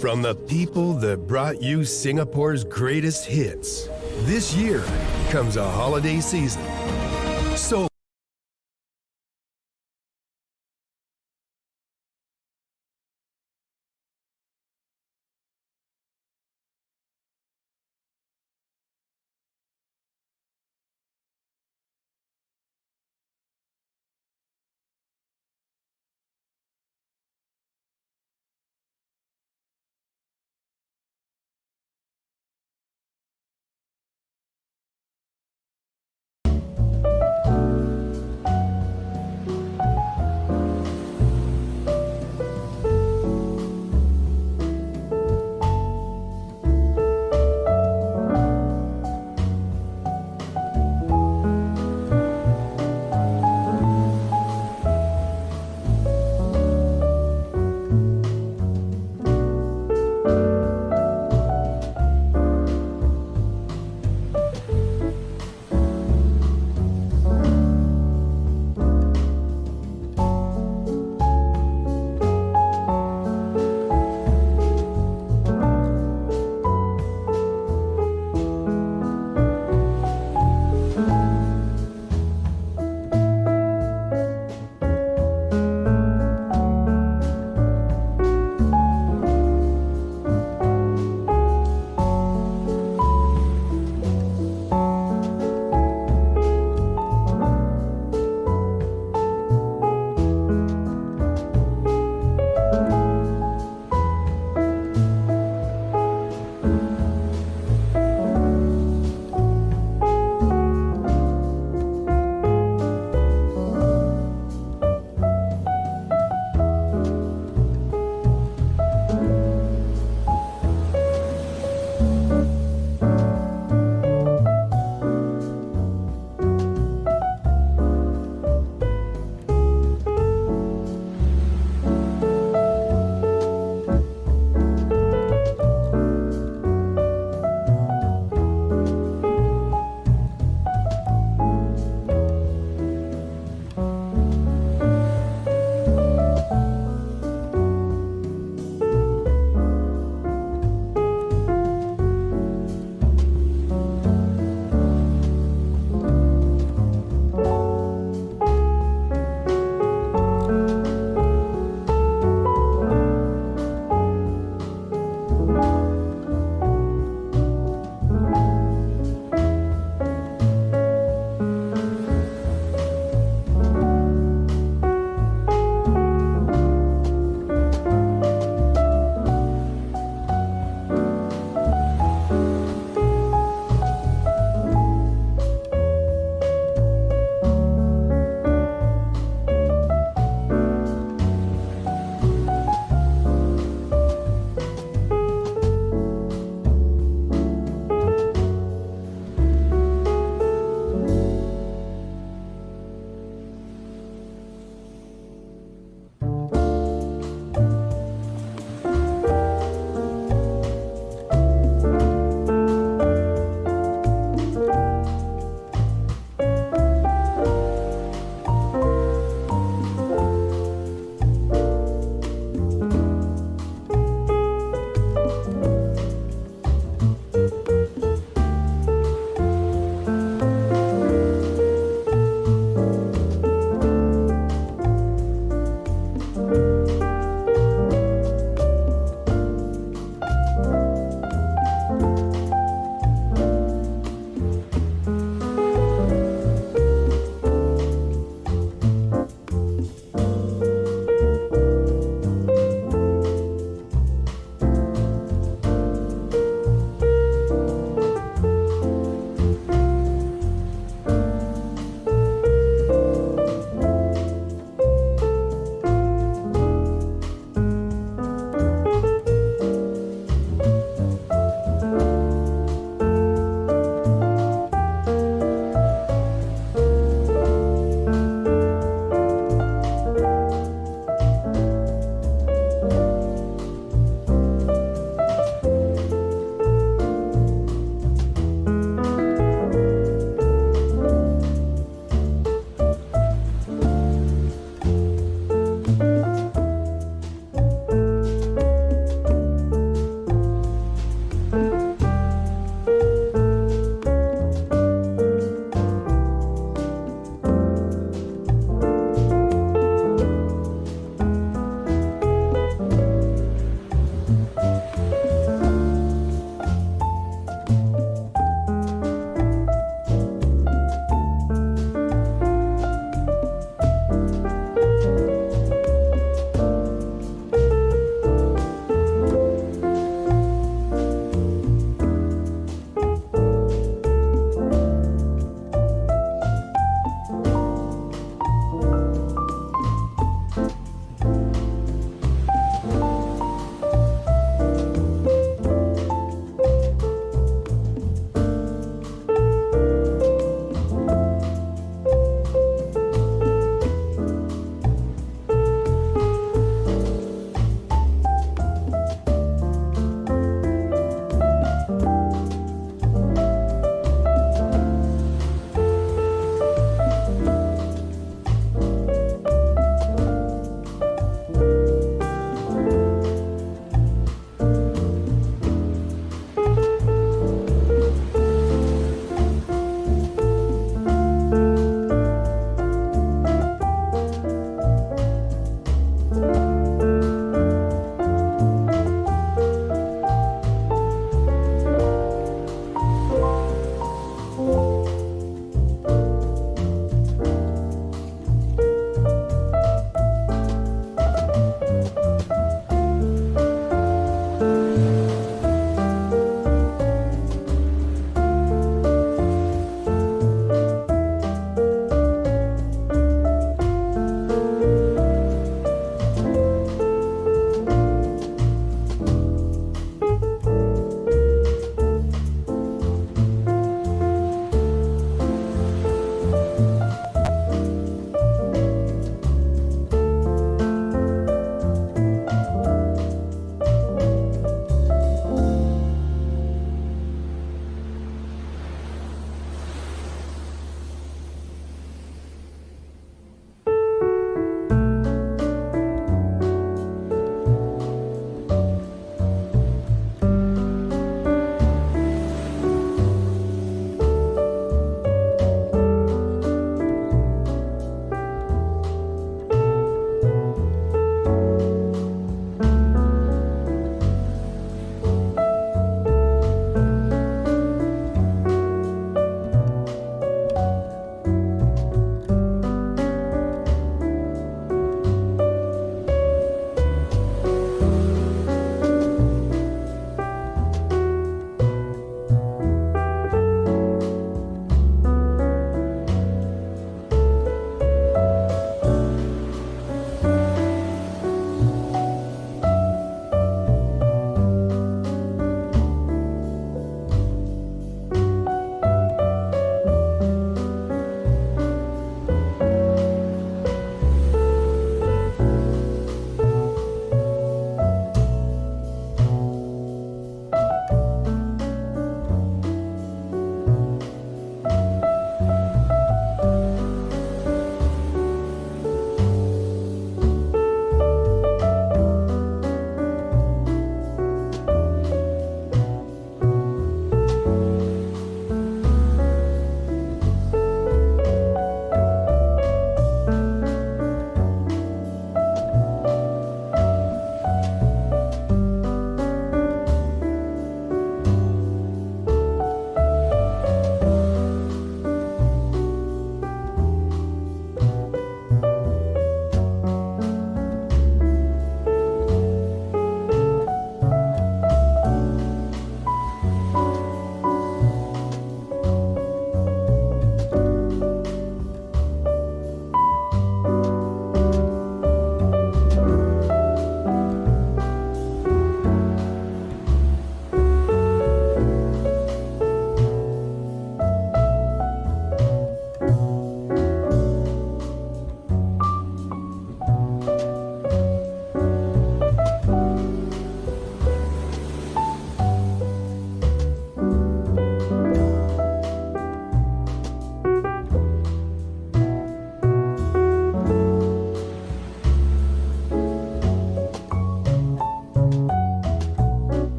From the people that brought you Singapore's greatest hits, this year comes a holiday season. So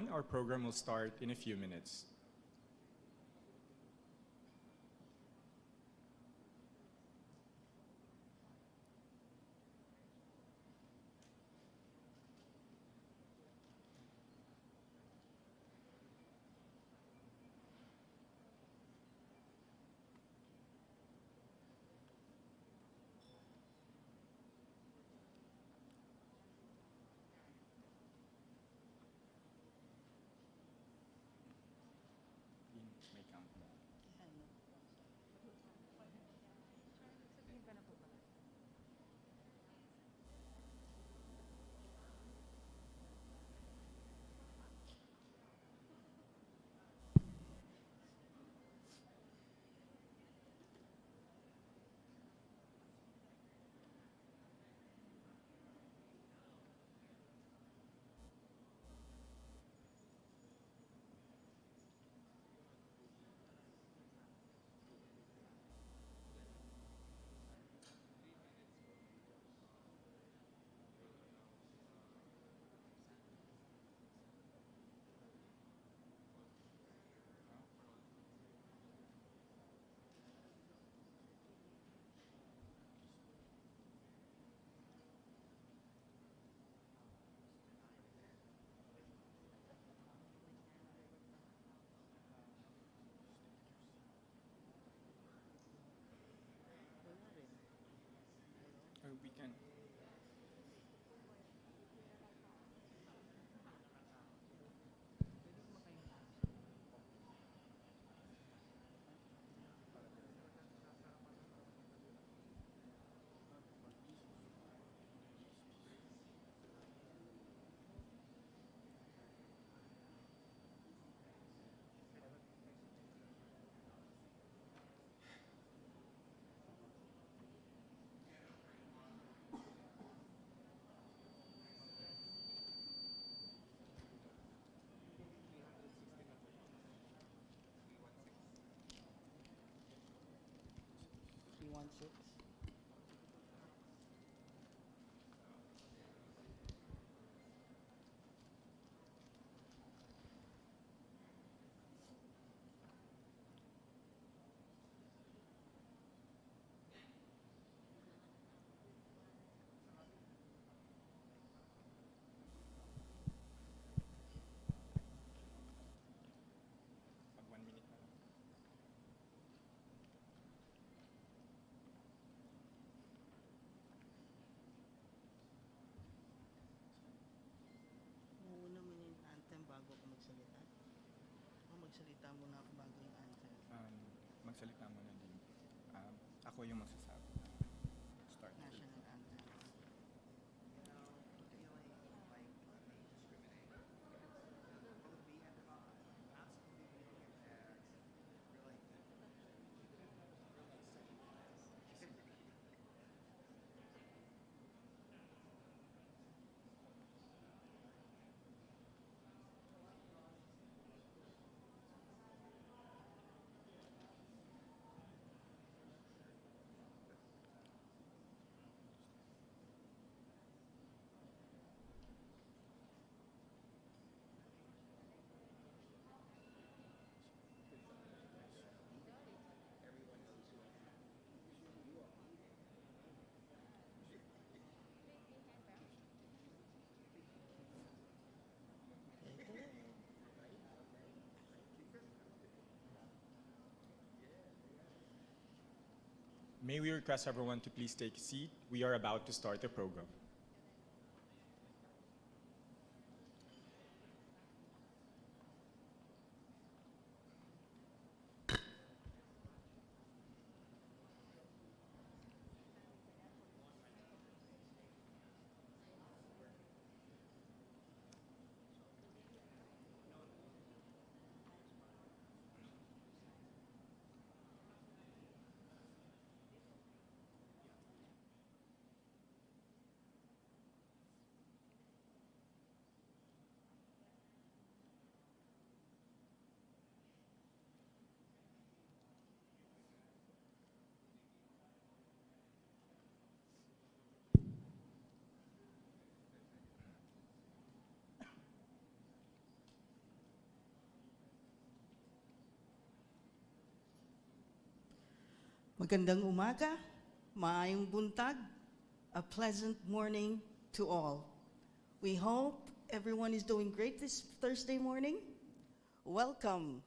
everyone. Our program will start in a few minutes. May count. Or we can. Pag 1 minute na lang. Muna mo yung anthem bago ako magsalita. O magsalita muna ako bago yung anthem. Magsalita muna din. Ako yung magsasabi. Start. National anthem. May we request everyone to please take a seat? We are about to start the program. Magandang umaga, maayong buntag, a pleasant morning to all. We hope everyone is doing great this Thursday morning. Welcome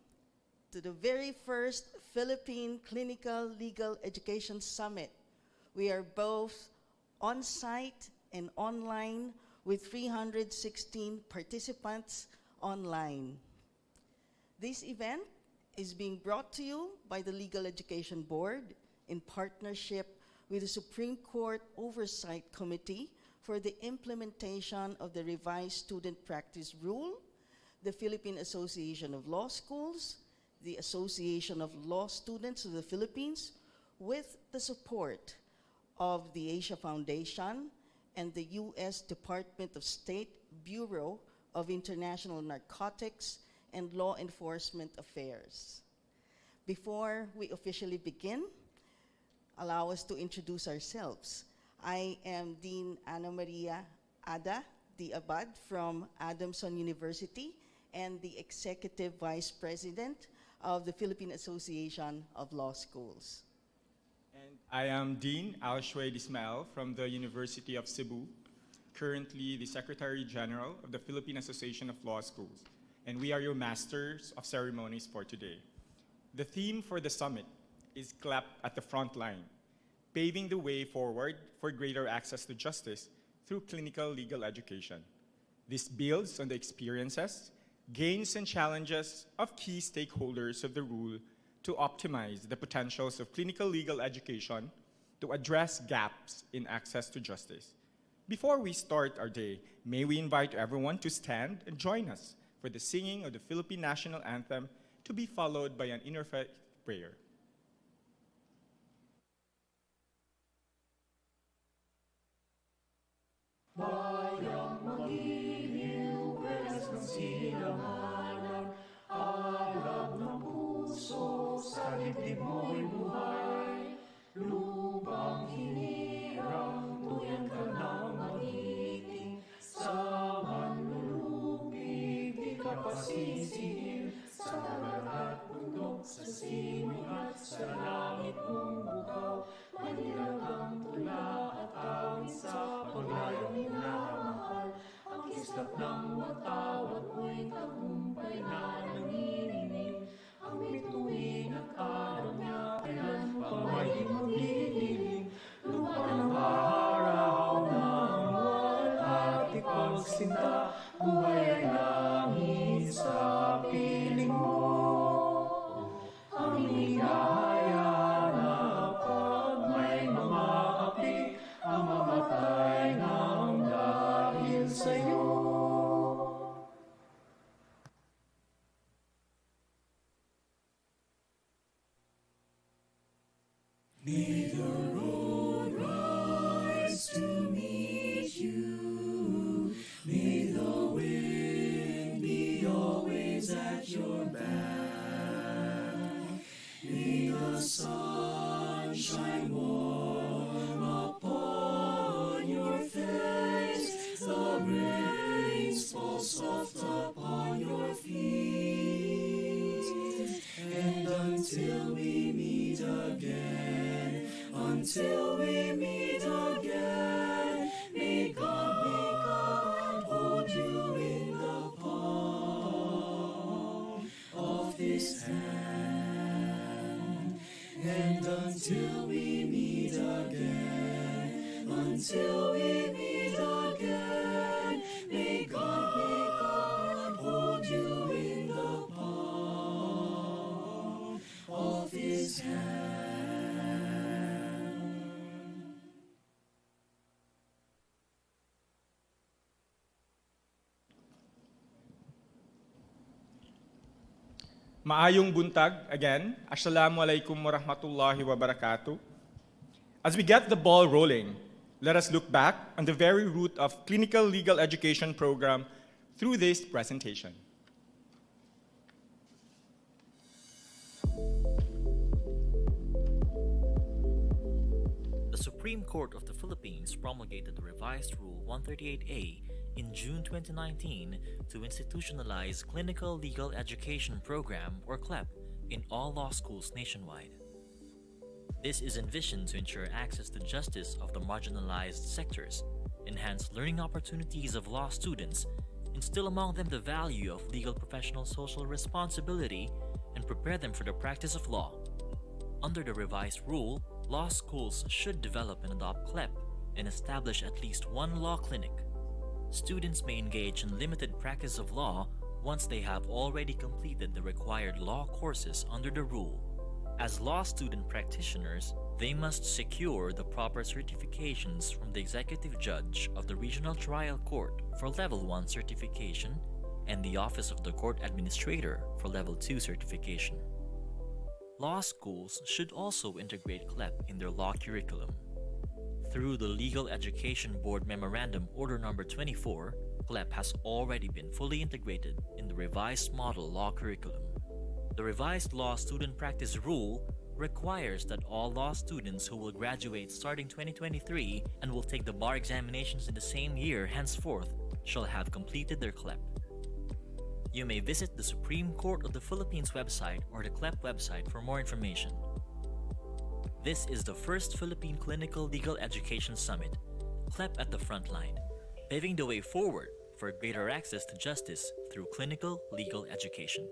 to the very first Philippine Clinical Legal Education Summit. We are both on-site and online with 316 participants online. This event is being brought to you by the Legal Education Board in partnership with the Supreme Court Oversight Committee for the implementation of the revised Student Practice Rule, the Philippine Association of Law Schools, the Association of Law Students of the Philippines, with the support of the Asia Foundation and the U.S. Department of State Bureau of International Narcotics and Law Enforcement Affairs. Before we officially begin, allow us to introduce ourselves. I am Dean Ana Maria Ada D. Abad from Adamson University and the Executive Vice President of the Philippine Association of Law Schools. And I am Dean Alshuaid Ismail from the University of Cebu, currently the Secretary General of the Philippine Association of Law Schools, and we are your Masters of Ceremonies for today. The theme for the summit is CLEP at the front line, paving the way forward for greater access to justice through clinical legal education. This builds on the experiences, gains, and challenges of key stakeholders of the rule to optimize the potentials of clinical legal education to address gaps in access to justice. Before we start our day, may we invite everyone to stand and join us for the singing of the Philippine National Anthem, to be followed by an interfaith prayer. Bayang magiliw, pwelas ng silanganan, alab ng puso, sa dibdib mo'y buhay. Lupang hinirang, tuyan ka ng magiting, sa manlulupig, di ka pasisihin, sa dagat at bundok, sa simoy at sa langit mong bukaw, manilag ang tula at awit sa paglayong minamahal. Ang kislap ng watawat mo'y tagumpay na nanginginig, ang bituin at araw niya kailan pa may di maglililing. Lupa ng araw ng walang ipagsinta, buhay ay langit sa piling mo. Ang hinahaya na pag may mga api, ang mamatay ng dahil sa'yo. May the road rise to meet you. May the wind be always at your back. May the sun shine warm upon your face. The rains fall soft upon your feet. And until we meet again, until we meet again, may God hold you in the palm of His hand. And until we meet again, until we meet again, may God hold you in the palm of His hand. Maayong buntag again. Assalamu alaikum warahmatullahi wabarakatuh. As we get the ball rolling, let us look back on the very root of clinical legal education program through this presentation. The Supreme Court of the Philippines promulgated the revised Rule 138A in June 2019 to institutionalize Clinical Legal Education Program, or CLEP, in all law schools nationwide. This is envisioned to ensure access to justice of the marginalized sectors, enhance learning opportunities of law students, instill among them the value of legal professional social responsibility, and prepare them for the practice of law. Under the revised rule, law schools should develop and adopt CLEP and establish at least one law clinic. Students may engage in limited practice of law once they have already completed the required law courses under the rule. As law student practitioners, they must secure the proper certifications from the executive judge of the Regional Trial Court for Level 1 certification and the Office of the Court Administrator for Level 2 certification. Law schools should also integrate CLEP in their law curriculum. Through the Legal Education Board Memorandum Order No. 24, CLEP has already been fully integrated in the revised model law curriculum. The revised law student practice rule requires that all law students who will graduate starting 2023 and will take the bar examinations in the same year henceforth shall have completed their CLEP. You may visit the Supreme Court of the Philippines website or the CLEP website for more information. This is the first Philippine Clinical Legal Education Summit, CLEP at the Frontline, paving the way forward for greater access to justice through clinical legal education.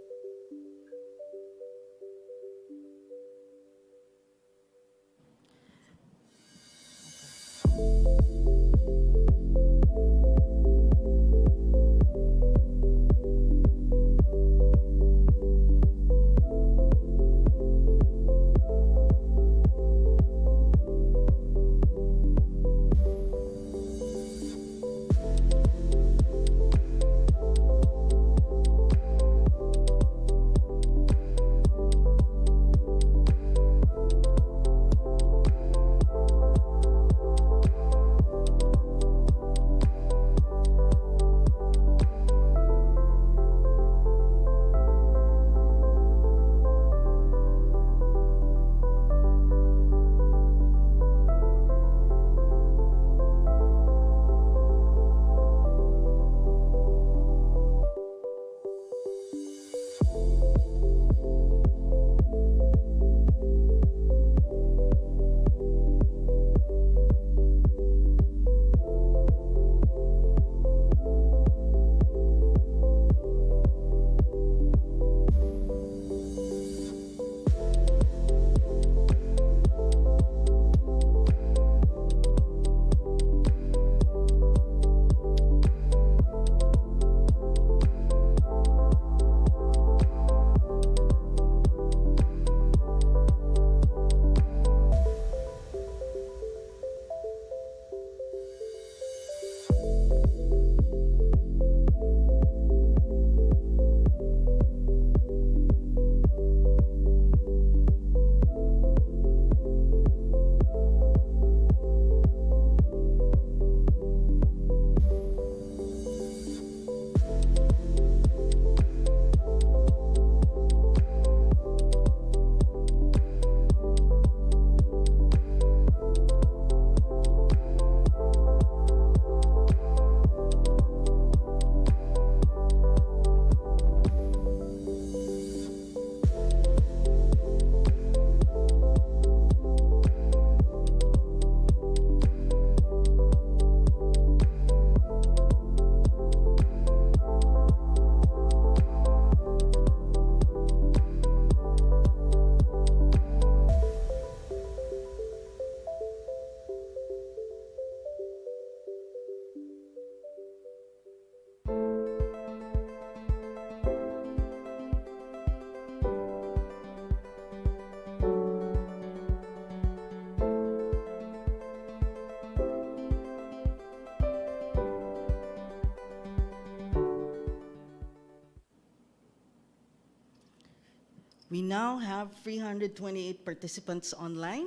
We now have 328 participants online.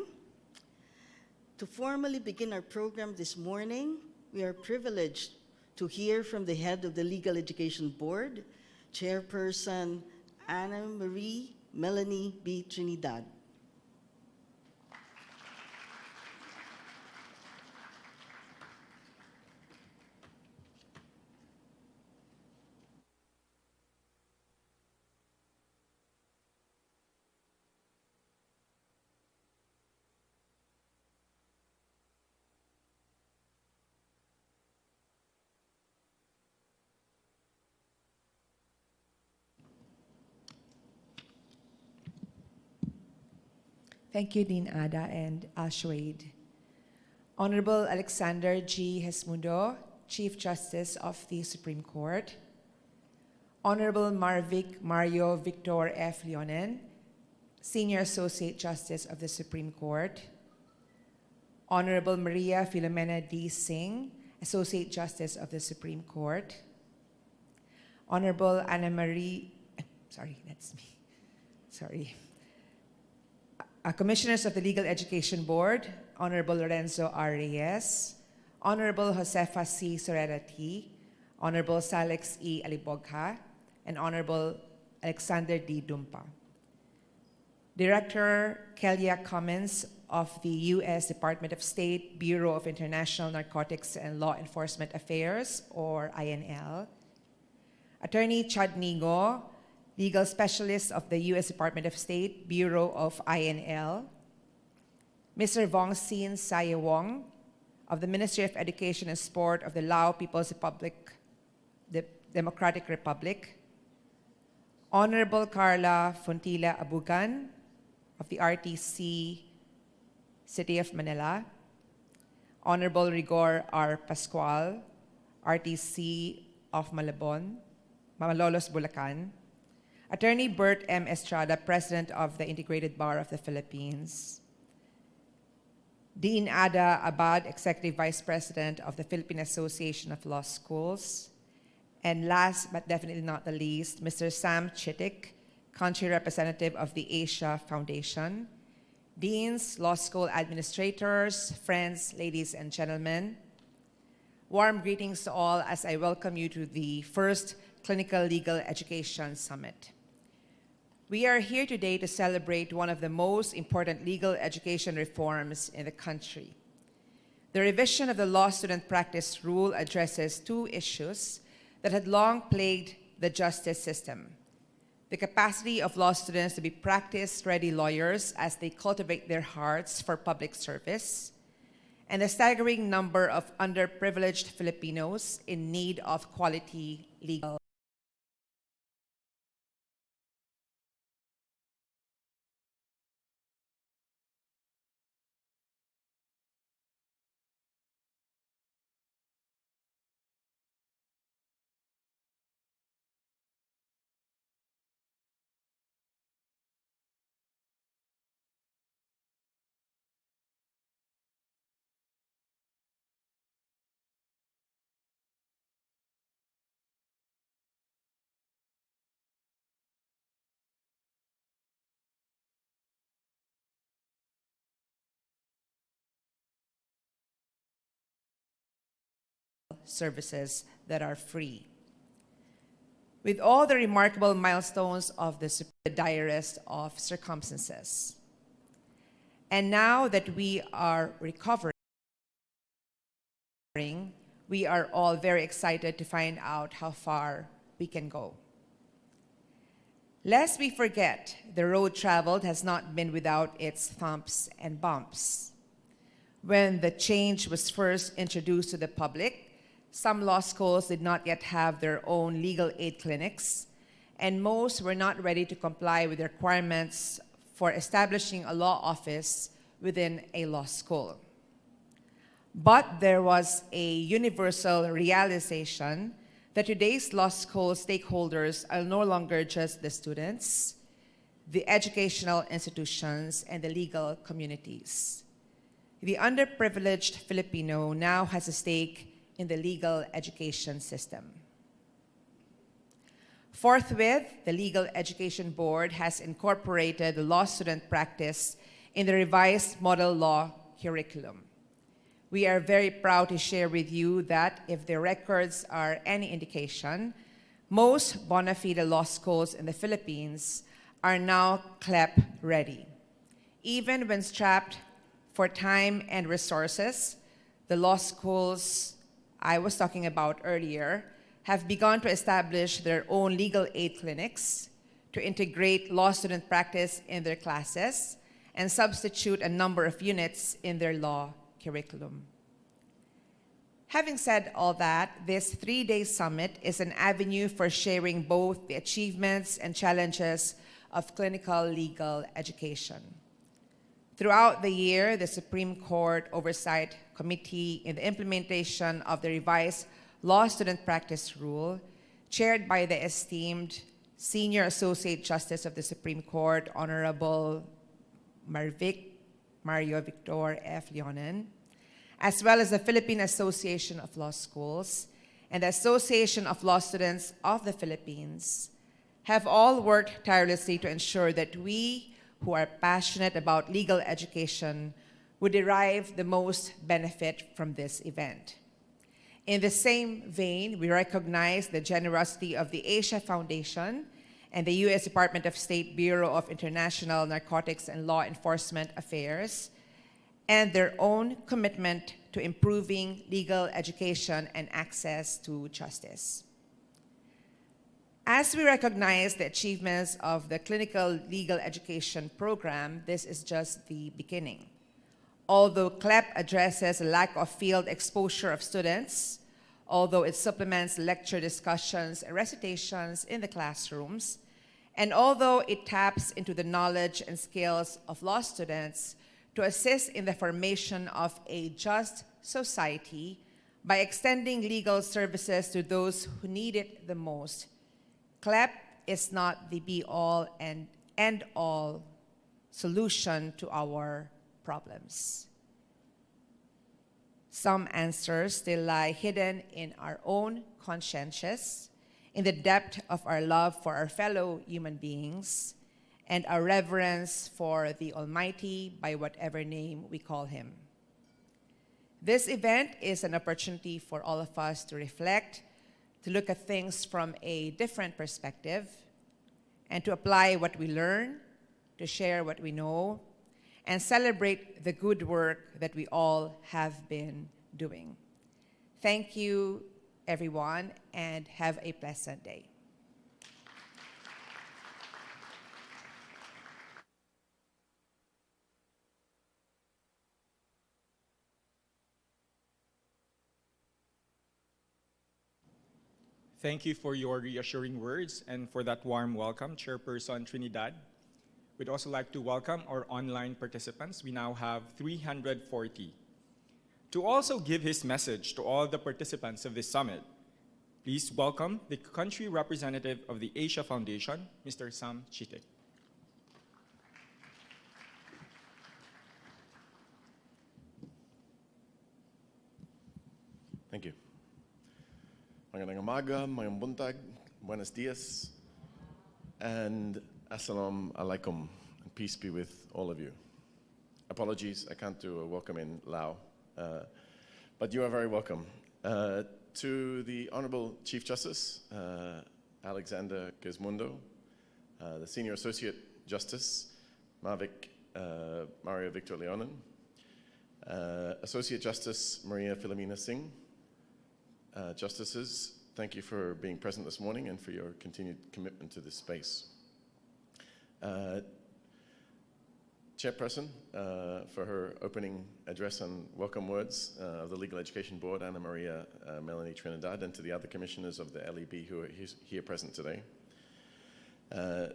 To formally begin our program this morning, we are privileged to hear from the head of the Legal Education Board, Chairperson Anna Marie Melanie B. Trinidad. Thank you, Dean Ada and Ashwade. Honorable Alexander G. Hesmundo, Chief Justice of the Supreme Court. Honorable Mario Victor F. Leonen, Senior Associate Justice of the Supreme Court. Honorable Maria Filomena D. Singh, Associate Justice of the Supreme Court. Honorable Anna Marie, sorry, that's me, sorry. Commissioners of the Legal Education Board, Honorable Lorenzo R. Reyes, Honorable Josefa C. Sorera T., Honorable Salex E. Alibogha, and Honorable Alexander D. Dumpa. Director Kelia Cummins of the U.S. Department of State, Bureau of International Narcotics and Law Enforcement Affairs, or INL. Attorney Chad Nigo, Legal Specialist of the U.S. Department of State, Bureau of INL. Mr. Vong Sin Sayewong of the Ministry of Education and Sport of the Lao People's Republic, the Democratic Republic. Honorable Carla Fontila Abugan of the RTC, City of Manila. Honorable Rigor R. Pascual, RTC of Malabon, Malolos, Bulacan. Attorney Bert M. Estrada, President of the Integrated Bar of the Philippines. Dean Ada Abad, Executive Vice President of the Philippine Association of Law Schools. And last but definitely not the least, Mr. Sam Chittick, Country Representative of the Asia Foundation. Deans, law school administrators, friends, ladies and gentlemen. Warm greetings to all as I welcome you to the first Clinical Legal Education Summit. We are here today to celebrate one of the most important legal education reforms in the country. The revision of the law student practice rule addresses two issues that had long plagued the justice system: the capacity of law students to be practice-ready lawyers as they cultivate their hearts for public service, and the staggering number of underprivileged Filipinos in need of quality legal services that are free. With all the remarkable milestones of the direst of circumstances. And now that we are recovering, we are all very excited to find out how far we can go. Lest we forget, the road traveled has not been without its thumps and bumps. When the change was first introduced to the public, some law schools did not yet have their own legal aid clinics, and most were not ready to comply with the requirements for establishing a law office within a law school. But there was a universal realization that today's law school stakeholders are no longer just the students, the educational institutions, and the legal communities. The underprivileged Filipino now has a stake in the legal education system. Forthwith, the Legal Education Board has incorporated the law student practice in the revised model law curriculum. We are very proud to share with you that if the records are any indication, most bona fide law schools in the Philippines are now CLEP ready. Even when strapped for time and resources, the law schools I was talking about earlier have begun to establish their own legal aid clinics to integrate law student practice in their classes and substitute a number of units in their law curriculum. Having said all that, this three-day summit is an avenue for sharing both the achievements and challenges of clinical legal education. Throughout the year, the Supreme Court Oversight Committee in the implementation of the revised Law Student Practice Rule, chaired by the esteemed Senior Associate Justice of the Supreme Court, Honorable Mario Victor F. Leonen, as well as the Philippine Association of Law Schools and the Association of Law Students of the Philippines, have all worked tirelessly to ensure that we who are passionate about legal education would derive the most benefit from this event. In the same vein, we recognize the generosity of the Asia Foundation and the U.S. Department of State Bureau of International Narcotics and Law Enforcement Affairs, and their own commitment to improving legal education and access to justice. As we recognize the achievements of the Clinical Legal Education Program, this is just the beginning. Although CLEP addresses a lack of field exposure of students, although it supplements lecture discussions and recitations in the classrooms, and although it taps into the knowledge and skills of law students to assist in the formation of a just society by extending legal services to those who need it the most, CLEP is not the be-all and end-all solution to our problems. Some answers still lie hidden in our own consciences, in the depth of our love for our fellow human beings, and our reverence for the Almighty by whatever name we call Him. This event is an opportunity for all of us to reflect, to look at things from a different perspective, and to apply what we learn, to share what we know, and celebrate the good work that we all have been doing. Thank you, everyone, and have a pleasant day. Thank you for your reassuring words and for that warm welcome, Chairperson Trinidad. We'd also like to welcome our online participants. We now have 340. To also give his message to all the participants of this summit, please welcome the country representative of the Asia Foundation, Mr. Sam Chitek. Thank you. Magandang umaga, magandang buntag, buenos dias, and assalamu alaikum, and peace be with all of you. Apologies, I can't do a welcome in Lao, but you are very welcome. To the Honorable Chief Justice, Alexander Gizmundo, the Senior Associate Justice, Mario Victor Leonen, Associate Justice Maria Filomena Singh, Justices, thank you for being present this morning and for your continued commitment to this space. Chairperson, for her opening address and welcome words of the Legal Education Board, Ana Maria Melanie Trinidad, and to the other commissioners of the LEB who are here present today.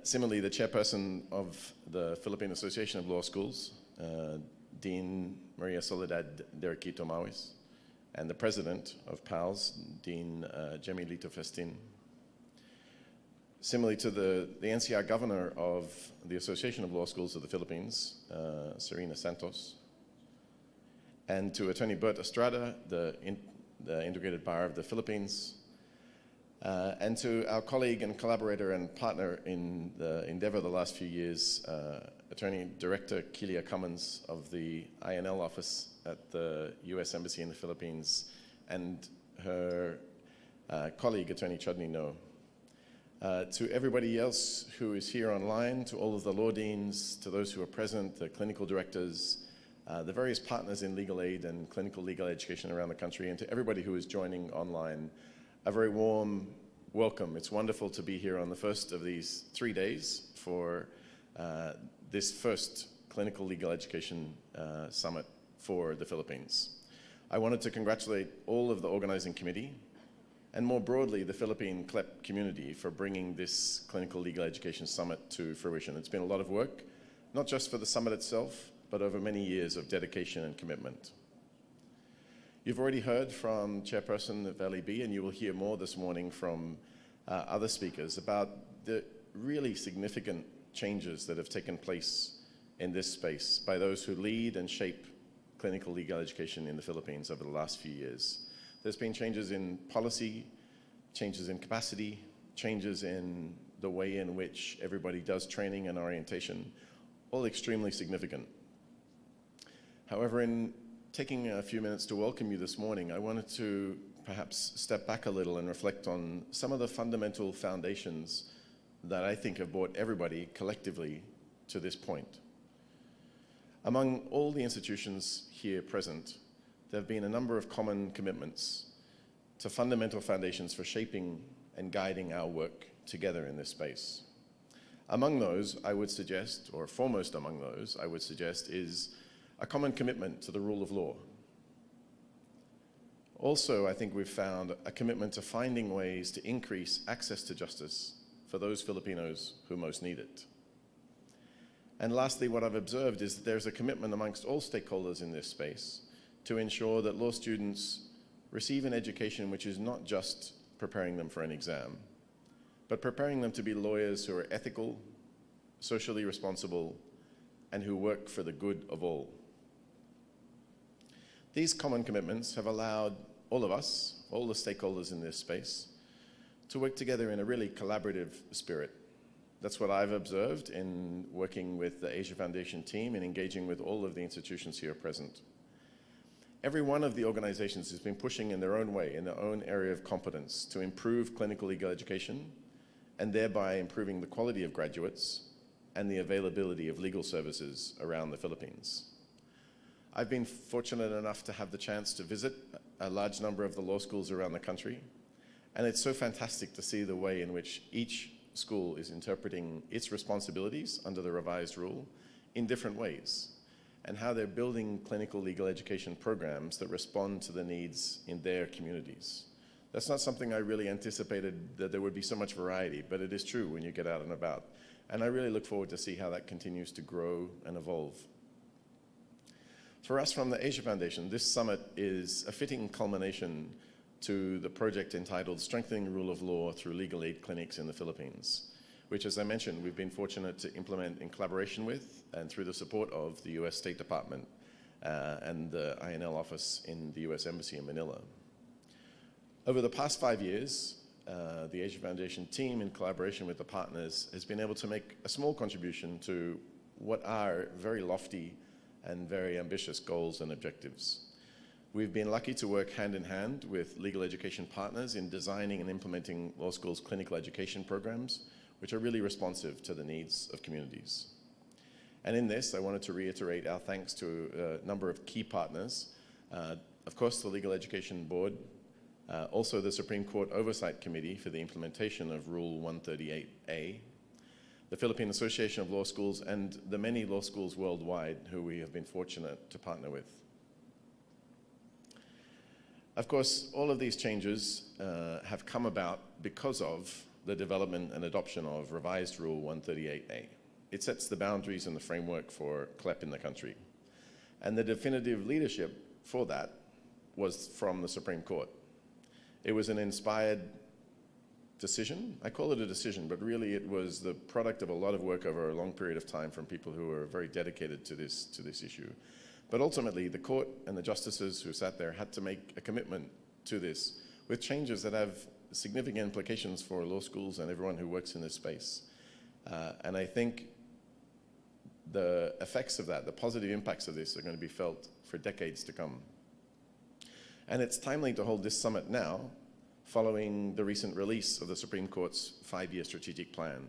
Similarly, the chairperson of the Philippine Association of Law Schools, Dean Maria Soledad Derriquito Mawis, and the president of PALS, Dean Gemilito Festin. Similarly to the NCR governor of the Association of Law Schools of the Philippines, Serena Santos, and to Attorney Bert Estrada, the Integrated Bar of the Philippines, and to our colleague and collaborator and partner in the endeavor the last few years, Attorney Director Kelia Cummins of the INL office at the U.S. Embassy in the Philippines, and her colleague, Attorney Chudney No. To everybody else who is here online, to all of the law deans, to those who are present, the clinical directors, the various partners in legal aid and clinical legal education around the country, and to everybody who is joining online, a very warm welcome. It's wonderful to be here on the first of these 3 days for this first clinical legal education summit for the Philippines. I wanted to congratulate all of the organizing committee and more broadly the Philippine CLEP community for bringing this clinical legal education summit to fruition. It's been a lot of work, not just for the summit itself, but over many years of dedication and commitment. You've already heard from Chairperson of LEB, and you will hear more this morning from other speakers about the really significant changes that have taken place in this space by those who lead and shape clinical legal education in the Philippines over the last few years. There's been changes in policy, changes in capacity, changes in the way in which everybody does training and orientation, all extremely significant. However, in taking a few minutes to welcome you this morning, I wanted to perhaps step back a little and reflect on some of the fundamental foundations that I think have brought everybody collectively to this point. Among all the institutions here present, there have been a number of common commitments to fundamental foundations for shaping and guiding our work together in this space. Among those, I would suggest, or foremost among those, I would suggest, is a common commitment to the rule of law. Also, I think we've found a commitment to finding ways to increase access to justice for those Filipinos who most need it. And lastly, what I've observed is that there's a commitment amongst all stakeholders in this space to ensure that law students receive an education which is not just preparing them for an exam, but preparing them to be lawyers who are ethical, socially responsible, and who work for the good of all. These common commitments have allowed all of us, all the stakeholders in this space, to work together in a really collaborative spirit. That's what I've observed in working with the Asia Foundation team and engaging with all of the institutions here present. Every one of the organizations has been pushing in their own way, in their own area of competence, to improve clinical legal education and thereby improving the quality of graduates and the availability of legal services around the Philippines. I've been fortunate enough to have the chance to visit a large number of the law schools around the country, and it's so fantastic to see the way in which each school is interpreting its responsibilities under the revised rule in different ways, and how they're building clinical legal education programs that respond to the needs in their communities. That's not something I really anticipated, that there would be so much variety, but it is true when you get out and about. And I really look forward to see how that continues to grow and evolve. For us from the Asia Foundation, this summit is a fitting culmination to the project entitled Strengthening the Rule of Law Through Legal Aid Clinics in the Philippines, which, as I mentioned, we've been fortunate to implement in collaboration with and through the support of the US State Department and the INL office in the US Embassy in Manila. Over the past 5 years, the Asia Foundation team, in collaboration with the partners, has been able to make a small contribution to what are very lofty and very ambitious goals and objectives. We've been lucky to work hand in hand with legal education partners in designing and implementing law schools' clinical education programs, which are really responsive to the needs of communities. And in this, I wanted to reiterate our thanks to a number of key partners. Of course, the Legal Education Board, also the Supreme Court Oversight Committee for the implementation of Rule 138A, the Philippine Association of Law Schools, and the many law schools worldwide who we have been fortunate to partner with. Of course, all of these changes have come about because of the development and adoption of revised Rule 138A. It sets the boundaries and the framework for CLEP in the country. And the definitive leadership for that was from the Supreme Court. It was an inspired decision. I call it a decision, but really it was the product of a lot of work over a long period of time from people who were very dedicated to this issue. But ultimately, the court and the justices who sat there had to make a commitment to this with changes that have significant implications for law schools and everyone who works in this space. And I think the effects of that, the positive impacts of this, are going to be felt for decades to come. And it's timely to hold this summit now, following the recent release of the Supreme Court's 5-year strategic plan,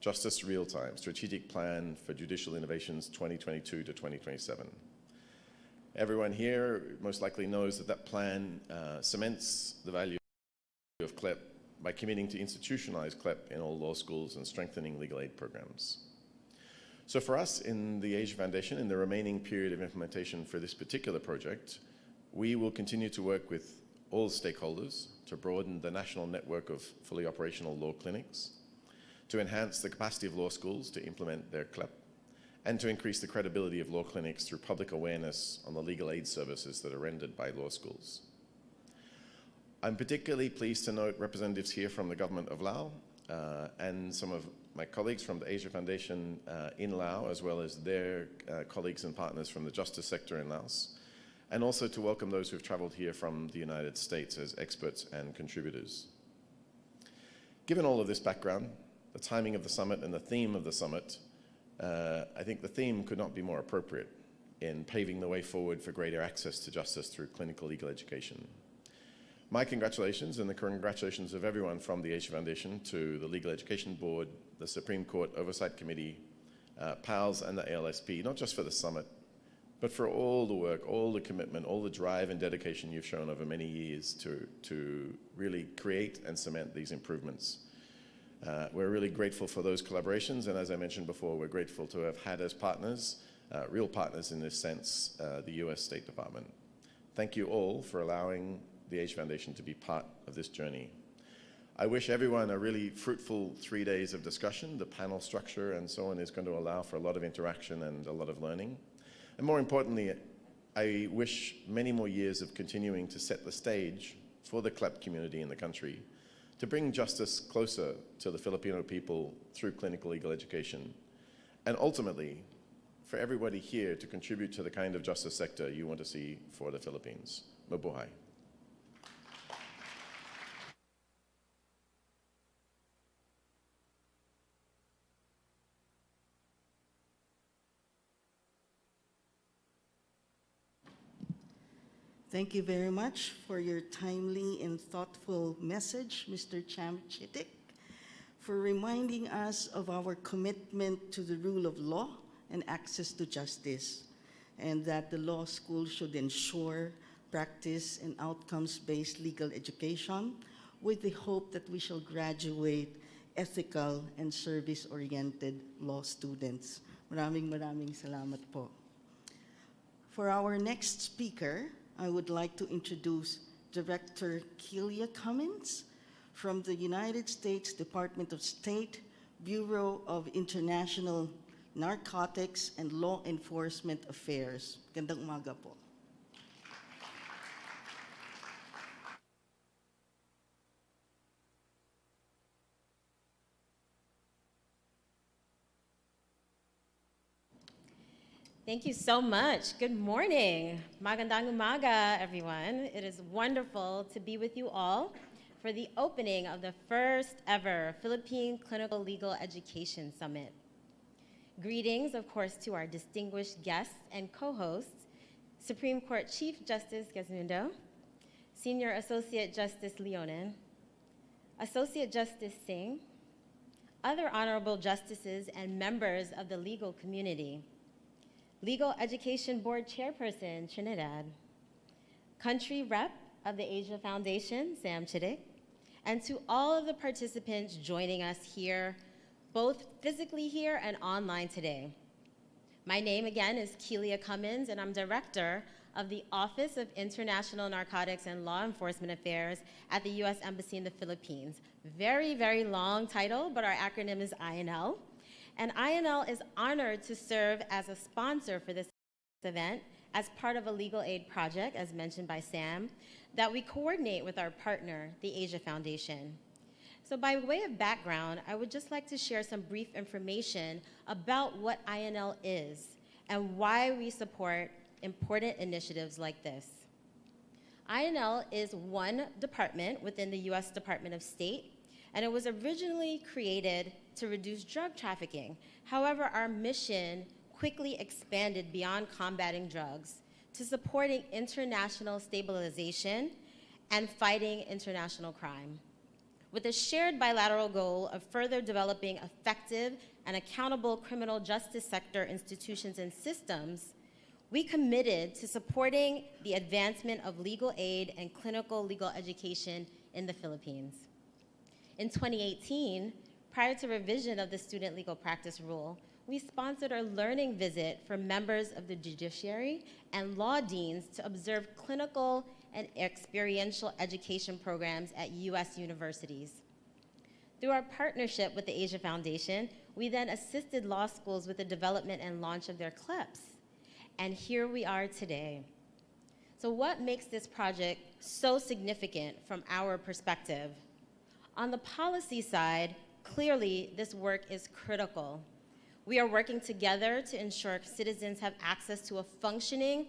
Justice Real Time, Strategic Plan for Judicial Innovations 2022 to 2027. Everyone here most likely knows that that plan cements the value of CLEP by committing to institutionalize CLEP in all law schools and strengthening legal aid programs. So for us in the Asia Foundation, in the remaining period of implementation for this particular project, we will continue to work with all stakeholders to broaden the national network of fully operational law clinics, to enhance the capacity of law schools to implement their CLEP, and to increase the credibility of law clinics through public awareness on the legal aid services that are rendered by law schools. I'm particularly pleased to note representatives here from the government of Laos and some of my colleagues from the Asia Foundation in Laos, as well as their colleagues and partners from the justice sector in Laos, and also to welcome those who've traveled here from the United States as experts and contributors. Given all of this background, the timing of the summit and the theme of the summit, I think the theme could not be more appropriate in paving the way forward for greater access to justice through clinical legal education. My congratulations and the congratulations of everyone from the Asia Foundation to the Legal Education Board, the Supreme Court Oversight Committee, PALS and the ALSP, not just for the summit, but for all the work, all the commitment, all the drive and dedication you've shown over many years to really create and cement these improvements. We're really grateful for those collaborations, and as I mentioned before, we're grateful to have had as partners, real partners in this sense, the US State Department. Thank you all for allowing the Asia Foundation to be part of this journey. I wish everyone a really fruitful 3 days of discussion. The panel structure and so on is going to allow for a lot of interaction and a lot of learning. And more importantly, I wish many more years of continuing to set the stage for the CLEP community in the country to bring justice closer to the Filipino people through clinical legal education, and ultimately for everybody here to contribute to the kind of justice sector you want to see for the Philippines. Mabuhay. Thank you very much for your timely and thoughtful message, Mr. Cham Chitik, for reminding us of our commitment to the rule of law and access to justice, and that the law school should ensure practice and outcomes-based legal education with the hope that we shall graduate ethical and service-oriented law students. Maraming salamat po. For our next speaker, I would like to introduce Director Kelia Cummins from the United States Department of State, Bureau of International Narcotics and Law Enforcement Affairs. Gandang umaga po. Thank you so much. Good morning. Magandang umaga, everyone. It is wonderful to be with you all for the opening of the first ever Philippine Clinical Legal Education Summit. Greetings, of course, to our distinguished guests and co-hosts, Supreme Court Chief Justice Gazmundo, Senior Associate Justice Leonen, Associate Justice Singh, other honorable justices and members of the legal community, Legal Education Board Chairperson Trinidad, Country Rep of the Asia Foundation, Sam Chidik, and to all of the participants joining us here, both physically here and online today. My name again is Kelia Cummins, and I'm Director of the Office of International Narcotics and Law Enforcement Affairs at the U.S. Embassy in the Philippines. Very, very long title, but our acronym is INL. And INL is honored to serve as a sponsor for this event as part of a legal aid project, as mentioned by Sam, that we coordinate with our partner, the Asia Foundation. So by way of background, I would just like to share some brief information about what INL is and why we support important initiatives like this. INL is one department within the U.S. Department of State, and it was originally created to reduce drug trafficking. However, our mission quickly expanded beyond combating drugs to supporting international stabilization and fighting international crime, with a shared bilateral goal of further developing effective and accountable criminal justice sector institutions and systems. We committed to supporting the advancement of legal aid and clinical legal education in the Philippines. In 2018, prior to revision of the Student Legal Practice Rule, we sponsored a learning visit for members of the judiciary and law deans to observe clinical and experiential education programs at U.S. universities. Through our partnership with the Asia Foundation, we then assisted law schools with the development and launch of their CLEPs. And here we are today. So what makes this project so significant from our perspective? On the policy side, clearly this work is critical. We are working together to ensure citizens have access to a functioning,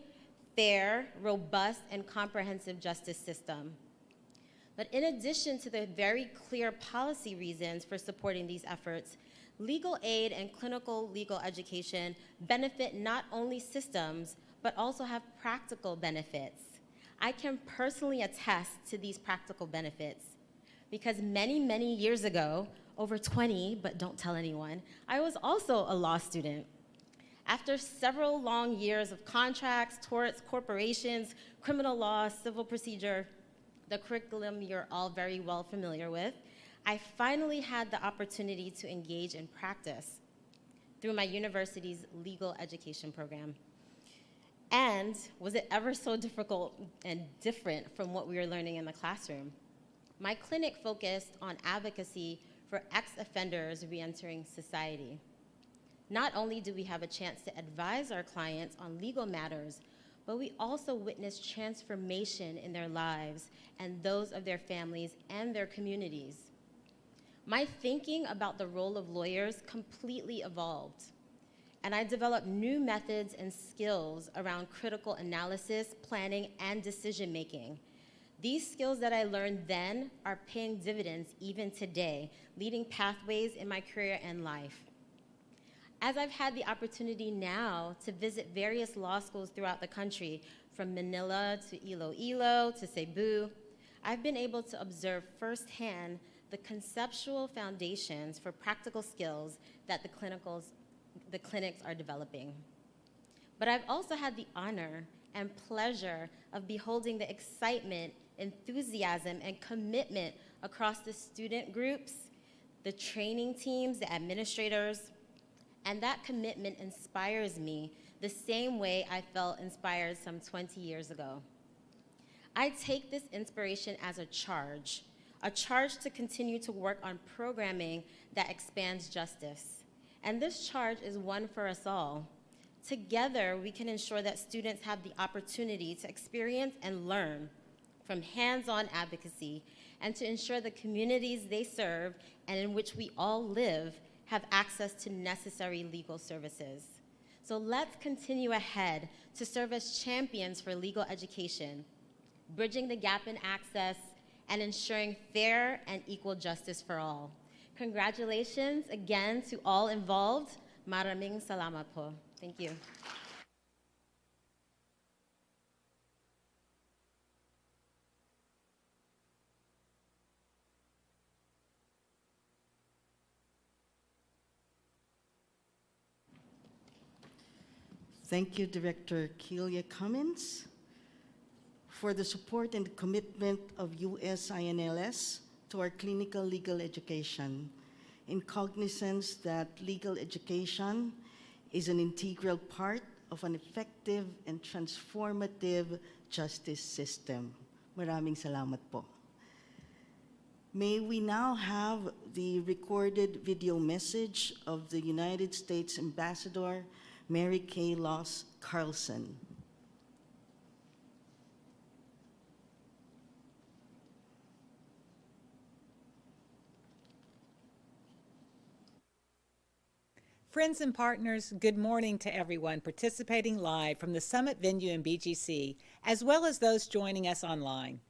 fair, robust, and comprehensive justice system. But in addition to the very clear policy reasons for supporting these efforts, legal aid and clinical legal education benefit not only systems, but also have practical benefits. I can personally attest to these practical benefits because many, many years ago, over 20, but don't tell anyone, I was also a law student. After several long years of contracts, torts, corporations, criminal law, civil procedure, the curriculum you're all very well familiar with, I finally had the opportunity to engage in practice through my university's legal education program. And was it ever so difficult and different from what we were learning in the classroom? My clinic focused on advocacy for ex-offenders re-entering society. Not only do we have a chance to advise our clients on legal matters, but we also witness transformation in their lives and those of their families and their communities. My thinking about the role of lawyers completely evolved, and I developed new methods and skills around critical analysis, planning, and decision-making. These skills that I learned then are paying dividends even today, leading pathways in my career and life. As I've had the opportunity now to visit various law schools throughout the country, from Manila to Iloilo to Cebu, I've been able to observe firsthand the conceptual foundations for practical skills that the clinics are developing. But I've also had the honor and pleasure of beholding the excitement, enthusiasm, and commitment across the student groups, the training teams, the administrators, and that commitment inspires me the same way I felt inspired some 20 years ago. I take this inspiration as a charge to continue to work on programming that expands justice. And this charge is one for us all. Together, we can ensure that students have the opportunity to experience and learn from hands-on advocacy and to ensure the communities they serve and in which we all live have access to necessary legal services. So let's continue ahead to serve as champions for legal education, bridging the gap in access and ensuring fair and equal justice for all. Congratulations again to all involved. Maraming salamat po. Thank you. Thank you, Director Kelia Cummins, for the support and commitment of USINLS to our clinical legal education, in cognizance that legal education is an integral part of an effective and transformative justice system. Maraming salamat po. May we now have the recorded video message of the United States Ambassador Mary Kay Loss Carlson. Friends and partners, good morning to everyone participating live from the summit venue in BGC, as well as those joining us online.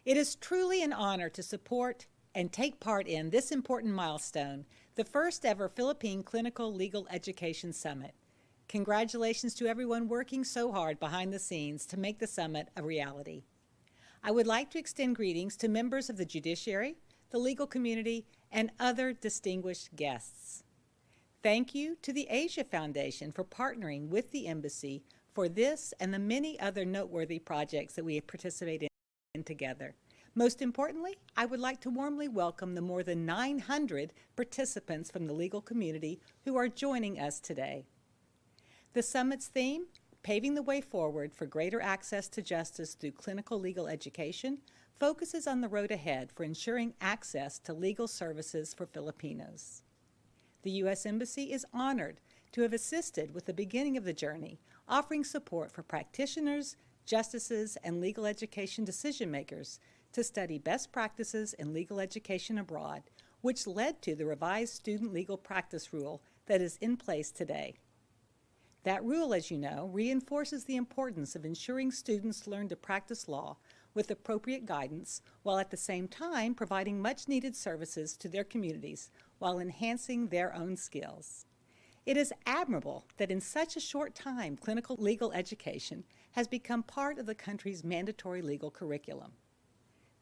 It is truly an honor to support and take part in this important milestone, the first ever Philippine Clinical Legal Education Summit. Congratulations to everyone working so hard behind the scenes to make the summit a reality. I would like to extend greetings to members of the judiciary, the legal community, and other distinguished guests. Thank you to the Asia Foundation for partnering with the Embassy for this and the many other noteworthy projects that we have participated in together. Most importantly, I would like to warmly welcome the more than 900 participants from the legal community who are joining us today. The summit's theme, Paving the Way Forward for Greater Access to Justice Through Clinical Legal Education, focuses on the road ahead for ensuring access to legal services for Filipinos. The U.S. Embassy is honored to have assisted with the beginning of the journey, offering support for practitioners, justices, and legal education decision makers to study best practices in legal education abroad, which led to the revised student legal practice rule that is in place today. That rule, as you know, reinforces the importance of ensuring students learn to practice law with appropriate guidance, while at the same time providing much-needed services to their communities while enhancing their own skills. It is admirable that in such a short time, clinical legal education has become part of the country's mandatory legal curriculum.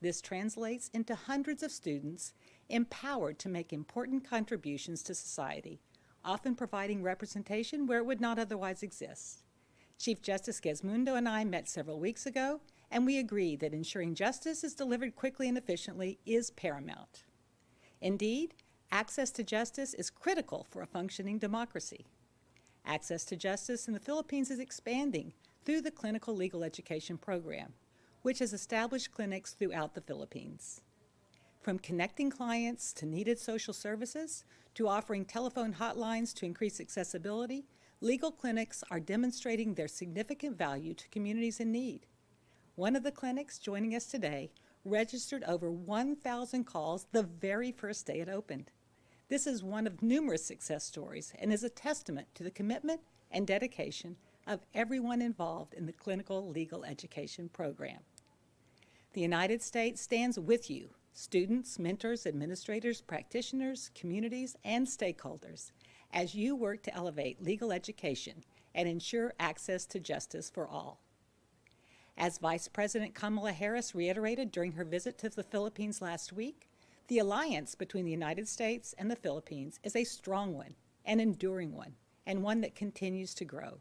This translates into hundreds of students empowered to make important contributions to society, often providing representation where it would not otherwise exist. Chief Justice Gesmundo and I met several weeks ago, and we agreed that ensuring justice is delivered quickly and efficiently is paramount. Indeed, access to justice is critical for a functioning democracy. Access to justice in the Philippines is expanding through the Clinical Legal Education Program, which has established clinics throughout the Philippines. From connecting clients to needed social services, to offering telephone hotlines to increase accessibility, legal clinics are demonstrating their significant value to communities in need. One of the clinics joining us today registered over 1,000 calls the very first day it opened. This is one of numerous success stories and is a testament to the commitment and dedication of everyone involved in the Clinical Legal Education Program. The United States stands with you, students, mentors, administrators, practitioners, communities, and stakeholders, as you work to elevate legal education and ensure access to justice for all. As Vice President Kamala Harris reiterated during her visit to the Philippines last week, the alliance between the United States and the Philippines is a strong one, an enduring one, and one that continues to grow.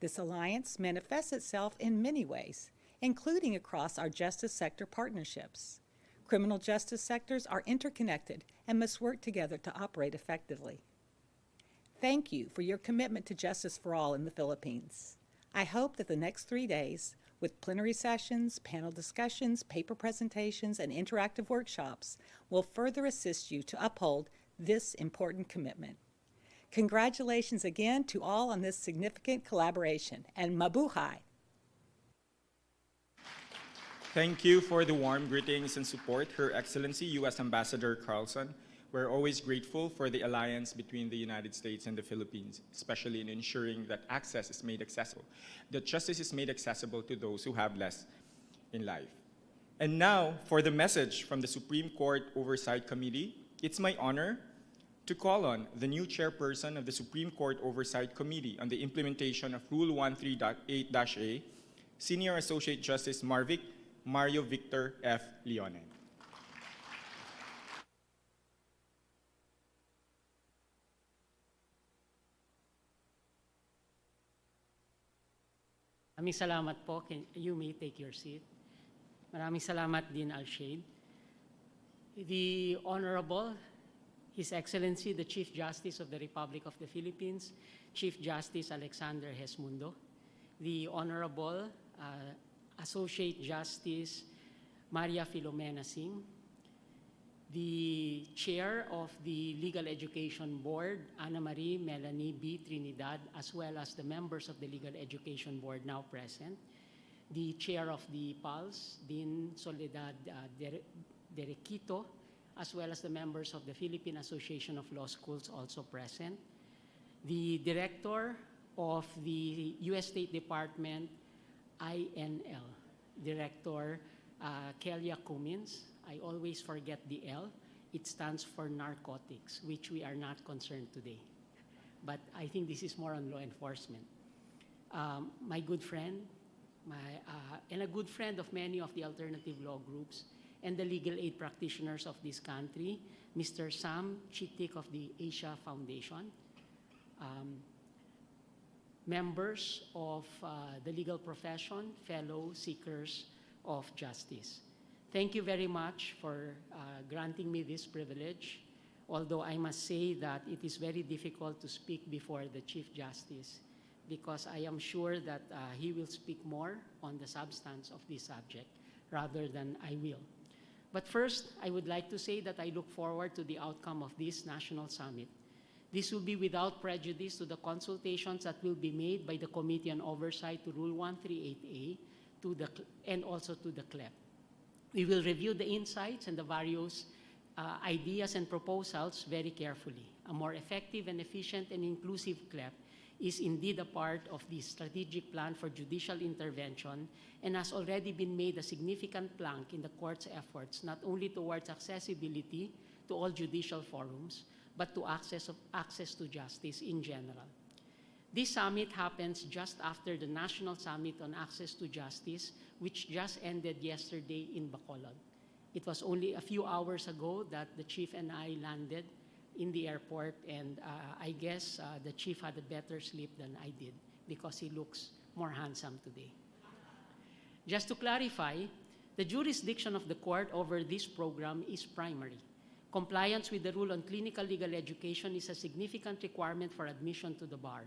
This alliance manifests itself in many ways, including across our justice sector partnerships. Criminal justice sectors are interconnected and must work together to operate effectively. Thank you for your commitment to justice for all in the Philippines. I hope that the next 3 days, with plenary sessions, panel discussions, paper presentations, and interactive workshops, will further assist you to uphold this important commitment. Congratulations again to all on this significant collaboration, and mabuhay! Thank you for the warm greetings and support, Her Excellency U.S. Ambassador Carlson. We're always grateful for the alliance between the United States and the Philippines, especially in ensuring that access is made accessible, that justice is made accessible to those who have less in life. And now, for the message from the Supreme Court Oversight Committee, it's my honor to call on the new chairperson of the Supreme Court Oversight Committee on the implementation of Rule 13.8-A, Senior Associate Justice Mario Victor F. Leone. Maraming salamat po. You may take your seat. Maraming salamat din, Alshade. The Honorable, His Excellency, the Chief Justice of the Republic of the Philippines, Chief Justice Alexander Gesmundo, the Honorable Associate Justice Maria Filomena Singh, the Chair of the Legal Education Board, Ana Marie Melanie B. Trinidad, as well as the members of the Legal Education Board now present, the Chair of the PALS, Dean Soledad Derequito, as well as the members of the Philippine Association of Law Schools also present, the Director of the U.S. State Department, INL, Director Kelia Cummins. I always forget the L. It stands for narcotics, which we are not concerned today. But I think this is more on law enforcement. My good friend, and a good friend of many of the alternative law groups and the legal aid practitioners of this country, Mr. Sam Chitik of the Asia Foundation, members of the legal profession, fellow seekers of justice. Thank you very much for granting me this privilege, although I must say that it is very difficult to speak before the Chief Justice because I am sure that he will speak more on the substance of this subject rather than I will. But first, I would like to say that I look forward to the outcome of this national summit. This will be without prejudice to the consultations that will be made by the Committee on Oversight to Rule 138A and also to the CLEP. We will review the insights and the various ideas and proposals very carefully. A more effective and efficient and inclusive CLEP is indeed a part of the strategic plan for judicial intervention and has already been made a significant plank in the court's efforts, not only towards accessibility to all judicial forums, but to access to justice in general. This summit happens just after the National Summit on Access to Justice, which just ended yesterday in Bacolod. It was only a few hours ago that the chief and I landed in the airport, and I guess the chief had a better sleep than I did because he looks more handsome today. Just to clarify, the jurisdiction of the court over this program is primary. Compliance with the rule on clinical legal education is a significant requirement for admission to the bar.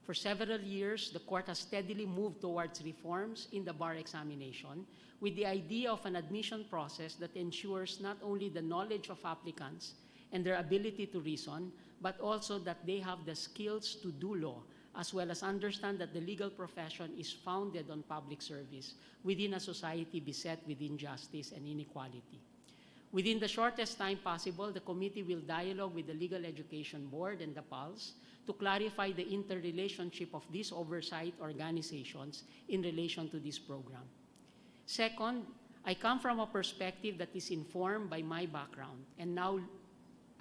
For several years, the court has steadily moved towards reforms in the bar examination with the idea of an admission process that ensures not only the knowledge of applicants and their ability to reason, but also that they have the skills to do law, as well as understand that the legal profession is founded on public service within a society beset with injustice and inequality. Within the shortest time possible, the committee will dialogue with the Legal Education Board and the PALS to clarify the interrelationship of these oversight organizations in relation to this program. Second, I come from a perspective that is informed by my background and now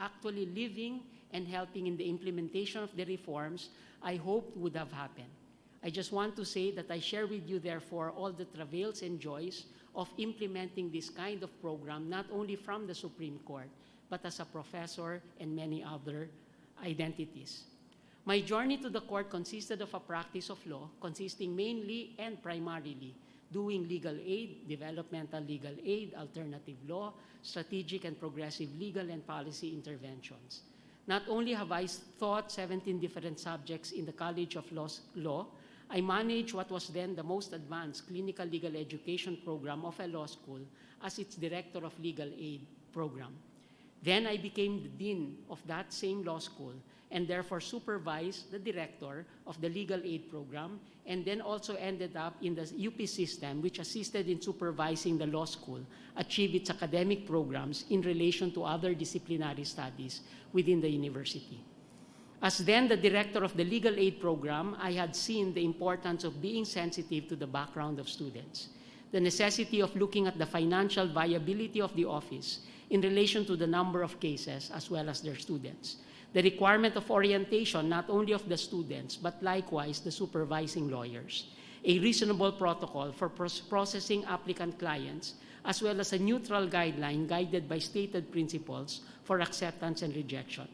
actually living and helping in the implementation of the reforms I hoped would have happened. I just want to say that I share with you, therefore, all the travails and joys of implementing this kind of program, not only from the Supreme Court, but as a professor and many other identities. My journey to the court consisted of a practice of law consisting mainly and primarily doing legal aid, developmental legal aid, alternative law, strategic and progressive legal and policy interventions. Not only have I taught 17 different subjects in the College of Law, I managed what was then the most advanced clinical legal education program of a law school as its director of legal aid program. Then I became the dean of that same law school and therefore supervised the director of the legal aid program, and then also ended up in the UP system, which assisted in supervising the law school achieve its academic programs in relation to other disciplinary studies within the university. As then the director of the legal aid program, I had seen the importance of being sensitive to the background of students, the necessity of looking at the financial viability of the office in relation to the number of cases as well as their students, the requirement of orientation not only of the students but likewise the supervising lawyers, a reasonable protocol for processing applicant clients, as well as a neutral guideline guided by stated principles for acceptance and rejection.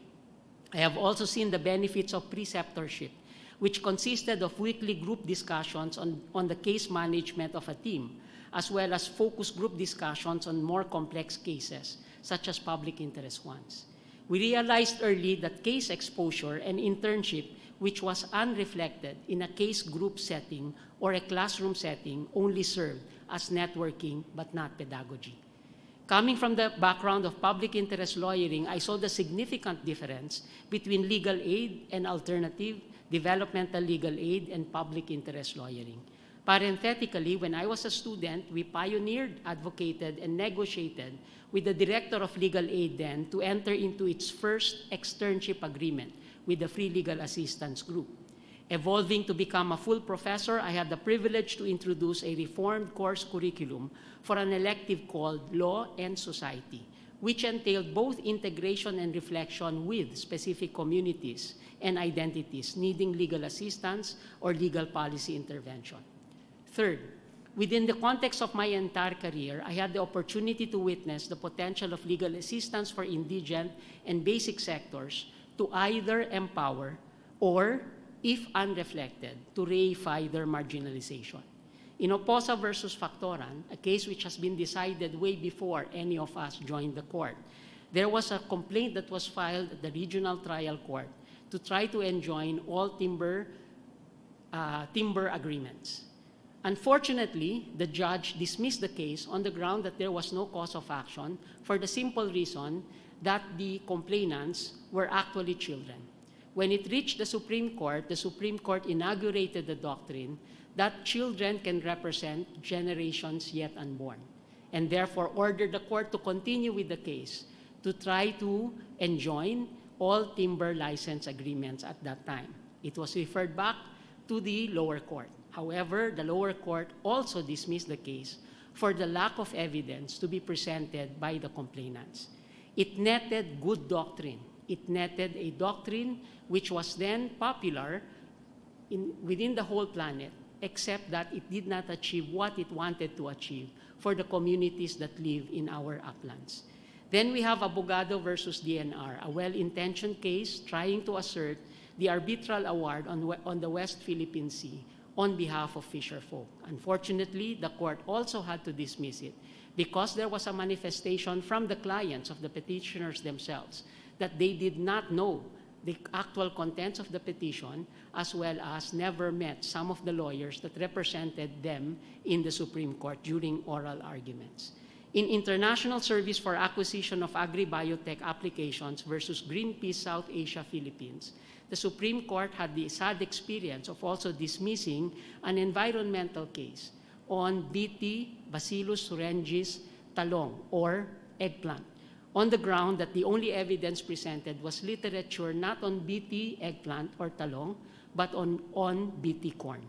I have also seen the benefits of preceptorship, which consisted of weekly group discussions on the case management of a team, as well as focus group discussions on more complex cases, such as public interest ones. We realized early that case exposure and internship, which was unreflected in a case group setting or a classroom setting, only served as networking but not pedagogy. Coming from the background of public interest lawyering, I saw the significant difference between legal aid and alternative, developmental legal aid, and public interest lawyering. Parenthetically, when I was a student, we pioneered, advocated, and negotiated with the director of legal aid then to enter into its first externship agreement with the Free Legal Assistance Group. Evolving to become a full professor, I had the privilege to introduce a reformed course curriculum for an elective called Law and Society, which entailed both integration and reflection with specific communities and identities needing legal assistance or legal policy intervention. Third, within the context of my entire career, I had the opportunity to witness the potential of legal assistance for indigent and basic sectors to either empower or, if unreflected, to reify their marginalization. In Oposa versus Factoran, a case which has been decided way before any of us joined the court, there was a complaint that was filed at the regional trial court to try to enjoin all timber agreements. Unfortunately, the judge dismissed the case on the ground that there was no cause of action for the simple reason that the complainants were actually children. When it reached the Supreme Court inaugurated the doctrine that children can represent generations yet unborn, and therefore ordered the court to continue with the case to try to enjoin all timber license agreements at that time. It was referred back to the lower court. However, the lower court also dismissed the case for the lack of evidence to be presented by the complainants. It netted good doctrine. It netted a doctrine which was then popular within the whole planet, except that it did not achieve what it wanted to achieve for the communities that live in our uplands. Then we have Abogado versus DNR, a well-intentioned case trying to assert the arbitral award on the West Philippine Sea on behalf of fisherfolk. Unfortunately, the court also had to dismiss it because there was a manifestation from the clients of the petitioners themselves that they did not know the actual contents of the petition, as well as never met some of the lawyers that represented them in the Supreme Court during oral arguments. In International Service for Acquisition of Agri-Biotech Applications versus Greenpeace South Asia Philippines, the Supreme Court had the sad experience of also dismissing an environmental case on BT Bacillus thuringiensis talong, or eggplant, on the ground that the only evidence presented was literature not on BT eggplant or talong, but on BT corn.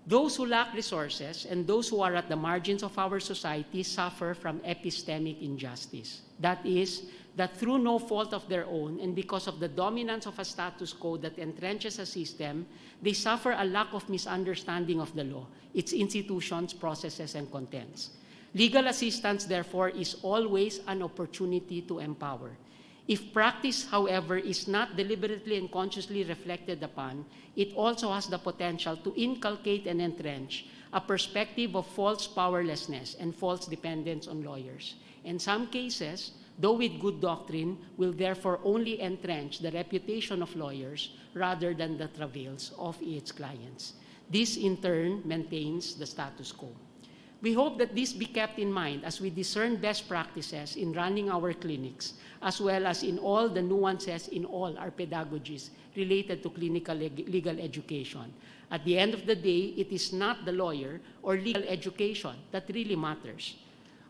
Those who lack resources and those who are at the margins of our society suffer from epistemic injustice. That is, that through no fault of their own and because of the dominance of a status quo that entrenches a system, they suffer a lack of misunderstanding of the law, its institutions, processes, and contents. Legal assistance, therefore, is always an opportunity to empower. If practice, however, is not deliberately and consciously reflected upon, it also has the potential to inculcate and entrench a perspective of false powerlessness and false dependence on lawyers. In some cases, though with good doctrine, will therefore only entrench the reputation of lawyers rather than the travails of its clients. This, in turn, maintains the status quo. We hope that this be kept in mind as we discern best practices in running our clinics, as well as in all the nuances in all our pedagogies related to clinical legal education. At the end of the day, it is not the lawyer or legal education that really matters.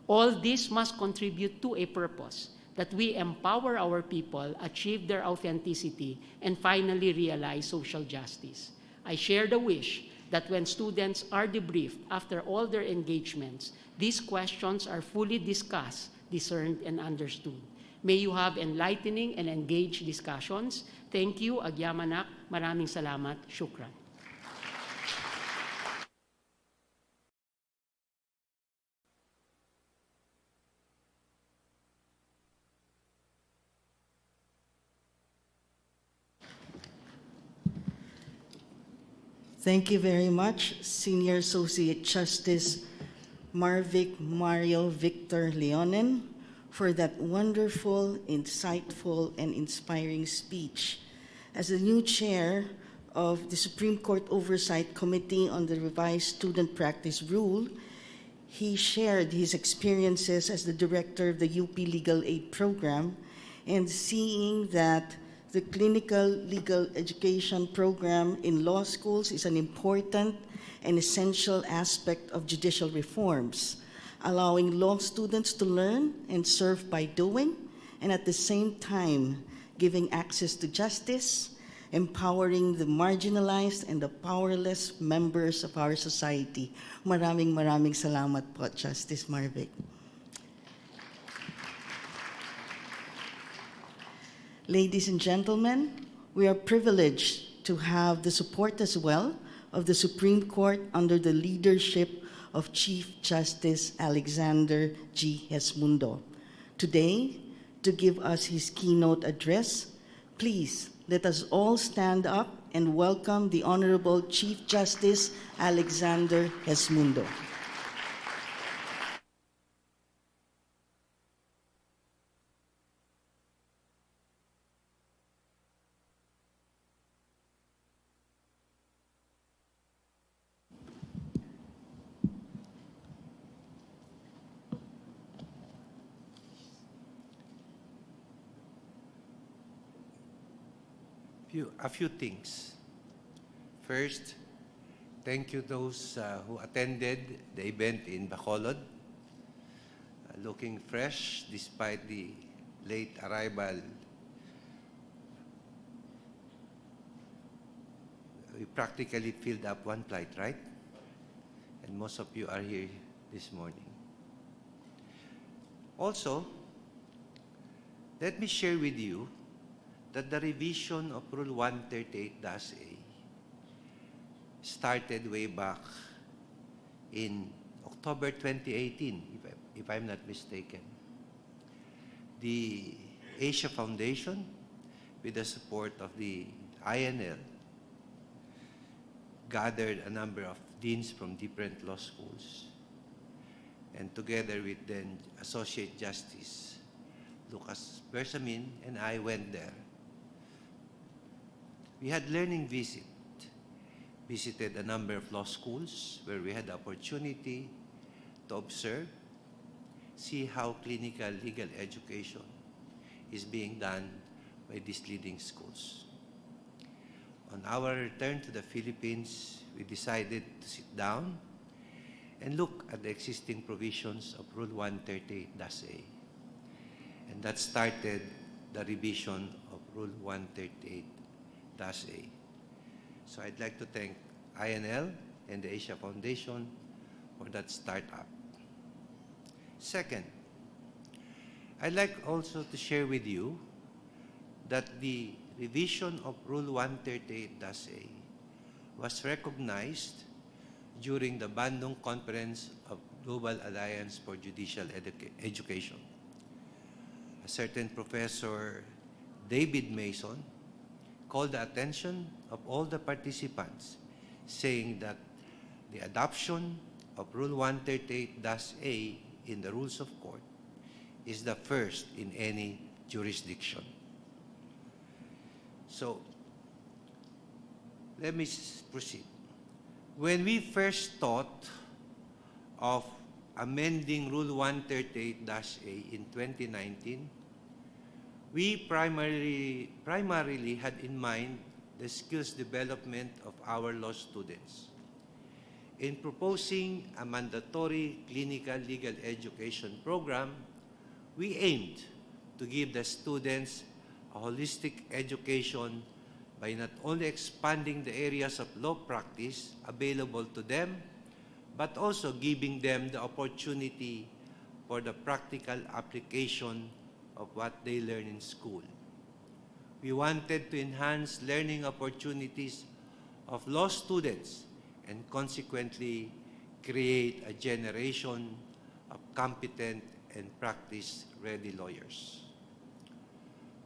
All this must contribute to a purpose, that we empower our people, achieve their authenticity, and finally realize social justice. I share the wish that when students are debriefed after all their engagements, these questions are fully discussed, discerned, and understood. May you have enlightening and engaged discussions. Thank you, Agyamanak. Maraming salamat. Shukran. Thank you very much, Senior Associate Justice Marvic Mario Victor Leonen, for that wonderful, insightful, and inspiring speech. As the new chair of the Supreme Court Oversight Committee on the Revised Student Practice Rule, he shared his experiences as the director of the UP Legal Aid Program, and seeing that the clinical legal education program in law schools is an important and essential aspect of judicial reforms, allowing law students to learn and serve by doing, and at the same time giving access to justice, empowering the marginalized and the powerless members of our society. Maraming salamat po, Justice Marvic. Ladies and gentlemen, we are privileged to have the support as well of the Supreme Court under the leadership of Chief Justice Alexander G. Hesmundo. Today, to give us his keynote address, please let us all stand up and welcome the Honorable Chief Justice Alexander Hesmundo. A few things. First, thank you those who attended the event in Bacolod, looking fresh despite the late arrival. We practically filled up one flight, right? And most of you are here this morning. Also, let me share with you that the revision of Rule 138-A started way back in October 2018, if I'm not mistaken. The Asia Foundation, with the support of the INL, gathered a number of deans from different law schools, and together with then Associate Justice Lucas Bersamin and I went there. We had learning visited a number of law schools where we had the opportunity to observe, see how clinical legal education is being done by these leading schools. On our return to the Philippines, we decided to sit down and look at the existing provisions of Rule 138-A. And that started the revision of Rule 138-A. So I'd like to thank INL and the Asia Foundation for that startup. Second, I'd like also to share with you that the revision of Rule 138-A was recognized during the Bandung Conference of Global Alliance for Judicial Education. A certain Professor David Mason called the attention of all the participants, saying that the adoption of Rule 138-A in the rules of court is the first in any jurisdiction. So, let me proceed. When we first thought of amending Rule 138-A in 2019, we primarily had in mind the skills development of our law students. In proposing a mandatory clinical legal education program, we aimed to give the students a holistic education by not only expanding the areas of law practice available to them, but also giving them the opportunity for the practical application of what they learn in school. We wanted to enhance learning opportunities of law students and consequently create a generation of competent and practice-ready lawyers.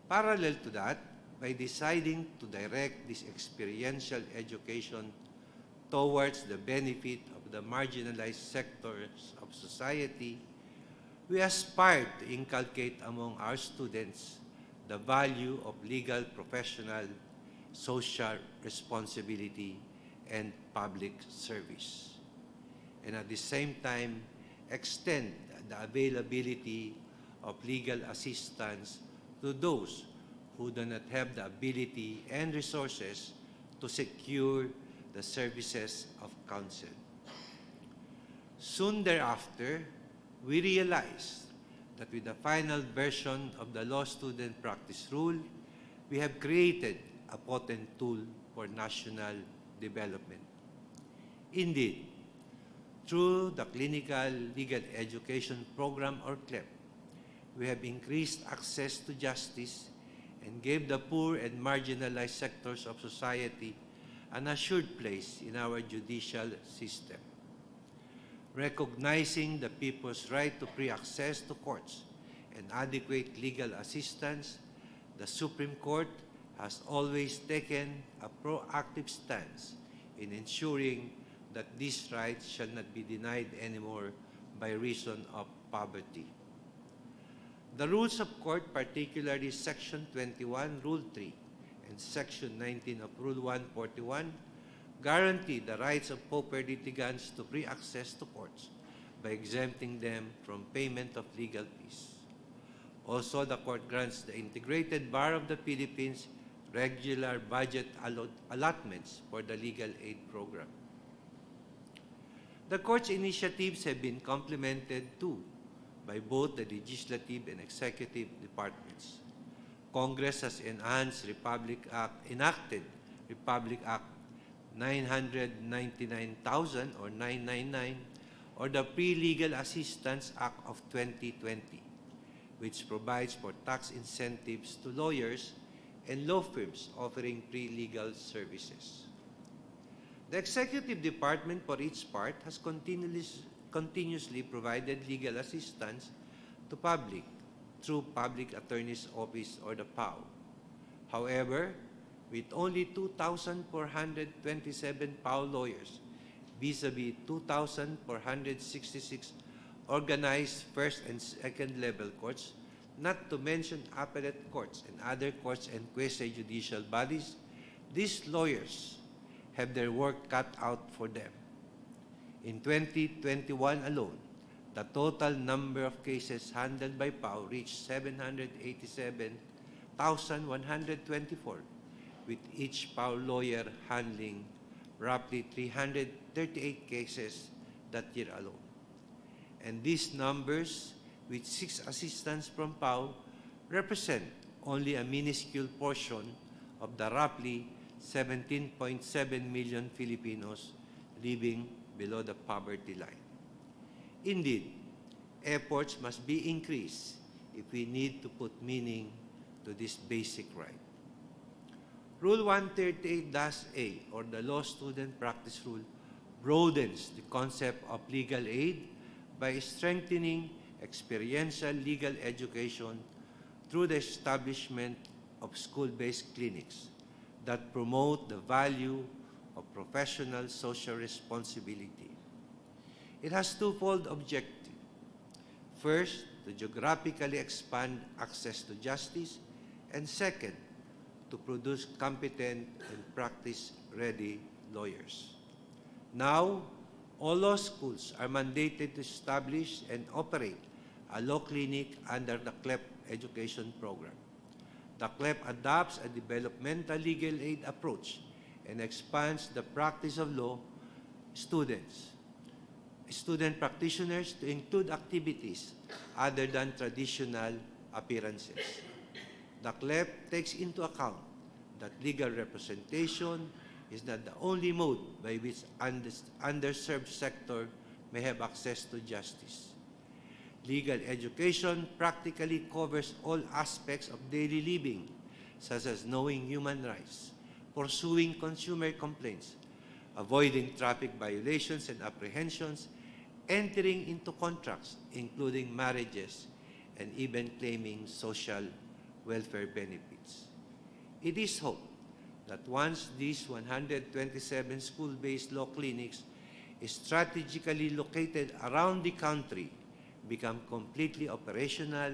Parallel to that, by deciding to direct this experiential education towards the benefit of the marginalized sectors of society, we aspired to inculcate among our students the value of legal professional, social responsibility, and public service. And at the same time, extend the availability of legal assistance to those who do not have the ability and resources to secure the services of counsel. Soon thereafter, we realized that with the final version of the Law Student Practice Rule, we have created a potent tool for national development. Indeed, through the Clinical Legal Education Program, or CLEP, we have increased access to justice and gave the poor and marginalized sectors of society an assured place in our judicial system. Recognizing the people's right to free access to courts and adequate legal assistance, the Supreme Court has always taken a proactive stance in ensuring that these rights shall not be denied anymore by reason of poverty. The rules of court, particularly Section 21, Rule 3, and Section 19 of Rule 141, guarantee the rights of pauper litigants to free access to courts by exempting them from payment of legal fees. Also, the court grants the Integrated Bar of the Philippines regular budget allotments for the legal aid program. The court's initiatives have been complemented too by both the legislative and executive departments. Congress has enacted Republic Act 999,000 or 999 or the Pre-Legal Assistance Act of 2020, which provides for tax incentives to lawyers and law firms offering pre-legal services. The executive department, for its part, has continuously provided legal assistance to public through Public Attorney's Office or the PAO. However, with only 2,427 PAO lawyers vis-a-vis 2,466 organized first and second level courts, not to mention appellate courts and other courts and quasi-judicial bodies, these lawyers have their work cut out for them. In 2021 alone, the total number of cases handled by PAO reached 787,124, with each PAO lawyer handling roughly 338 cases that year alone. And these numbers, with 6 assistants from PAO, represent only a minuscule portion of the roughly 17.7 million Filipinos living below the poverty line. Indeed, efforts must be increased if we need to put meaning to this basic right. Rule 138-A, or the Law Student Practice Rule, broadens the concept of legal aid by strengthening experiential legal education through the establishment of school-based clinics that promote the value of professional social responsibility. It has twofold objective. First, to geographically expand access to justice, and second, to produce competent and practice-ready lawyers. Now, all law schools are mandated to establish and operate a law clinic under the CLEP education program. The CLEP adopts a developmental legal aid approach and expands the practice of law student practitioners to include activities other than traditional appearances. The CLEP takes into account that legal representation is not the only mode by which underserved sector may have access to justice. Legal education practically covers all aspects of daily living, such as knowing human rights, pursuing consumer complaints, avoiding traffic violations and apprehensions, entering into contracts, including marriages, and even claiming social welfare benefits. It is hoped that once these 127 school-based law clinics strategically located around the country become completely operational,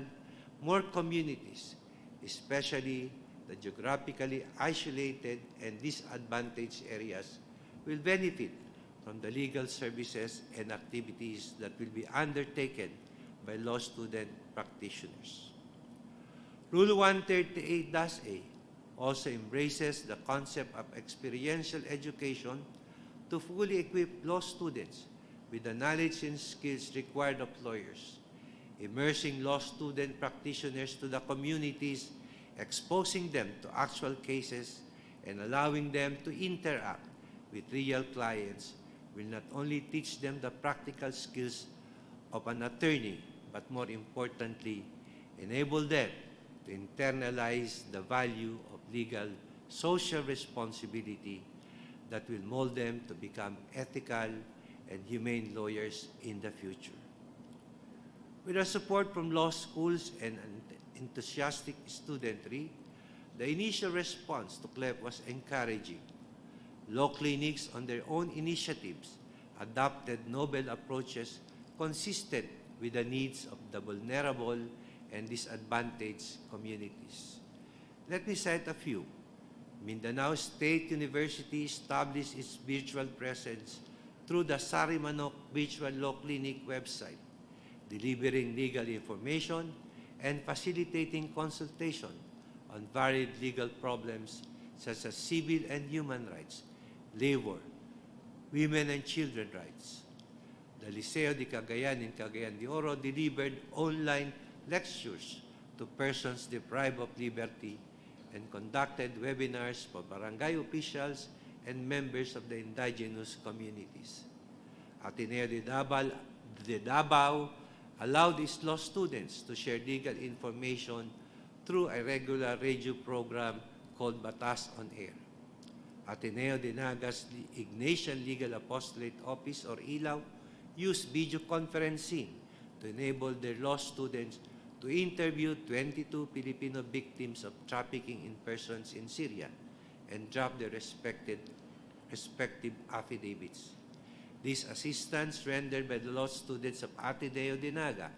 more communities, especially the geographically isolated and disadvantaged areas, will benefit from the legal services and activities that will be undertaken by law student practitioners. Rule 138-A also embraces the concept of experiential education to fully equip law students with the knowledge and skills required of lawyers, immersing law student practitioners to the communities, exposing them to actual cases, and allowing them to interact with real clients will not only teach them the practical skills of an attorney, but more importantly, enable them to internalize the value of legal social responsibility that will mold them to become ethical and humane lawyers in the future. With the support from law schools and an enthusiastic studentry, the initial response to CLEP was encouraging. Law clinics, on their own initiatives, adopted novel approaches consistent with the needs of the vulnerable and disadvantaged communities. Let me cite a few. Mindanao State University established its virtual presence through the Sarimanok Virtual Law Clinic website, delivering legal information and facilitating consultation on varied legal problems such as civil and human rights, labor, women and children rights. The Liceo de Cagayan in Cagayan de Oro delivered online lectures to persons deprived of liberty and conducted webinars for barangay officials and members of the indigenous communities. Ateneo de Davao allowed its law students to share legal information through a regular radio program called Batas on Air. Ateneo de Naga's Ignatian Legal Apostolate Office, or ILAW, used video conferencing to enable their law students to interview 22 Filipino victims of trafficking in persons in Syria and draft their respective affidavits. This assistance rendered by the law students of Ateneo de Naga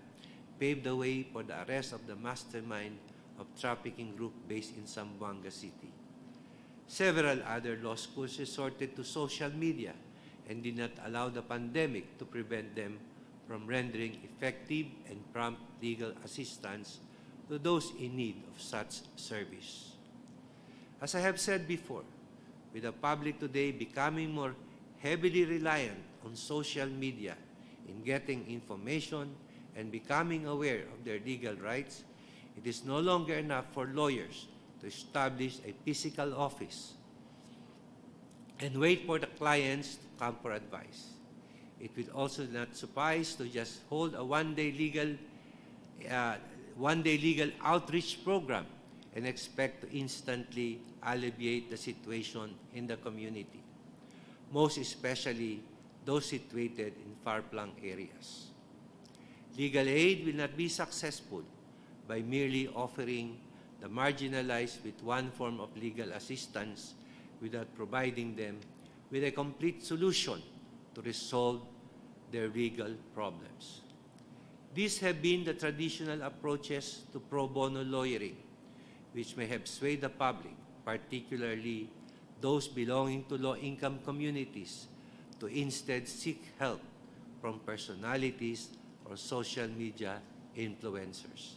paved the way for the arrest of the mastermind of trafficking group based in Zamboanga City. Several other law schools resorted to social media and did not allow the pandemic to prevent them from rendering effective and prompt legal assistance to those in need of such service. As I have said before, with the public today becoming more heavily reliant on social media in getting information and becoming aware of their legal rights, it is no longer enough for lawyers to establish a physical office and wait for the clients to come for advice. It will also not suffice to just hold a one-day legal outreach program and expect to instantly alleviate the situation in the community, most especially those situated in far-flung areas. Legal aid will not be successful by merely offering the marginalized with one form of legal assistance without providing them with a complete solution to resolve their legal problems. These have been the traditional approaches to pro bono lawyering, which may have swayed the public, particularly those belonging to low-income communities, to instead seek help from personalities or social media influencers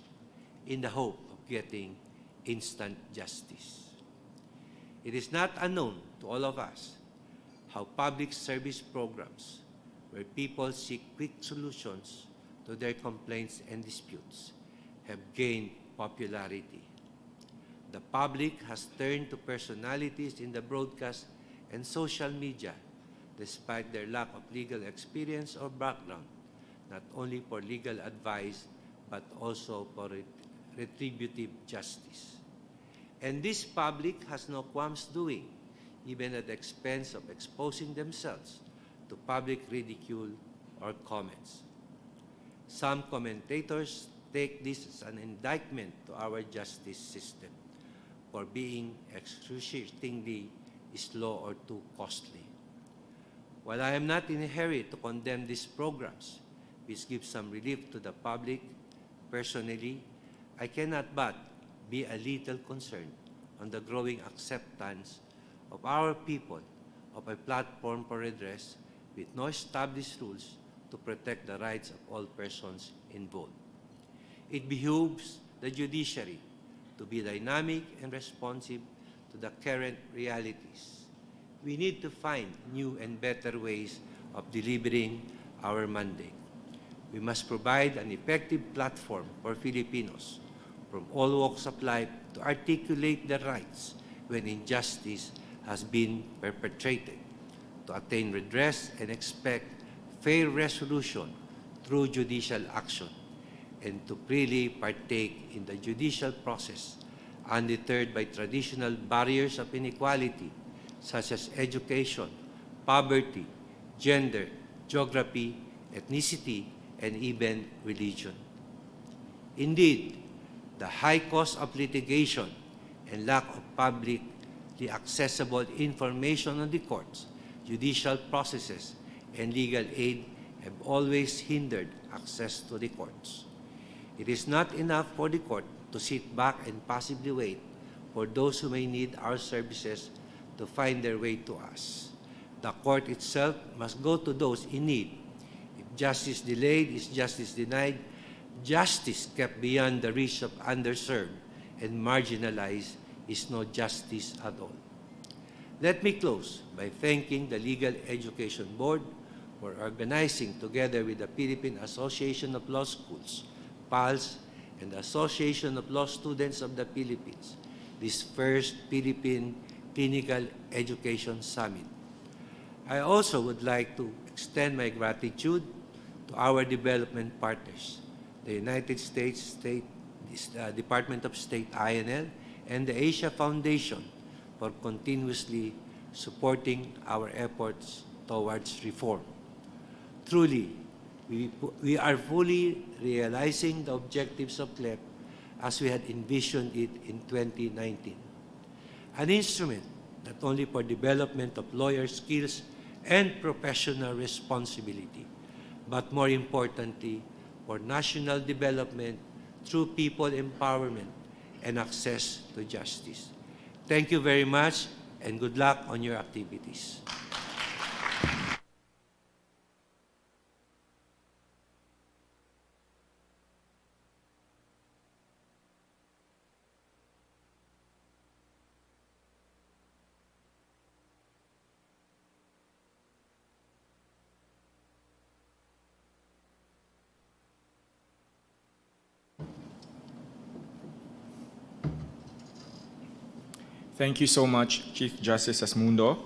in the hope of getting instant justice. It is not unknown to all of us how public service programs where people seek quick solutions to their complaints and disputes have gained popularity. The public has turned to personalities in the broadcast and social media despite their lack of legal experience or background, not only for legal advice but also for retributive justice. And this public has no qualms doing, even at the expense of exposing themselves to public ridicule or comments. Some commentators take this as an indictment to our justice system for being excruciatingly slow or too costly. While I am not in a hurry to condemn these programs, which give some relief to the public, personally, I cannot but be a little concerned on the growing acceptance of our people of a platform for redress with no established rules to protect the rights of all persons involved. It behooves the judiciary to be dynamic and responsive to the current realities. We need to find new and better ways of delivering our mandate. We must provide an effective platform for Filipinos from all walks of life to articulate their rights when injustice has been perpetrated, to attain redress and expect fair resolution through judicial action, and to freely partake in the judicial process undeterred by traditional barriers of inequality such as education, poverty, gender, geography, ethnicity, and even religion. Indeed, the high cost of litigation and lack of publicly accessible information on the courts, judicial processes, and legal aid have always hindered access to the courts. It is not enough for the court to sit back and passively wait for those who may need our services to find their way to us. The court itself must go to those in need. If justice delayed is justice denied, justice kept beyond the reach of underserved and marginalized is no justice at all. Let me close by thanking the Legal Education Board for organizing, together with the Philippine Association of Law Schools, PALS, and the Association of Law Students of the Philippines, this first Philippine Clinical Education Summit. I also would like to extend my gratitude to our development partners, the United States Department of State, INL, and the Asia Foundation for continuously supporting our efforts towards reform. Truly, we are fully realizing the objectives of CLEP as we had envisioned it in 2019. An instrument not only for development of lawyer skills and professional responsibility, but more importantly, for national development through people empowerment and access to justice. Thank you very much, and good luck on your activities. Thank you so much, Chief Justice Asmundo.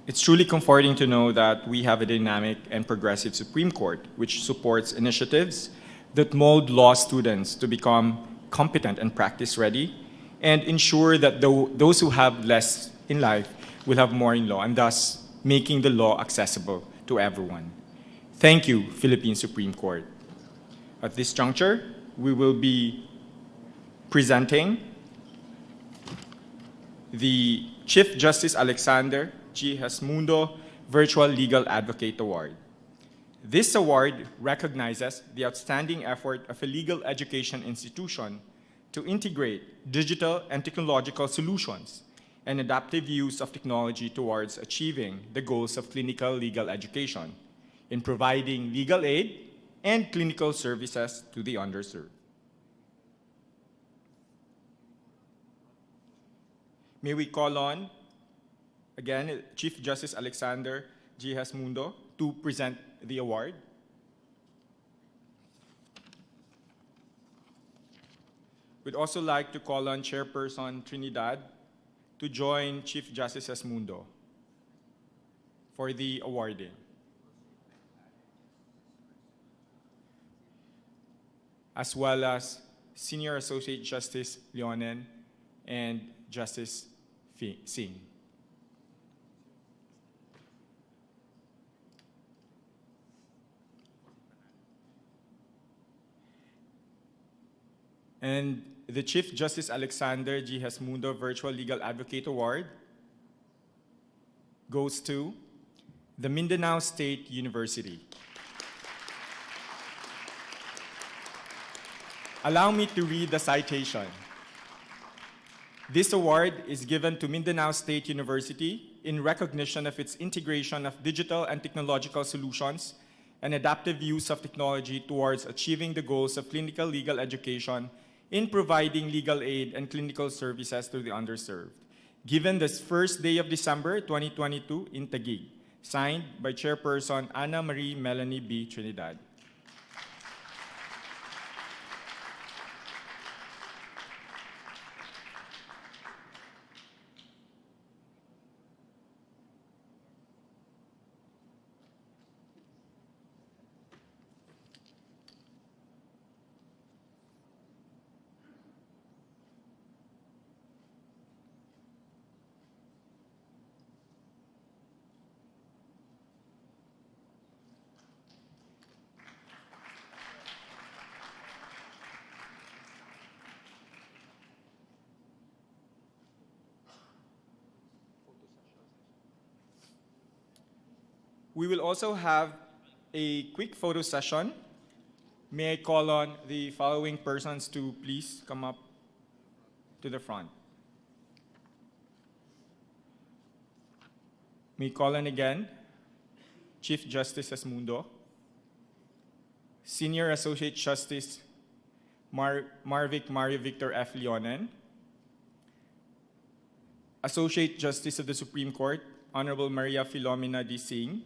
It's truly comforting to know that we have a dynamic and progressive Supreme Court which supports initiatives that mold law students to become competent and practice-ready and ensure that those who have less in life will have more in law, and thus making the law accessible to everyone. Thank you, Philippine Supreme Court. At this juncture, we will be presenting the Chief Justice Alexander G. Hasmundo Virtual Legal Advocate Award. This award recognizes the outstanding effort of a legal education institution to integrate digital and technological solutions and adaptive use of technology towards achieving the goals of clinical legal education in providing legal aid and clinical services to the underserved. May we call on, again, Chief Justice Alexander G. Hasmundo to present the award. We'd also like to call on Chairperson Trinidad to join Chief Justice Hasmundo for the awarding. As well as Senior Associate Justice Leonen and Justice Singh. And the Chief Justice Alexander G. Hasmundo Virtual Legal Advocate Award goes to the Mindanao State University. Allow me to read the citation. This award is given to Mindanao State University in recognition of its integration of digital and technological solutions and adaptive use of technology towards achieving the goals of clinical legal education in providing legal aid and clinical services to the underserved. Given this first day of December 2022 in Taguig, signed by Chairperson Ana Marie Melanie B. Trinidad. We will also have a quick photo session. May I call on the following persons to please come up to the front. May I call on again Chief Justice Hasmundo, Senior Associate Justice Marvic Mario Victor F. Leonen, Associate Justice of the Supreme Court, Honorable Maria Filomena D. Singh,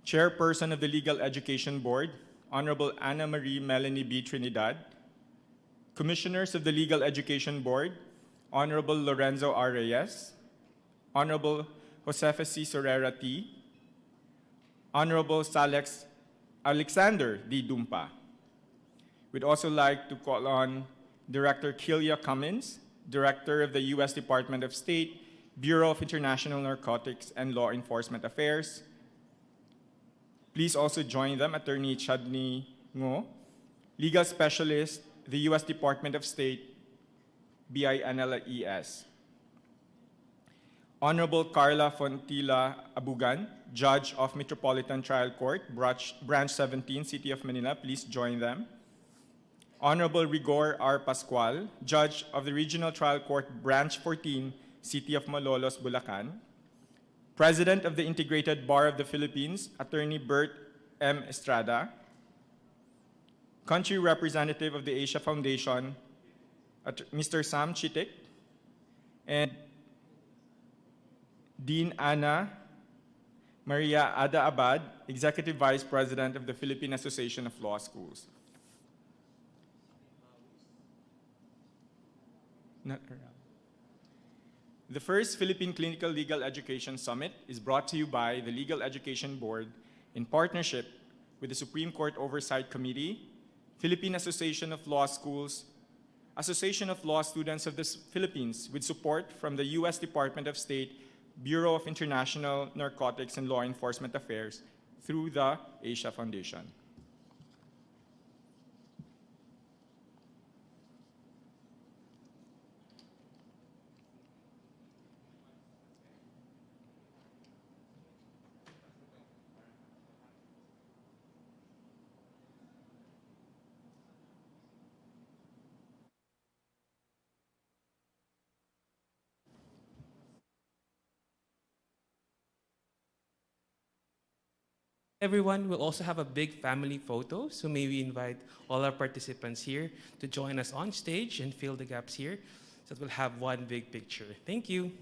Chairperson of the Legal Education Board, Honorable Anna Marie Melanie B. Trinidad, Commissioners of the Legal Education Board, Honorable Lorenzo R. Reyes, Honorable Josefa C. Sorera T., Honorable Salex Alexander D. Dumpa. We'd also like to call on Director Killia Cummins, Director of the U.S. Department of State, Bureau of International Narcotics and Law Enforcement Affairs. Please also join them, Attorney Chadni Ngo, Legal Specialist, the U.S. Department of State, BINLES. Honorable Carla Fontila Abugan, Judge of Metropolitan Trial Court, Branch 17, City of Manila. Please join them. Honorable Rigor R. Pascual, Judge of the Regional Trial Court, Branch 14, City of Malolos, Bulacan. President of the Integrated Bar of the Philippines, Attorney Bert M. Estrada. Country Representative of the Asia Foundation, Mr. Sam Chitik. And Dean Ana Maria Ada Abad, Executive Vice President of the Philippine Association of Law Schools. The first Philippine Clinical Legal Education Summit is brought to you by the Legal Education Board in partnership with the Supreme Court Oversight Committee, Philippine Association of Law Schools, Association of Law Students of the Philippines, with support from the U.S. Department of State, Bureau of International Narcotics and Law Enforcement Affairs, through the Asia Foundation. Everyone will also have a big family photo, so may we invite all our participants here to join us on stage and fill the gaps here, so that we'll have one big picture. Thank you.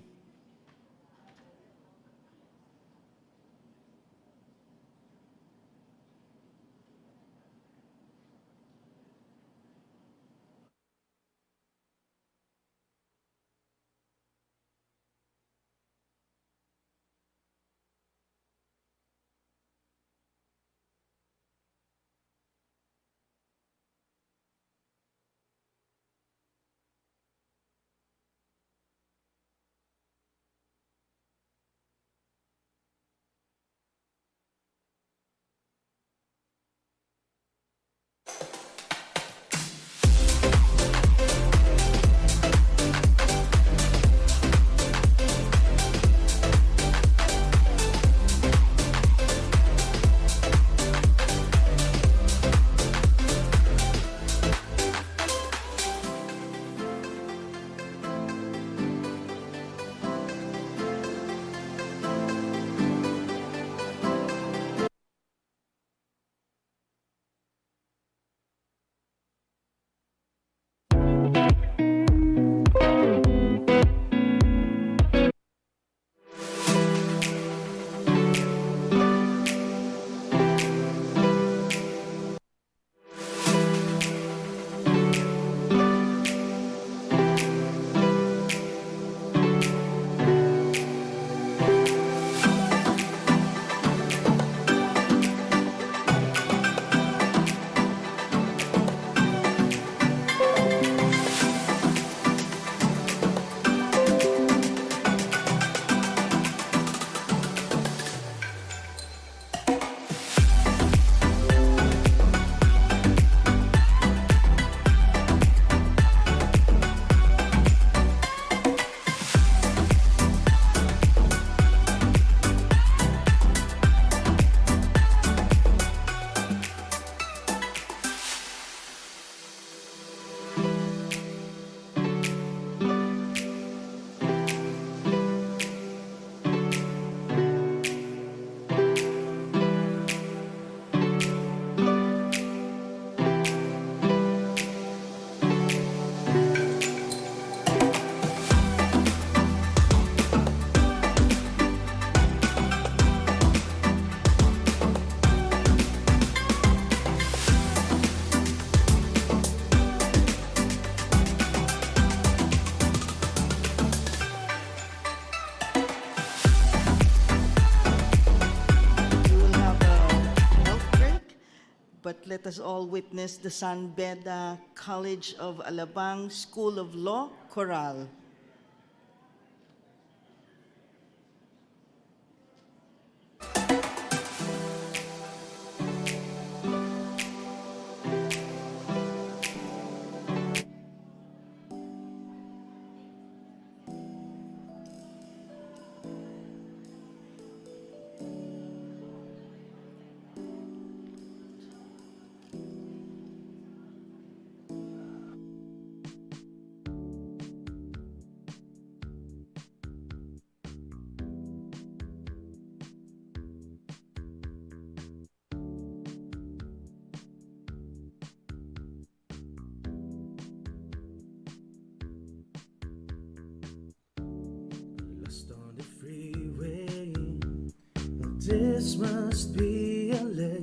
but let us all witness the San Beda College of Alabang School of Law Chorale. Lost on the freeway. Well, this must be LA.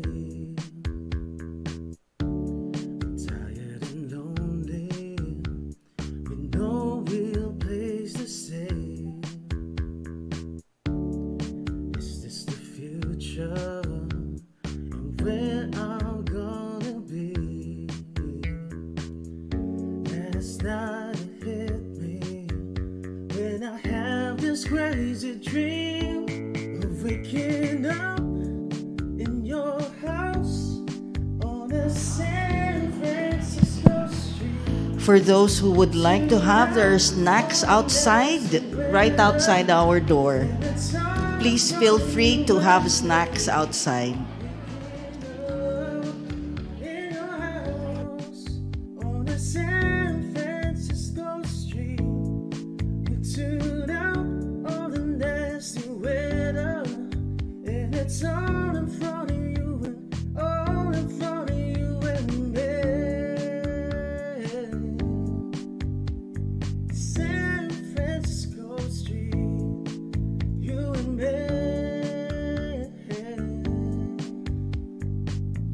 Tired and lonely, with no real place to stay. Is this the future? And where I'm gonna be? Last night it hit me when I have this crazy dream of waking up in your house on a San Francisco street. For those who would like to have their snacks outside, right outside our door, please feel free to have snacks outside. In your house on a San Francisco street. You tune out all the nasty weather, and it's all in front of you, and all in front of you and me. San Francisco Street, you and me.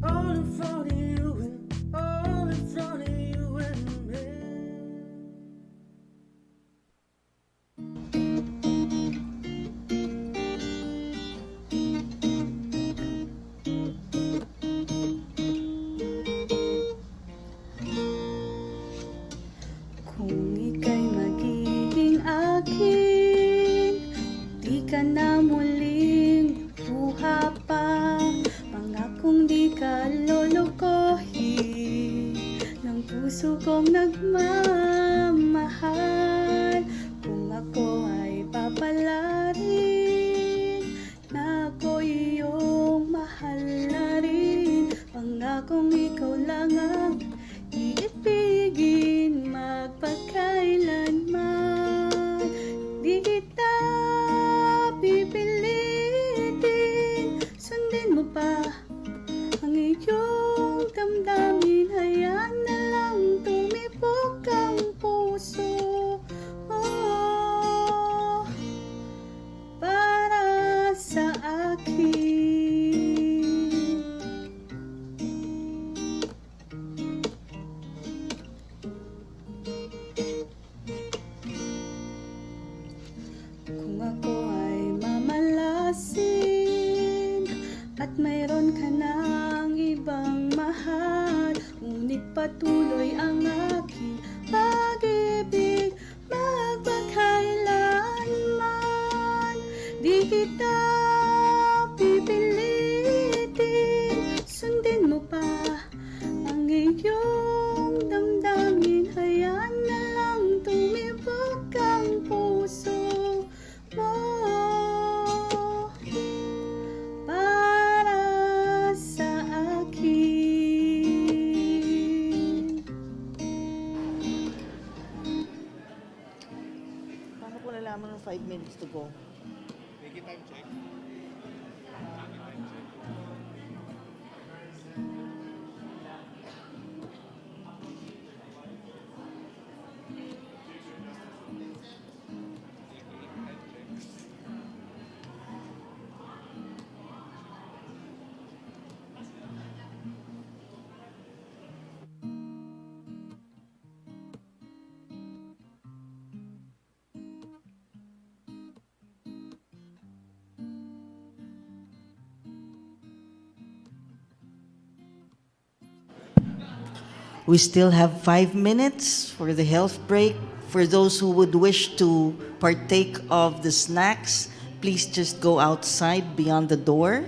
All in front of you, and all in front of you and me. Kung ika'y magiging akin, di ka na muling buha pa. Pangakong di ka lolokohin ng puso kong nagmamahal. Kung ako ay papalarin, na ako iyong mahal na rin. Pangakong ikaw lang ang iibigin magpakailanman. Di kita pipilitin, sundin mo pa ang iyong damdamin. Hayaan na lang tumibok ang puso mo para sa akin. Kung ako ay mamalasin at mayroon ka ng ibang mahal, ngunit patuloy ang aking pag-ibig magpakailanman. Di kita pipilitin, sundin mo pa ang iyong damdamin. Hayaan na lang tumibok ang puso mo para sa akin. Paano ko nalaman ng 5 minutes to go? Make it time check. We still have 5 minutes for the health break. For those who would wish to partake of the snacks, please just go outside beyond the door.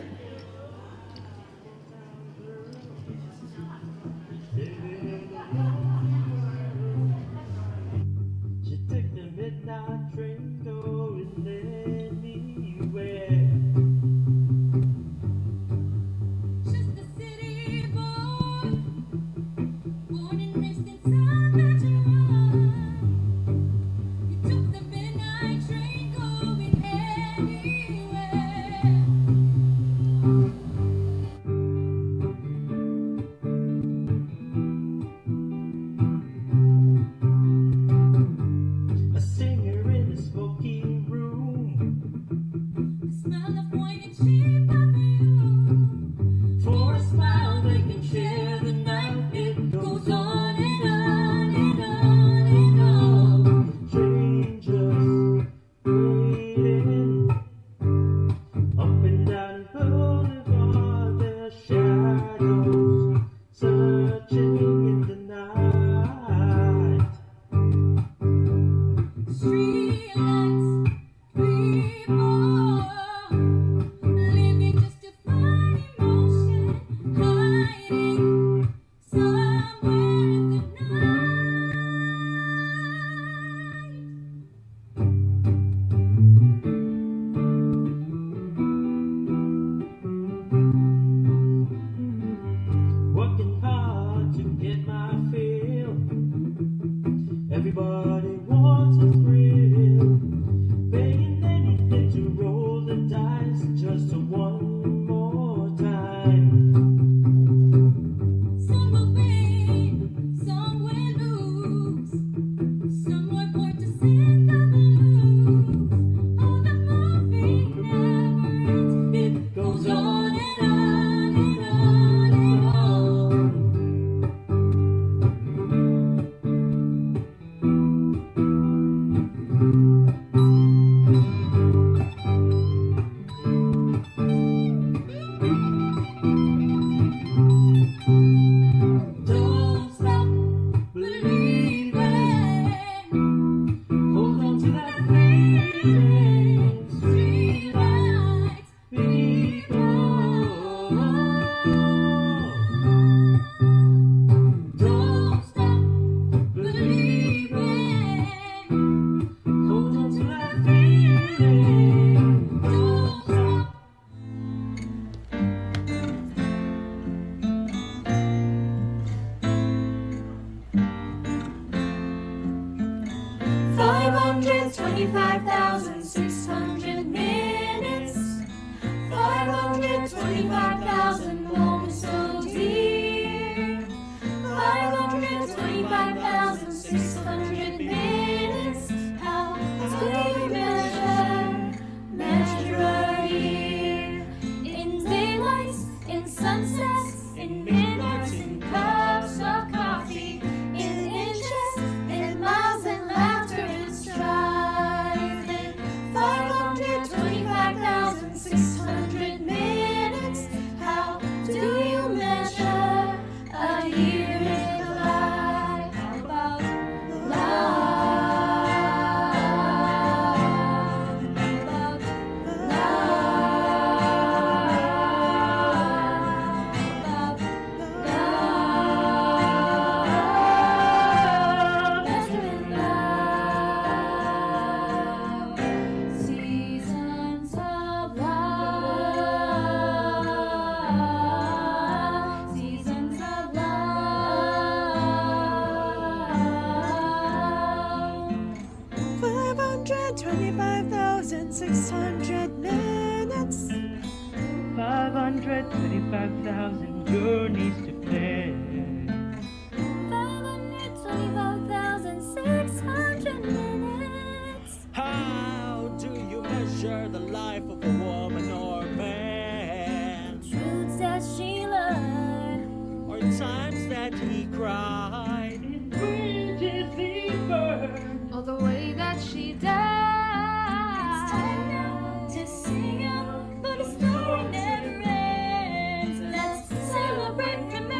But the story never ends. Let's celebrate.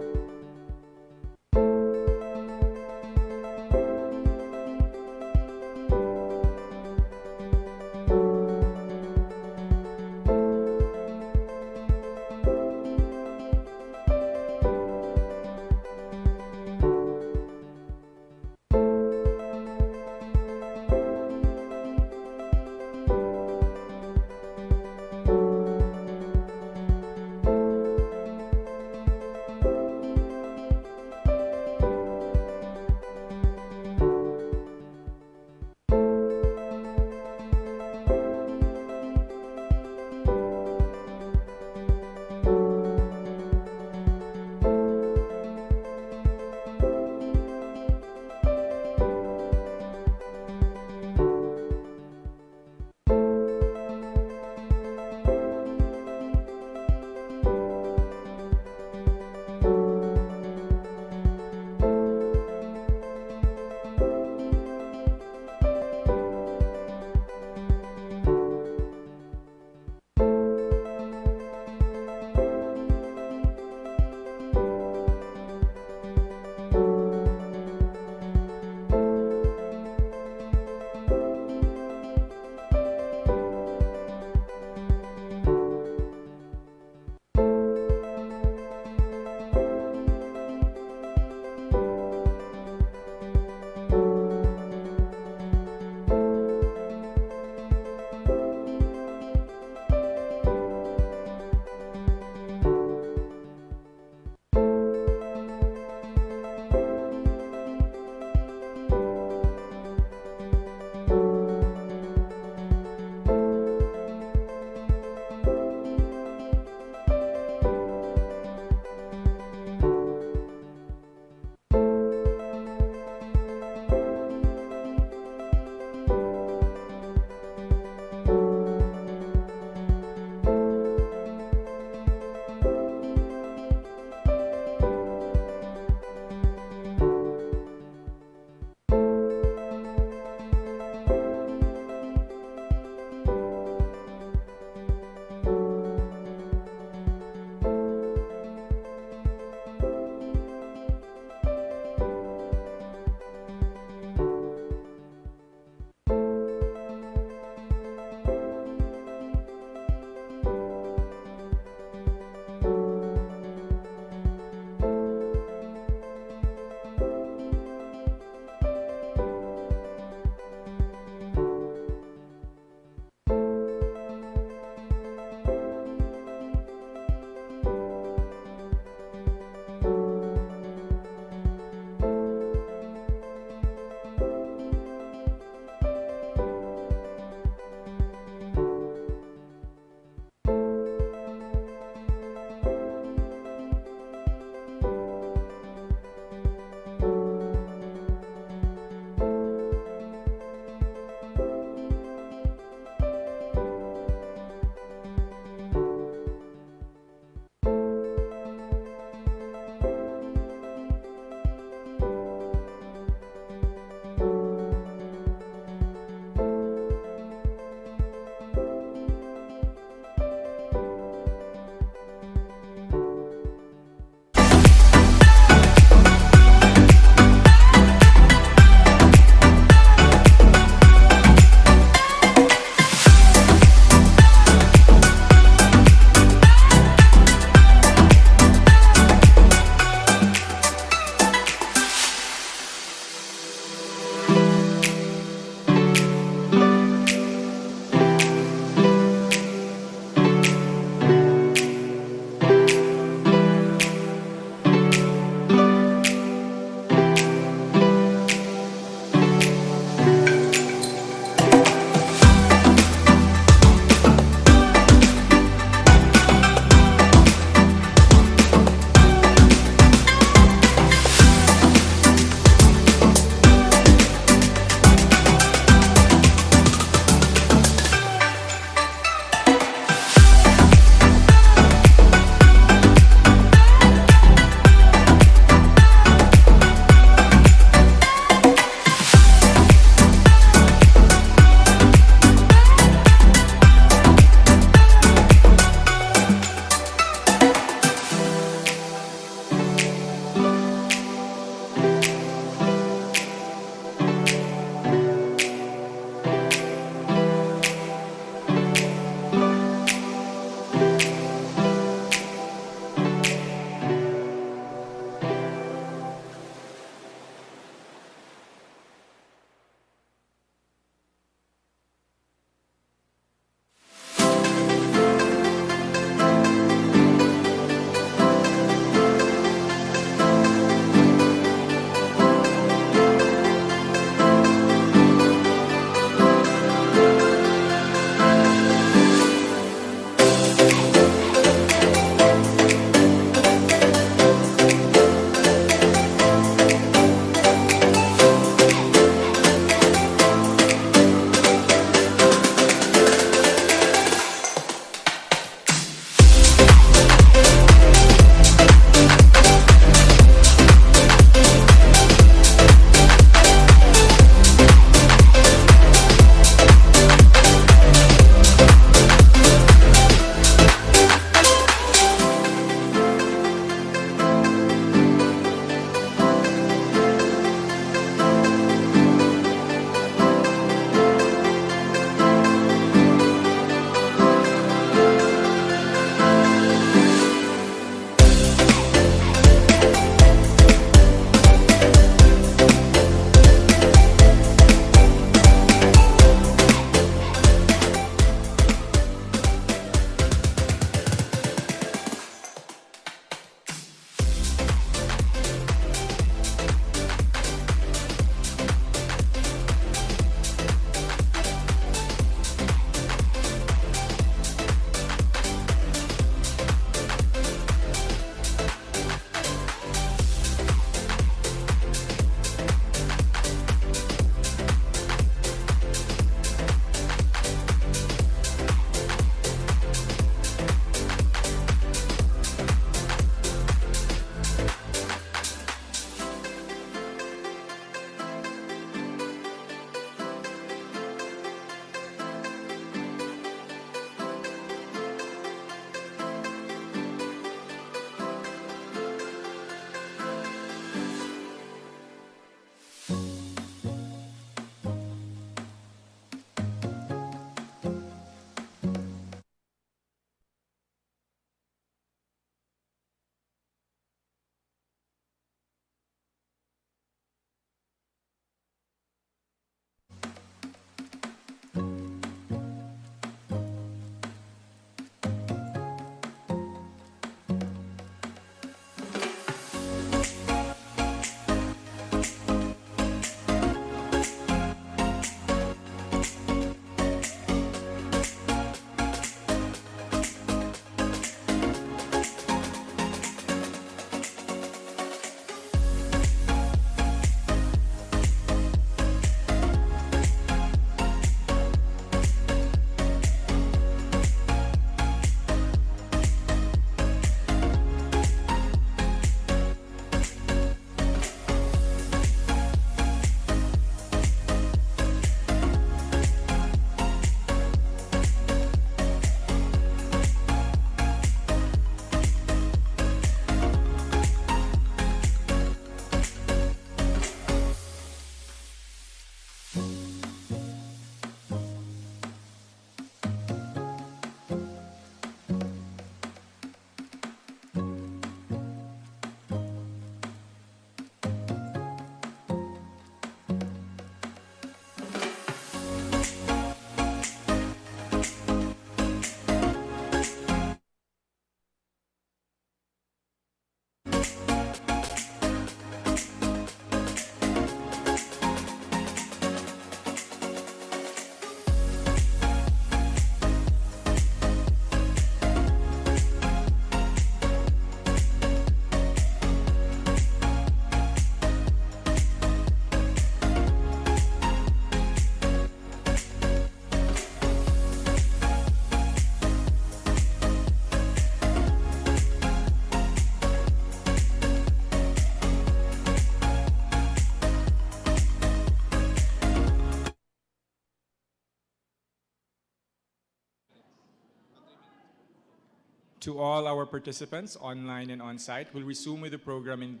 To all our participants, online and on-site, we'll resume with the program in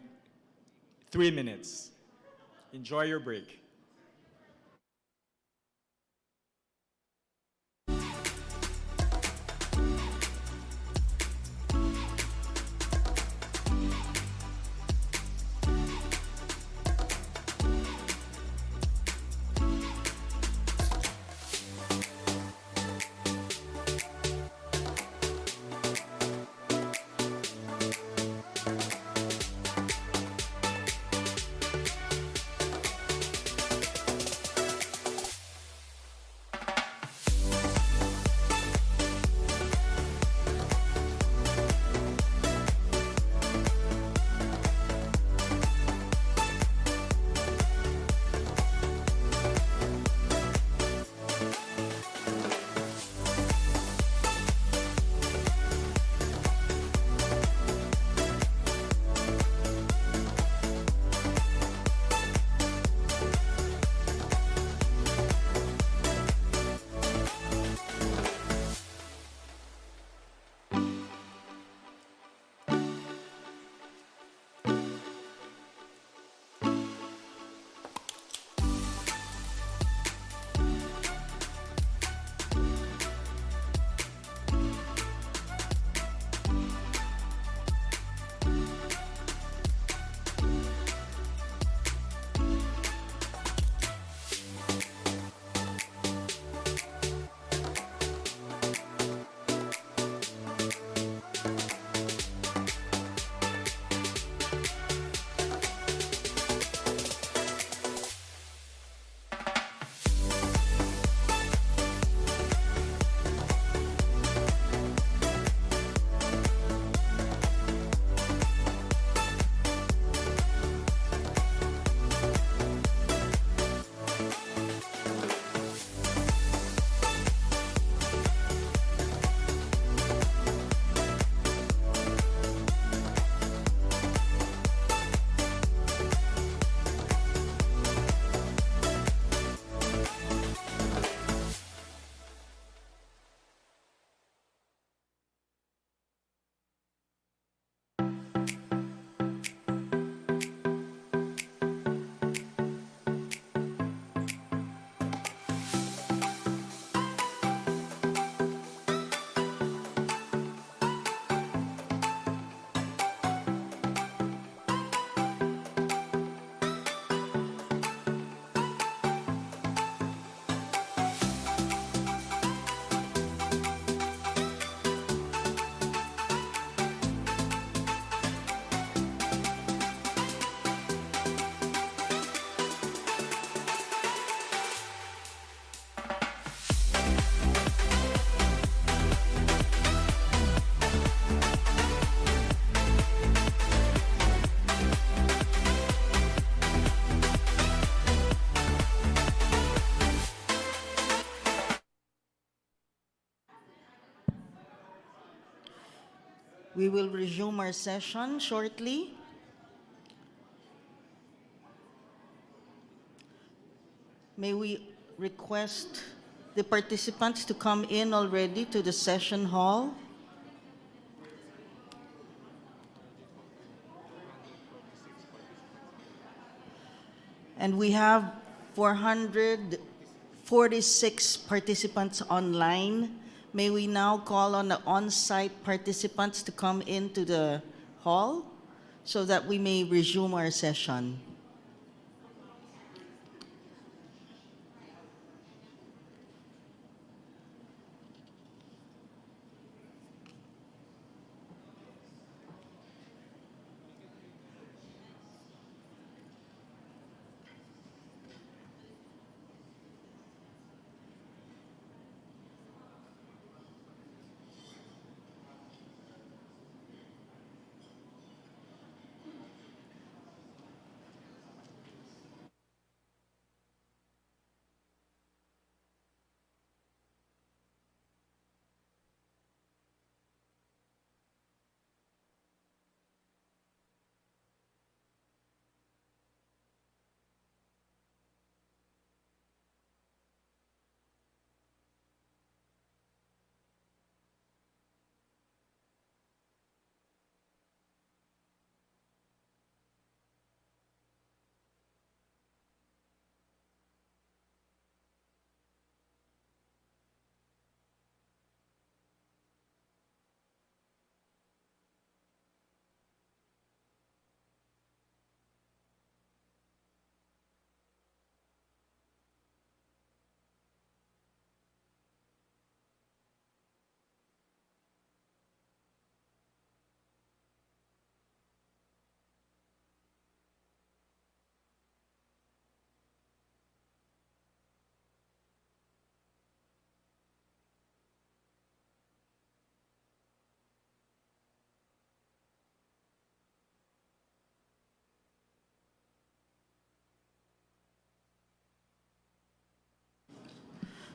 3 minutes. Enjoy your break. We will resume our session shortly. May we request the participants to come in already to the session hall. And we have 446 participants online. May we now call on the on-site participants to come into the hall so that we may resume our session.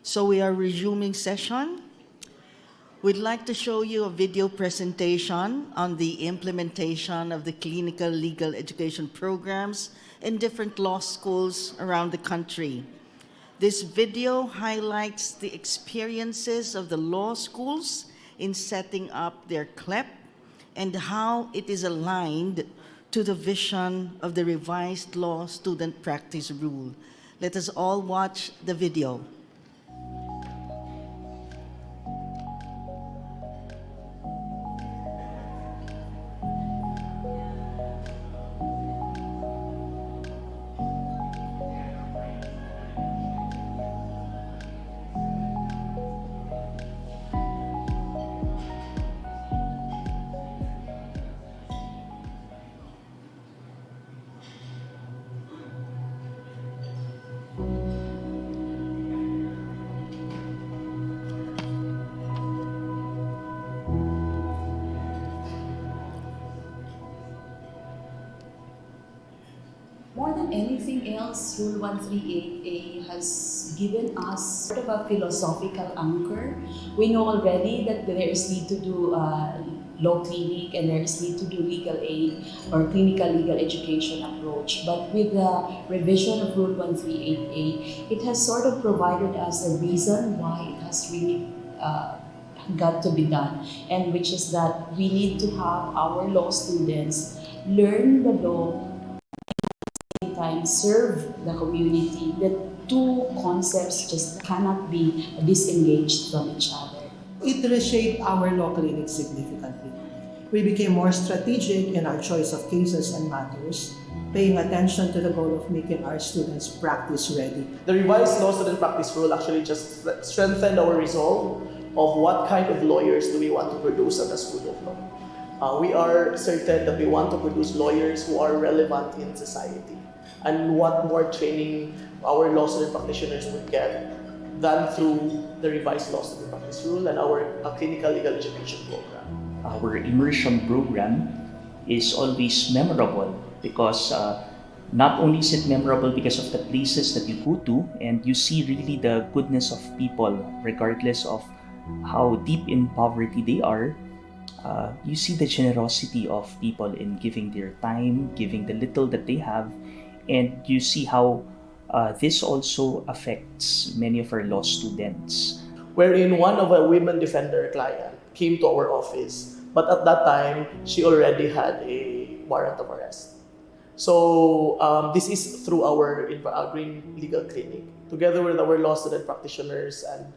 So we are resuming session. We'd like to show you a video presentation on the implementation of the clinical legal education programs in different law schools around the country. This video highlights the experiences of the law schools in setting up their CLEP and how it is aligned to the vision of the revised law student practice rule. Let us all watch the video. More than anything else, Rule 138A has given us sort of a philosophical anchor. We know already that there is need to do law clinic and there is need to do legal aid or clinical legal education approach. But with the revision of Rule 138A, it has sort of provided us a reason why it has really got to be done, and which is that we need to have our law students learn the law time serve the community. The two concepts just cannot be disengaged from each other. It reshaped our law clinic significantly. We became more strategic in our choice of cases and matters, paying attention to the goal of making our students practice ready. The revised law student practice rule actually just strengthened our resolve of what kind of lawyers do we want to produce at the School of Law. We are certain that we want to produce lawyers who are relevant in society. And what more training our law student practitioners would get than through the revised law student practice rule and our clinical legal education program. Our immersion program is always memorable because not only is it memorable because of the places that you go to and you see really the goodness of people regardless of how deep in poverty they are. You see the generosity of people in giving their time, giving the little that they have, and you see how this also affects many of our law students. Wherein one of a women defender client came to our office, but at that time, she already had a warrant of arrest. So this is through our Green Legal Clinic, together with our law student practitioners, and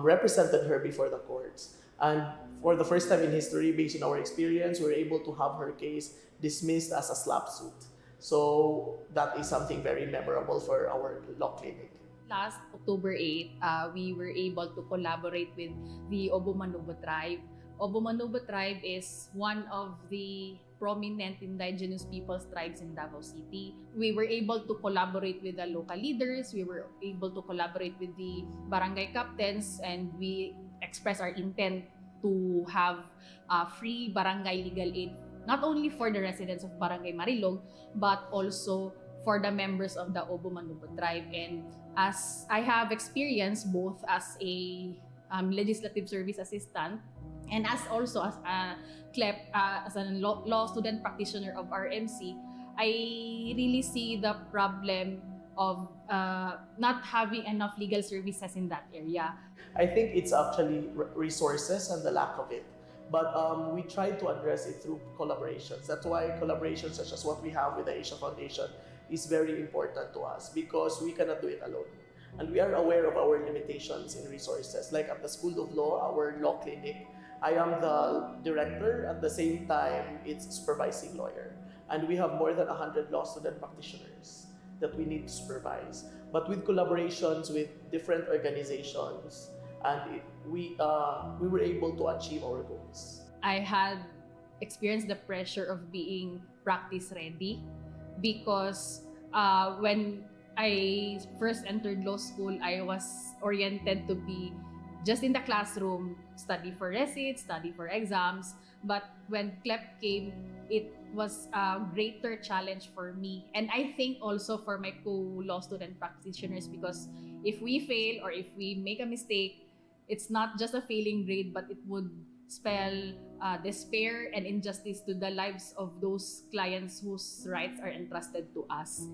represented her before the courts. And for the first time in history, based on our experience, we were able to have her case dismissed as a slap suit. So that is something very memorable for our law clinic. Last October 8, we were able to collaborate with the Obo-Manubo tribe. Obo-Manubo tribe is one of the prominent indigenous peoples tribes in Davao City. We were able to collaborate with the local leaders, we were able to collaborate with the barangay captains, and we express our intent to have free barangay legal aid, not only for the residents of Barangay Marilog, but also for the members of the Obo-Manubo tribe. And as I have experienced both as a legislative service assistant and as also as a CLEP, as a law student practitioner of RMC, I really see the problem of not having enough legal services in that area. I think it's actually resources and the lack of it. But we try to address it through collaborations. That's why collaborations such as what we have with the Asia Foundation is very important to us, because we cannot do it alone. And we are aware of our limitations in resources. Like at the School of Law, our law clinic, I am the director, at the same time it's supervising lawyer. And we have more than 100 law student practitioners that we need to supervise. But with collaborations with different organizations, and we were able to achieve our goals. I had experienced the pressure of being practice ready because when I first entered law school, I was oriented to be just in the classroom, study for receipts, study for exams. But when CLEP came, it was a greater challenge for me. And I think also for my co-law student practitioners, because if we fail or if we make a mistake, it's not just a failing grade, but it would spell despair and injustice to the lives of those clients whose rights are entrusted to us.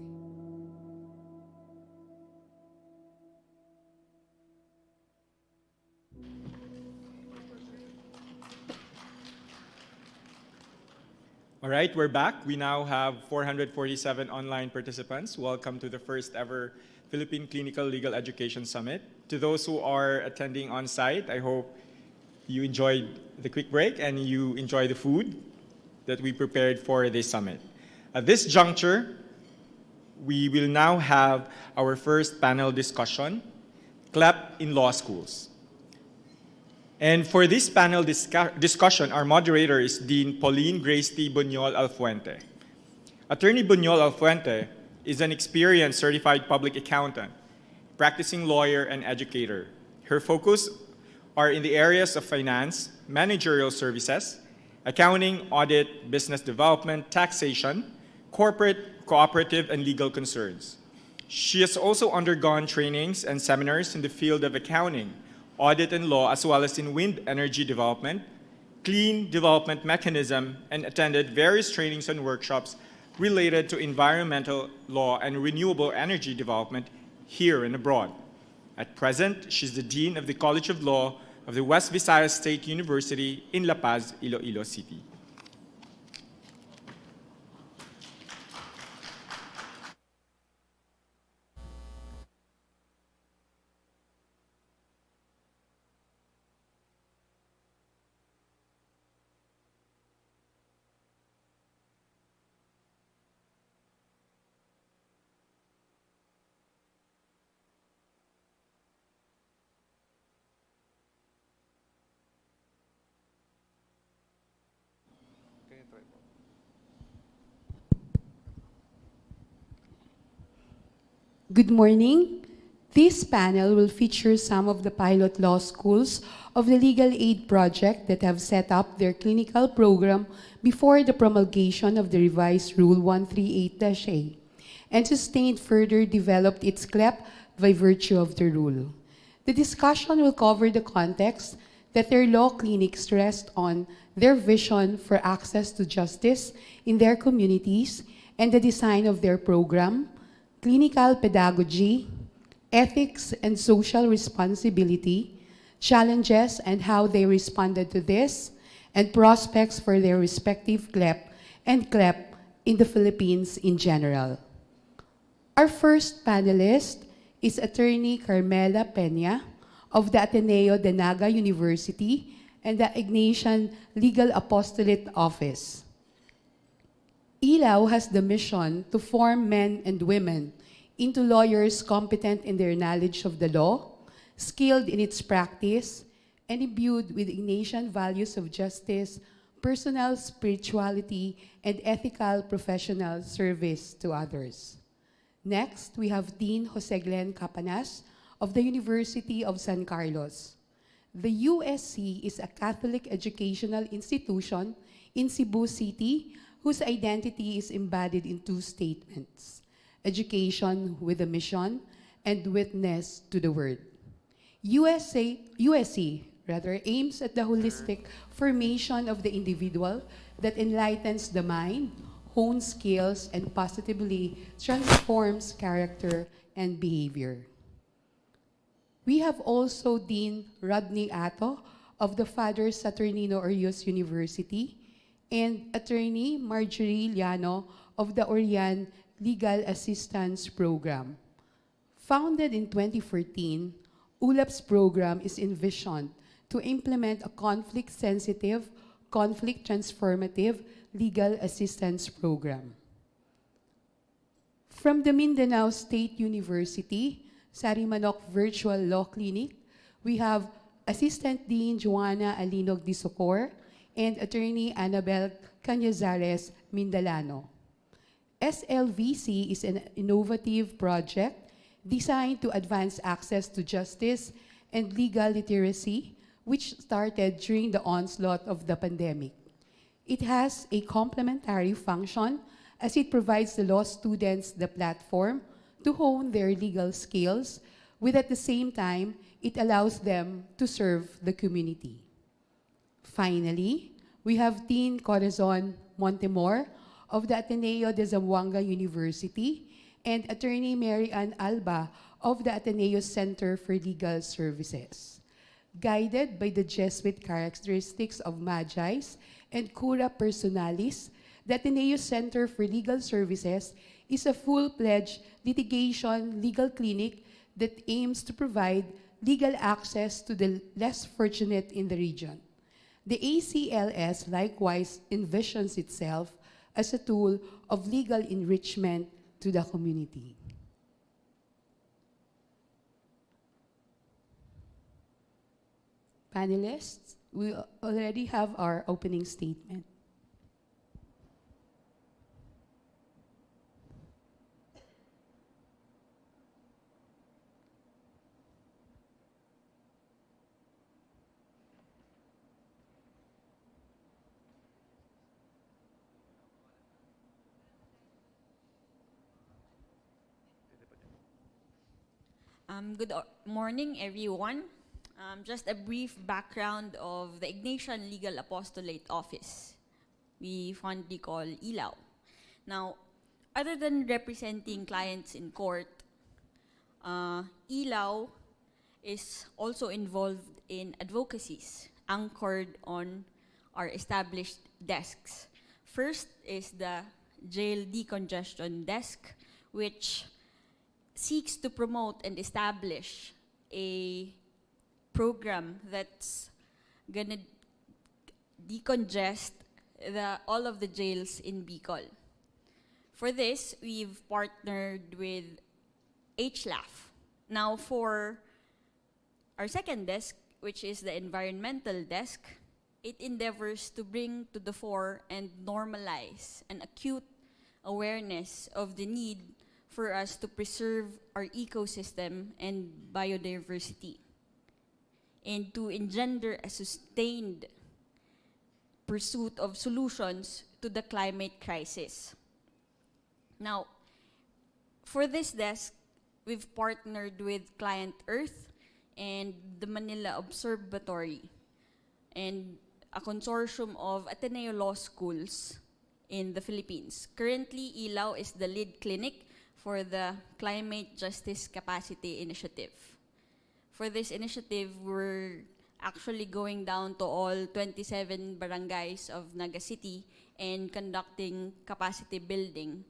All right, we're back. We now have 447 online participants. Welcome to the first ever Philippine Clinical Legal Education Summit. To those who are attending on site, I hope you enjoyed the quick break and you enjoy the food that we prepared for this summit. At this juncture, we will now have our first panel discussion, CLEP in law schools. And for this panel discussion, our moderator is Dean Pauline Grace T. Buñol Alfuente. Attorney Buñol Alfuente is an experienced certified public accountant, practicing lawyer and educator. Her focus are in the areas of finance, managerial services, accounting, audit, business development, taxation, corporate, cooperative, and legal concerns. She has also undergone trainings and seminars in the field of accounting, audit and law, as well as in wind energy development, clean development mechanism, and attended various trainings and workshops related to environmental law and renewable energy development here and abroad. At present, she's the Dean of the College of Law of the West Visayas State University in La Paz, Iloilo City. Good morning. This panel will feature some of the pilot law schools of the Legal Aid Project that have set up their clinical program before the promulgation of the revised Rule 138-A and sustained further developed its CLEP by virtue of the rule. The discussion will cover the context that their law clinics rest on their vision for access to justice in their communities and the design of their program, clinical pedagogy, ethics and social responsibility, challenges and how they responded to this, and prospects for their respective CLEP and CLEP in the Philippines in general. Our first panelist is Attorney Carmela Peña of the Ateneo de Naga University and the Ignatian Legal Apostolate Office. ILAW has the mission to form men and women into lawyers competent in their knowledge of the law, skilled in its practice, and imbued with Ignatian values of justice, personal spirituality, and ethical professional service to others. Next, we have Dean Jose Glenn Capanas of the University of San Carlos. The USC is a Catholic educational institution in Cebu City whose identity is embodied in two statements: education with a mission and witness to the word. USC aims at the holistic formation of the individual that enlightens the mind, hones skills, and positively transforms character and behavior. We have also Dean Rodney Ato of the Father Saturnino Orius University and Attorney Marjorie Llano of the Orian Legal Assistance Program. Founded in 2014, ULAP's program is envisioned to implement a conflict-sensitive, conflict-transformative legal assistance program. From the Mindanao State University, Sarimanok Virtual Law Clinic, we have Assistant Dean Joanna Alinog Di Socor and Attorney Annabel Cañazares Mindalano. SLVC is an innovative project designed to advance access to justice and legal literacy, which started during the onslaught of the pandemic. It has a complementary function as it provides the law students the platform to hone their legal skills with at the same time, it allows them to serve the community. Finally, we have Teen Corazon Montemor of the Ateneo de Zamboanga University and Attorney Mary Ann Alba of the Ateneo Center for Legal Services. Guided by the Jesuit characteristics of Magi's and Cura Personalis, the Ateneo Center for Legal Services is a full-fledged litigation legal clinic that aims to provide legal access to the less fortunate in the region. The ACLS likewise envisions itself as a tool of legal enrichment to the community. Panelists, we already have our opening statement. Good morning, everyone. Just a brief background of the Ignatian Legal Apostolate Office, we fondly call ILAW. Now, other than representing clients in court, ILAW is also involved in advocacies anchored on our established desks. First is the Jail Decongestion Desk, which seeks to promote and establish a program that's gonna decongest all of the jails in Bicol. For this, we've partnered with HLAF. Now for our second desk, which is the environmental desk, it endeavors to bring to the fore and normalize an acute awareness of the need for us to preserve our ecosystem and biodiversity, and to engender a sustained pursuit of solutions to the climate crisis. Now, for this desk, we've partnered with Client Earth and the Manila Observatory and a consortium of Ateneo Law Schools in the Philippines. Currently, ILAW is the lead clinic for the Climate Justice Capacity Initiative. For this initiative, we're actually going down to all 27 barangays of Naga City and conducting capacity building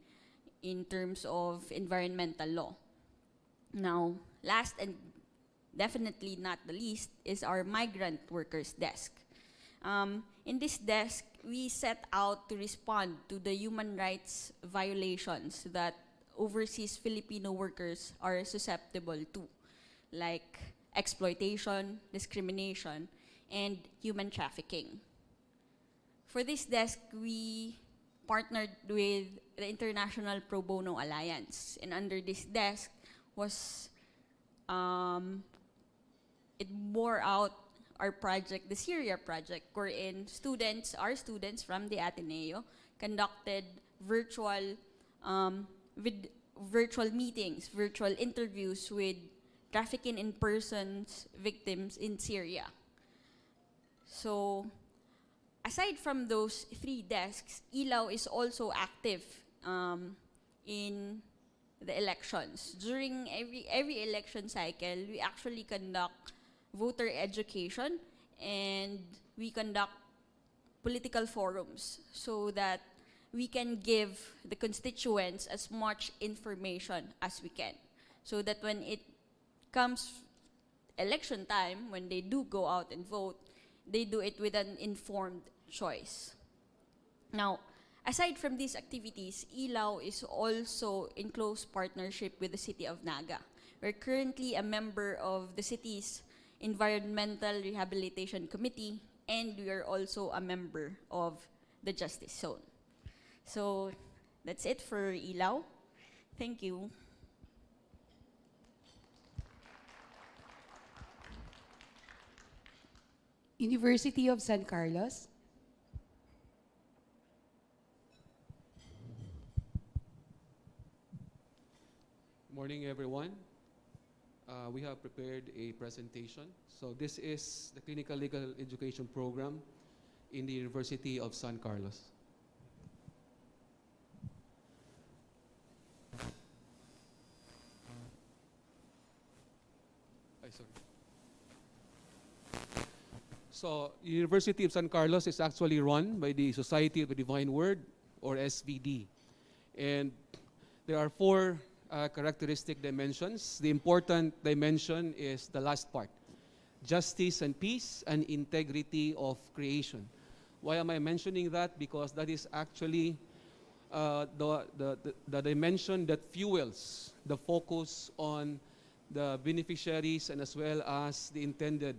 in terms of environmental law. Now, last and definitely not the least is our migrant workers desk. In this desk, we set out to respond to the human rights violations that overseas Filipino workers are susceptible to, like exploitation, discrimination, and human trafficking. For this desk, we partnered with the International Pro Bono Alliance, and under this desk was it bore out our project, the Syria project, wherein our students from the Ateneo conducted virtual meetings, virtual interviews with trafficking in persons victims in Syria. So, aside from those three desks, ILAW is also active in the elections. During every election cycle, we actually conduct voter education and we conduct political forums so that we can give the constituents as much information as we can, so that when it comes election time, when they do go out and vote, they do it with an informed choice. Now, aside from these activities, ILAW is also in close partnership with the City of Naga. We're currently a member of the city's Environmental Rehabilitation Committee, and we are also a member of the Justice Zone. So that's it for ILAW. Thank you. University of San Carlos. Morning, everyone. we have prepared a presentation. So this is the Clinical Legal Education Program in the University of San Carlos. So, University of San Carlos is actually run by the Society of the Divine Word, or SVD. And there are four characteristic dimensions. The important dimension is the last part: justice and peace and integrity of creation. Why am I mentioning that? Because that is actually the dimension that fuels the focus on the beneficiaries and as well as the intended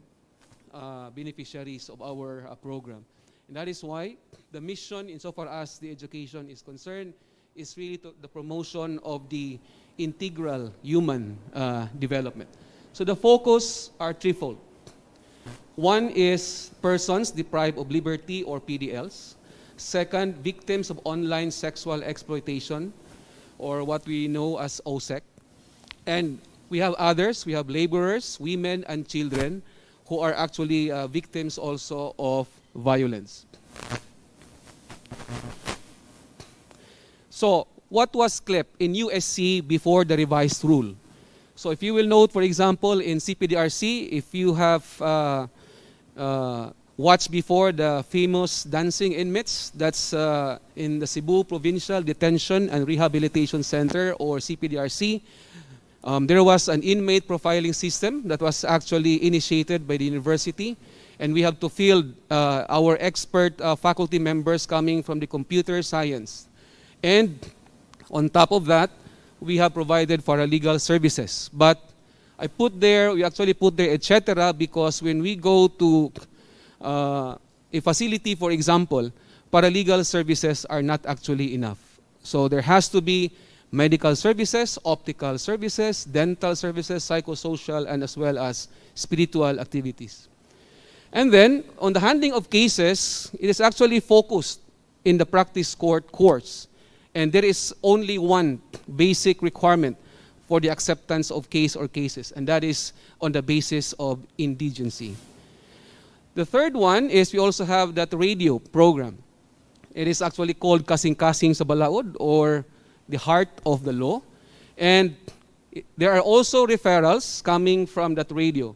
beneficiaries of our program. And that is why the mission, insofar as the education is concerned, is really the promotion of the integral human development. So the focus are threefold. One is persons deprived of liberty, or PDLs. Second, victims of online sexual exploitation, or what we know as OSEC. And we have others. We have laborers, women, and children who are actually victims also of violence. So, what was clipped in USC before the revised rule? So if you will note, for example, in CPDRC, if you have watched before the famous dancing inmates, that's in the Cebu Provincial Detention and Rehabilitation Center, or CPDRC. There was an inmate profiling system that was actually initiated by the university, and we have to field our expert faculty members coming from the computer science. And on top of that, we have provided paralegal services. But we actually put there etc. because when we go to a facility, for example, paralegal services are not actually enough. So there has to be medical services, optical services, dental services, psychosocial, and as well as spiritual activities. And then, on the handling of cases, it is actually focused in the practice court course. And there is only one basic requirement for the acceptance of case or cases, and that is on the basis of indigency. The third one is we also have that radio program. It is actually called Kasing-Kasing sa Balaod, or the heart of the law. And there are also referrals coming from that radio.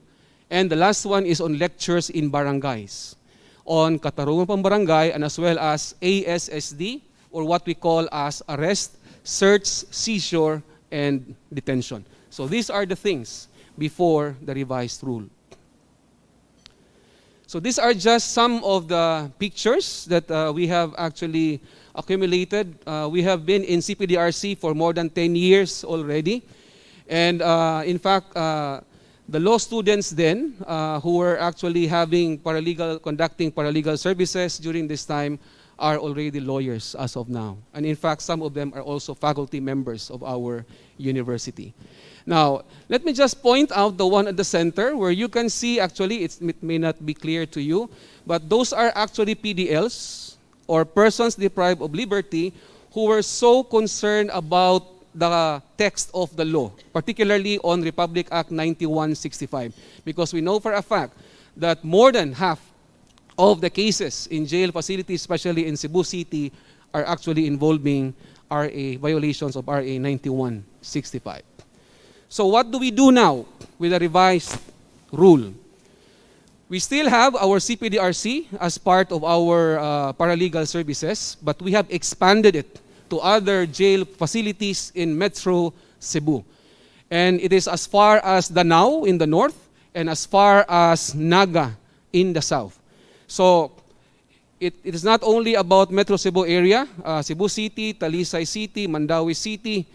And the last one is on lectures in barangays, on Katarungan pang barangay, and as well as ASSD, or what we call as arrest, search, seizure, and detention. So these are the things before the revised rule. So these are just some of the pictures that we have actually accumulated. We have been in CPDRC for more than 10 years already. And in fact, the law students then who were actually conducting paralegal services during this time are already lawyers as of now. And in fact, some of them are also faculty members of our university. Now, let me just point out the one at the center where you can see, actually, it may not be clear to you, but those are actually PDLs, or persons deprived of liberty, who were so concerned about the text of the law, particularly on Republic Act 9165, because we know for a fact that more than half of the cases in jail facilities, especially in Cebu City, are actually involving RA violations of RA 9165. So what do we do now with the revised rule? We still have our CPDRC as part of our paralegal services, but we have expanded it to other jail facilities in Metro Cebu. And it is as far as Danao in the north and as far as Naga in the south. So it is not only about Metro Cebu area, Cebu City, Talisay City, Mandawi City.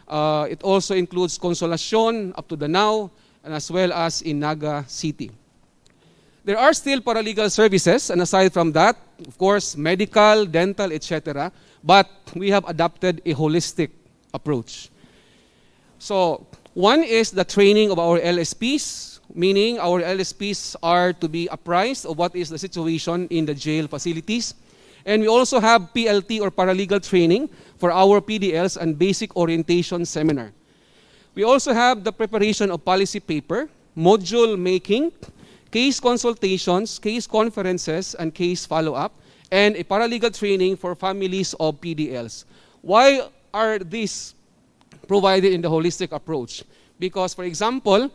It also includes Consolacion up to Danao, and as well as in Naga City. There are still paralegal services, and aside from that, of course, medical, dental, etc. But we have adopted a holistic approach. So one is the training of our LSPs, meaning our LSPs are to be apprised of what is the situation in the jail facilities. And we also have PLT, or paralegal training, for our PDLs and basic orientation seminar. We also have the preparation of policy paper, module making, case consultations, case conferences, and case follow-up, and a paralegal training for families of PDLs. Why are these provided in the holistic approach? Because, for example,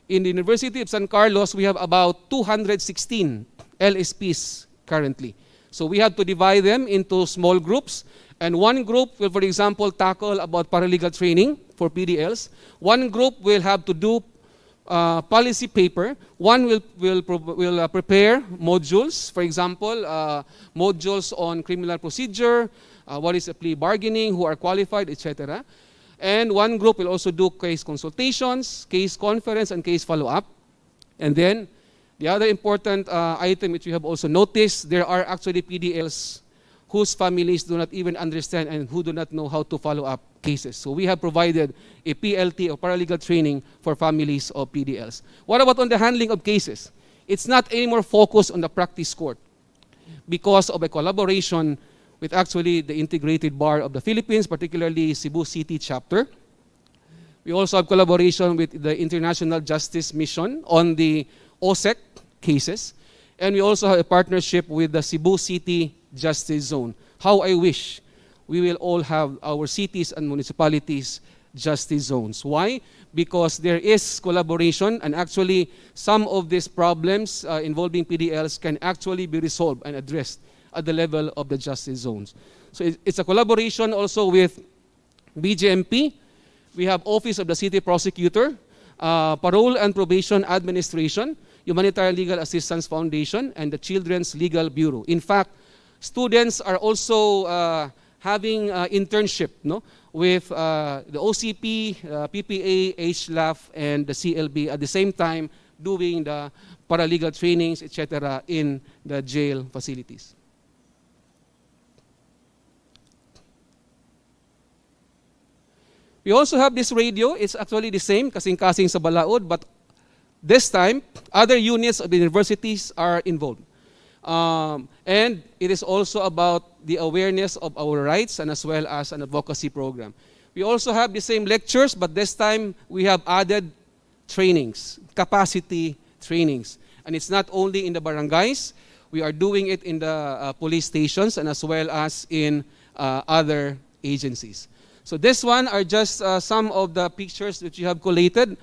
in the University of San Carlos, we have about 216 LSPs currently. So we have to divide them into small groups, and one group will, for example, tackle about paralegal training for PDLs. One group will have to do policy paper. One will prepare modules, for example, modules on criminal procedure, what is a plea bargaining, who are qualified, etc. And one group will also do case consultations, case conference, and case follow-up. And then the other important item which we have also noticed, there are actually PDLs whose families do not even understand and who do not know how to follow up cases. So we have provided a PLT or paralegal training for families of PDLs. What about on the handling of cases? It's not anymore focused on the practice court because of a collaboration with actually the Integrated Bar of the Philippines, particularly Cebu City chapter. We also have collaboration with the International Justice Mission on the OSEC cases. And we also have a partnership with the Cebu City Justice Zone. How I wish we will all have our cities and municipalities justice zones. Why? Because there is collaboration, and actually some of these problems involving PDLs can actually be resolved and addressed at the level of the justice zones. So it's a collaboration also with BJMP. We have Office of the City Prosecutor, Parole and Probation Administration, Humanitarian Legal Assistance Foundation, and the Children's Legal Bureau. In fact, students are also having internship with the OCP, PPA, HLAF, and the CLB at the same time doing the paralegal trainings, etc. in the jail facilities. We also have this radio. It's actually the same, kasing-kasing sa Balaod, but this time, other units of the universities are involved. And it is also about the awareness of our rights and as well as an advocacy program. We also have the same lectures, but this time we have added trainings, capacity trainings. And it's not only in the barangays, we are doing it in the police stations and as well as in other agencies. So this one are just some of the pictures that you have collated.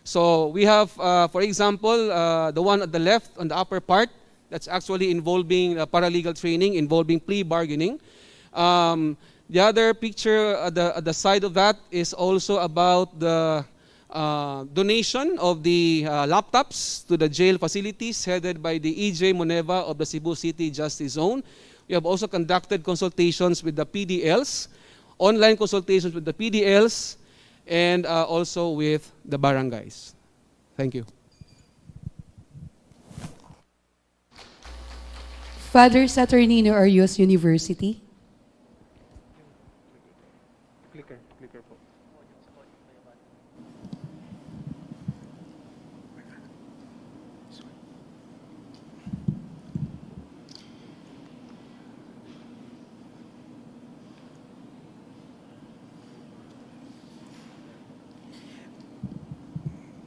So we have, for example, the one at the left on the upper part, that's actually involving paralegal training, involving plea bargaining. The other picture at the side of that is also about the donation of the laptops to the jail facilities headed by the EJ Moneva of the Cebu City Justice Zone. We have also conducted consultations with the PDLs, online consultations with the PDLs, and also with the barangays. Thank you. Father Saturnino Arias University. Clicker po.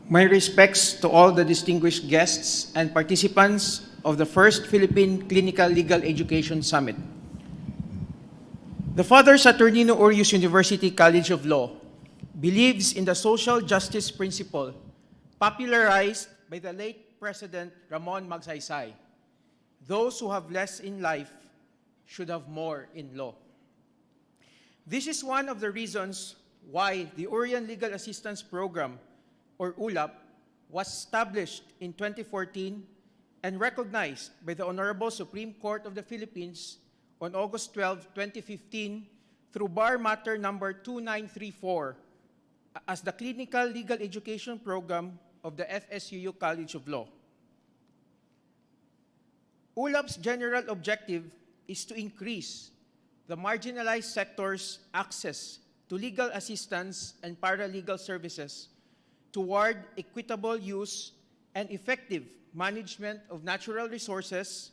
My respects to all the distinguished guests and participants of the first Philippine Clinical Legal Education Summit. The Father Saturnino Orius University College of Law believes in the social justice principle popularized by the late President Ramon Magsaysay. Those who have less in life should have more in law. This is one of the reasons why the Orion Legal Assistance Program, or ULAP, was established in 2014 and recognized by the Honorable Supreme Court of the Philippines on August 12, 2015 through Bar Matter number 2934 as the Clinical Legal Education Program of the FSUU College of Law. ULAP's general objective is to increase the marginalized sector's access to legal assistance and paralegal services toward equitable use and effective management of natural resources,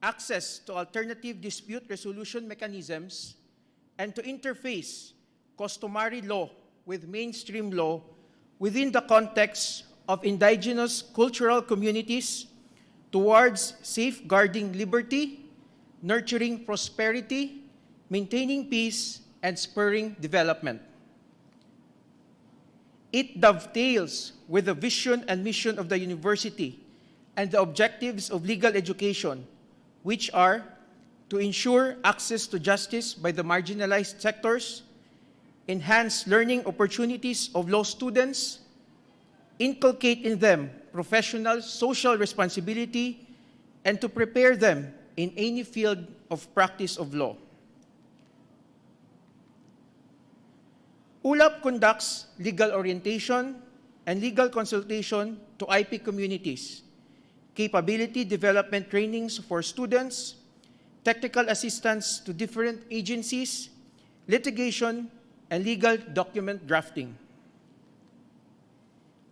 access to alternative dispute resolution mechanisms, and to interface customary law with mainstream law within the context of indigenous cultural communities towards safeguarding liberty, nurturing prosperity, maintaining peace, and spurring development. It dovetails with the vision and mission of the university and the objectives of legal education, which are to ensure access to justice by the marginalized sectors, enhance learning opportunities of law students, inculcate in them professional social responsibility, and to prepare them in any field of practice of law. ULAP conducts legal orientation and legal consultation to IP communities, capability development trainings for students, technical assistance to different agencies, litigation, and legal document drafting.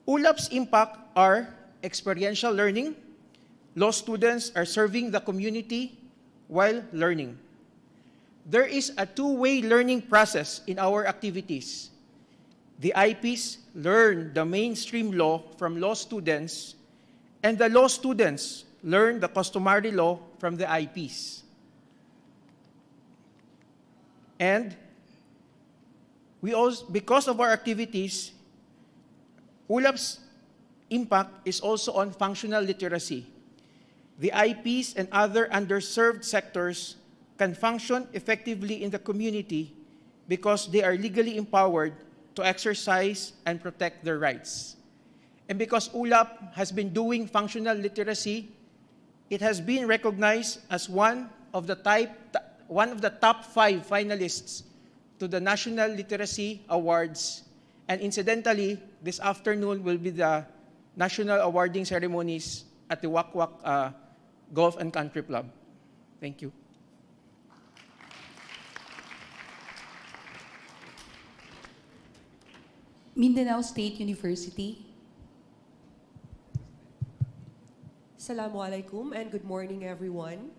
ULAP's impact are experiential learning. Law students are serving the community while learning. There is a two-way learning process in our activities. The IPs learn the mainstream law from law students, and the law students learn the customary law from the IPs. And we also, because of our activities, ULAP's impact is also on functional literacy. The IPs and other underserved sectors can function effectively in the community because they are legally empowered to exercise and protect their rights. And because ULAP has been doing functional literacy, it has been recognized as one of the top 5 finalists to the National Literacy Awards. And incidentally, this afternoon will be the national awarding ceremonies at the Wakwak Golf and Country Club. Thank you. Mindanao State University. Assalamualaikum and good morning everyone.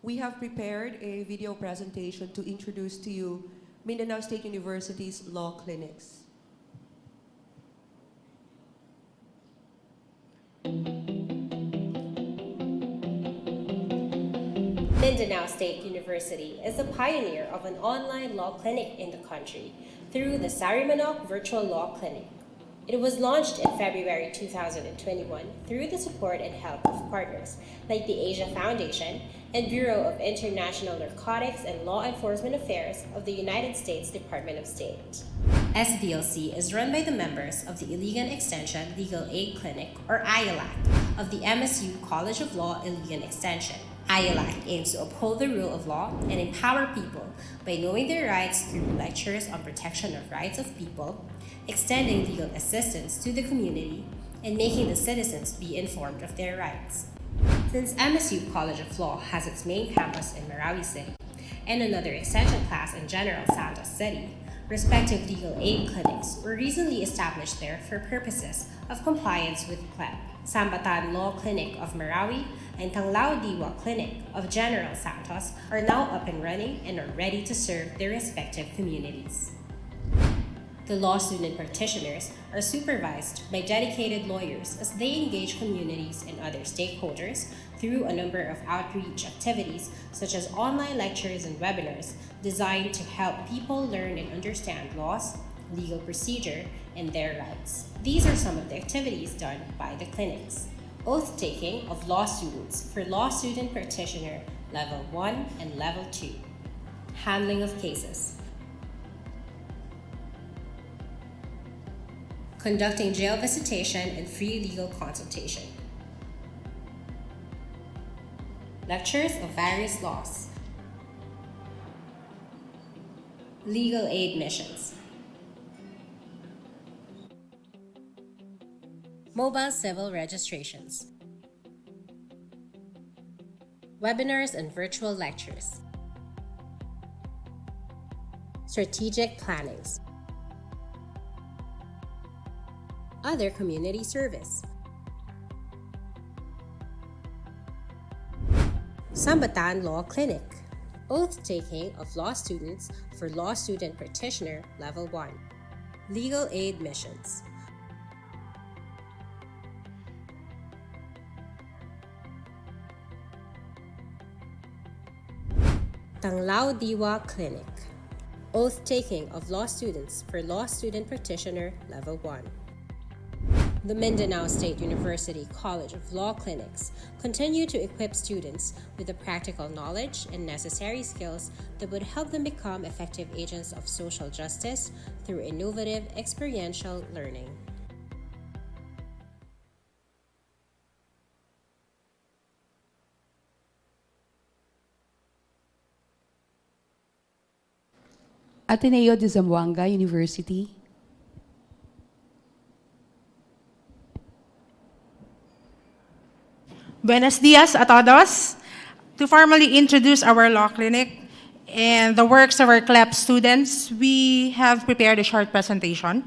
We have prepared a video presentation to introduce to you Mindanao State University's law clinics. Mindanao State University is the pioneer of an online law clinic in the country through the Sarimanok Virtual Law Clinic. It was launched in February 2021 through the support and help of partners like the Asia Foundation and Bureau of International Narcotics and Law Enforcement Affairs of the United States Department of State. SVLC is run by the members of the Iligan Extension Legal Aid Clinic, or ILAC, of the MSU College of Law Iligan Extension. ILAC aims to uphold the rule of law and empower people by knowing their rights through lectures on protection of rights of people, extending legal assistance to the community, and making the citizens be informed of their rights. Since MSU College of Law has its main campus in Marawi City and another extension class in General Santos City, respective legal aid clinics were recently established there for purposes of compliance with CLEP. Sambatan Law Clinic of Marawi and Tanglao Diwa Clinic of General Santos are now up and running and are ready to serve their respective communities. The law student practitioners are supervised by dedicated lawyers as they engage communities and other stakeholders through a number of outreach activities such as online lectures and webinars designed to help people learn and understand laws, legal procedure, and their rights. These are some of the activities done by the clinics. Oath-taking of law students for Law Student Practitioner Level 1 and Level 2. Handling of cases. Conducting jail visitation and free legal consultation. Lectures of various laws. Legal aid missions. Mobile civil registrations. Webinars and virtual lectures. Strategic plannings. Other community service. Sambatan Law Clinic. Oath-taking of law students for Law Student Practitioner Level 1. Legal aid missions. Tanglao Diwa Clinic. Oath-taking of law students for Law Student Practitioner Level 1. The Mindanao State University College of Law Clinics continue to equip students with the practical knowledge and necessary skills that would help them become effective agents of social justice through innovative experiential learning. Ateneo de Zamboanga University. Buenos dias a todos. To formally introduce our law clinic and the works of our CLEP students, we have prepared a short presentation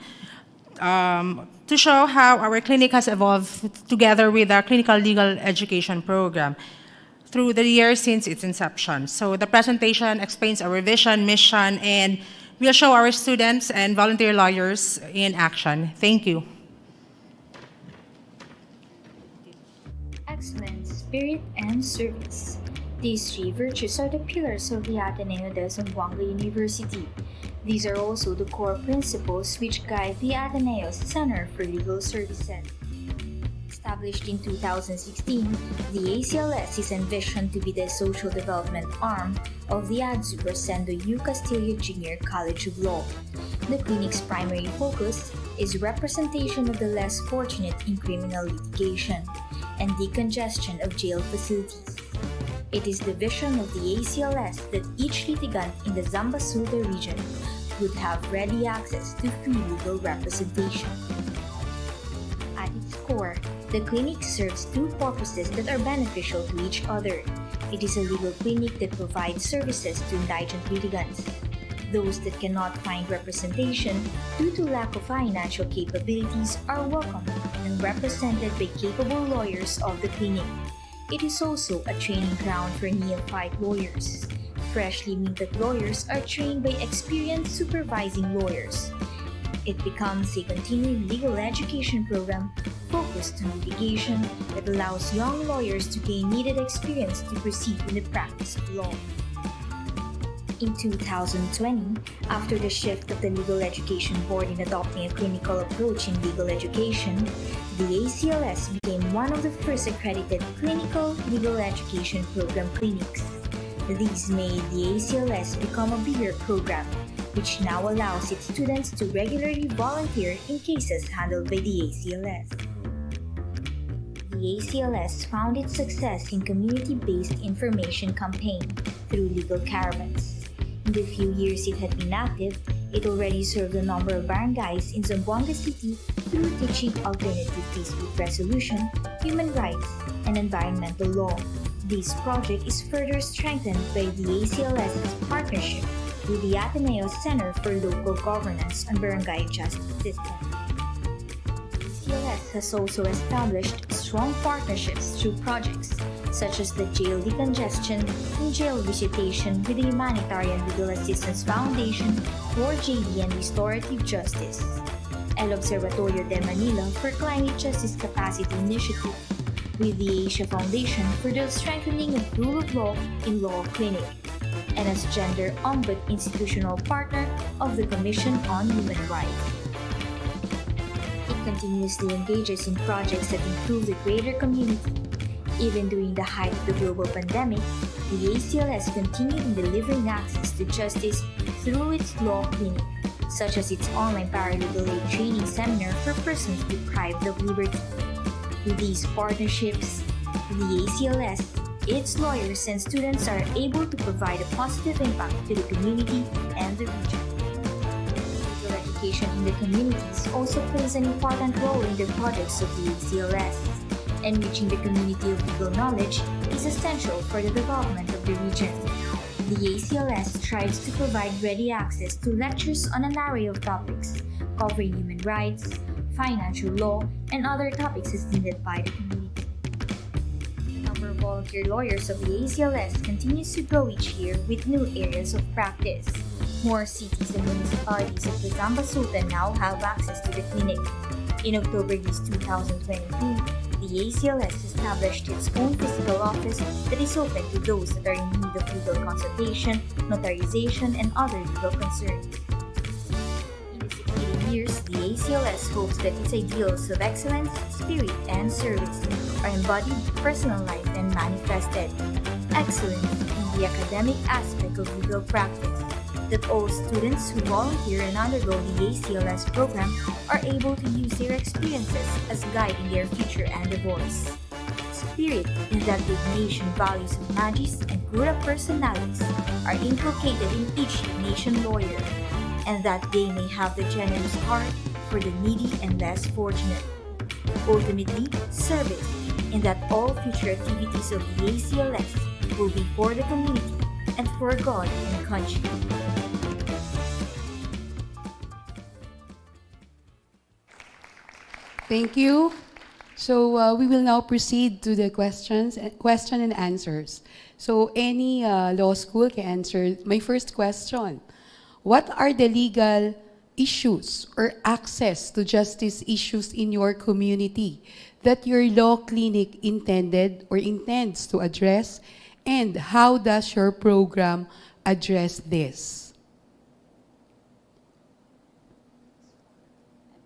to show how our clinic has evolved together with our clinical legal education program through the years since its inception. So the presentation explains our vision, mission, and we'll show our students and volunteer lawyers in action. Thank you. Excellence, spirit, and service. These three virtues are the pillars of the Ateneo de Zamboanga University. These are also the core principles which guide the Ateneo's Center for Legal Services. Established in 2016, the ACLS is envisioned to be the social development arm of the ADSU Rosendo U. Castillo Junior College of Law. The clinic's primary focus is representation of the less fortunate in criminal litigation and decongestion of jail facilities. It is the vision of the ACLS that each litigant in the Zambasuda region would have ready access to free legal representation. At its core, the clinic serves two purposes that are beneficial to each other. It is a legal clinic that provides services to indigent litigants. Those that cannot find representation due to lack of financial capabilities are welcomed and represented by capable lawyers of the clinic. It is also a training ground for neophyte lawyers. Freshly minted lawyers are trained by experienced supervising lawyers. It becomes a continuing legal education program focused on litigation that allows young lawyers to gain needed experience to proceed in the practice of law. In 2020, after the shift of the Legal Education Board in adopting a clinical approach in legal education, the ACLS became one of the first accredited clinical legal education program clinics. These made the ACLS become a bigger program, which now allows its students to regularly volunteer in cases handled by the ACLS. The ACLS found its success in community-based information campaign through legal caravans. In the few years it had been active, it already served a number of barangays in Zamboanga City through teaching alternative dispute resolution, human rights, and environmental law. This project is further strengthened by the ACLS's partnership with the Ateneo Center for Local Governance and Barangay Justice System. ACLS has also established strong partnerships through projects such as the Jail Decongestion and Jail Visitation with the Humanitarian Legal Assistance Foundation for JD and Restorative Justice, El Observatorio de Manila for Climate Justice Capacity Initiative, with the Asia Foundation for the strengthening of rule of law in Law Clinic, and as Gender Ombud institutional partner of the Commission on Human Rights. It continuously engages in projects that improve the greater community. Even during the height of the global pandemic, the ACLS continued in delivering access to justice through its law clinic, such as its online paralegal aid training seminar for persons deprived of liberty. With these partnerships, the ACLS, its lawyers, and students are able to provide a positive impact to the community and the region. Legal education in the communities also plays an important role in the projects of the ACLS. Enriching the community of legal knowledge is essential for the development of the region. The ACLS strives to provide ready access to lectures on an array of topics, covering human rights, financial law, and other topics as needed by the community. The number of volunteer lawyers of the ACLS continues to grow each year with new areas of practice. More cities and municipalities of the Zambas Sultan now have access to the clinic. In October 2023, the ACLS established its own physical office that is open to those that are in need of legal consultation, notarization, and other legal concerns. In the succeeding years, the ACLS hopes that its ideals of excellence, spirit, and service are embodied, personalized, and manifested. Excellence in the academic aspect of legal practice, that all students who volunteer and undergo the ACLS program are able to use their experiences as guide in their future endeavors. Spirit is that the nation values of magis and pura personalis are inculcated in each nation lawyer, and that they may have the generous heart for the needy and less fortunate. Ultimately, service in that all future activities of the ACLS will be for the community and for God and country. Thank you. So we will now proceed to the question and answers. So any law school can answer my first question. What are the legal issues or access to justice issues in your community that your law clinic intended or intends to address, and how does your program address this?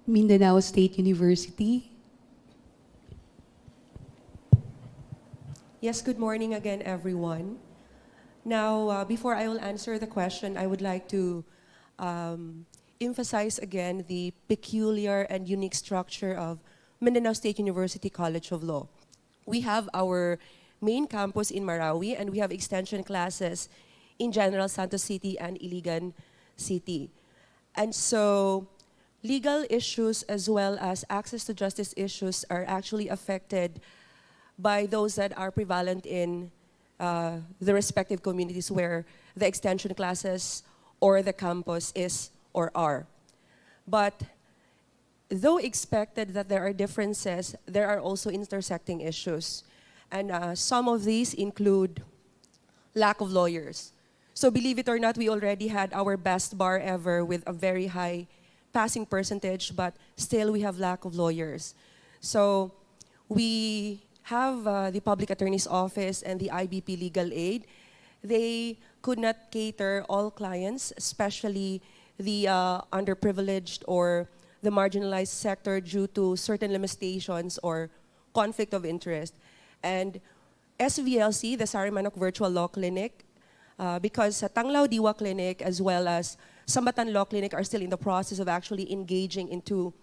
Mindanao State University. Yes, good morning again, everyone. Now, before I will answer the question, I would like to emphasize again the peculiar and unique structure of Mindanao State University College of Law. We have our main campus in Marawi, and we have extension classes in General Santos City and Iligan City. And so, legal issues as well as access to justice issues are actually affected by those that are prevalent in the respective communities where the extension classes or the campus is or are. But though expected that there are differences, there are also intersecting issues. And some of these include lack of lawyers. So believe it or not, we already had our best bar ever with a very high passing percentage, but still we have lack of lawyers. So we have the Public Attorney's Office and the IBP Legal Aid. They could not cater all clients, especially the underprivileged or the marginalized sector due to certain limitations or conflict of interest. And SVLC, the Sarimanok Virtual Law Clinic, because Tanglao Diwa Clinic as well as Sambatan Law Clinic are still in the process of actually engaging into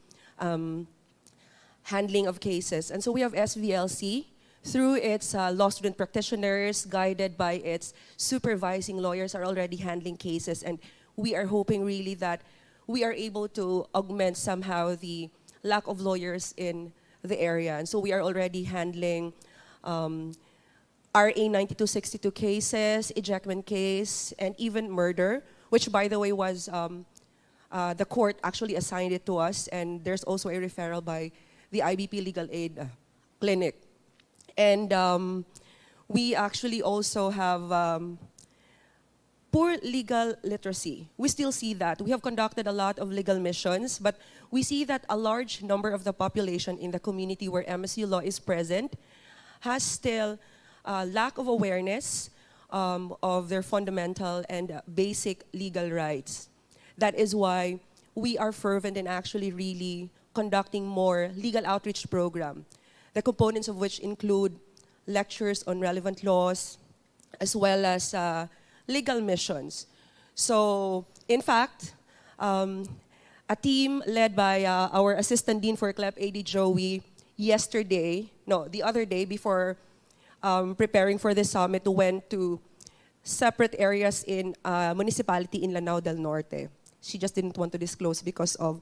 handling of cases. And so we have SVLC through its law student practitioners, guided by its supervising lawyers, are already handling cases. And we are hoping really that we are able to augment somehow the lack of lawyers in the area. And so we are already handling RA 9262 cases, ejectment case, and even murder, which by the way was, the court actually assigned it to us, and there's also a referral by the IBP Legal Aid Clinic. And we actually also have poor legal literacy. We still see that. We have conducted a lot of legal missions, but we see that a large number of the population in the community where MSU law is present has still lack of awareness of their fundamental and basic legal rights. That is why we are fervent in actually really conducting more legal outreach program, the components of which include lectures on relevant laws, as well as legal missions. So, in fact, a team led by our Assistant Dean for CLEP, AD Joey, the other day before preparing for this summit, went to separate areas in municipality in Lanao del Norte. She just didn't want to disclose because of,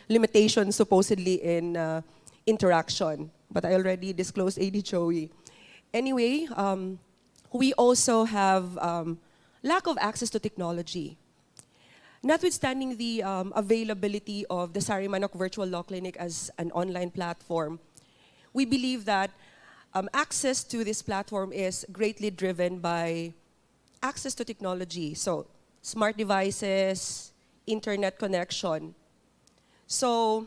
limitations supposedly in interaction. But I already disclosed AD Joey. Anyway, we also have lack of access to technology. Notwithstanding the availability of the Sarimanok Virtual Law Clinic as an online platform, we believe that access to this platform is greatly driven by access to technology. So smart devices, internet connection. So,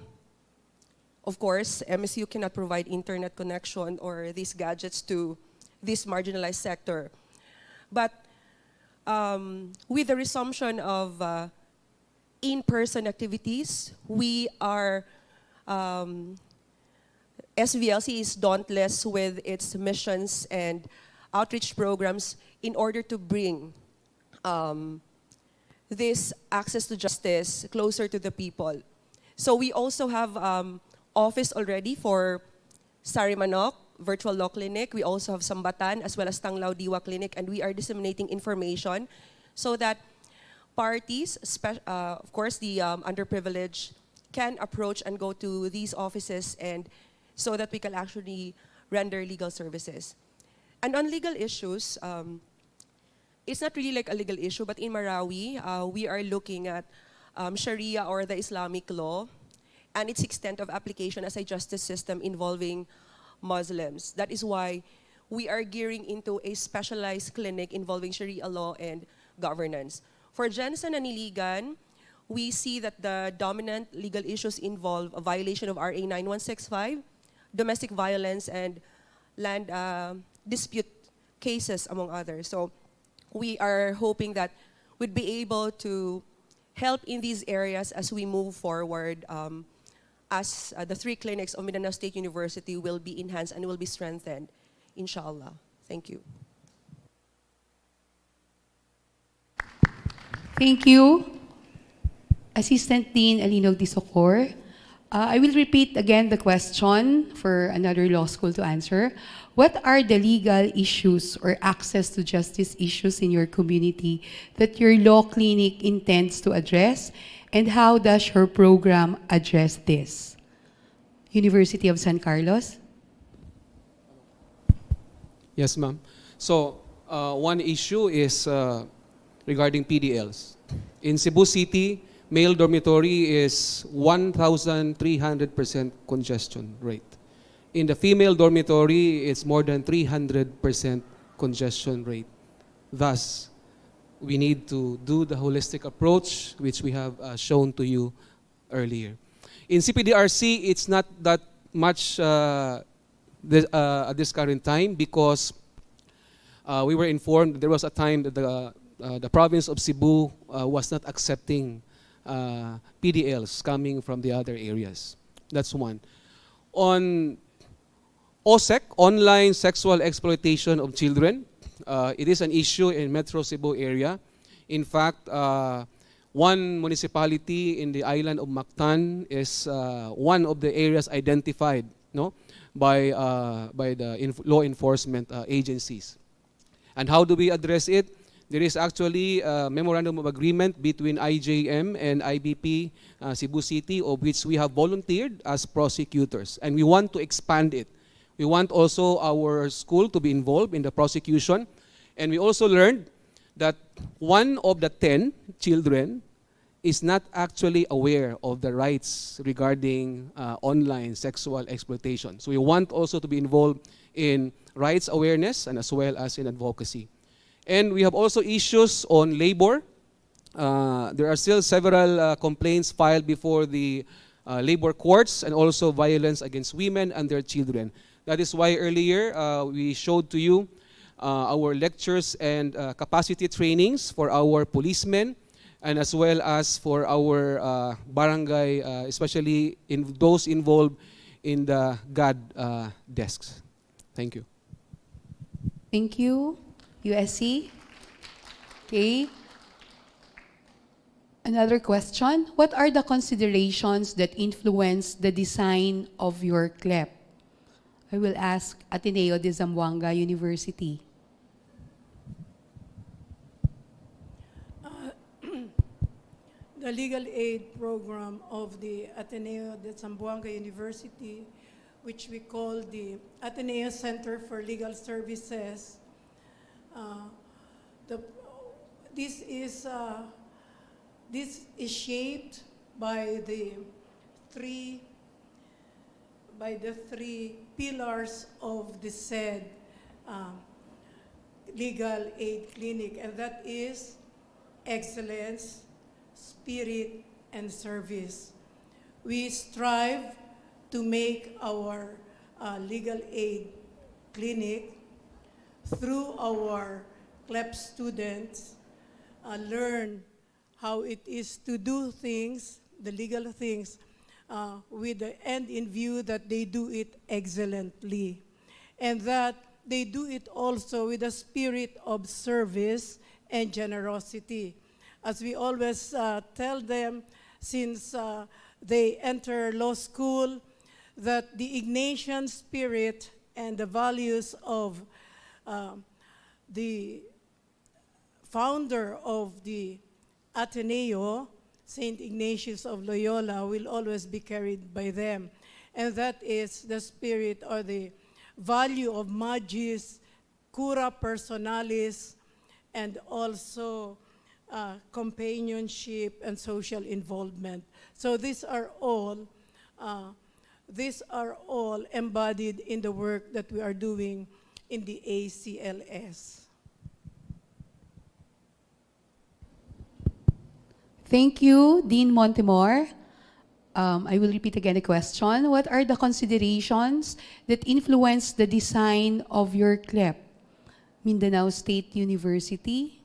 of course, MSU cannot provide internet connection or these gadgets to this marginalized sector. But with the resumption of in-person activities, we are, SVLC is dauntless with its missions and outreach programs in order to bring this access to justice closer to the people. So we also have office already for Sarimanok Virtual Law Clinic. We also have Sambatan as well as Tanglao Diwa Clinic, and we are disseminating information so that parties, of course the underprivileged, can approach and go to these offices and so that we can actually render legal services. And on legal issues, it's not really like a legal issue, but in Marawi, we are looking at Sharia or the Islamic law and its extent of application as a justice system involving Muslims. That is why we are gearing into a specialized clinic involving Sharia law and governance. For Jensen and Iligan, we see that the dominant legal issues involve a violation of RA 9165, domestic violence, and land dispute cases, among others. So we are hoping that we'd be able to help in these areas as we move forward, as the 3 clinics of Mindanao State University will be enhanced and will be strengthened, inshallah. Thank you. Thank you, Assistant Dean Alinog Di Socor. I will repeat again the question for another law school to answer. What are the legal issues or access to justice issues in your community that your law clinic intends to address, and how does your program address this? University of San Carlos. Yes, ma'am. So one issue is regarding PDLs. In Cebu City, male dormitory is 1,300% congestion rate. In the female dormitory, it's more than 300% congestion rate. Thus, we need to do the holistic approach, which we have shown to you earlier. In CPDRC, it's not that much at this current time because we were informed there was a time that the province of Cebu was not accepting PDLs coming from the other areas. That's one. On OSEC, online sexual exploitation of children, it is an issue in Metro Cebu area. In fact, one municipality in the island of Mactan is one of the areas identified, by the law enforcement agencies. And how do we address it? There is actually a memorandum of agreement between IJM and IBP Cebu City, of which we have volunteered as prosecutors, and we want to expand it. We want also our school to be involved in the prosecution, and we also learned that 1 of the 10 children is not actually aware of the rights regarding online sexual exploitation. So we want also to be involved in rights awareness and as well as in advocacy. And we have also issues on labor. There are still several complaints filed before the labor courts, and also violence against women and their children. That is why earlier we showed to you our lectures and capacity trainings for our policemen, and as well as for our barangay, especially in those involved in the GAD desks. Thank you. Thank you, USC. Okay. Another question. What are the considerations that influence the design of your CLEP? I will ask Ateneo de Zamboanga University. The legal aid program of the Ateneo de Zamboanga University, which we call the Ateneo Center for Legal Services. This is shaped by the three pillars of the said legal aid clinic, and that is excellence, spirit, and service. We strive to make our legal aid clinic through our CLEP students learn how it is to do things, the legal things, with the end in view that they do it excellently, and that they do it also with a spirit of service and generosity. As we always tell them, since they enter law school, that the Ignatian spirit and the values of the founder of the Ateneo, Saint Ignatius of Loyola, will always be carried by them. And that is the spirit or the value of magis, cura personalis, and also companionship and social involvement. So these are all embodied in the work that we are doing in the ACLS. Thank you, Dean Montemor. I will repeat again the question. What are the considerations that influence the design of your CLEP? Mindanao State University.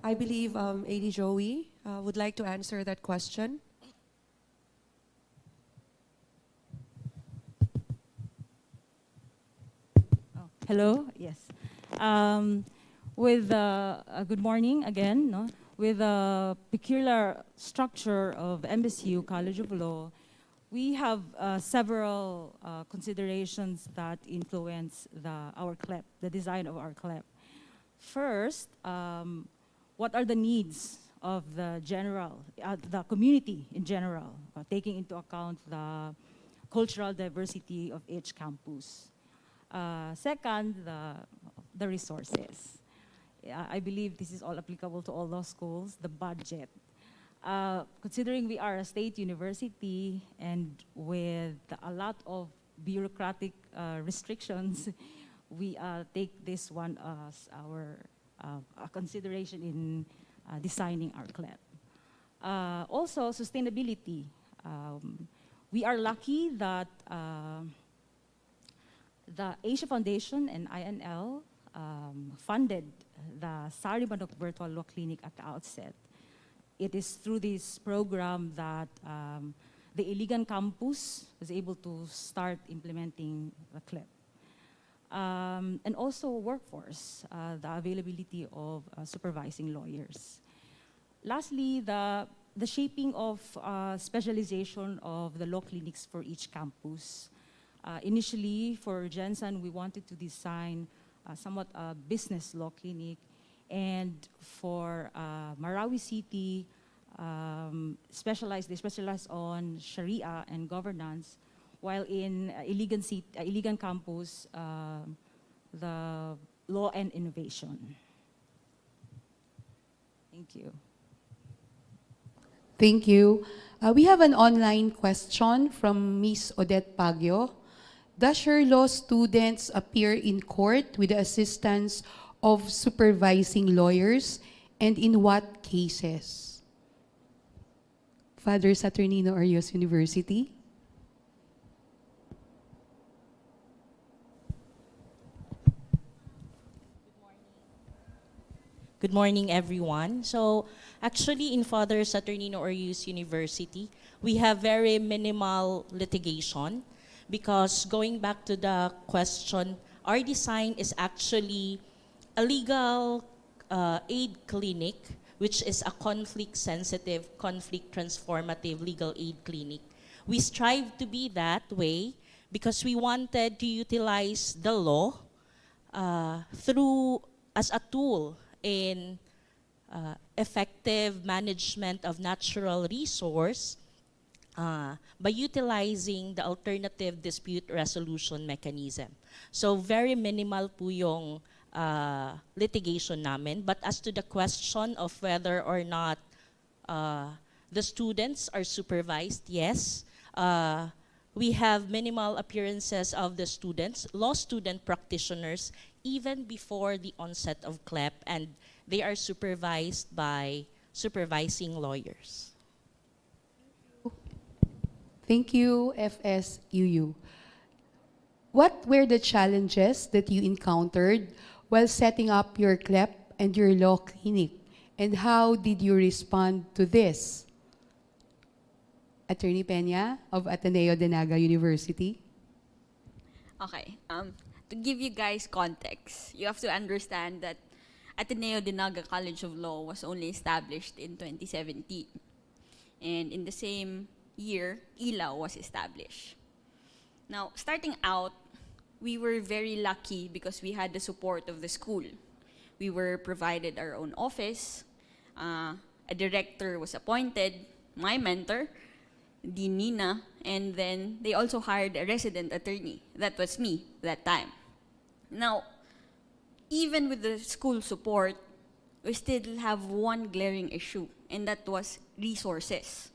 I believe AD Joey would like to answer that question. Hello, yes. Good morning again, no? With the peculiar structure of MSU College of Law, we have several considerations that influence our CLEP, the design of our CLEP. First, what are the needs of the community in general, taking into account the cultural diversity of each campus. Second, the resources. I believe this is all applicable to all law schools, the budget. Considering we are a state university and with a lot of bureaucratic restrictions, we take this one as our consideration in designing our CLEP. Also, sustainability. We are lucky that the Asia Foundation and INL funded the Sari Manok Virtual Law Clinic at the outset. It is through this program that the Iligan campus was able to start implementing the CLEP. And also workforce, the availability of supervising lawyers. Lastly, the shaping of specialization of the law clinics for each campus. Initially, for Jensen, we wanted to design somewhat a business law clinic, and for Marawi City, they specialize on Sharia and governance, while in Iligan campus, the law and innovation. Thank you. Thank you. We have an online question from Ms. Odette Pagyo. Does your law students appear in court with the assistance of supervising lawyers, and in what cases? Father Saturnino Arias University. Good morning, everyone. So, actually, in Father Saturnino Arias University, we have very minimal litigation because going back to the question, our design is actually a legal aid clinic, which is a conflict-sensitive, conflict-transformative legal aid clinic. We strive to be that way because we wanted to utilize the law as a tool in effective management of natural resource by utilizing the alternative dispute resolution mechanism. So very minimal po yung litigation namin. But as to the question of whether or not the students are supervised, yes. We have minimal appearances of the students, law student practitioners, even before the onset of CLEP, and they are supervised by supervising lawyers. Thank you, FSUU. What were the challenges that you encountered while setting up your CLEP and your law clinic, and how did you respond to this? Attorney Peña of Ateneo de Naga University. Okay, to give you guys context, you have to understand that Ateneo de Naga College of Law was only established in 2017. And in the same year, ILAW was established. Now, starting out, we were very lucky because we had the support of the school. We were provided our own office, a director was appointed, my mentor, Dean Nina, and then they also hired a resident attorney. That was me that time. Now, even with the school support, we still have one glaring issue, and that was resources.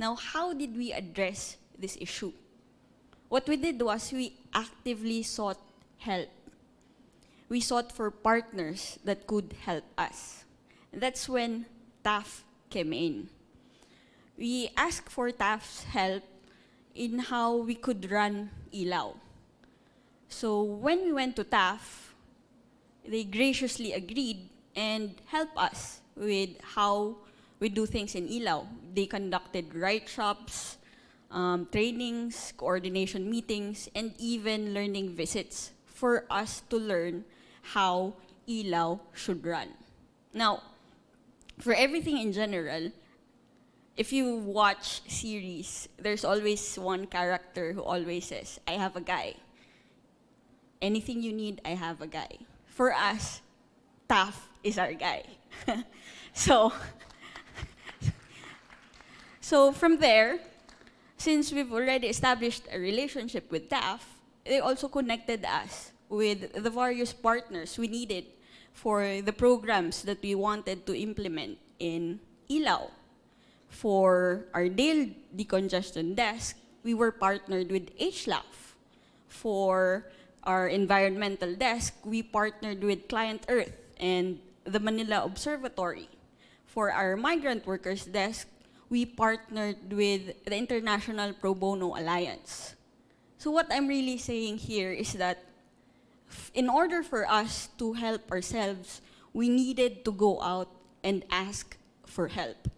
Now, how did we address this issue? What we did was we actively sought help. We sought for partners that could help us. That's when TAF came in. We asked for TAF's help in how we could run ILAW. So when we went to TAF, they graciously agreed and helped us with how we do things in ILAW. They conducted write-ups, trainings, coordination meetings, and even learning visits for us to learn how ILAW should run. Now, for everything in general, if you watch series, there's always one character who always says, I have a guy. Anything you need, I have a guy. For us, TAF is our guy. So from there, since we've already established a relationship with TAF, they also connected us with the various partners we needed for the programs that we wanted to implement in ILAW. For our Dale decongestion desk, we were partnered with HLAF. For our environmental desk, we partnered with Client Earth and the Manila Observatory. For our migrant workers desk, we partnered with the International Pro Bono Alliance. So what I'm really saying here is that in order for us to help ourselves, we needed to go out and ask for help.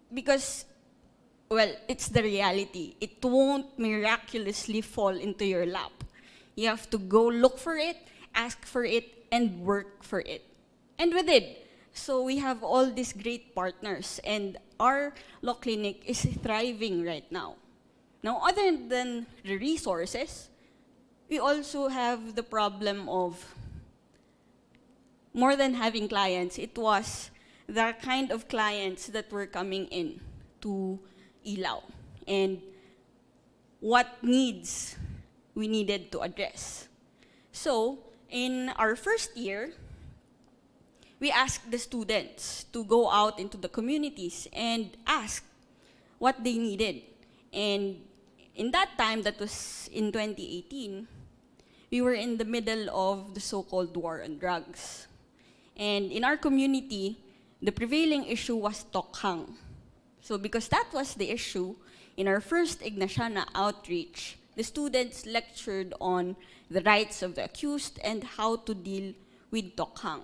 Because, well, it's the reality. It won't miraculously fall into your lap. You have to go look for it, ask for it, and work for it. And we did. So we have all these great partners, and our law clinic is thriving right now. Now, other than the resources, we also have the problem of more than having clients. It was the kind of clients that were coming in to ILAW and what needs we needed to address. So, in our first year, we asked the students to go out into the communities and ask what they needed. And in that time, that was in 2018, we were in the middle of the so-called war on drugs. And in our community, the prevailing issue was tokhang. So because that was the issue, in our first Ignatiana outreach, the students lectured on the rights of the accused and how to deal with tokhang.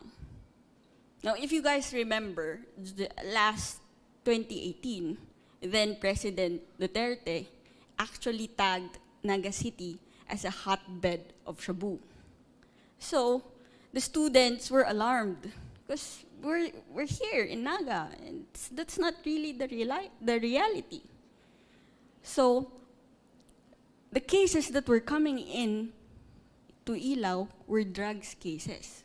Now, if you guys remember, the last 2018, then President Duterte actually tagged Naga City as a hotbed of shabu. So the students were alarmed because we're here in Naga, and that's not really the reality. So the cases that were coming in to ILAW were drugs cases.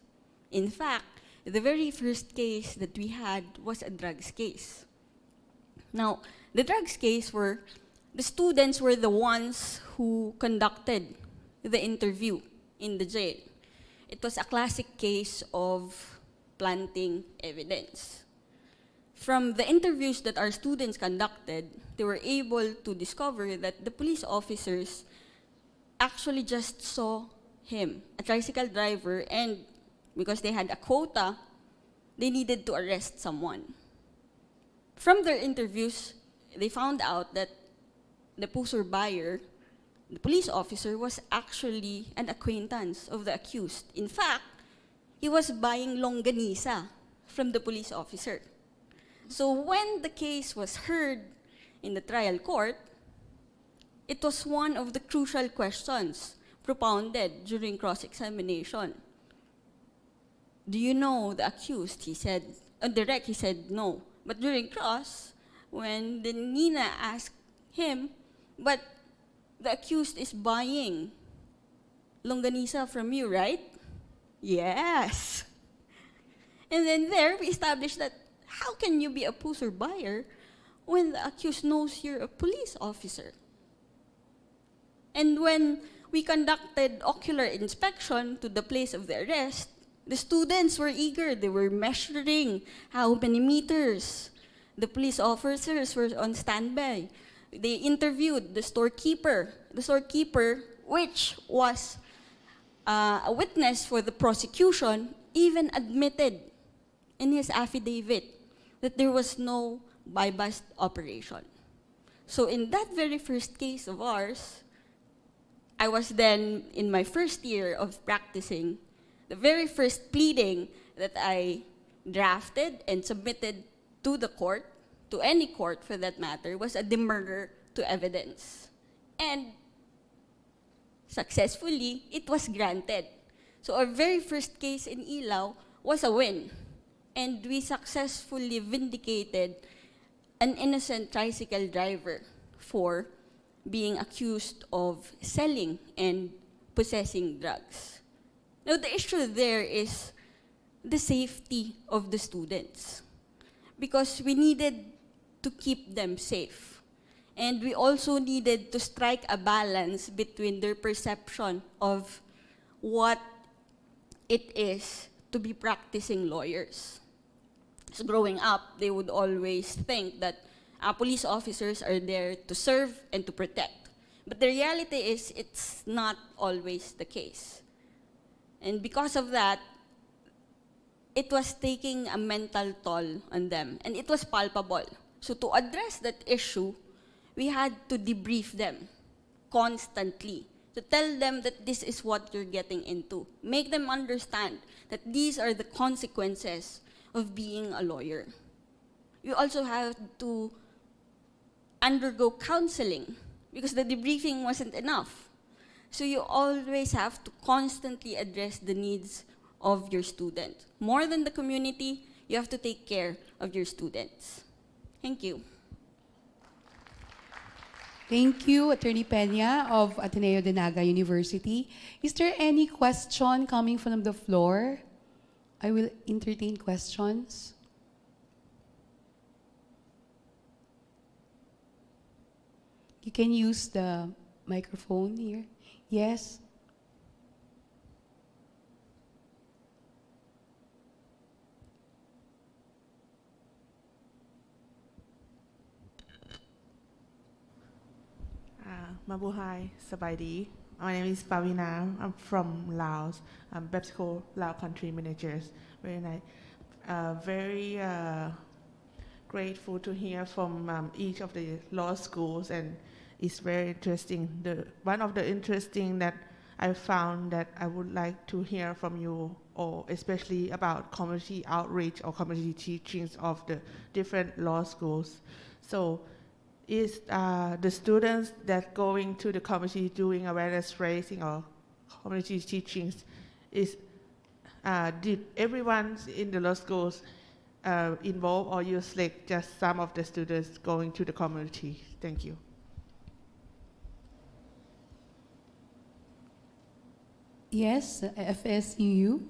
In fact, the very first case that we had was a drugs case. Now, the drugs case were, the students were the ones who conducted the interview in the jail. It was a classic case of planting evidence. From the interviews that our students conducted, they were able to discover that the police officers actually just saw him, a tricycle driver, and because they had a quota, they needed to arrest someone. From their interviews, they found out that the poser buyer, the police officer, was actually an acquaintance of the accused. In fact, he was buying longganisa from the police officer. So when the case was heard in the trial court, it was one of the crucial questions propounded during cross-examination. Do you know the accused? He said, on direct, he said no. But during cross, when the Nina asked him, but the accused is buying longganisa from you, right? Yes. And then there, we established that how can you be a poser buyer when the accused knows you're a police officer? And when we conducted ocular inspection to the place of the arrest, the students were eager. They were measuring how many meters. The police officers were on standby. They interviewed the storekeeper. The storekeeper, which was a witness for the prosecution, even admitted in his affidavit that there was no buy-bust operation. So in that very first case of ours, I was then in my first year of practicing. The very first pleading that I drafted and submitted to the court, to any court for that matter, was a demurrer to evidence. And successfully, it was granted. So our very first case in Ilaw was a win. And we successfully vindicated an innocent tricycle driver for being accused of selling and possessing drugs. Now, the issue there is the safety of the students, because we needed to keep them safe. And we also needed to strike a balance between their perception of what it is to be practicing lawyers. So growing up, they would always think that police officers are there to serve and to protect. But the reality is, it's not always the case. And because of that, it was taking a mental toll on them, and it was palpable. So to address that issue, we had to debrief them constantly, to tell them that this is what you're getting into. Make them understand that these are the consequences of being a lawyer. You also have to undergo counseling, because the debriefing wasn't enough. So you always have to constantly address the needs of your student. More than the community, you have to take care of your students. Thank you. Thank you, Attorney Peña of Ateneo de Naga University. Is there any question coming from the floor? I will entertain questions. You can use the microphone here. Yes? Mabuhay, Sabaidi. My name is Pavina. I'm from Laos. I'm PepsiCo Lao Country Managers. Very nice. Very grateful to hear from each of the law schools, and it's very interesting. One of the interesting that I found that I would like to hear from you, or especially about community outreach or community teachings of the different law schools. So is the students that going to the community doing awareness raising or community teachings, did everyone in the law schools involve, or you select just some of the students going to the community? Thank you. Yes, FSUU.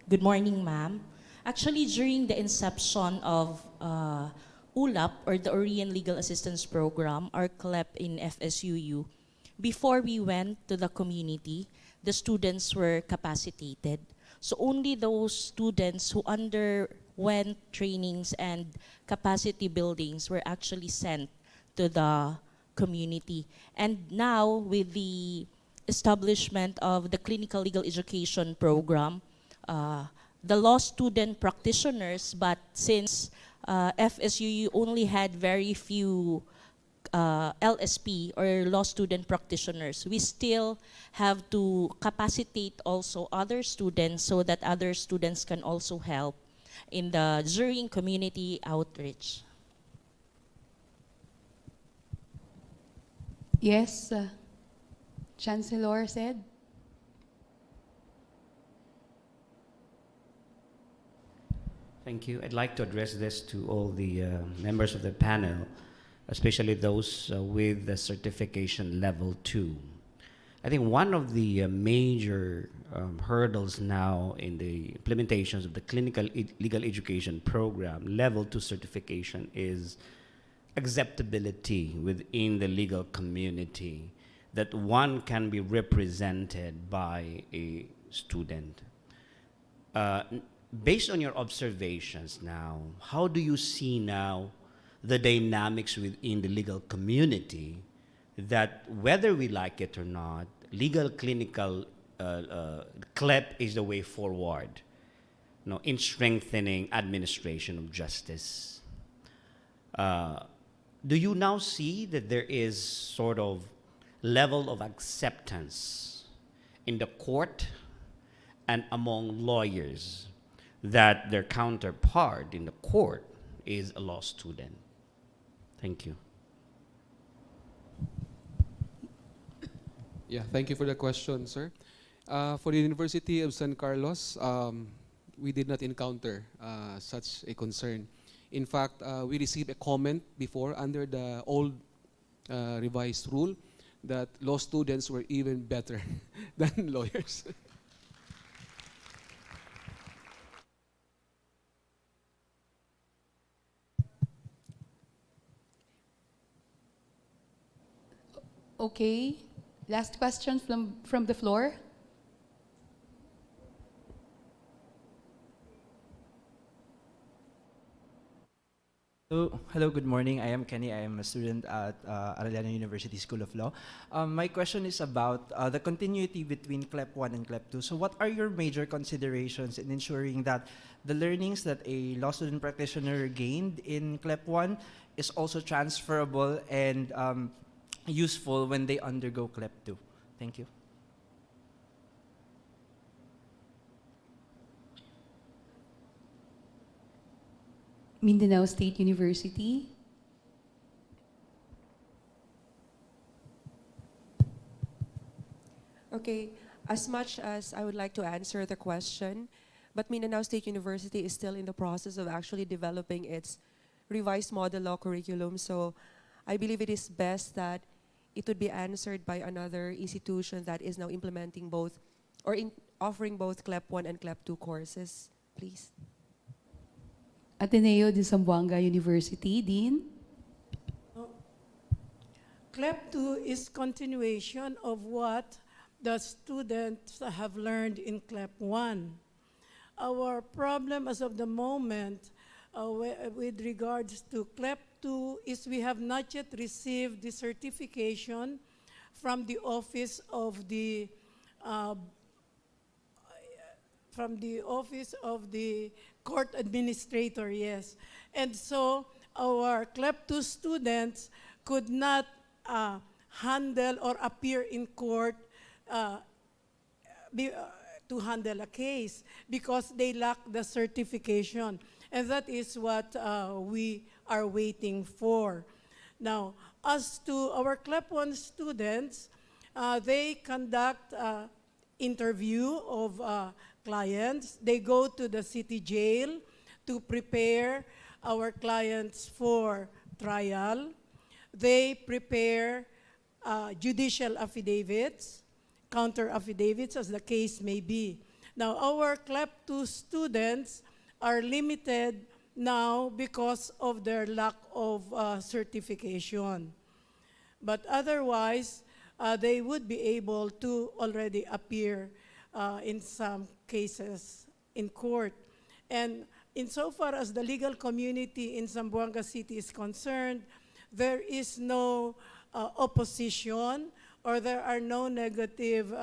Good morning, ma'am. Actually, during the inception of ULAP, or the Orion Legal Assistance Program, our CLEP in FSUU, before we went to the community, the students were capacitated. So only those students who underwent trainings and capacity buildings were actually sent to the community. And now with the establishment of the clinical legal education program, the law student practitioners, but since FSU only had very few LSP or law student practitioners, we still have to capacitate also other students so that other students can also help in the during community outreach. Yes, Chancellor said. Thank you. I'd like to address this to all the members of the panel, especially those with the certification level 2. I think one of the major hurdles now in the implementations of the clinical legal education program level 2 certification is acceptability within the legal community, that one can be represented by a student. Based on your observations now, how do you see now the dynamics within the legal community that, whether we like it or not, legal clinical CLEP is the way forward, in strengthening administration of justice? Do you now see that there is sort of level of acceptance in the court and among lawyers that their counterpart in the court is a law student? Thank you. Yeah, thank you for the question, sir. For the University of San Carlos, we did not encounter such a concern. In fact, we received a comment before under the old revised rule that law students were even better than lawyers. Okay, last question from the floor. Hello, good morning. I am Kenny. I am a student at Arellano University School of Law. My question is about the continuity between CLEP 1 and CLEP 2. So what are your major considerations in ensuring that the learnings that a law student practitioner gained in CLEP 1 is also transferable and useful when they undergo CLEP 2? Thank you. Mindanao State University. Okay, as much as I would like to answer the question, but Mindanao State University is still in the process of actually developing its revised model law curriculum. So I believe it is best that it would be answered by another institution that is now implementing both or offering both CLEP 1 and CLEP 2 courses, please. Ateneo de Zamboanga University, Dean. CLEP 2 is continuation of what the students have learned in CLEP 1. Our problem as of the moment with regards to CLEP 2 is we have not yet received the certification from the office of the court administrator, yes. And so our CLEP 2 students could not handle or appear in court to handle a case because they lack the certification. And that is what we are waiting for. Now, as to our CLEP 1 students, they conduct interview of clients. They go to the city jail to prepare our clients for trial. They prepare judicial affidavits, counter affidavits as the case may be. Now, our CLEP 2 students are limited now because of their lack of certification. But otherwise, they would be able to already appear in some cases in court. And insofar as the legal community in Zamboanga City is concerned, there is no opposition or there are no negative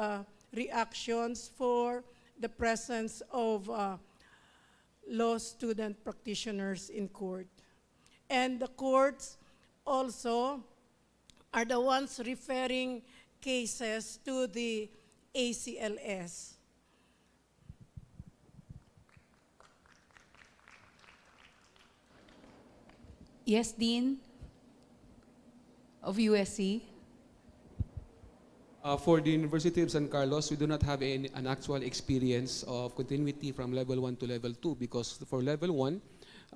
reactions for the presence of law student practitioners in court. And the courts also are the ones referring cases to the ACLS. Yes, Dean of USC. For the University of San Carlos, we do not have an actual experience of continuity from level 1 to level 2 because for level 1,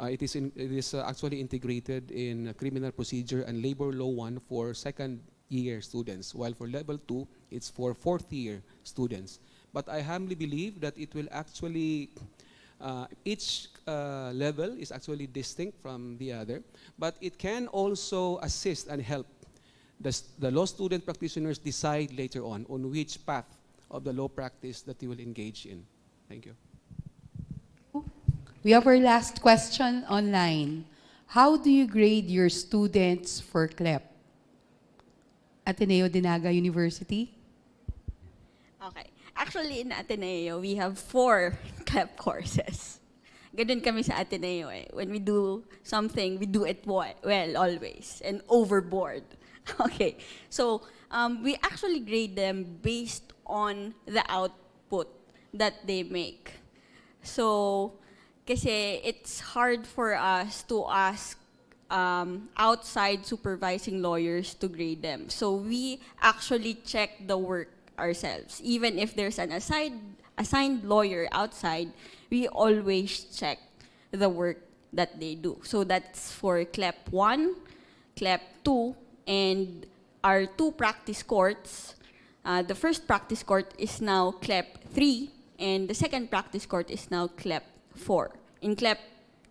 it is actually integrated in criminal procedure and labor law 1 for second year students, while for level 2, it's for fourth year students. But I humbly believe that it will actually, each level is actually distinct from the other, but it can also assist and help the law student practitioners decide later on which path of the law practice that they will engage in. Thank you. We have our last question online. How do you grade your students for CLEP? Ateneo de Naga University? Okay. Actually, in Ateneo, we have 4 CLEP courses. Ganun kami sa Ateneo eh. When we do something, we do it well always and overboard. Okay. So, we actually grade them based on the output that they make. So, kasi it's hard for us to ask outside supervising lawyers to grade them. So we actually check the work ourselves. Even if there's an assigned lawyer outside, we always check the work that they do. So that's for CLEP 1, CLEP 2, and our 2 practice courts. The first practice court is now CLEP 3, and the second practice court is now CLEP 4. In CLEP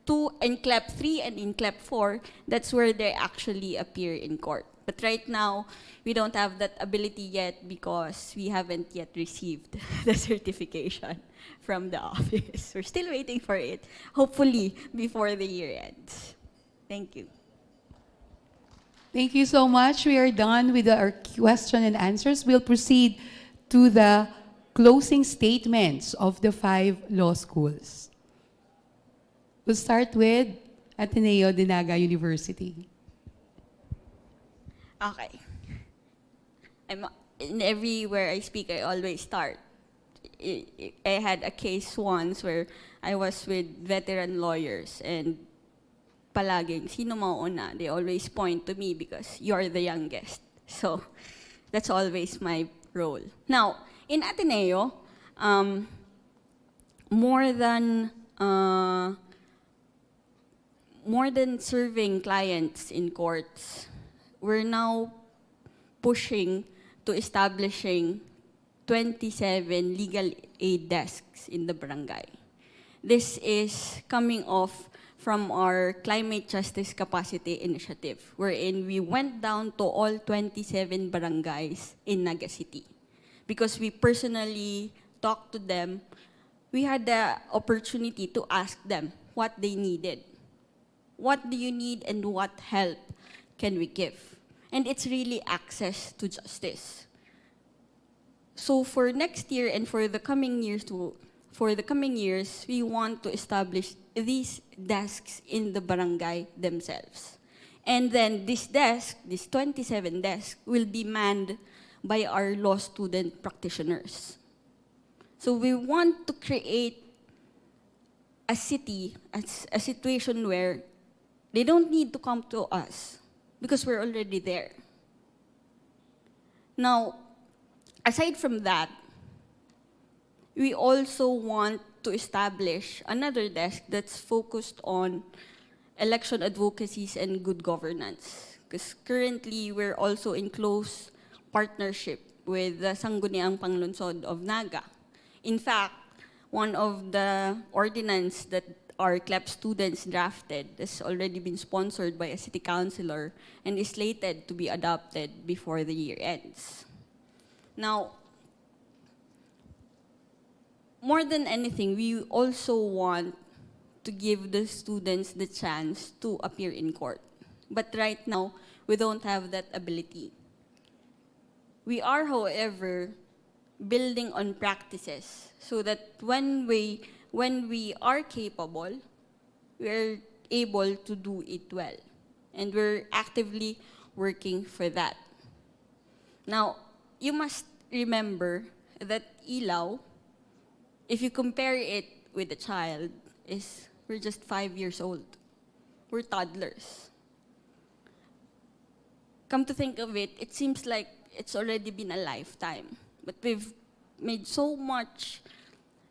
2 and CLEP 3 and in CLEP 4, that's where they actually appear in court. But right now, we don't have that ability yet because we haven't yet received the certification from the office. We're still waiting for it, hopefully before the year ends. Thank you. Thank you so much. We are done with our question and answers. We'll proceed to the closing statements of the 5 law schools. We'll start with Ateneo de Naga University. Okay. In everywhere I speak, I always start. I had a case once where I was with veteran lawyers and palaging, sino mauuna? They always point to me because you're the youngest. So that's always my role. Now, in Ateneo, more than serving clients in courts, we're now pushing to establishing 27 legal aid desks in the barangay. This is coming off from our Climate Justice Capacity Initiative, wherein we went down to all 27 barangays in Naga City. Because we personally talked to them, we had the opportunity to ask them what they needed. What do you need and what help can we give? And it's really access to justice. So for next year and for the coming years, we want to establish these desks in the barangay themselves. And then this 27 desks, will be manned by our law student practitioners. So we want to create a situation where they don't need to come to us because we're already there. Now, aside from that, we also want to establish another desk that's focused on election advocacies and good governance. Because currently, we're also in close partnership with the Sangguniang Panglungsod of Naga. In fact, one of the ordinance that our CLEP students drafted has already been sponsored by a city councilor and is slated to be adopted before the year ends. Now, more than anything, we also want to give the students the chance to appear in court. But right now, we don't have that ability. We are, however, building on practices so that when we are capable, we're able to do it well. And we're actively working for that. Now, you must remember that ilaw, if you compare it with a child, we're just 5 years old. We're toddlers. Come to think of it, it seems like it's already been a lifetime. But we've made so much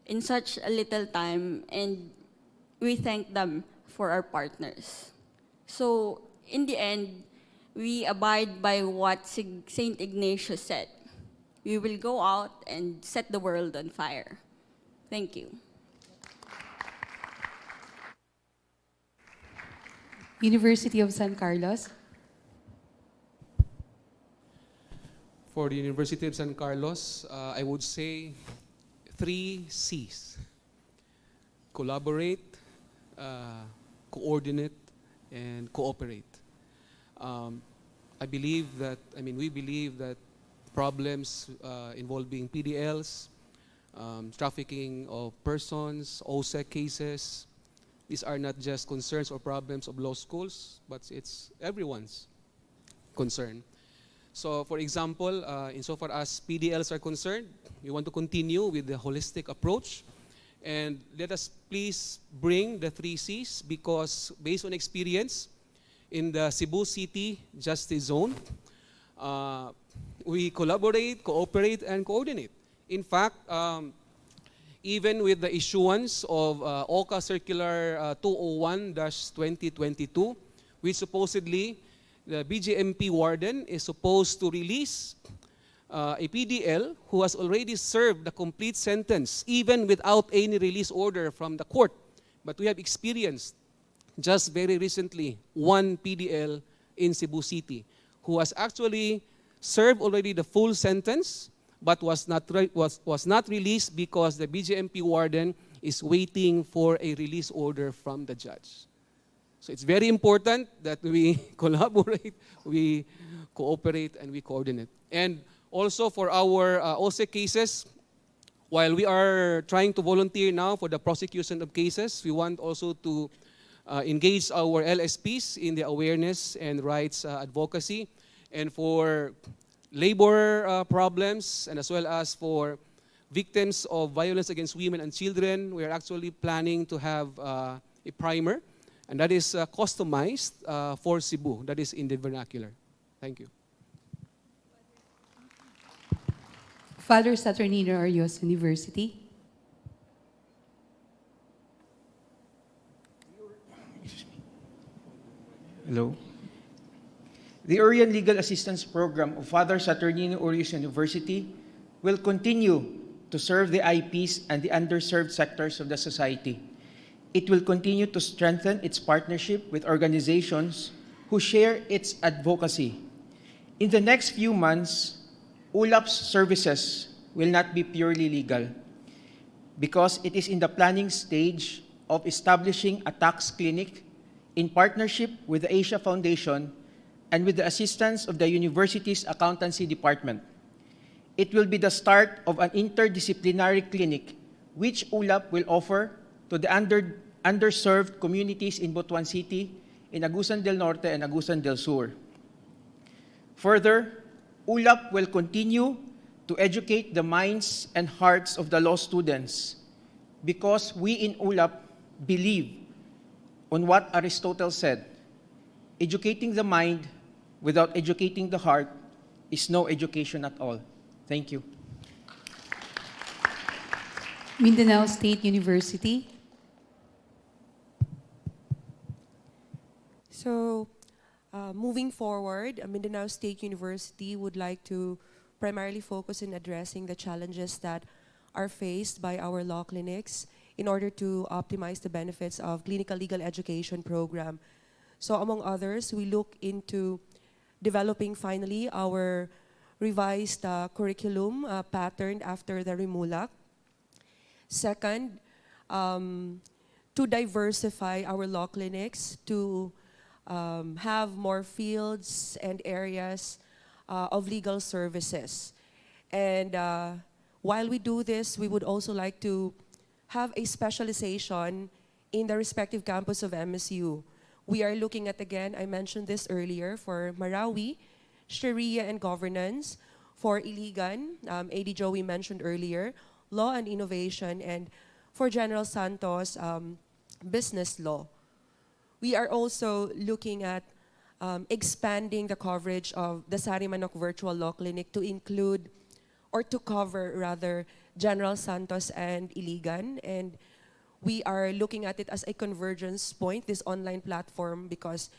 in such a little time, and we thank them for our partners. So, in the end, we abide by what St. Ignatius said. We will go out and set the world on fire. Thank you. University of San Carlos. For the University of San Carlos, I would say 3 C's. Collaborate, coordinate, and cooperate. We believe that problems involving PDLs, trafficking of persons, OSEC cases, these are not just concerns or problems of law schools, but it's everyone's concern. So, for example, insofar as PDLs are concerned, we want to continue with the holistic approach. And let us please bring the 3 C's because based on experience in the Cebu City Justice Zone, we collaborate, cooperate, and coordinate. In fact, even with the issuance of OCA Circular 201-2022, which supposedly the BJMP warden is supposed to release a PDL who has already served the complete sentence, even without any release order from the court. But we have experienced just very recently one PDL in Cebu City who has actually served already the full sentence, but was not released because the BJMP warden is waiting for a release order from the judge. So it's very important that we collaborate, we cooperate, and we coordinate. And also for our OSEC cases, while we are trying to volunteer now for the prosecution of cases, we want also to engage our LSPs in the awareness and rights advocacy. And for labor problems, and as well as for victims of violence against women and children, we are actually planning to have a primer, and that is customized for Cebu, that is in the vernacular. Thank you. Father Saturnino Arias University. Hello. The Orion Legal Assistance Program of Father Saturnino Arias University will continue to serve the IPs and the underserved sectors of the society. It will continue to strengthen its partnership with organizations who share its advocacy. In the next few months, ULAP's services will not be purely legal because it is in the planning stage of establishing a tax clinic in partnership with the Asia Foundation and with the assistance of the university's accountancy department. It will be the start of an interdisciplinary clinic which ULAP will offer to the underserved communities in Butuan City, in Agusan del Norte and Agusan del Sur. Further, ULAP will continue to educate the minds and hearts of the law students because we in ULAP believe on what Aristotle said, educating the mind without educating the heart is no education at all. Thank you. Mindanao State University. So, moving forward, Mindanao State University would like to primarily focus in addressing the challenges that are faced by our law clinics in order to optimize the benefits of clinical legal education program. So among others, we look into developing finally our revised curriculum patterned after the RIMULAC. Second, to diversify our law clinics, to have more fields and areas of legal services. And while we do this, we would also like to have a specialization in the respective campus of MSU. We are looking at, again, I mentioned this earlier, for Marawi, Sharia and Governance, for Iligan, AD Joey mentioned earlier, Law and Innovation, and for General Santos, Business Law. We are also looking at expanding the coverage of the Sarimanok Virtual Law Clinic to include, or to cover rather, General Santos and Iligan. And we are looking at it as a convergence point, this online platform, because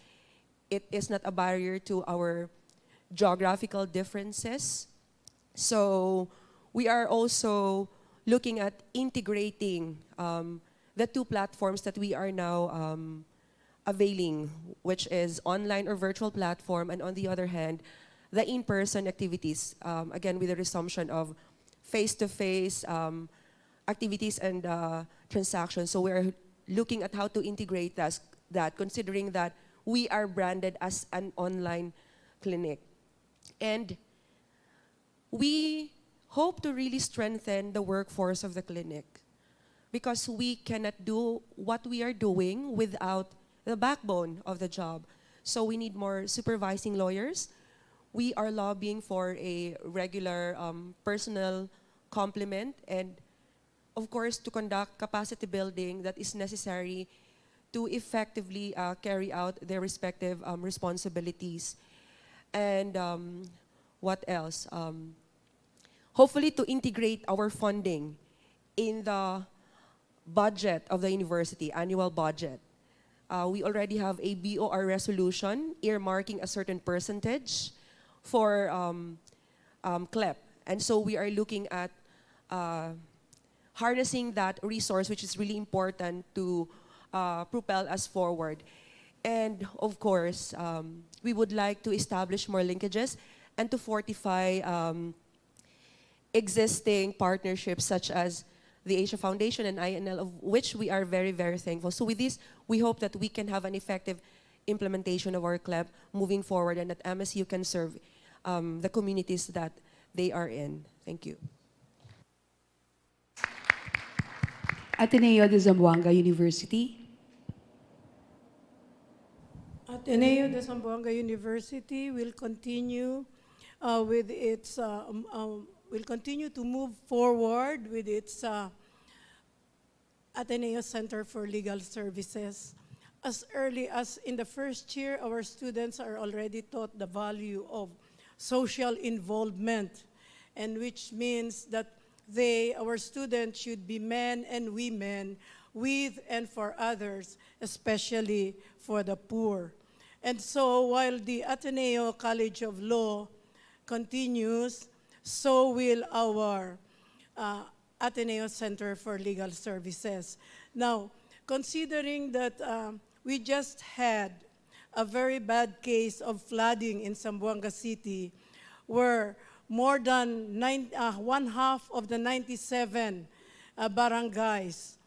it is not a barrier to our geographical differences. So we are also looking at integrating the two platforms that we are now availing, which is online or virtual platform, and on the other hand, the in-person activities, again with the resumption of face-to-face activities and transactions. So we're looking at how to integrate that, considering that we are branded as an online clinic. And we hope to really strengthen the workforce of the clinic, because we cannot do what we are doing without the backbone of the job. So we need more supervising lawyers. We are lobbying for a regular personal complement, and of course to conduct capacity building that is necessary to effectively carry out their respective responsibilities. And what else? Hopefully to integrate our funding in the budget of the university, annual budget. We already have a BOR resolution earmarking a certain percentage for CLEP. And so we are looking at harnessing that resource, which is really important to propel us forward. And of course, we would like to establish more linkages and to fortify existing partnerships such as the Asia Foundation and INL, of which we are very, very thankful. So with this, we hope that we can have an effective implementation of our CLEP moving forward, and that MSU can serve the communities that they are in. Thank you. Ateneo de Zamboanga University. Ateneo de Zamboanga University will continue with its will continue to move forward with its Ateneo Center for Legal Services. As early as in the first year, our students are already taught the value of social involvement, and which means that our students should be men and women with and for others, especially for the poor. And so while the Ateneo College of Law continues, so will our Ateneo Center for Legal Services. Now, considering that we just had a very bad case of flooding in Zamboanga City, where more than one half of the 97 barangays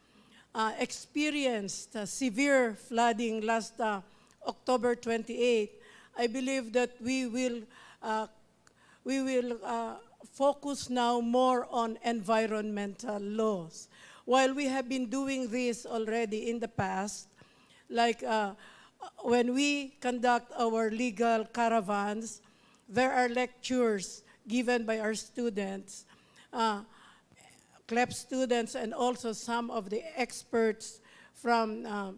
experienced severe flooding last October 28, I believe that we will focus now more on environmental laws. While we have been doing this already in the past, like when we conduct our legal caravans, there are lectures given by our students, CLEP students, and also some of the experts from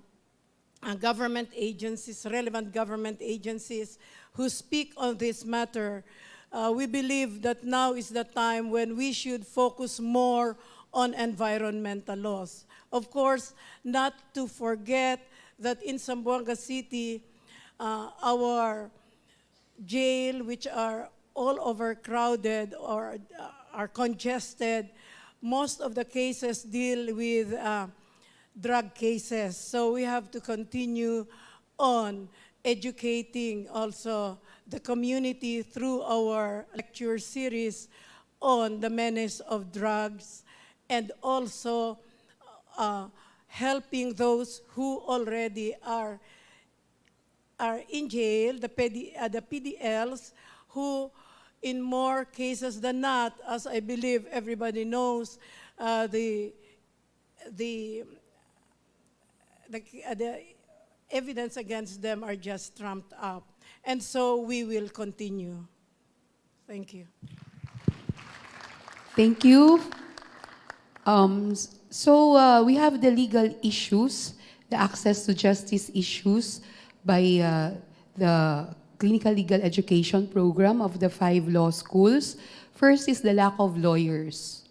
government agencies, relevant government agencies, who speak on this matter. We believe that now is the time when we should focus more on environmental laws. Of course, not to forget that in Zamboanga City, our jail, which are all overcrowded or are congested, most of the cases deal with drug cases. So we have to continue on educating also the community through our lecture series on the menace of drugs, and also helping those who already are in jail, the PDLs, who in more cases than not, as I believe everybody knows, the evidence against them are just trumped up. And so we will continue. Thank you. Thank you. We have the legal issues, the access to justice issues by the clinical legal education program of the 5 law schools. First is the lack of lawyers.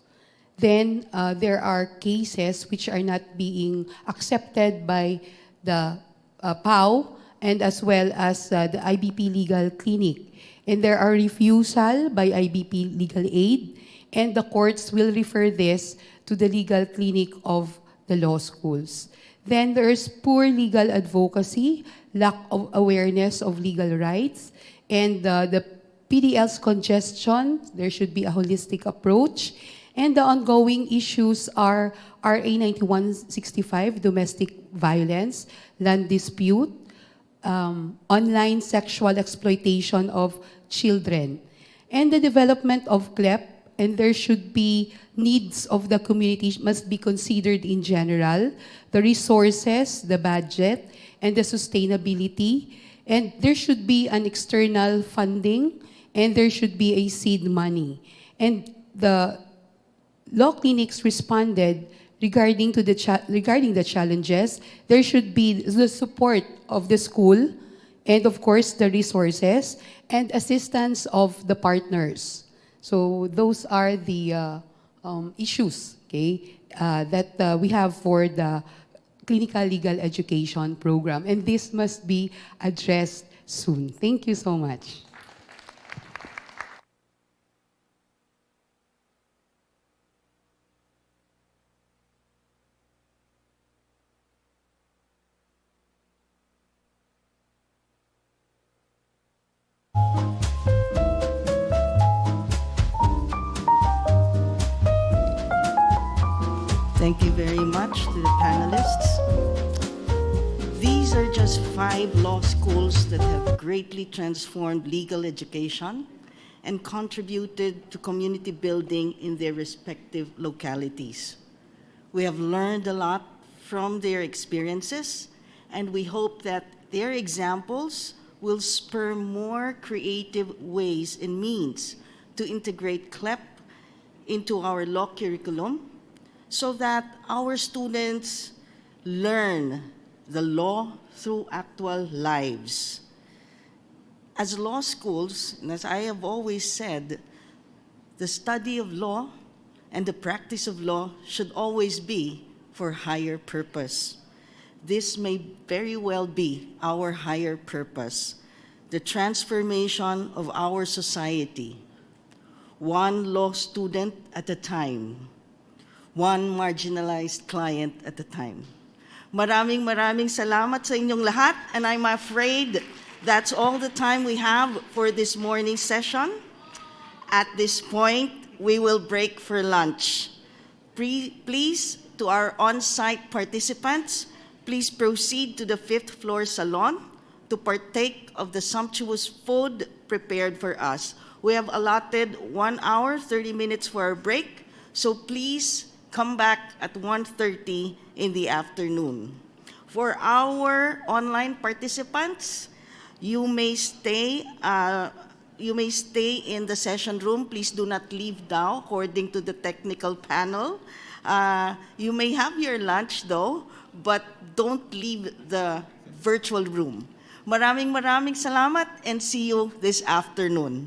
Then there are cases which are not being accepted by the PAO and as well as the IBP Legal Clinic. And there are refusal by IBP Legal Aid, and the courts will refer this to the legal clinic of the law schools. Then there's poor legal advocacy, lack of awareness of legal rights, and the PDL's congestion. There should be a holistic approach. And the ongoing issues are RA 9165, domestic violence, land dispute, online sexual exploitation of children, and the development of CLEP. And there should be needs of the community must be considered in general, the resources, the budget, and the sustainability. And there should be an external funding, and there should be a seed money. And the law clinics responded regarding the challenges. There should be the support of the school, and of course the resources and assistance of the partners. So those are the issues, okay, that we have for the clinical legal education program, and this must be addressed soon. Thank you so much. Thank you very much to the panelists. These are just 5 law schools that have greatly transformed legal education and contributed to community building in their respective localities. We have learned a lot from their experiences, and we hope that their examples will spur more creative ways and means to integrate CLEP into our law curriculum, so that our students learn the law through actual lives. As law schools, and as I have always said, the study of law and the practice of law should always be for higher purpose. This may very well be our higher purpose, the transformation of our society, one law student at a time, one marginalized client at a time. Maraming salamat sa inyong lahat, and I'm afraid that's all the time we have for this morning's session. At this point, we will break for lunch. Please, to our on-site participants, please proceed to the 5th floor salon to partake of the sumptuous food prepared for us. We have allotted 1 hour, 30 minutes for our break, so please come back at 1:30 in the afternoon. For our online participants, you may stay in the session room. Please do not leave now, according to the technical panel. You may have your lunch though, but don't leave the virtual room. Maraming salamat, and see you this afternoon.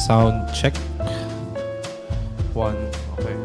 Sound check. One. Okay.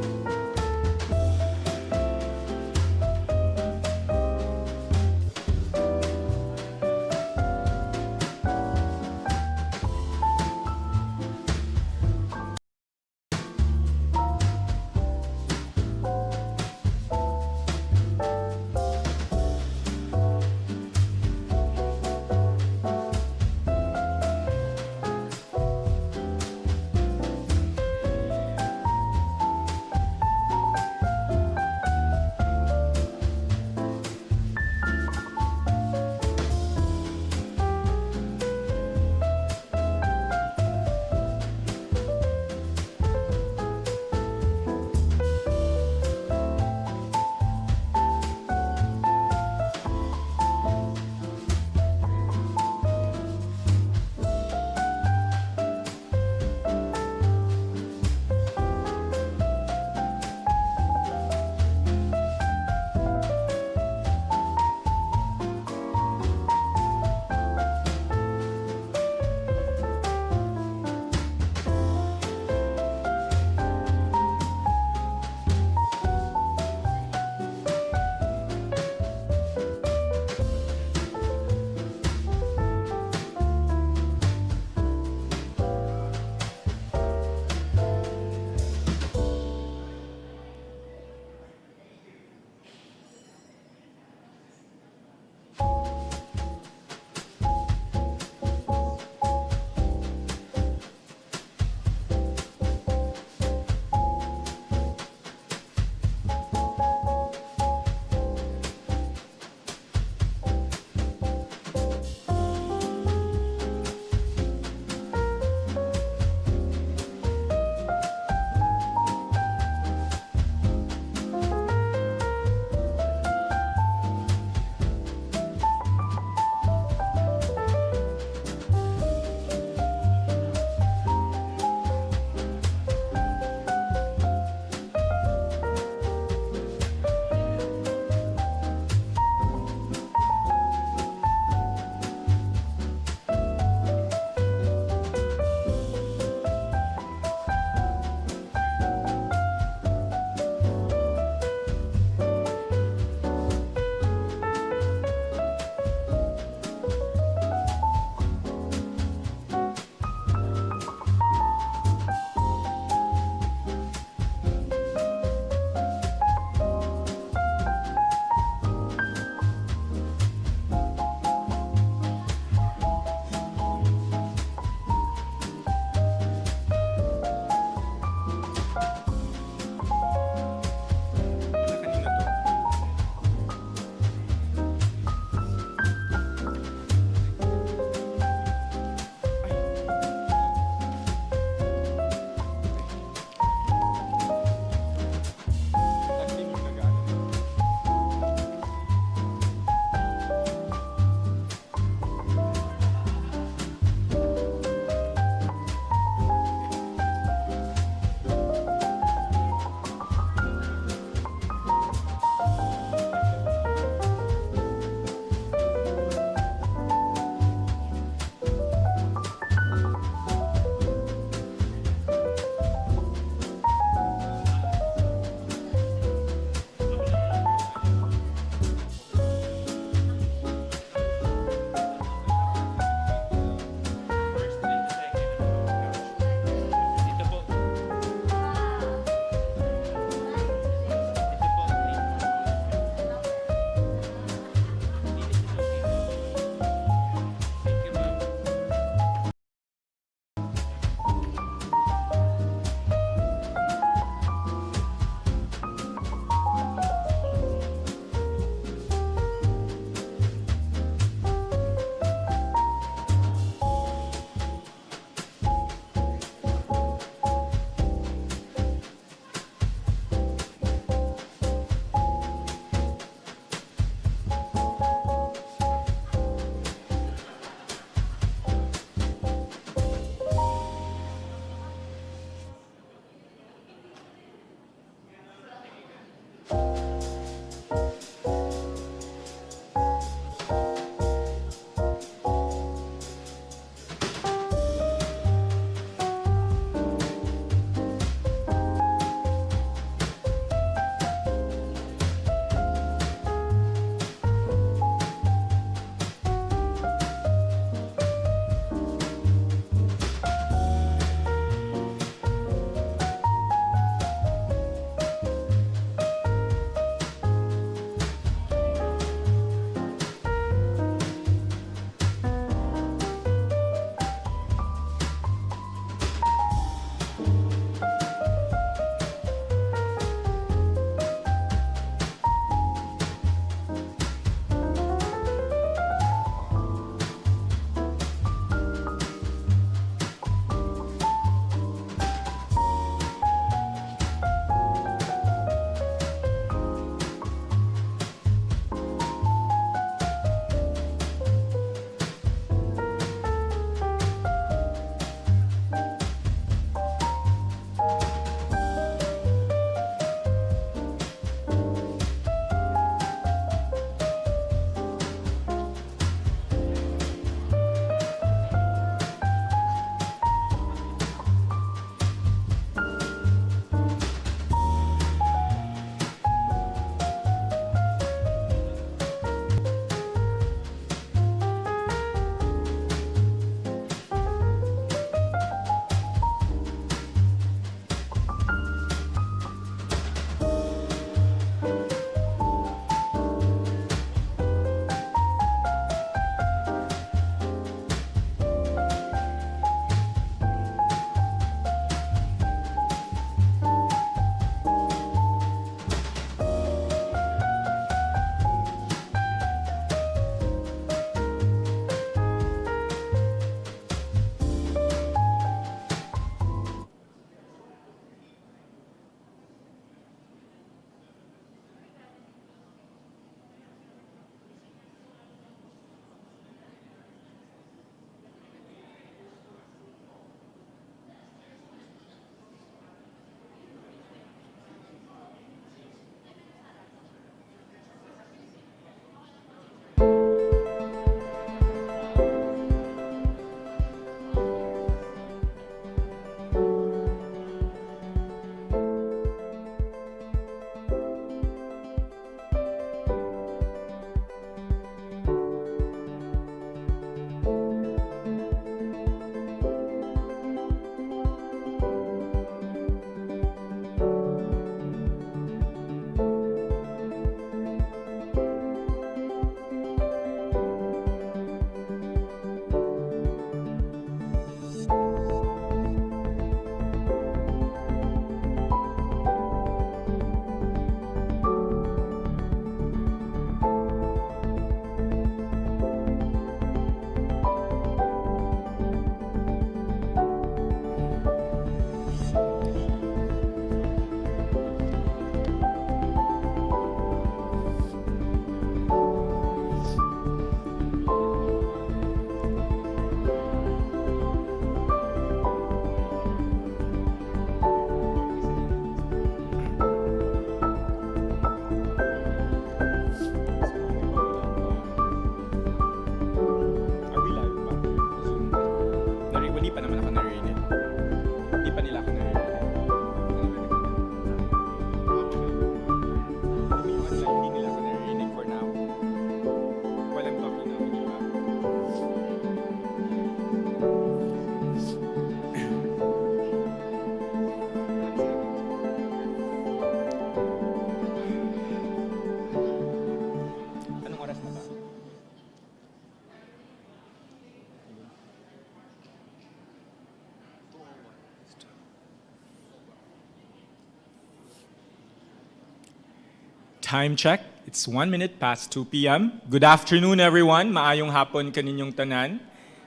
Time check. It's 1 minute past 2 p.m. Good afternoon, everyone. Maayong hapon kaninyong tanan.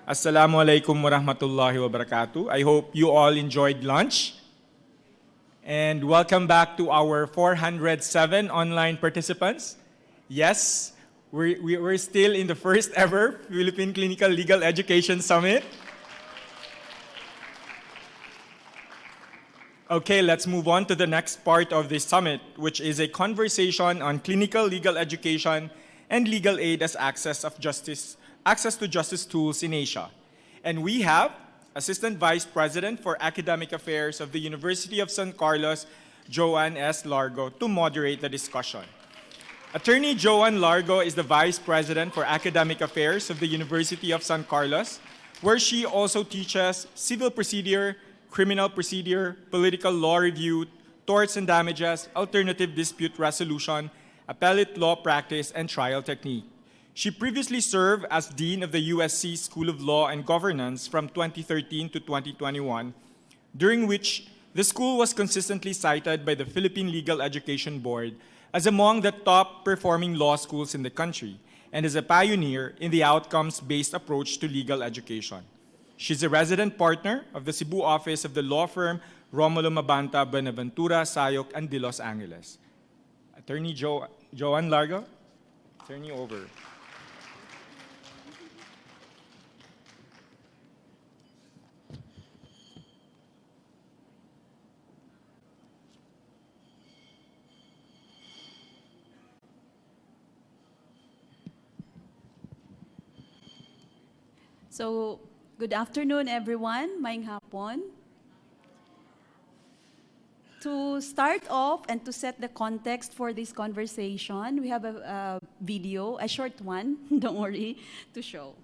Assalamualaikum warahmatullahi wabarakatuh. I hope you all enjoyed lunch. And welcome back to our 407 online participants. Yes, we're still in the first ever Philippine Clinical Legal Education Summit. Okay, let's move on to the next part of this summit, which is a conversation on clinical legal education and legal aid as access to justice tools in Asia. And we have Assistant Vice President for Academic Affairs of the University of San Carlos, Joanne S. Largo, to moderate the discussion. Attorney Joanne Largo is the Vice President for Academic Affairs of the University of San Carlos, where she also teaches civil procedure, criminal procedure, political law review, torts and damages, alternative dispute resolution, appellate law practice, and trial technique. She previously served as Dean of the USC School of Law and Governance from 2013 to 2021, during which the school was consistently cited by the Philippine Legal Education Board as among the top performing law schools in the country and as a pioneer in the outcomes-based approach to legal education. She's a resident partner of the Cebu office of the law firm Romulo Mabanta, Buenaventura, Sayok, and De Los Angeles. Attorney Joanne Largo, turn you over. So, good afternoon, everyone. Maayong hapon. To start off and to set the context for this conversation, we have a video, a short one, don't worry, to show.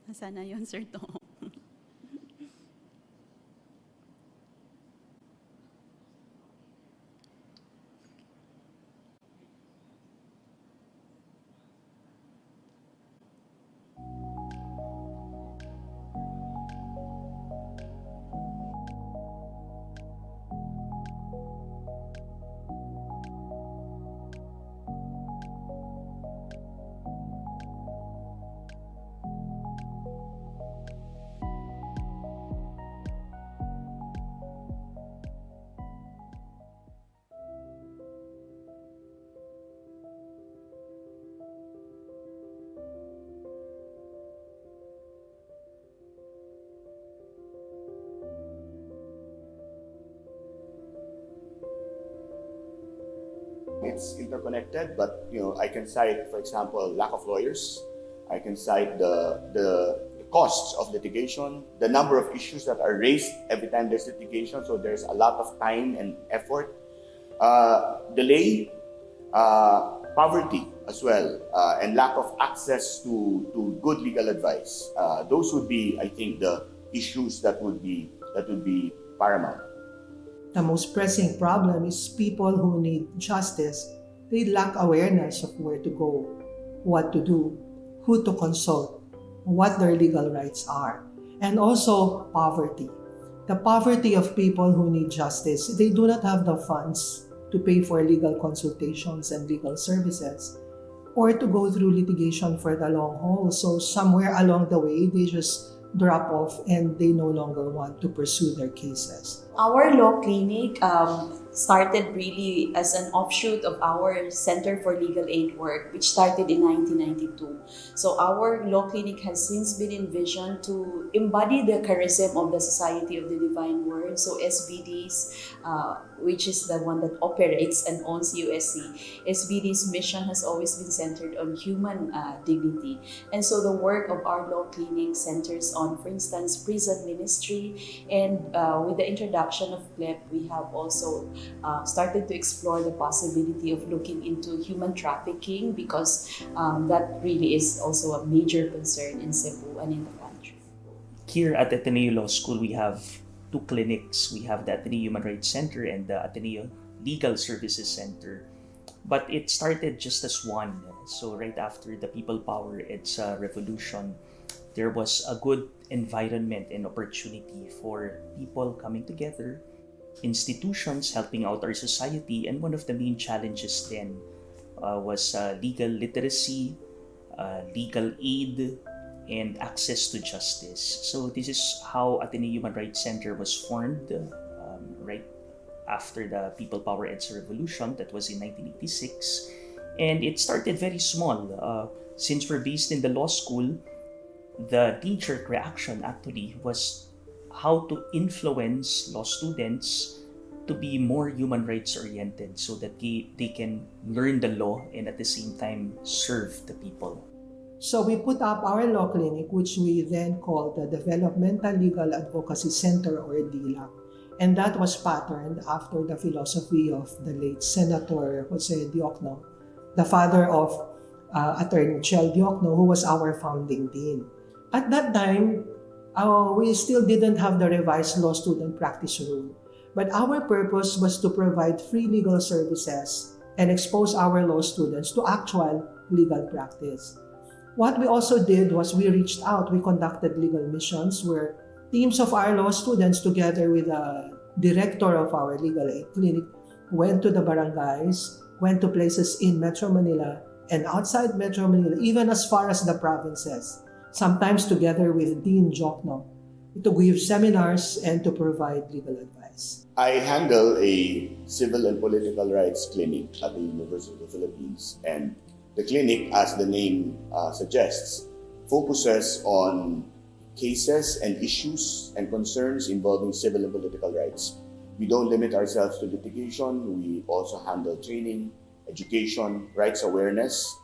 Nasaan na yun, Sir Tom? It's interconnected, but I can cite, for example, lack of lawyers. I can cite the costs of litigation, the number of issues that are raised every time there's litigation. So there's a lot of time and effort, delay, poverty as well, and lack of access to good legal advice. Those would be, I think, the issues that would be paramount. The most pressing problem is people who need justice. They lack awareness of where to go, what to do, who to consult, what their legal rights are, and also poverty. The poverty of people who need justice, they do not have the funds to pay for legal consultations and legal services, or to go through litigation for the long haul. So somewhere along the way, they just drop off and they no longer want to pursue their cases. Our law clinic started really as an offshoot of our Center for Legal Aid work, which started in 1992. So our law clinic has since been envisioned to embody the charism of the Society of the Divine Word. So SVD's, which is the one that operates and owns USC, SVD's mission has always been centered on human dignity. And so the work of our law clinic centers on, for instance, prison ministry, and with the introduction of CLEP, we have also started to explore the possibility of looking into human trafficking, because that really is also a major concern in Cebu and in the country. Here at Ateneo Law School, we have two clinics. We have the Ateneo Human Rights Center and the Ateneo Legal Services Center. But it started just as one. So right after the People Power EDSA revolution, there was a good environment and opportunity for people coming together institutions helping out our society, and one of the main challenges then was legal literacy, legal aid, and access to justice. So this is how Ateneo Human Rights Center was formed right after the People Power EDSA Revolution. That was in 1986. And it started very small. Since we're based in the law school, the knee-jerk reaction actually was how to influence law students to be more human rights oriented so that they can learn the law and at the same time serve the people. So we put up our law clinic, which we then called the Developmental Legal Advocacy Center, or DLAC. And that was patterned after the philosophy of the late Senator Jose Diokno, the father of Attorney Chel Diokno, who was our founding dean. At that time, we still didn't have the revised law student practice rule. But our purpose was to provide free legal services and expose our law students to actual legal practice. What we also did was we reached out, we conducted legal missions where teams of our law students together with the director of our legal aid clinic went to the barangays, went to places in Metro Manila and outside Metro Manila, even as far as the provinces, sometimes together with Dean Jokno, to give seminars and to provide legal advice. I handle a civil and political rights clinic at the University of the Philippines, and the clinic, as the name suggests, focuses on cases and issues and concerns involving civil and political rights. We don't limit ourselves to litigation. We also handle training, education, rights awareness.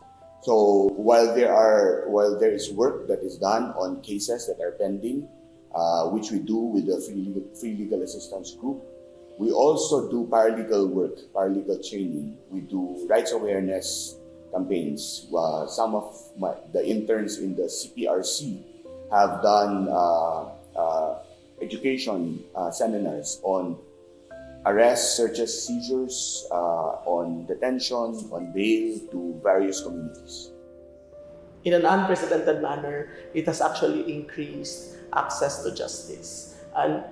So while there is work that is done on cases that are pending, which we do with the Free Legal Assistance Group, we also do paralegal work, paralegal training. We do rights awareness campaigns. Some of the interns in the CPRC have done education seminars on arrests, searches, seizures, on detention, on bail to various communities. In an unprecedented manner, it has actually increased access to justice. And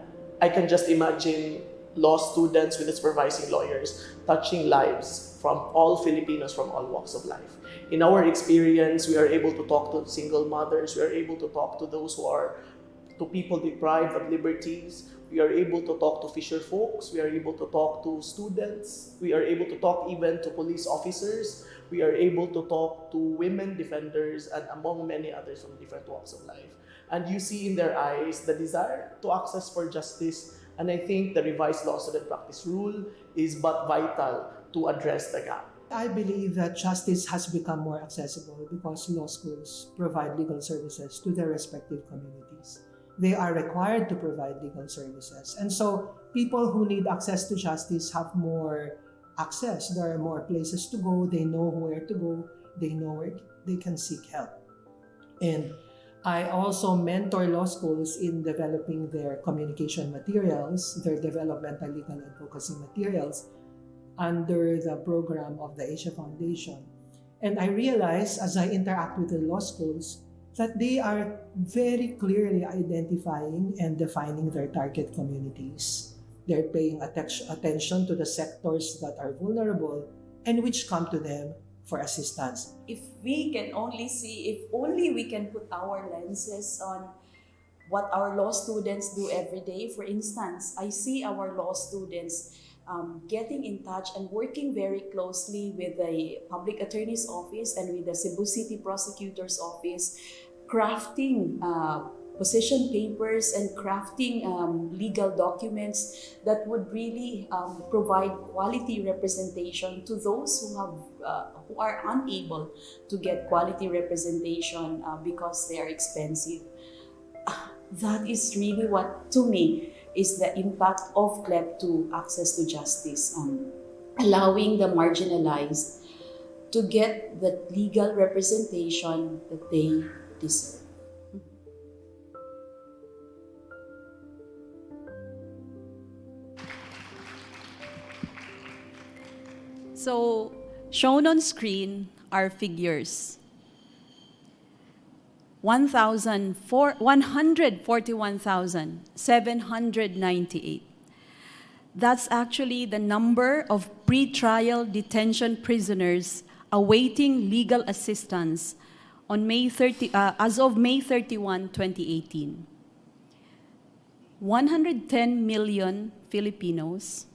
I can just imagine law students with supervising lawyers touching lives from all Filipinos from all walks of life. In our experience, we are able to talk to single mothers, we are able to talk to those to people deprived of liberties, we are able to talk to fisher folks, we are able to talk to students, we are able to talk even to police officers, we are able to talk to women defenders, and among many others from different walks of life. And you see in their eyes the desire to access for justice, and I think the revised law student practice rule is but vital to address the gap. I believe that justice has become more accessible because law schools provide legal services to their respective communities. They are required to provide legal services. And so people who need access to justice have more access. There are more places to go. They know where to go. They know where they can seek help. And I also mentor law schools in developing their communication materials, their developmental legal advocacy materials under the program of the Asia Foundation. And I realize as I interact with the law schools that they are very clearly identifying and defining their target communities. They're paying attention to the sectors that are vulnerable and which come to them for assistance. If we can only see, if only we can put our lenses on what our law students do every day. For instance, I see our law students getting in touch and working very closely with the Public Attorney's Office and with the Cebu City Prosecutor's Office, crafting position papers and crafting legal documents that would really provide quality representation to those who are unable to get quality representation because they are expensive. That is really what, to me, is the impact of CLEP to access to justice, allowing the marginalized to get the legal representation that they deserve. So, shown on screen are figures. 141,798. That's actually the number of pre-trial detention prisoners awaiting legal assistance on as of May 31, 2018. 110 million Filipinos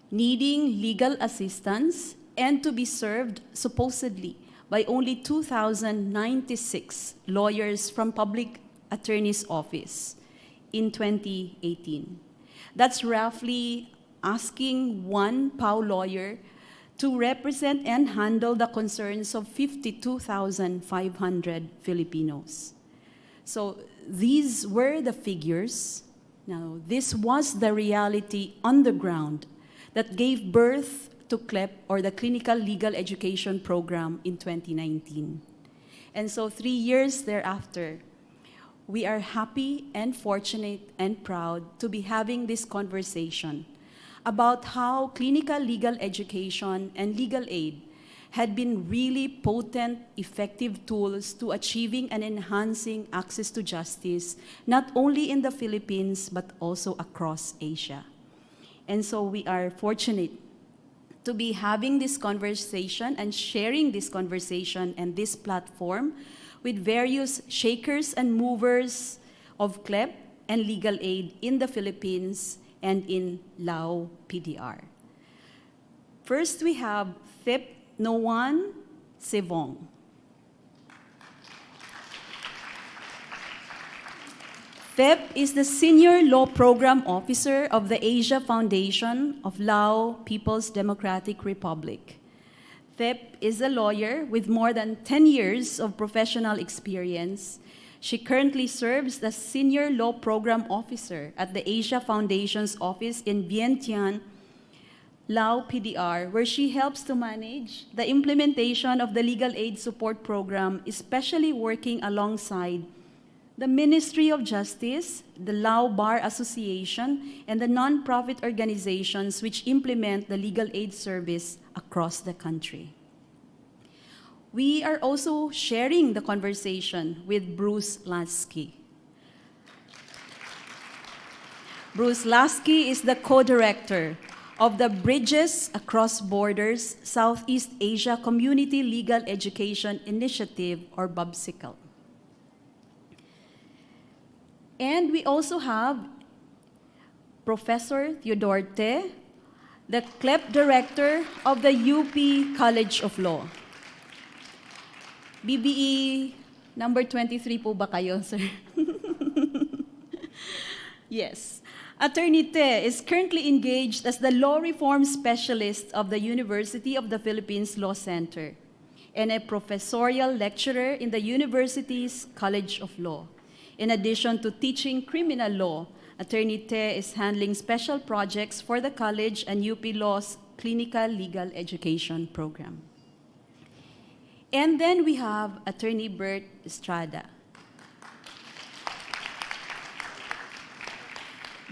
needing legal assistance and to be served supposedly by only 2,096 lawyers from Public Attorney's Office in 2018. That's roughly asking one POW lawyer to represent and handle the concerns of 52,500 Filipinos. So these were the figures. Now, this was the reality on the ground that gave birth to CLEP, or the Clinical Legal Education Program, in 2019. And so 3 years thereafter, we are happy and fortunate and proud to be having this conversation about how clinical legal education and legal aid had been really potent, effective tools to achieving and enhancing access to justice, not only in the Philippines, but also across Asia. And so we are fortunate to be having this conversation and sharing this conversation and this platform with various shakers and movers of CLEP and legal aid in the Philippines and in Lao PDR. First, we have Thip Noan Sevong. Thep is the Senior Law Program Officer of the Asia Foundation of Lao People's Democratic Republic. Thep is a lawyer with more than 10 years of professional experience. She currently serves as Senior Law Program Officer at the Asia Foundation's office in Vientiane, Lao PDR, where she helps to manage the implementation of the Legal Aid Support Program, especially working alongside the Ministry of Justice, the Lao Bar Association, and the nonprofit organizations which implement the legal aid service across the country. We are also sharing the conversation with Bruce Lasky. Bruce Lasky is the co-director of the Bridges Across Borders Southeast Asia Community Legal Education Initiative, or BABSICL. And we also have Professor Theodore Te, the CLEP Director of the UP College of Law. BBE number 23 po ba kayo, sir? Yes. Attorney Te is currently engaged as the Law Reform Specialist of the University of the Philippines Law Center and a professorial lecturer in the university's College of Law. In addition to teaching criminal law, Attorney Te is handling special projects for the college and UP Law's Clinical Legal Education Program. And then we have Attorney Bert Estrada,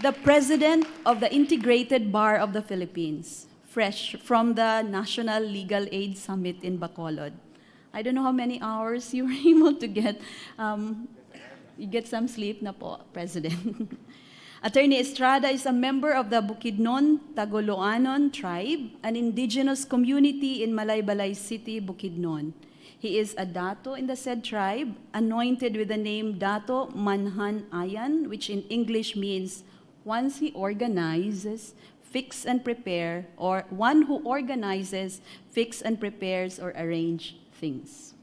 the President of the Integrated Bar of the Philippines, fresh from the National Legal Aid Summit in Bacolod. I don't know how many hours you were able to get. You get some sleep na po, President. Attorney Estrada is a member of the Bukidnon Tagoloanon tribe, an indigenous community in Malaybalay City, Bukidnon. He is a dato in the said tribe, anointed with the name Dato Manhan Ayan, which in English means once he organizes, fix and prepare, or one who organizes, fix and prepares, or arrange things.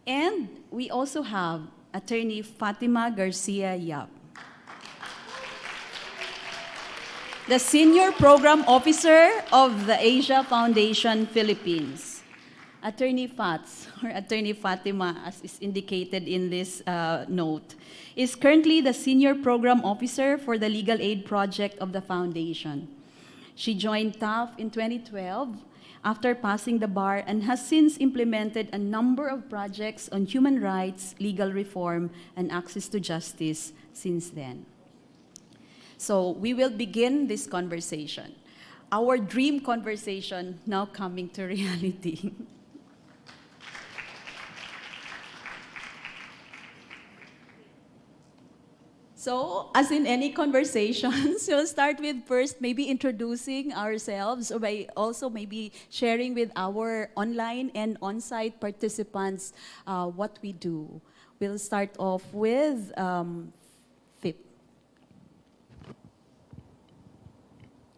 And we also have Attorney Fatima Garcia Yap, the Senior Program Officer of the Asia Foundation Philippines. Attorney Fats, or Attorney Fatima, as is indicated in this note, is currently the Senior Program Officer for the Legal Aid Project of the Foundation. She joined TAF in 2012 after passing the bar and has since implemented a number of projects on human rights, legal reform, and access to justice since then. So we will begin this conversation, our dream conversation now coming to reality. So, as in any conversations, we'll start with first maybe introducing ourselves, or by also maybe sharing with our online and on-site participants what we do. We'll start off with Fip.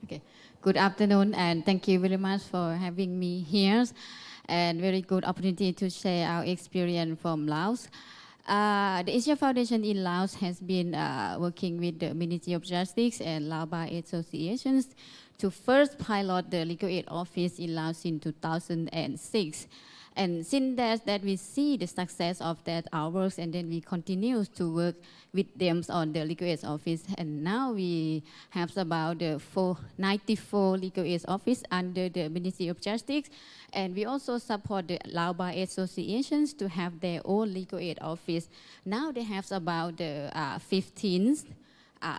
Okay. Good afternoon, and thank you very much for having me here. And very good opportunity to share our experience from Laos. The Asia Foundation in Laos has been working with the Ministry of Justice and Lao Bar Associations to first pilot the Legal Aid Office in Laos in 2006. And since that we see the success of that our works, and then we continue to work with them on the Legal Aid Office. And now we have about 94 Legal Aid Office under the Ministry of Justice. And we also support the Lao Bar Associations to have their own Legal Aid Office. Now they have about 15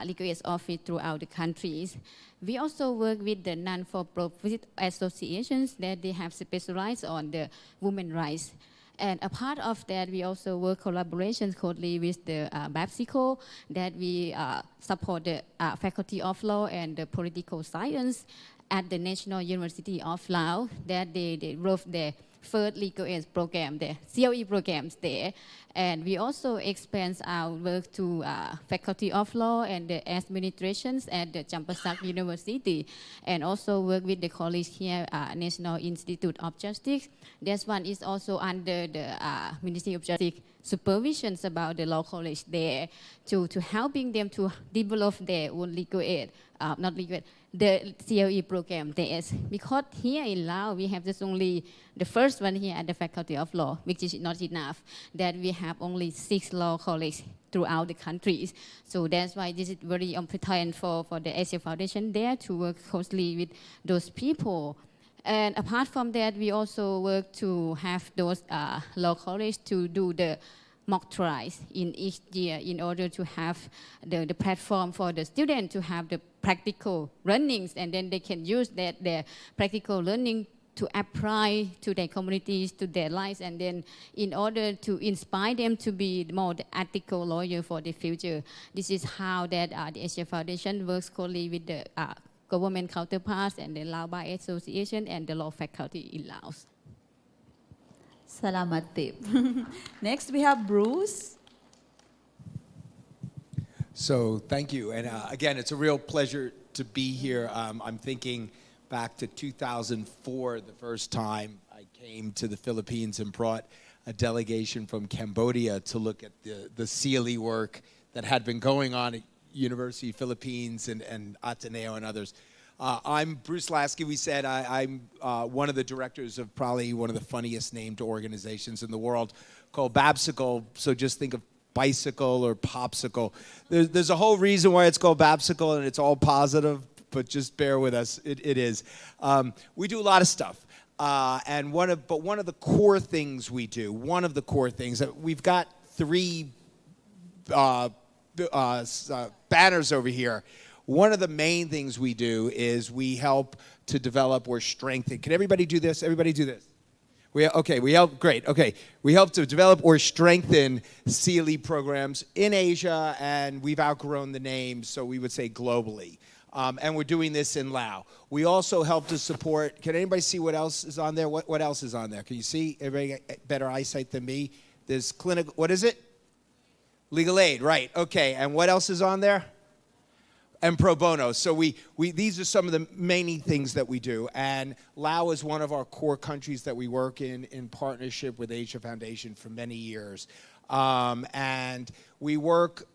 Legal Aid Office throughout the countries. We also work with the non-for-profit associations that they have specialized on the women's rights. And a part of that, we also work collaborations closely with the BAPSICO, that we support the Faculty of Law and the Political Science at the National University of Laos, that they wrote their first legal aid program, the CLE programs there. And we also expand our work to Faculty of Law and the administrations at the Champasak University, and also work with the college here, National Institute of Justice. This one is also under the Ministry of Justice supervisions about the law college there, to helping them to develop their own legal aid, not legal aid, the CLE program there. Because here in Laos, we have just only the first one here at the Faculty of Law, which is not enough, that we have only 6 law colleges throughout the countries. So that's why this is very important for the Asia Foundation there to work closely with those people. And apart from that, we also work to have those law colleges to do the mock trials in each year in order to have the platform for the student to have the practical learnings, and then they can use their practical learning to apply to their communities, to their lives, and then in order to inspire them to be more the ethical lawyer for the future. This is how that the Asia Foundation works closely with the government counterparts and the Lao Bar Association and the law faculty in Laos. Salamat, Tip. Next, we have Bruce. So thank you. And again, it's a real pleasure to be here. I'm thinking back to 2004, the first time I came to the Philippines and brought a delegation from Cambodia to look at the CLE work that had been going on at University of Philippines and Ateneo and others. I'm Bruce Lasky. We said I'm one of the directors of probably one of the funniest named organizations in the world called BAPSICO. So just think of bicycle or popsicle. There's a whole reason why it's called BAPSICO, and it's all positive, but just bear with us. It is. We do a lot of stuff. And one of the core things we do, one of the core things, that we've got 3 banners over here. One of the main things we do is we help to develop or strengthen. Can everybody do this? Everybody do this. We help, great, okay. We help to develop or strengthen CLE programs in Asia, and we've outgrown the name, so we would say globally. And we're doing this in Laos. We also help to support, can anybody see what else is on there? What else is on there? Can you see? Everybody got better eyesight than me? There's clinical, what is it? Legal aid, right, okay. And what else is on there? And pro bono. So these are some of the main things that we do. And Laos is one of our core countries that we work in partnership with Asia Foundation for many years. And we work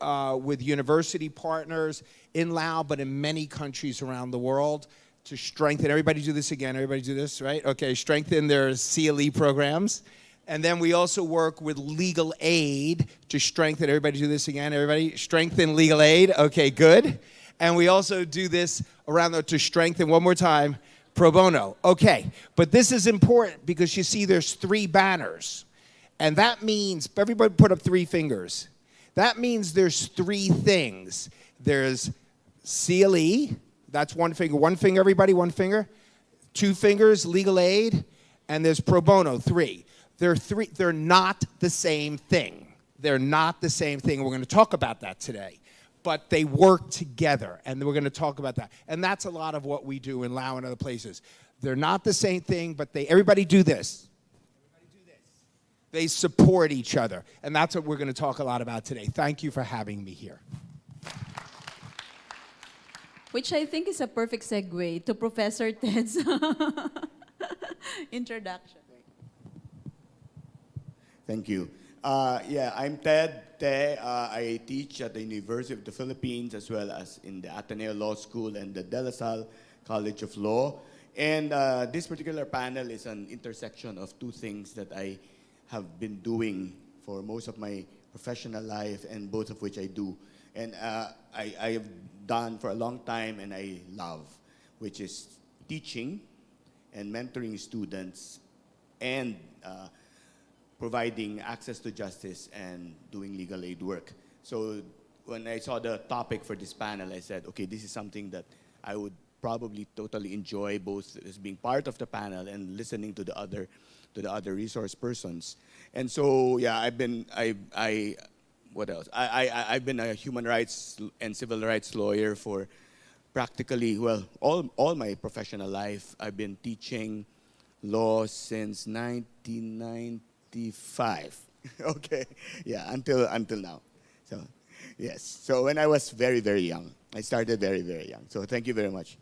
with university partners in Laos, but in many countries around the world to strengthen, everybody do this again, everybody do this, right? Okay, strengthen their CLE programs. And then we also work with legal aid to strengthen, everybody do this again, everybody, strengthen legal aid, okay, good. And we also do this around to strengthen, one more time, pro bono. Okay, but this is important because you see there's 3 banners. And that means, everybody put up 3 fingers. That means there's 3 things. There's CLE, that's one finger, everybody, one finger. 2 fingers, legal aid, and there's pro bono, 3. They're not the same thing. They're not the same thing. We're going to talk about that today. but they work together, and we're going to talk about that. And that's a lot of what we do in Lao and other places. They're not the same thing, but everybody do this. They support each other, and that's what we're going to talk a lot about today. Thank you for having me here. Which I think is a perfect segue to Professor Ted's introduction. Thank you. Yeah, I'm Ted Te. I teach at the University of the Philippines as well as in the Ateneo Law School and the De La Salle College of Law. And this particular panel is an intersection of two things that I have been doing for most of my professional life, and both of which I do. And I have done for a long time and I love, which is teaching and mentoring students and providing access to justice and doing legal aid work. So when I saw the topic for this panel, I said, okay, this is something that I would probably totally enjoy, both as being part of the panel and listening to the other resource persons. And so, yeah, I've been a human rights and civil rights lawyer for practically, well, all my professional life. I've been teaching law since 1995. Okay, yeah, until now. So, yes. So when I was very, very young, I started very, very young. So thank you very much.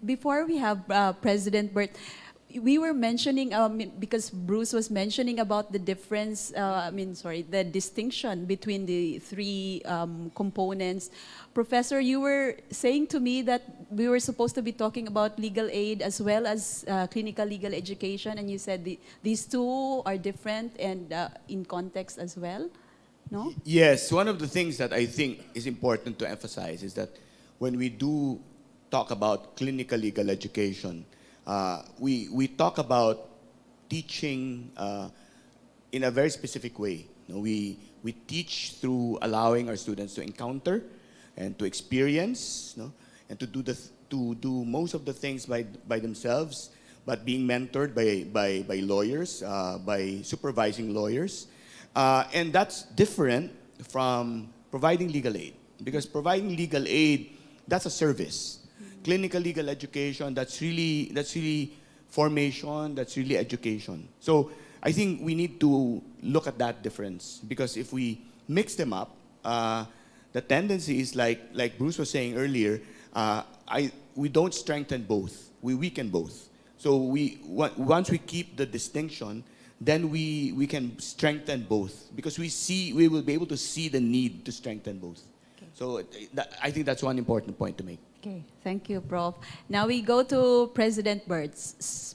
Before we have President Bert, we were mentioning, because Bruce was mentioning about the difference, the distinction between the three components. Professor, you were saying to me that we were supposed to be talking about legal aid as well as clinical legal education, and you said these two are different and in context as well, no? Yes, one of the things that I think is important to emphasize is that when we do talk about clinical legal education, we talk about teaching in a very specific way. You know, we teach through allowing our students to encounter and to experience, you know, and to do most of the things by themselves, but being mentored by lawyers, by supervising lawyers. And that's different from providing legal aid, because providing legal aid, that's a service. Clinical legal education, that's really formation, that's really education. So I think we need to look at that difference, because if we mix them up, the tendency is like Bruce was saying earlier, we don't strengthen both, we weaken both. So once we keep the distinction, then we can strengthen both, because we will be able to see the need to strengthen both. Okay. So I think that's one important point to make. Okay, thank you, Prof. Now we go to President Birds,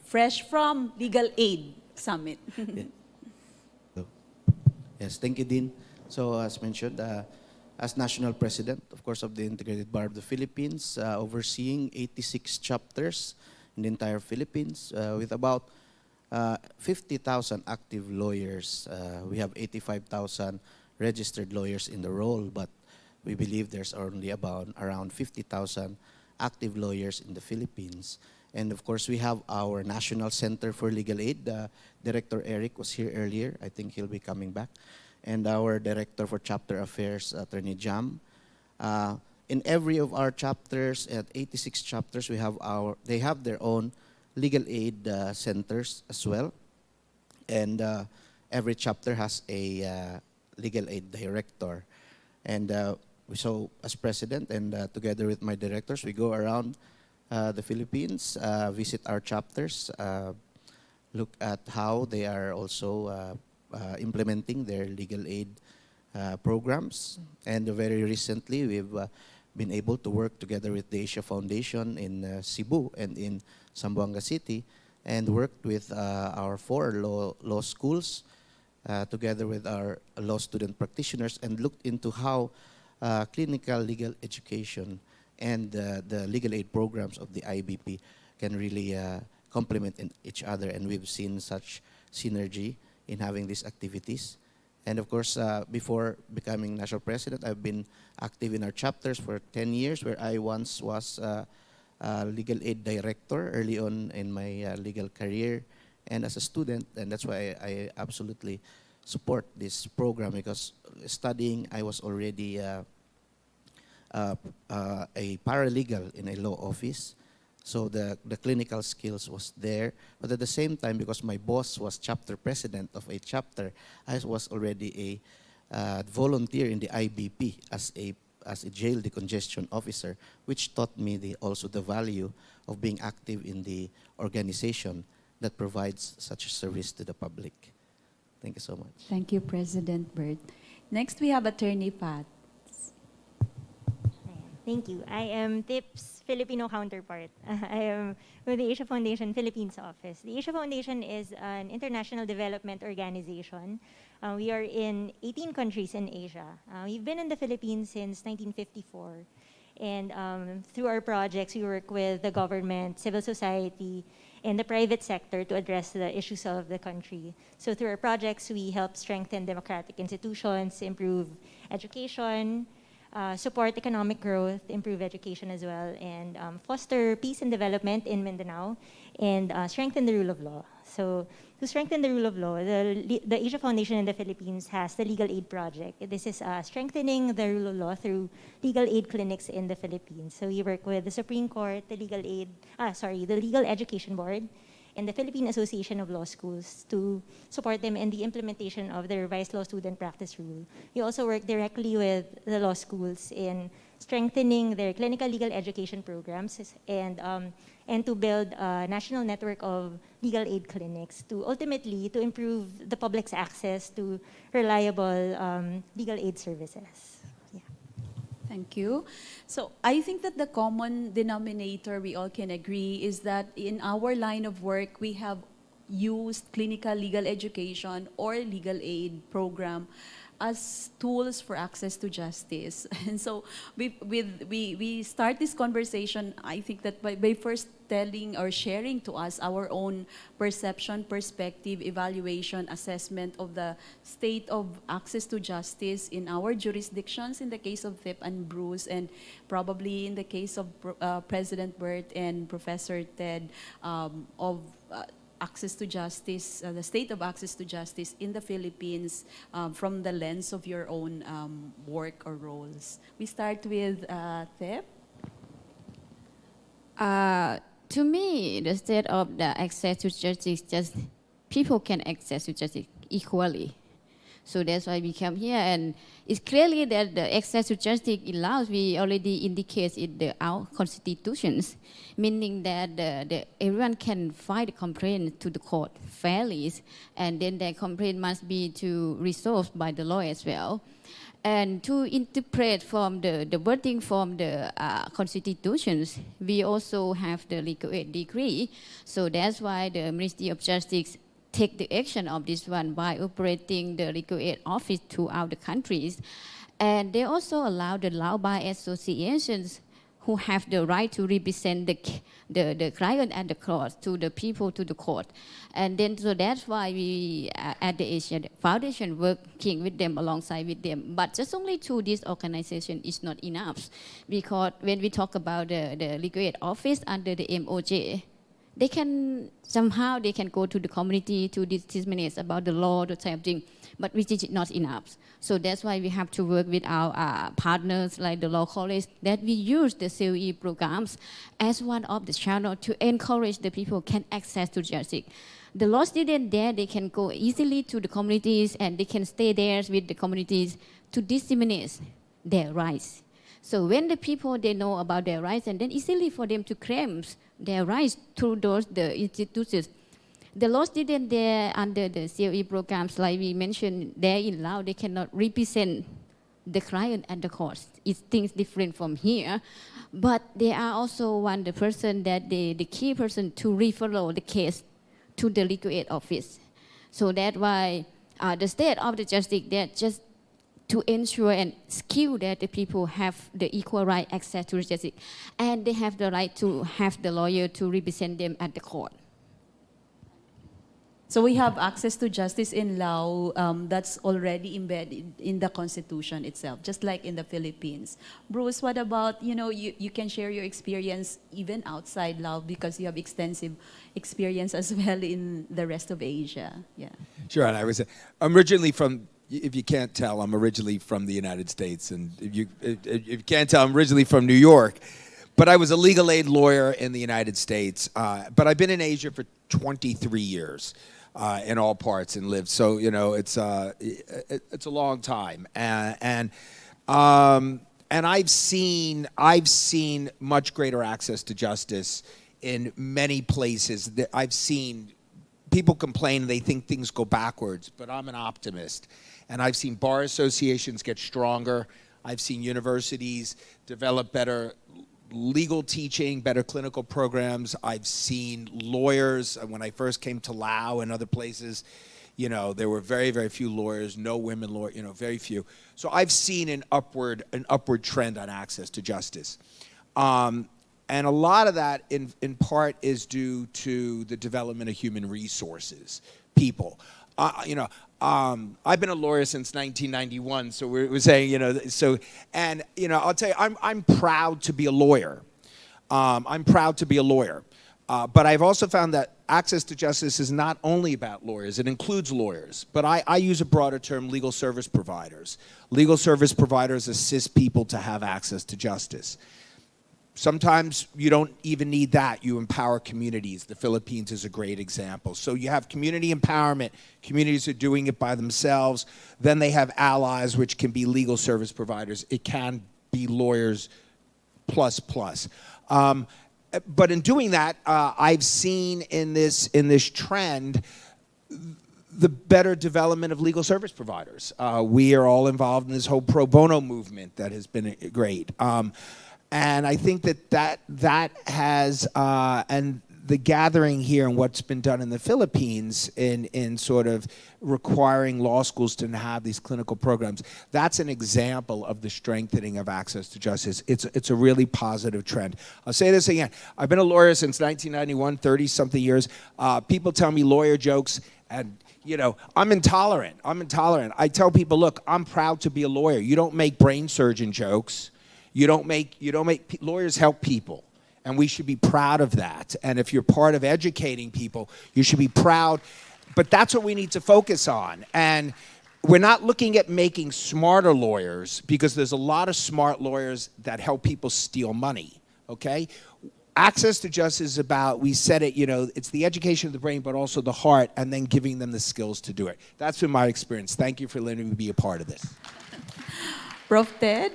fresh from Legal Aid Summit. Yes, thank you, Dean. So as mentioned, as National President, of course, of the Integrated Bar of the Philippines, overseeing 86 chapters in the entire Philippines, with about 50,000 active lawyers. We have 85,000 registered lawyers in the role, but we believe there's only about around 50,000 active lawyers in the Philippines. And of course, we have our National Center for Legal Aid. Director Eric was here earlier. I think he'll be coming back. And our Director for Chapter Affairs, Attorney Jam. In every of our chapters, at 86 chapters, they have their own legal aid centers as well. And every chapter has a legal aid director. And so as president and together with my directors, we go around the Philippines, visit our chapters, look at how they are also implementing their legal aid programs. And very recently, we've been able to work together with the Asia Foundation in Cebu and in Zamboanga City, and worked with our 4 law schools together with our law student practitioners, and looked into how clinical legal education and the legal aid programs of the IBP can really complement each other. And we've seen such synergy in having these activities. And of course, before becoming national president, I've been active in our chapters for 10 years, where I once was legal aid director early on in my legal career. And as a student, and that's why I absolutely support this program, because studying, I was already a paralegal in a law office. So the clinical skills was there. But at the same time, because my boss was chapter president of a chapter, I was already a volunteer in the IBP as a jail decongestion officer, which taught me also the value of being active in the organization that provides such a service to the public. Thank you so much. Thank you, President Bert. Next, we have Attorney Pat. Thank you. I am TIP's Filipino counterpart. I am with the Asia Foundation Philippines office. The Asia Foundation is an international development organization. We are in 18 countries in Asia. We've been in the Philippines since 1954. And through our projects, we work with the government, civil society, and the private sector to address the issues of the country. So through our projects, we help strengthen democratic institutions, improve education, support economic growth, improve education as well, and foster peace and development in Mindanao, and strengthen the rule of law. So to strengthen the rule of law, the Asia Foundation in the Philippines has the Legal Aid Project. This is strengthening the rule of law through legal aid clinics in the Philippines. So we work with the Supreme Court, the the Legal Education Board, and the Philippine Association of Law Schools to support them in the implementation of the revised law student practice rule. We also work directly with the law schools in strengthening their clinical legal education programs and to build a national network of legal aid clinics to ultimately to improve the public's access to reliable legal aid services. Thank you. So I think that the common denominator we all can agree is that in our line of work, we have used clinical legal education or legal aid program as tools for access to justice. And so we start this conversation, I think that by first telling or sharing to us our own perception, perspective, evaluation, assessment of the state of access to justice in our jurisdictions, in the case of TIP and Bruce, and probably in the case of President Bert and Professor Ted, of access to justice, the state of access to justice in the Philippines from the lens of your own work or roles. We start with Thep. To me, the state of the access to justice, just people can access to justice equally. So that's why we come here, and it's clearly that the access to justice in Laos, we already indicate in our constitutions, meaning that everyone can file a complaint to the court fairly, and then their complaint must be resolved by the law as well. And to interpret from the wording from the constitutions, we also have the legal aid decree. So that's why the Ministry of Justice take the action of this one by operating the legal aid office throughout the countries. And they also allow the law bar associations who have the right to represent the client and the court to the people, to the court. And then, so that's why we at the Asia Foundation working with them, alongside with them. But just only through this organization is not enough, because when we talk about the legal aid office under the MOJ, they can go to the community to disseminate about the law, the type of thing, but which is not enough. So that's why we have to work with our partners like the law college, that we use the COE programs as one of the channels to encourage the people can access to justice. The law students there, they can go easily to the communities and they can stay there with the communities to disseminate their rights. So when the people, they know about their rights, and then easily for them to claim their rights through the institutions. The law students there under the COE programs, like we mentioned, there in Laos, they cannot represent the client at the court. It's things different from here. But they are also the person that the key person to refer the case to the legal aid office. So that's why the state of the justice, that just to ensure and skill that the people have the equal right access to justice, and they have the right to have the lawyer to represent them at the court. So we have access to justice in Lao that's already embedded in the Constitution itself, just like in the Philippines. Bruce, what about, you can share your experience even outside Lao because you have extensive experience as well in the rest of Asia. Yeah. Sure, and I'm originally from, if you can't tell, I'm originally from the United States, and if you can't tell, I'm originally from New York. But I was a legal aid lawyer in the United States. But I've been in Asia for 23 years. In all parts and lived. So it's a long time, and I've seen much greater access to justice in many places. I've seen people complain they think things go backwards, but I'm an optimist, and I've seen bar associations get stronger. I've seen universities develop better legal teaching, better clinical programs. I've seen lawyers, when I first came to Laos and other places, there were very, very few lawyers, no women lawyers, very few. So I've seen an upward trend on access to justice. And a lot of that, in part, is due to the development of human resources, people. I've been a lawyer since 1991, so we're saying, I'll tell you, I'm proud to be a lawyer. I'm proud to be a lawyer. But I've also found that access to justice is not only about lawyers, it includes lawyers. But I use a broader term, legal service providers. Legal service providers assist people to have access to justice. Sometimes you don't even need that. You empower communities. The Philippines is a great example. So you have community empowerment. Communities are doing it by themselves. Then they have allies, which can be legal service providers. It can be lawyers plus. But in doing that, I've seen in this trend the better development of legal service providers. We are all involved in this whole pro bono movement that has been great. And I think that has, and the gathering here and what's been done in the Philippines in sort of requiring law schools to have these clinical programs, that's an example of the strengthening of access to justice. It's a really positive trend. I'll say this again. I've been a lawyer since 1991, 30-something years. People tell me lawyer jokes, and I'm intolerant. I tell people, look, I'm proud to be a lawyer. You don't make brain surgeon jokes. Lawyers help people, and we should be proud of that. And if you're part of educating people, you should be proud. But that's what we need to focus on. And we're not looking at making smarter lawyers, because there's a lot of smart lawyers that help people steal money, okay? Access to justice is about, we said it, it's the education of the brain, but also the heart, and then giving them the skills to do it. That's been my experience. Thank you for letting me be a part of this. Prof. Ted?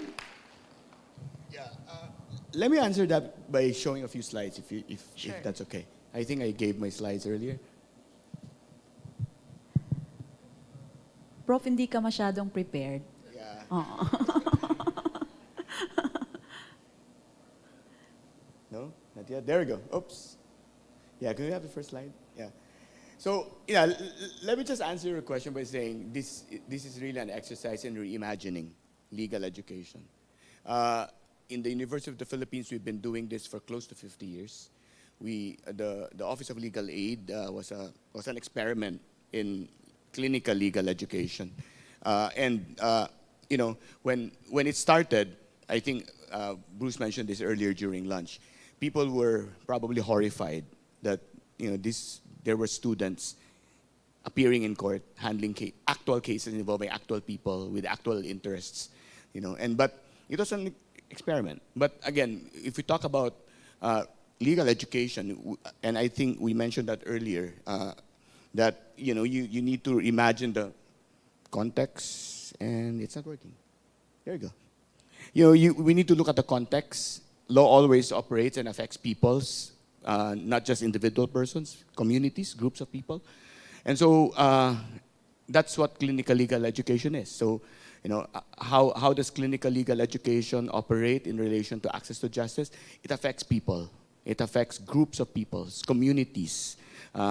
Let me answer that by showing a few slides, if Sure. that's okay. I think I gave my slides earlier. Prof, hindi ka masyadong prepared. Yeah. No, not yet. There we go. Oops. Yeah, can we have the first slide? Yeah. So, let me just answer your question by saying this is really an exercise in reimagining legal education. In the University of the Philippines, we've been doing this for close to 50 years. The Office of Legal Aid was an experiment in clinical legal education. When it started, I think Bruce mentioned this earlier during lunch, people were probably horrified that there were students appearing in court, handling actual cases involving actual people with actual interests, but it was an experiment. But again, if we talk about legal education, and I think we mentioned that earlier, that you need to imagine the context, and it's not working. There you go. We need to look at the context. Law always operates and affects people's, not just individual persons, communities, groups of people, and so that's what clinical legal education is. So, how does clinical legal education operate in relation to access to justice? It affects people. It affects groups of people, communities,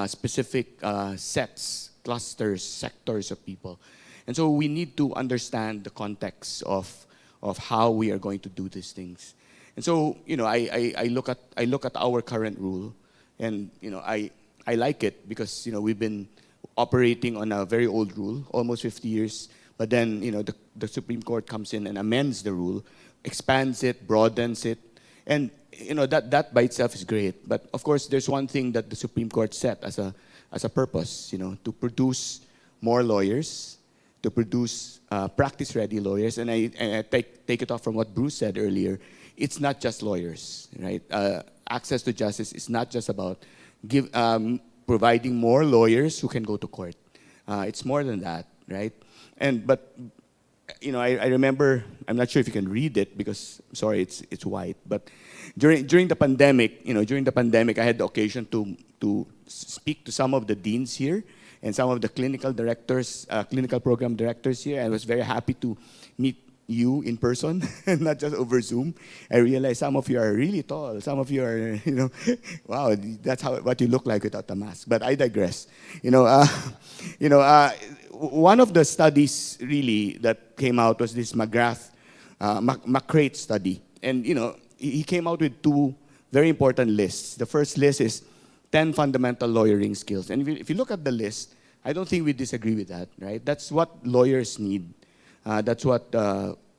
specific sets, clusters, sectors of people. And so we need to understand the context of how we are going to do these things. And so, I look at our current rule, and I like it because we've been operating on a very old rule, almost 50 years. But then, the Supreme Court comes in and amends the rule, expands it, broadens it, and that by itself is great. But of course, there's one thing that the Supreme Court set as a purpose, to produce more lawyers, to produce practice-ready lawyers. And I take it off from what Bruce said earlier. It's not just lawyers, right? Access to justice is not just about providing more lawyers who can go to court. It's more than that, right? But I remember, I'm not sure if you can read it because, sorry, it's white. But during the pandemic, I had the occasion to speak to some of the deans here and some of the clinical directors, clinical program directors here. I was very happy to meet you in person, not just over Zoom. I realized some of you are really tall. Some of you are, wow, that's what you look like without the mask. But I digress. One of the studies really that came out was this McCrate study. And, he came out with two very important lists. The first list is 10 fundamental lawyering skills. And if you look at the list, I don't think we disagree with that, right? That's what lawyers need. That's what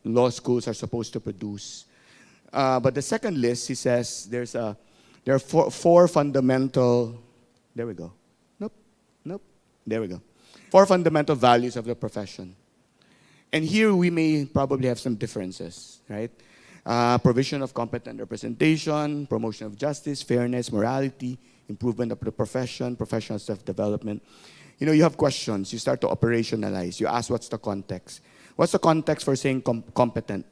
law schools are supposed to produce. But the second list, he says, there are four fundamental, there we go. Nope, there we go. 4 fundamental values of the profession. And here we may probably have some differences, right? Provision of competent representation, promotion of justice, fairness, morality, improvement of the profession, professional self-development. You have questions, you start to operationalize, you ask what's the context. What's the context for saying competent?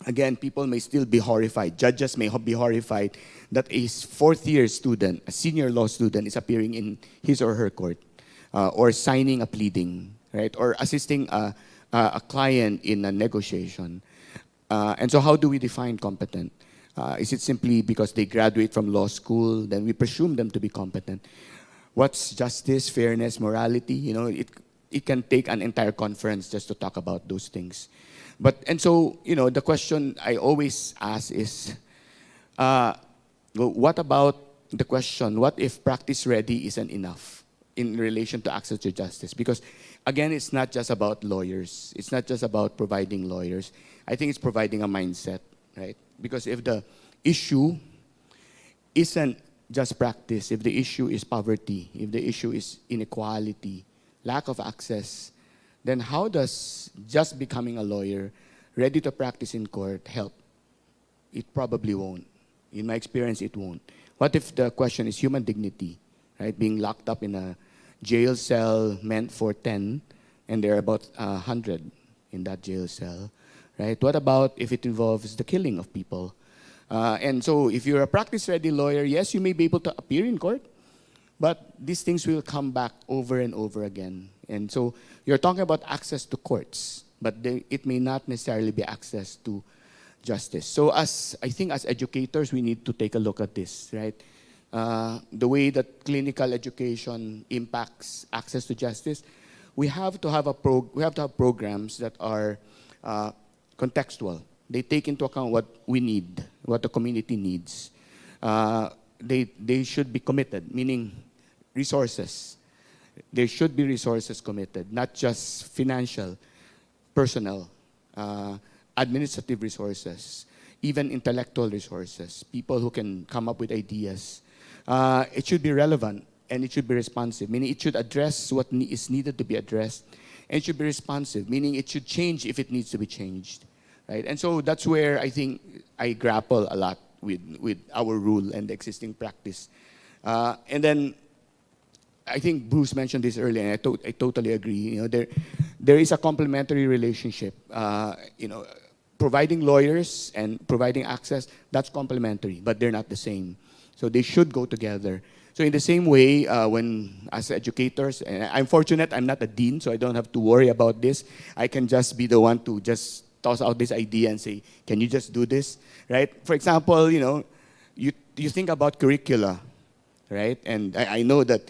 Again, people may still be horrified, judges may be horrified that a fourth-year student, a senior law student is appearing in his or her court or signing a pleading, right? Or assisting a client in a negotiation. And so how do we define competent? Is it simply because they graduate from law school, then we presume them to be competent? What's justice, fairness, morality? It can take an entire conference just to talk about those things. And so, the question I always ask is, what about the question, what if practice ready isn't enough in relation to access to justice? Because again, it's not just about lawyers. It's not just about providing lawyers. I think it's providing a mindset, right? Because if the issue isn't just practice, if the issue is poverty, if the issue is inequality, lack of access, then how does just becoming a lawyer ready to practice in court help? It probably won't. In my experience, it won't. What if the question is human dignity, right? Being locked up in a jail cell meant for 10, and there are about 100 in that jail cell, right? What about if it involves the killing of people? And so if you're a practice-ready lawyer, yes, you may be able to appear in court, but these things will come back over and over again. And so you're talking about access to courts, but it may not necessarily be access to justice. So I think as educators, we need to take a look at this, right? The way that clinical education impacts access to justice, we have to have programs that are contextual. They take into account what we need, what the community needs. They should be committed, meaning resources. There should be resources committed, not just financial, personal, administrative resources, even intellectual resources, people who can come up with ideas. It should be relevant and it should be responsive, meaning it should address what is needed to be addressed, and it should be responsive, meaning it should change if it needs to be changed. Right? And so that's where I think I grapple a lot with our rule and the existing practice. And then I think Bruce mentioned this earlier, and I totally agree. There is a complementary relationship. Providing lawyers and providing access, that's complementary, but they're not the same. So they should go together. So in the same way, when as educators, and I'm fortunate, I'm not a dean, so I don't have to worry about this. I can just be the one to just toss out this idea and say, can you just do this, right? For example, you think about curricula, right? And I know that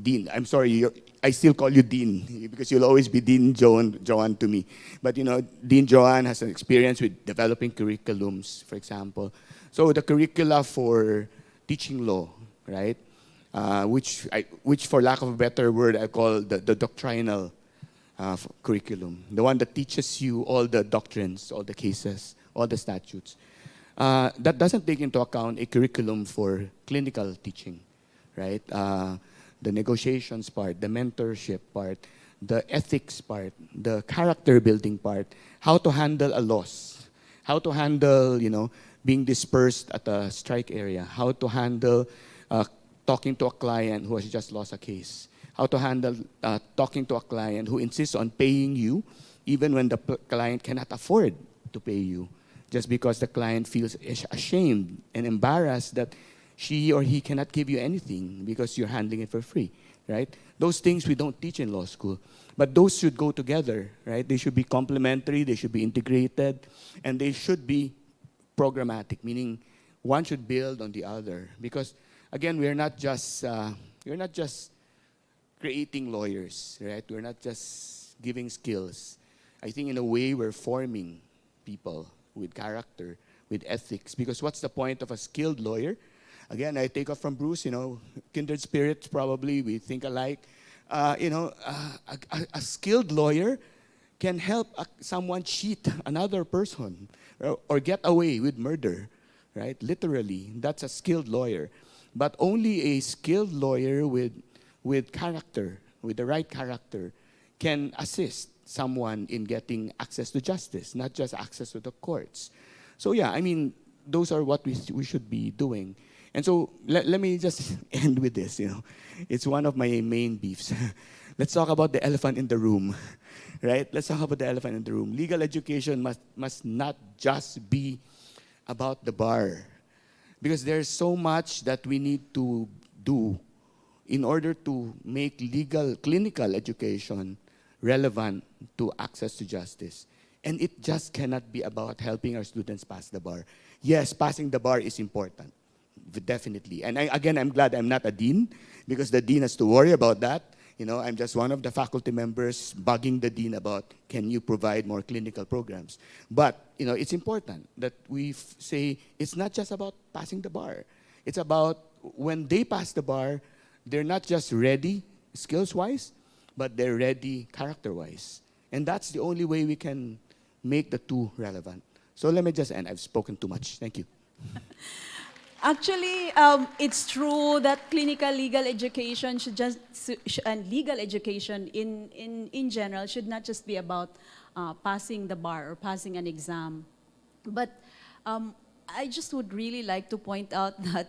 Dean, I'm sorry, I still call you Dean because you'll always be Dean Joanne to me. But Dean Joanne has an experience with developing curriculums, for example. So the curricula for teaching law, right? which for lack of a better word, I call the doctrinal curriculum, the one that teaches you all the doctrines, all the cases, all the statutes. That doesn't take into account a curriculum for clinical teaching, right? The negotiations part, the mentorship part, the ethics part, the character building part, how to handle a loss, how to handle, being dispersed at a strike area, how to handle talking to a client who has just lost a case, how to handle talking to a client who insists on paying you even when the client cannot afford to pay you, just because the client feels ashamed and embarrassed that she or he cannot give you anything because you're handling it for free, right? Those things we don't teach in law school, but those should go together, right? They should be complementary, they should be integrated, and they should be programmatic, meaning one should build on the other. Because again, we're not just creating lawyers, right? We're not just giving skills. I think in a way we're forming people with character, with ethics. Because what's the point of a skilled lawyer? Again, I take off from Bruce, kindred spirits probably, we think alike. A skilled lawyer can help someone cheat another person or get away with murder, right? Literally, that's a skilled lawyer. But only a skilled lawyer with character, with the right character, can assist someone in getting access to justice, not just access to the courts. So yeah, those are what we should be doing. And so let me just end with this. It's one of my main beefs. Let's talk about the elephant in the room, right? Let's talk about the elephant in the room. Legal education must not just be about the bar, because there's so much that we need to do in order to make clinical education relevant to access to justice. And it just cannot be about helping our students pass the bar. Yes, passing the bar is important, definitely. And I'm glad I'm not a dean, because the dean has to worry about that. I'm just one of the faculty members bugging the dean about, can you provide more clinical programs? But, it's important that we say it's not just about passing the bar. It's about when they pass the bar, they're not just ready skills-wise, but they're ready character-wise. And that's the only way we can make the two relevant. So let me just end. I've spoken too much. Thank you. Actually, it's true that clinical legal education and legal education in general should not just be about passing the bar or passing an exam. But I just would really like to point out that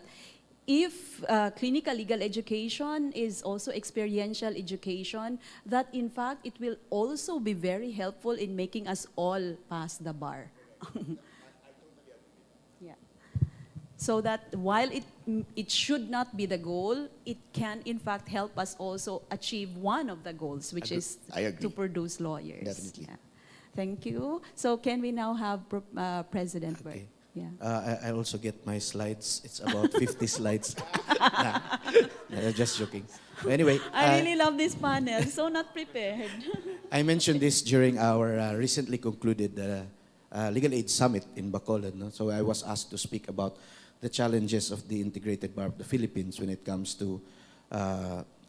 if clinical legal education is also experiential education, that in fact it will also be very helpful in making us all pass the bar. Yeah. So that while it should not be the goal, it can in fact help us also achieve one of the goals, which is to produce lawyers. Definitely. Yeah. Thank you. So can we now have President Okay. Word? Yeah. I also get my slides. It's about 50 slides. Just joking. Anyway. I really love this panel. So not prepared. I mentioned this during our recently concluded Legal Aid Summit in Bacolod. No? So I was asked to speak about the challenges of the integrated bar of the Philippines when it comes to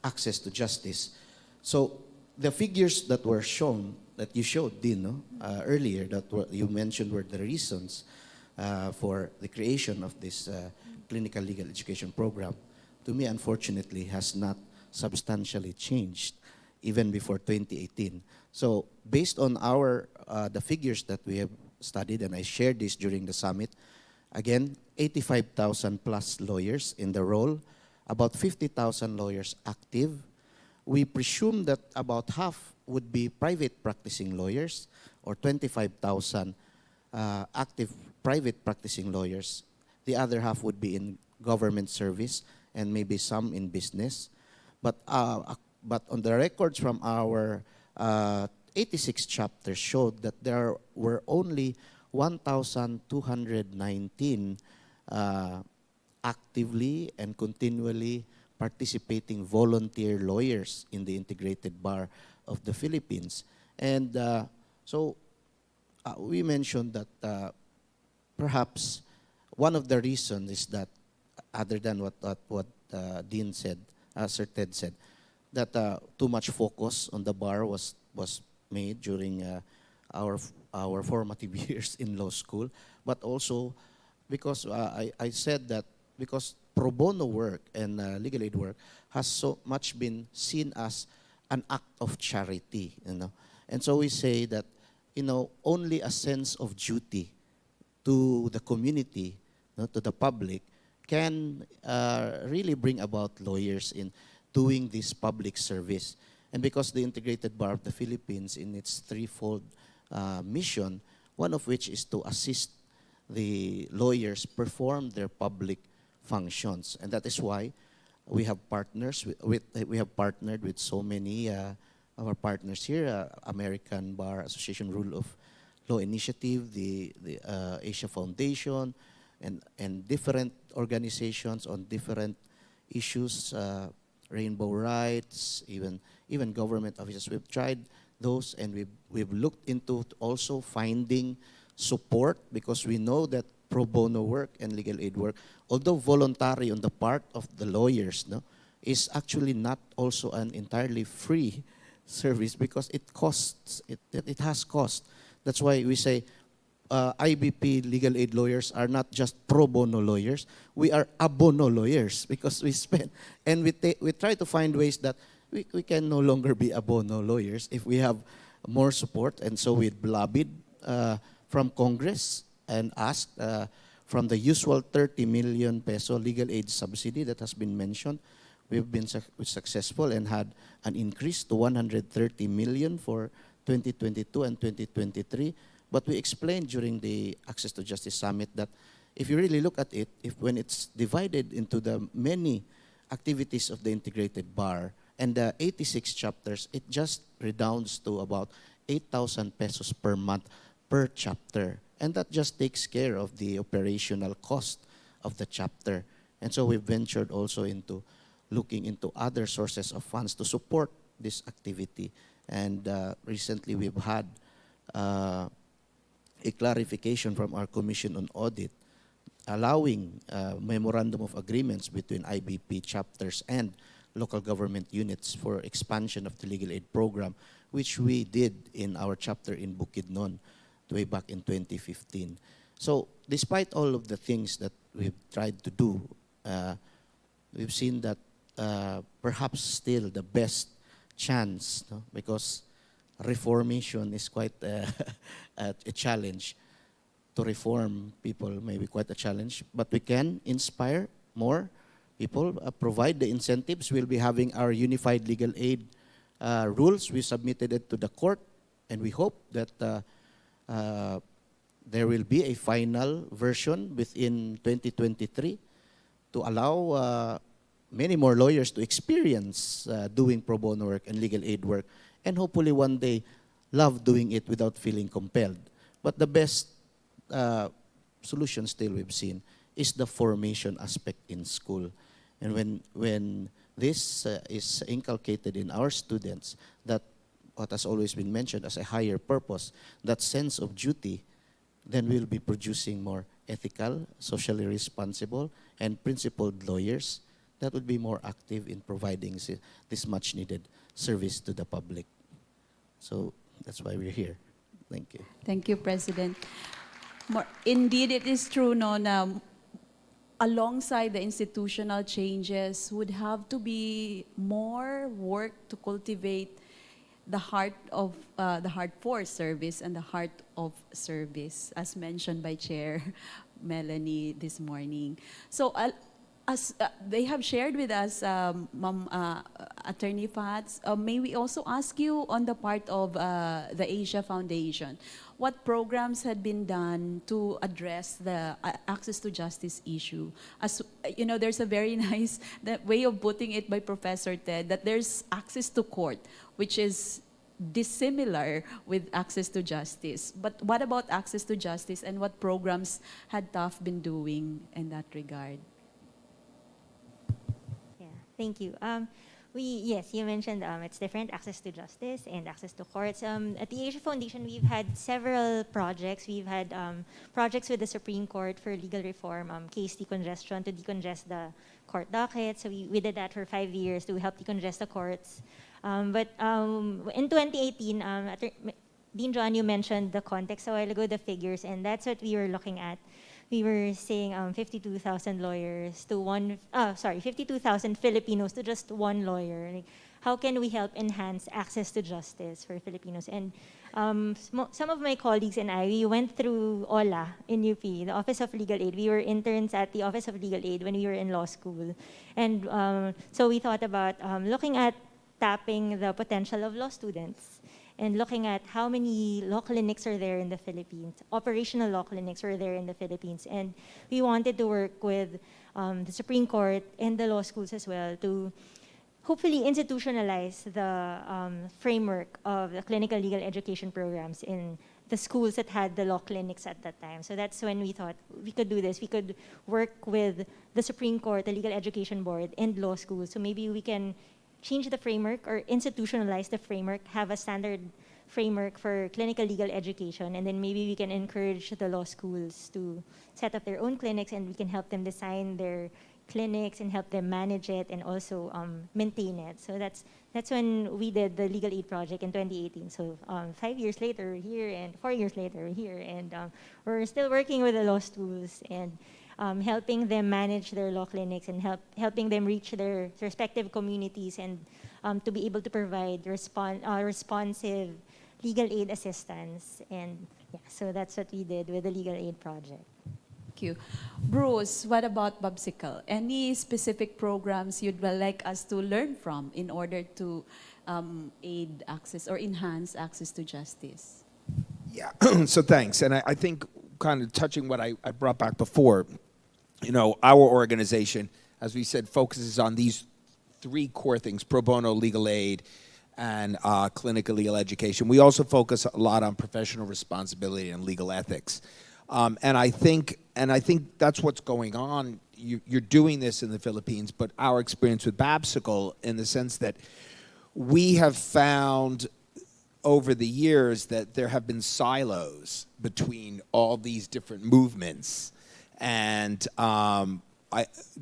access to justice. So the figures that were shown, that you showed, Dean, earlier, that you mentioned were the reasons for the creation of this clinical legal education program, to me, unfortunately, has not substantially changed even before 2018. So based on the figures that we have studied, and I shared this during the summit, again, 85,000 plus lawyers in the role, about 50,000 lawyers active. We presume that about half would be private practicing lawyers, or 25,000 active private practicing lawyers. The other half would be in government service and maybe some in business. But on the records from our 86 chapters showed that there were only 1,219 actively and continually participating volunteer lawyers in the integrated bar of the Philippines. And so we mentioned that perhaps one of the reasons is that, other than what Dean said, Sir Ted said, that too much focus on the bar was made during our formative years in law school, but also because I said that because pro bono work and legal aid work has so much been seen as an act of charity, you know, and so we say that, you know, only a sense of duty to the community, you know, to the public, can really bring about lawyers in doing this public service. And because the Integrated Bar of the Philippines, in its threefold mission, one of which is to assist the lawyers perform their public functions. And that is why we have partners we have partnered with so many our partners here, American Bar Association Rule of Law Initiative, the Asia Foundation, and different organizations on different issues, rainbow rights, even government offices. We've tried those, and we've looked into also finding support, because we know that pro bono work and legal aid work, although voluntary on the part of the lawyers, no, is actually not also an entirely free service, because it costs, it has cost. That's why we say IBP legal aid lawyers are not just pro bono lawyers, we are abono lawyers, because we spend, and we try to find ways that we can no longer be abono lawyers if we have more support. And so we lobbied from Congress and asked from the usual 30 million peso legal aid subsidy that has been mentioned, we've been successful and had an increase to 130 million for 2022 and 2023. But we explained during the Access to Justice Summit that if you really look at it, when it's divided into the many activities of the Integrated Bar and the 86 chapters, it just redounds to about 8,000 pesos per month per chapter. And that just takes care of the operational cost of the chapter. And so we've ventured also into looking into other sources of funds to support this activity. And recently we've had a clarification from our Commission on Audit allowing memorandum of agreements between IBP chapters and local government units for expansion of the legal aid program, which we did in our chapter in Bukidnon way back in 2015. So despite all of the things that we've tried to do, we've seen that perhaps still the best chance, no? Because reformation is quite a challenge. To reform people may be quite a challenge, but we can inspire more people, provide the incentives. We'll be having our unified legal aid rules. We submitted it to the court, and we hope that there will be a final version within 2023 to allow many more lawyers to experience doing pro bono work and legal aid work, and hopefully one day love doing it without feeling compelled. But the best solution still we've seen is the formation aspect in school. And when this is inculcated in our students, that what has always been mentioned as a higher purpose, that sense of duty, then we'll be producing more ethical, socially responsible, and principled lawyers that would be more active in providing this much needed service to the public. So that's why we're here. Thank you. Thank you, President. Indeed, it is true, no, na alongside the institutional changes would have to be more work to cultivate the heart for service and the heart of service, as mentioned by Chair Melanie this morning. So as they have shared with us, Attorney Fats, may we also ask you on the part of the Asia Foundation, what programs had been done to address the access to justice issue? As you know, there's a very nice way of putting it by Professor Ted, that there's access to court, which is dissimilar with access to justice. But what about access to justice, and what programs had TAF been doing in that regard? Yeah, thank you. Yes, you mentioned it's different, access to justice and access to courts. At the Asia Foundation, we've had several projects. We've had projects with the Supreme Court for legal reform, case decongestion, to decongest the court docket. So we did that for 5 years to help decongest the courts. But in 2018, Dean John, you mentioned the context a while ago, the figures, and that's what we were looking at. We were saying 52,000 lawyers to 52,000 Filipinos to just one lawyer. Like, how can we help enhance access to justice for Filipinos? And some of my colleagues and I, we went through OLA in UP, the Office of Legal Aid. We were interns at the Office of Legal Aid when we were in law school. And so we thought about looking at tapping the potential of law students and looking at how many law clinics are there in the Philippines, operational law clinics were there in the Philippines. And we wanted to work with the Supreme Court and the law schools as well to hopefully institutionalize the framework of the clinical legal education programs in the schools that had the law clinics at that time. So that's when we thought we could do this. We could work with the Supreme Court, the Legal Education Board, and law schools. So maybe we can change the framework or institutionalize the framework, have a standard framework for clinical legal education, and then maybe we can encourage the law schools to set up their own clinics, and we can help them design their clinics and help them manage it and also maintain it. So that's when we did the Legal Aid project in 2018. So 5 years later, we're here, and 4 years later, we're here, and we're still working with the law schools and helping them manage their law clinics and helping them reach their respective communities and to be able to provide responsive legal aid assistance. And yeah, so that's what we did with the Legal Aid project. Thank you. Bruce, what about Bubsicle? Any specific programs you'd like us to learn from in order to aid access or enhance access to justice? Yeah, so thanks. And I think kind of touching what I brought back before, you know, our organization, as we said, focuses on these 3 core things: pro bono, legal aid, and clinical legal education. We also focus a lot on professional responsibility and legal ethics. And I think that's what's going on. You're doing this in the Philippines, but our experience with Babsicle, in the sense that we have found over the years that there have been silos between all these different movements. And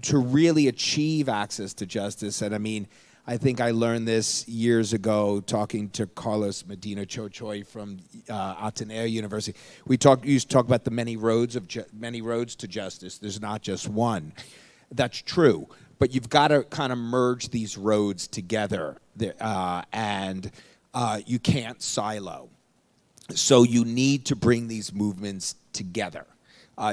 to really achieve access to justice, and I mean, I think I learned this years ago talking to Carlos Medina Chochoy from Ateneo University. We used to talk about the many roads to justice. There's not just one. That's true, but you've got to kind of merge these roads together, and you can't silo. So you need to bring these movements together.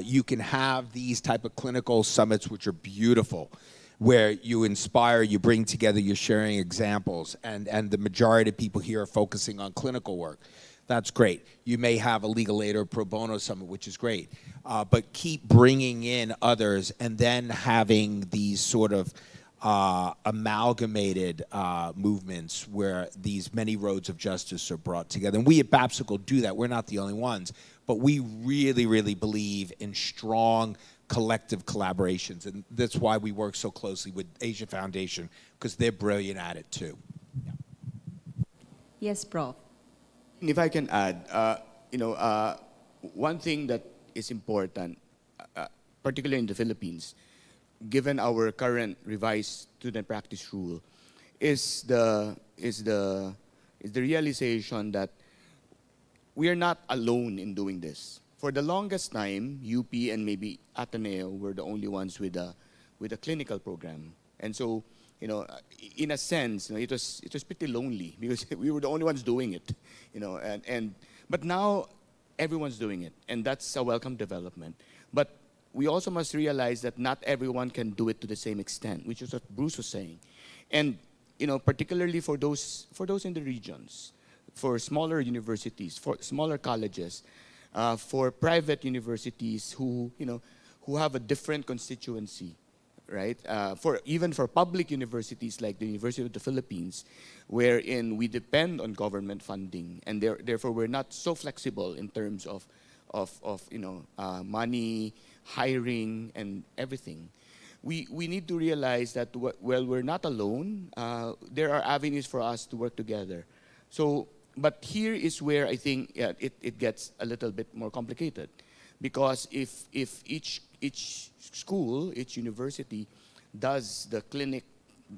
You can have these type of clinical summits, which are beautiful, where you inspire, you bring together, you're sharing examples, and the majority of people here are focusing on clinical work. That's great. You may have a legal aid or pro bono summit, which is great, but keep bringing in others and then having these sort of amalgamated movements where these many roads of justice are brought together. And we at Babsicle do that. We're not the only ones, but we really, really believe in strong collective collaborations, and that's why we work so closely with Asia Foundation, because they're brilliant at it too. Yeah. Yes, Prof. If I can add, one thing that is important, particularly in the Philippines, given our current revised student practice rule, is the realization that we are not alone in doing this. For the longest time, UP and maybe Ateneo were the only ones with a clinical program, and so in a sense, it was pretty lonely because we were the only ones doing it, but now everyone's doing it, and that's a welcome development. But we also must realize that not everyone can do it to the same extent, which is what Bruce was saying, and particularly for those in the regions, for smaller universities, for smaller colleges. For private universities who have a different constituency, right? Even for public universities like the University of the Philippines, wherein we depend on government funding, and therefore we're not so flexible in terms of money, hiring, and everything. we need to realize that well, we're not alone. There are avenues for us to work together. So, but here is where I think it gets a little bit more complicated, because if each school, each university does the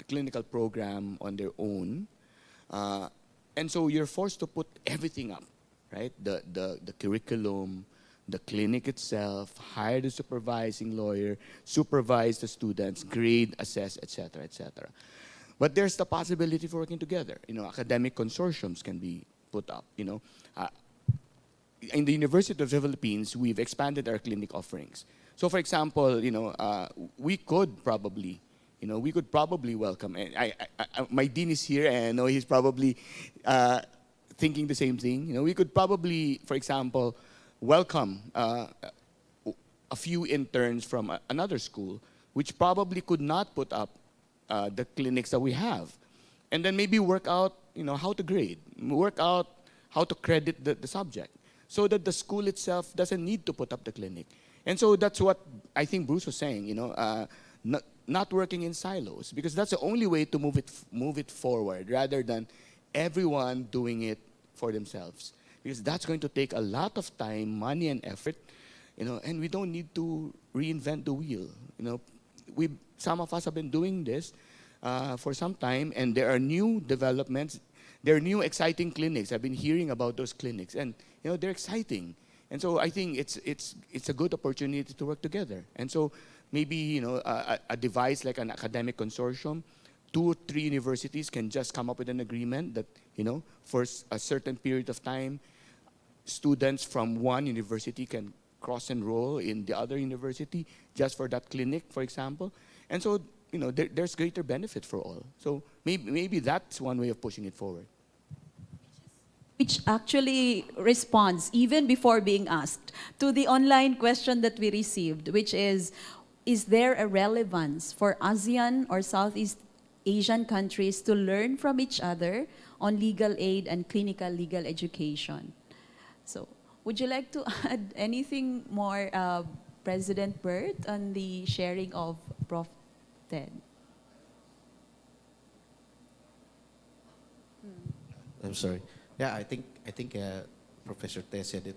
clinical program on their own, and so you're forced to put everything up, right? The curriculum, the clinic itself, hire the supervising lawyer, supervise the students, grade, assess, etc., etc. But there's the possibility for working together. Academic consortiums can be put up. In the University of the Philippines, we've expanded our clinic offerings. So, for example, we could probably welcome. And my dean is here, and I know he's probably thinking the same thing. We could probably, for example, welcome a few interns from another school, which probably could not put up the clinics that we have, and then maybe work out, how to grade, work out how to credit the subject, so that the school itself doesn't need to put up the clinic. And so that's what I think Bruce was saying, not working in silos, because that's the only way to move it forward, rather than everyone doing it for themselves. Because that's going to take a lot of time, money, and effort, and we don't need to reinvent the wheel. Some of us have been doing this for some time, and there are new developments. There are new exciting clinics. I've been hearing about those clinics, and they're exciting. And so I think it's a good opportunity to work together. And so maybe a device like an academic consortium, 2 or 3 universities can just come up with an agreement that for a certain period of time, students from one university can cross-enroll in the other university just for that clinic, for example. And so there's greater benefit for all. So maybe that's one way of pushing it forward. Which actually responds, even before being asked, to the online question that we received, which is there a relevance for ASEAN or Southeast Asian countries to learn from each other on legal aid and clinical legal education? So, would you like to add anything more, President Bert, on the sharing of Prof. Ted? I'm sorry. Yeah, I think Professor Ted said it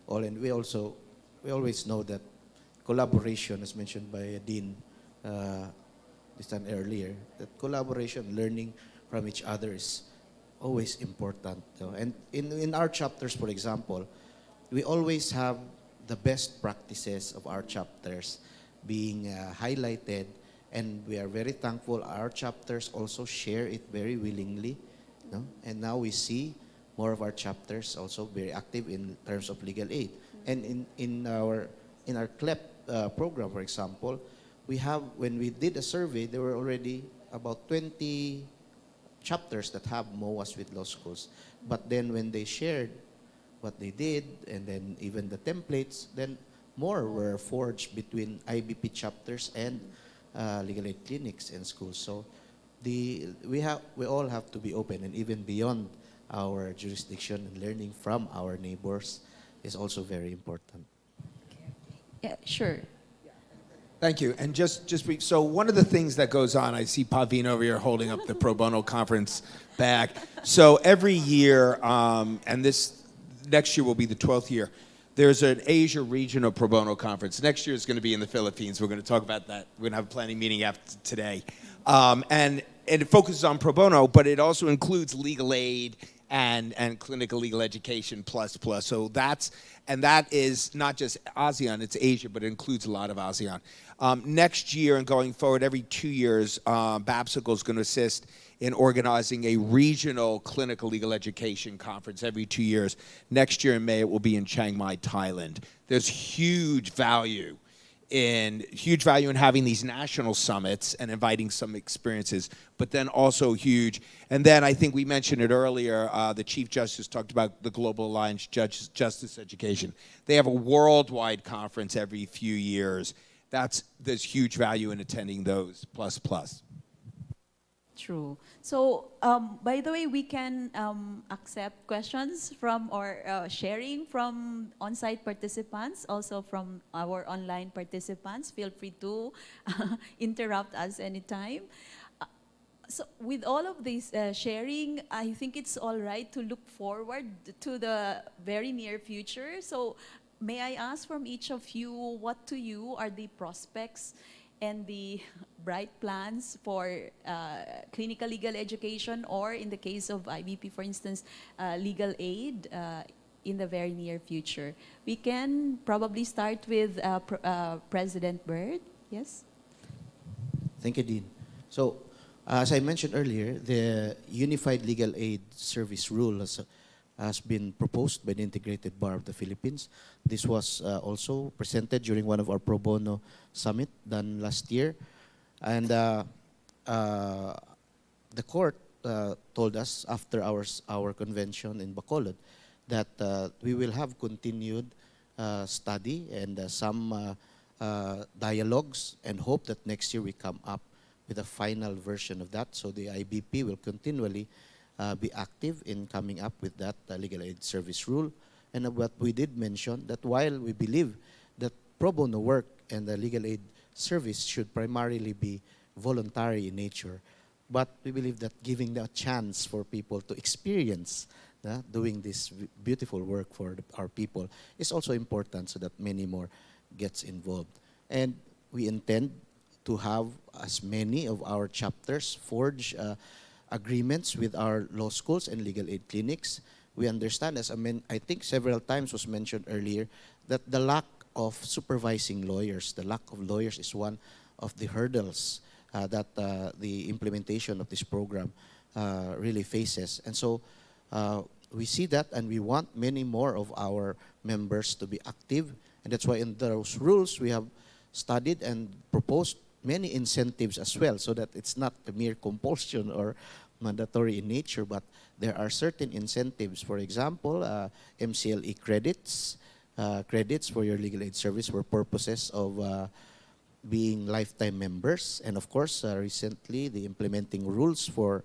all, and we always know that collaboration, as mentioned by Dean this time earlier, that collaboration, learning from each other is always important. And in our chapters, for example, we always have the best practices of our chapters being highlighted, and we are very thankful our chapters also share it very willingly. And now we see more of our chapters also very active in terms of legal aid. And in our CLEP program, for example, when we did a survey, there were already about 20 chapters that have MOAs with law schools. But then when they shared what they did, and then even the templates, then more were forged between IBP chapters and legal aid clinics and schools. So we all have to be open, and even beyond our jurisdiction, and learning from our neighbors is also very important. Yeah, sure. Thank you. And so one of the things that goes on, I see Pavina over here holding up the Pro Bono Conference bag. So every year, and this next year will be the 12th year, there's an Asia Regional Pro Bono Conference. Next year is going to be in the Philippines. We're going to talk about that. We're going to have a planning meeting after today. And it focuses on pro bono, but it also includes legal aid and clinical legal education plus. So that is not just ASEAN, it's Asia, but it includes a lot of ASEAN. Next year and going forward, every 2 years, BAPSICLE is going to assist in organizing a regional clinical legal education conference every 2 years. Next year in May, it will be in Chiang Mai, Thailand. There's huge value in having these national summits and inviting some experiences, but then also huge. And then I think we mentioned it earlier, the Chief Justice talked about the Global Alliance Justice Education. They have a worldwide conference every few years. There's huge value in attending those, plus. True. So, by the way, we can accept questions from or sharing from on-site participants, also from our online participants. Feel free to interrupt us anytime. So with all of this sharing, I think it's all right to look forward to the very near future. So may I ask from each of you, what to you are the prospects and the bright plans for clinical legal education, or in the case of IBP, for instance, legal aid in the very near future? We can probably start with President Byrd. Yes? Thank you, Dean. So, as I mentioned earlier, the Unified Legal Aid Service Rule has been proposed by the Integrated Bar of the Philippines. This was also presented during one of our pro bono summit done last year. And the court told us after our convention in Bacolod that we will have continued study and some dialogues, and hope that next year we come up with a final version of that. So the IBP will continually be active in coming up with that legal aid service rule. And what we did mention, that while we believe that pro bono work and the legal aid service should primarily be voluntary in nature, but we believe that giving a chance for people to experience doing this beautiful work for our people is also important, so that many more gets involved. And we intend to have as many of our chapters forge agreements with our law schools and legal aid clinics. We understand, as I think several times was mentioned earlier, that the lack of supervising lawyers, the lack of lawyers is one of the hurdles that the implementation of this program really faces. And so we see that, and we want many more of our members to be active. And that's why in those rules we have studied and proposed many incentives as well, so that it's not a mere compulsion or mandatory in nature, but there are certain incentives. For example, MCLE credits, credits for your legal aid service for purposes of being lifetime members. And of course, recently, the implementing rules for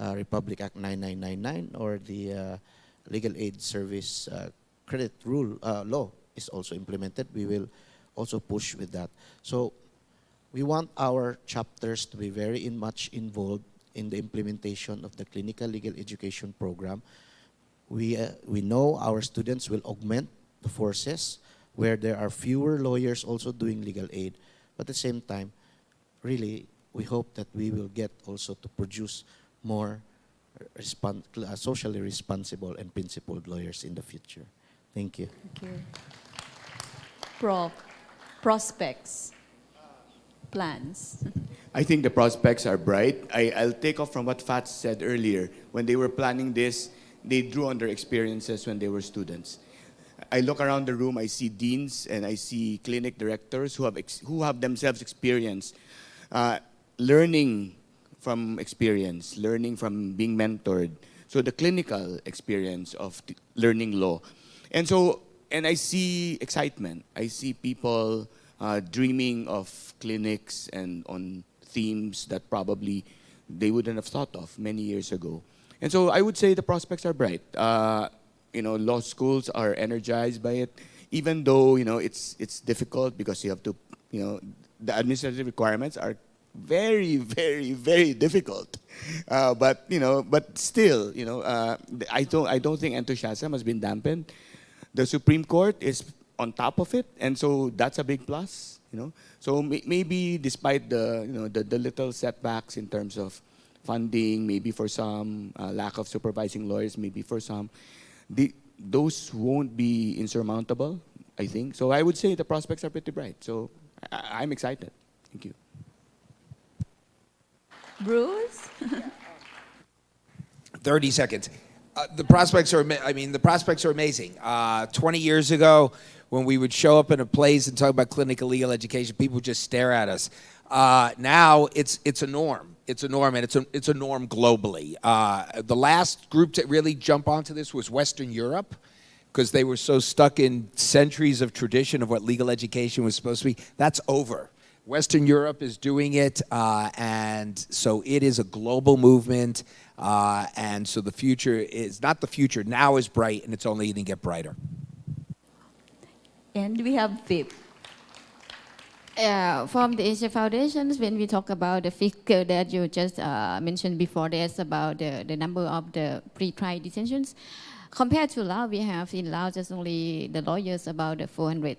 Republic Act 9999 or the legal aid service credit rule law is also implemented. We will also push with that. So we want our chapters to be very much involved in the implementation of the clinical legal education program. We know our students will augment the forces where there are fewer lawyers also doing legal aid. But at the same time, really, we hope that we will get also to produce more socially responsible and principled lawyers in the future. Thank you. Thank you. Prospects, plans. I think the prospects are bright. I'll take off from what Fats said earlier. When they were planning this, they drew on their experiences when they were students. I look around the room, I see deans and I see clinic directors who have themselves experienced learning from experience, learning from being mentored. So the clinical experience of learning law. And I see excitement. I see people dreaming of clinics and on themes that probably they wouldn't have thought of many years ago. And so I would say the prospects are bright. Law schools are energized by it, even though it's difficult because you have to, the administrative requirements are very, very, very difficult. But still, I don't think enthusiasm has been dampened. The Supreme Court is on top of it, and so that's a big plus. So maybe despite the little setbacks in terms of funding, maybe for some lack of supervising lawyers, maybe for some, those won't be insurmountable, I think. So I would say the prospects are pretty bright. So I'm excited. Thank you. Bruce? 30 seconds. The prospects are amazing. 20 years ago, when we would show up in a place and talk about clinical legal education, people would just stare at us. Now it's a norm. It's a norm, and it's a norm globally. The last group to really jump onto this was Western Europe, because they were so stuck in centuries of tradition of what legal education was supposed to be. That's over. Western Europe is doing it, and so it is a global movement. And so the future is not the future now is bright, and it's only going to get brighter. And we have Vip. From the Asia Foundations, when we talk about the figure that you just mentioned before, that's about the number of the pre-trial detentions. Compared to Laos, we have in Laos just only the lawyers about 400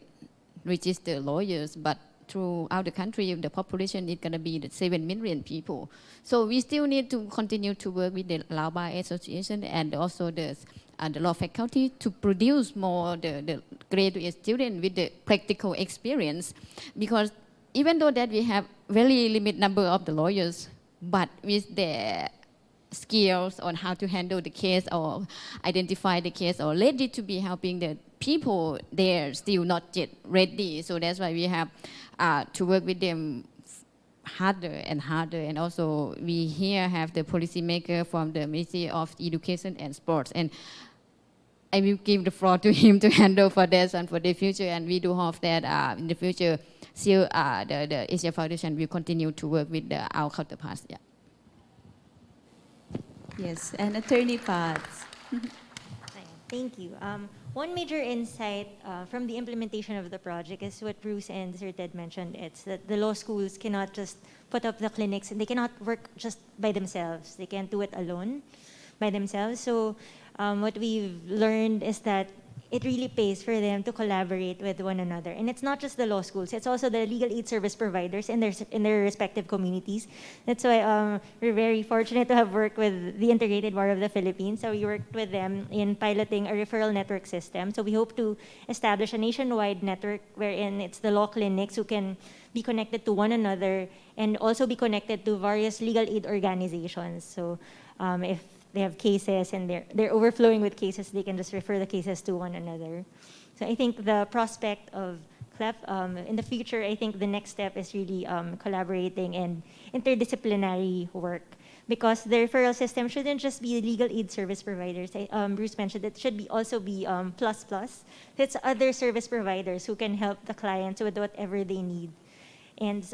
registered lawyers, but throughout the country, the population is going to be 7 million people. So we still need to continue to work with the Lao Bar Association and also the law faculty to produce more the graduate students with the practical experience. Because even though that we have very limited number of the lawyers, but with their skills on how to handle the case or identify the case or ready to be helping the people, they're still not yet ready. So that's why we have to work with them harder and harder. And also we here have the policymaker from the Ministry of Education and Sports. And I will give the floor to him to handle for this and for the future. And we do hope that in the future, still the Asia Foundation will continue to work with our counterparts. Yeah. Yes, and Attorney Pats. Thank you. One major insight from the implementation of the project is what Bruce and Sir Ted mentioned. It's that the law schools cannot just put up the clinics and they cannot work just by themselves. They can't do it alone by themselves. So what we've learned is that it really pays for them to collaborate with one another. And it's not just the law schools, it's also the legal aid service providers in their respective communities. That's why we're very fortunate to have worked with the Integrated Bar of the Philippines. So we worked with them in piloting a referral network system. So we hope to establish a nationwide network wherein it's the law clinics who can be connected to one another and also be connected to various legal aid organizations. So if they have cases and they're overflowing with cases, they can just refer the cases to one another. So I think the prospect of CLEP in the future, I think the next step is really collaborating and interdisciplinary work, because the referral system shouldn't just be legal aid service providers. Bruce mentioned it should also be plus. It's other service providers who can help the clients with whatever they need. And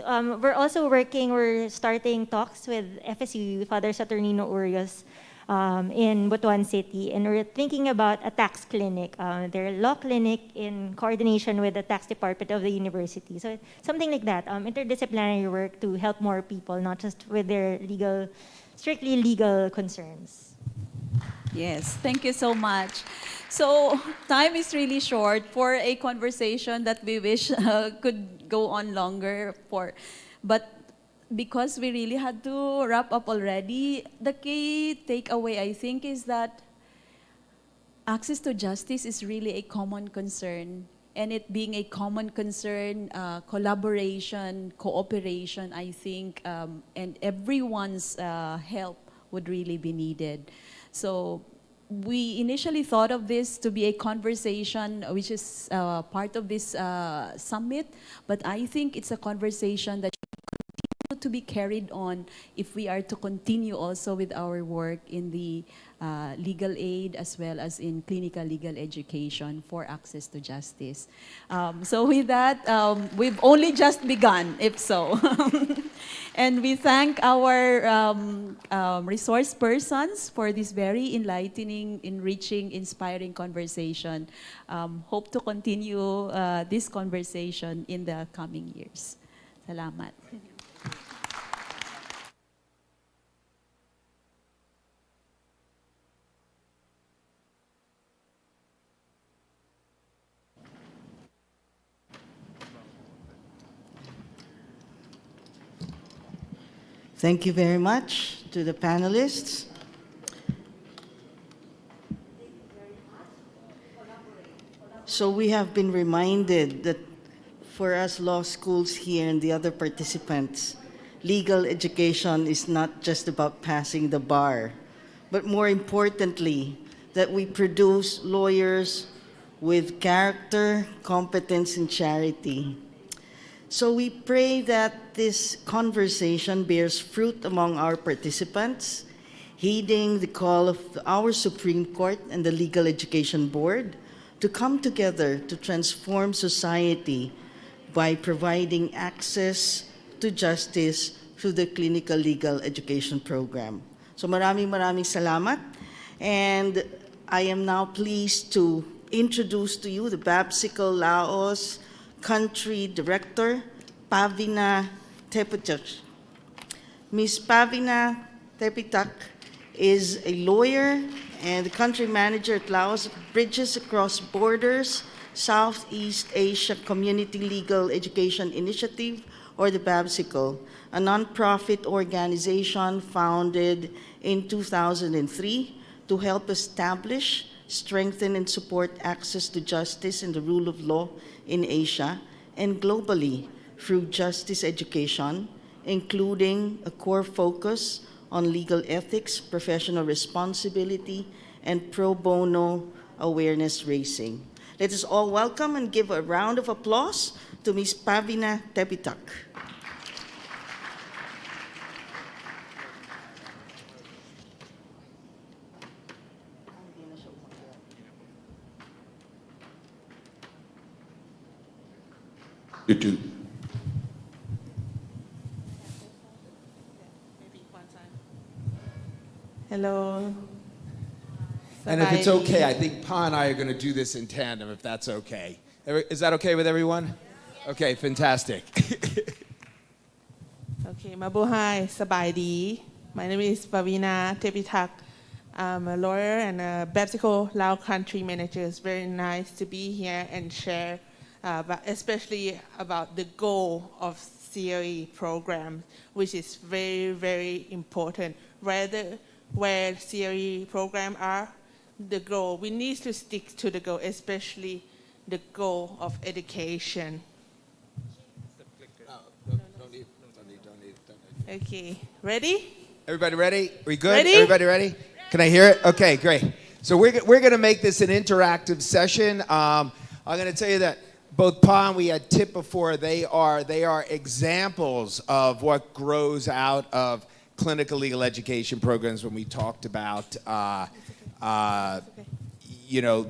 we're starting talks with FSU, Father Saturnino Urios, in Butuan City, and we're thinking about a tax clinic, their law clinic in coordination with the tax department of the university. So something like that, interdisciplinary work to help more people, not just with their strictly legal concerns. Yes, thank you so much. So time is really short for a conversation that we wish could go on longer for, but because we really had to wrap up already, the key takeaway, I think, is that access to justice is really a common concern. And it being a common concern, collaboration, cooperation, I think, and everyone's help would really be needed. So we initially thought of this to be a conversation which is part of this summit, but I think it's a conversation that to be carried on if we are to continue also with our work in the legal aid as well as in clinical legal education for access to justice. So with that, we've only just begun, if so. And we thank our resource persons for this very enlightening, enriching, inspiring conversation. Hope to continue this conversation in the coming years. Salamat. Thank you very much to the panelists. So we have been reminded that for us law schools here and the other participants, legal education is not just about passing the bar, but more importantly, that we produce lawyers with character, competence, and charity. So we pray that this conversation bears fruit among our participants, heeding the call of our Supreme Court and the Legal Education Board to come together to transform society by providing access to justice through the Clinical Legal Education Program. So maraming salamat. And I am now pleased to introduce to you the Babsical Laos Country Director, Pavina Tepitak. Ms. Pavina Tepitak is a lawyer and the country manager at Laos Bridges Across Borders Southeast Asia Community Legal Education Initiative, or the Babsical, a nonprofit organization founded in 2003 to help establish, strengthen, and support access to justice and the rule of law in Asia and globally through justice education, including a core focus on legal ethics, professional responsibility, and pro bono awareness raising. Let us all welcome and give a round of applause to Ms. Pavina Tepitak. YouTube. Hello. And if it's okay, I think Pa and I are going to do this in tandem, if that's okay. Is that okay with everyone? Okay, fantastic. Okay, Mabuhay, Sabaydi. My name is Pavina Tepitak. I'm a lawyer and a Babsical Lao country manager. It's very nice to be here and share, but especially about the goal of CLE program, which is very, very important. Rather, where CLE program are, the goal, we need to stick to the goal, especially the goal of education. Okay, ready? Everybody ready? We good? Ready? Everybody ready? Can I hear it? Okay, great. So we're going to make this an interactive session. I'm going to tell you that both Pa and we had Tip before. They are examples of what grows out of clinical legal education programs when we talked about you know,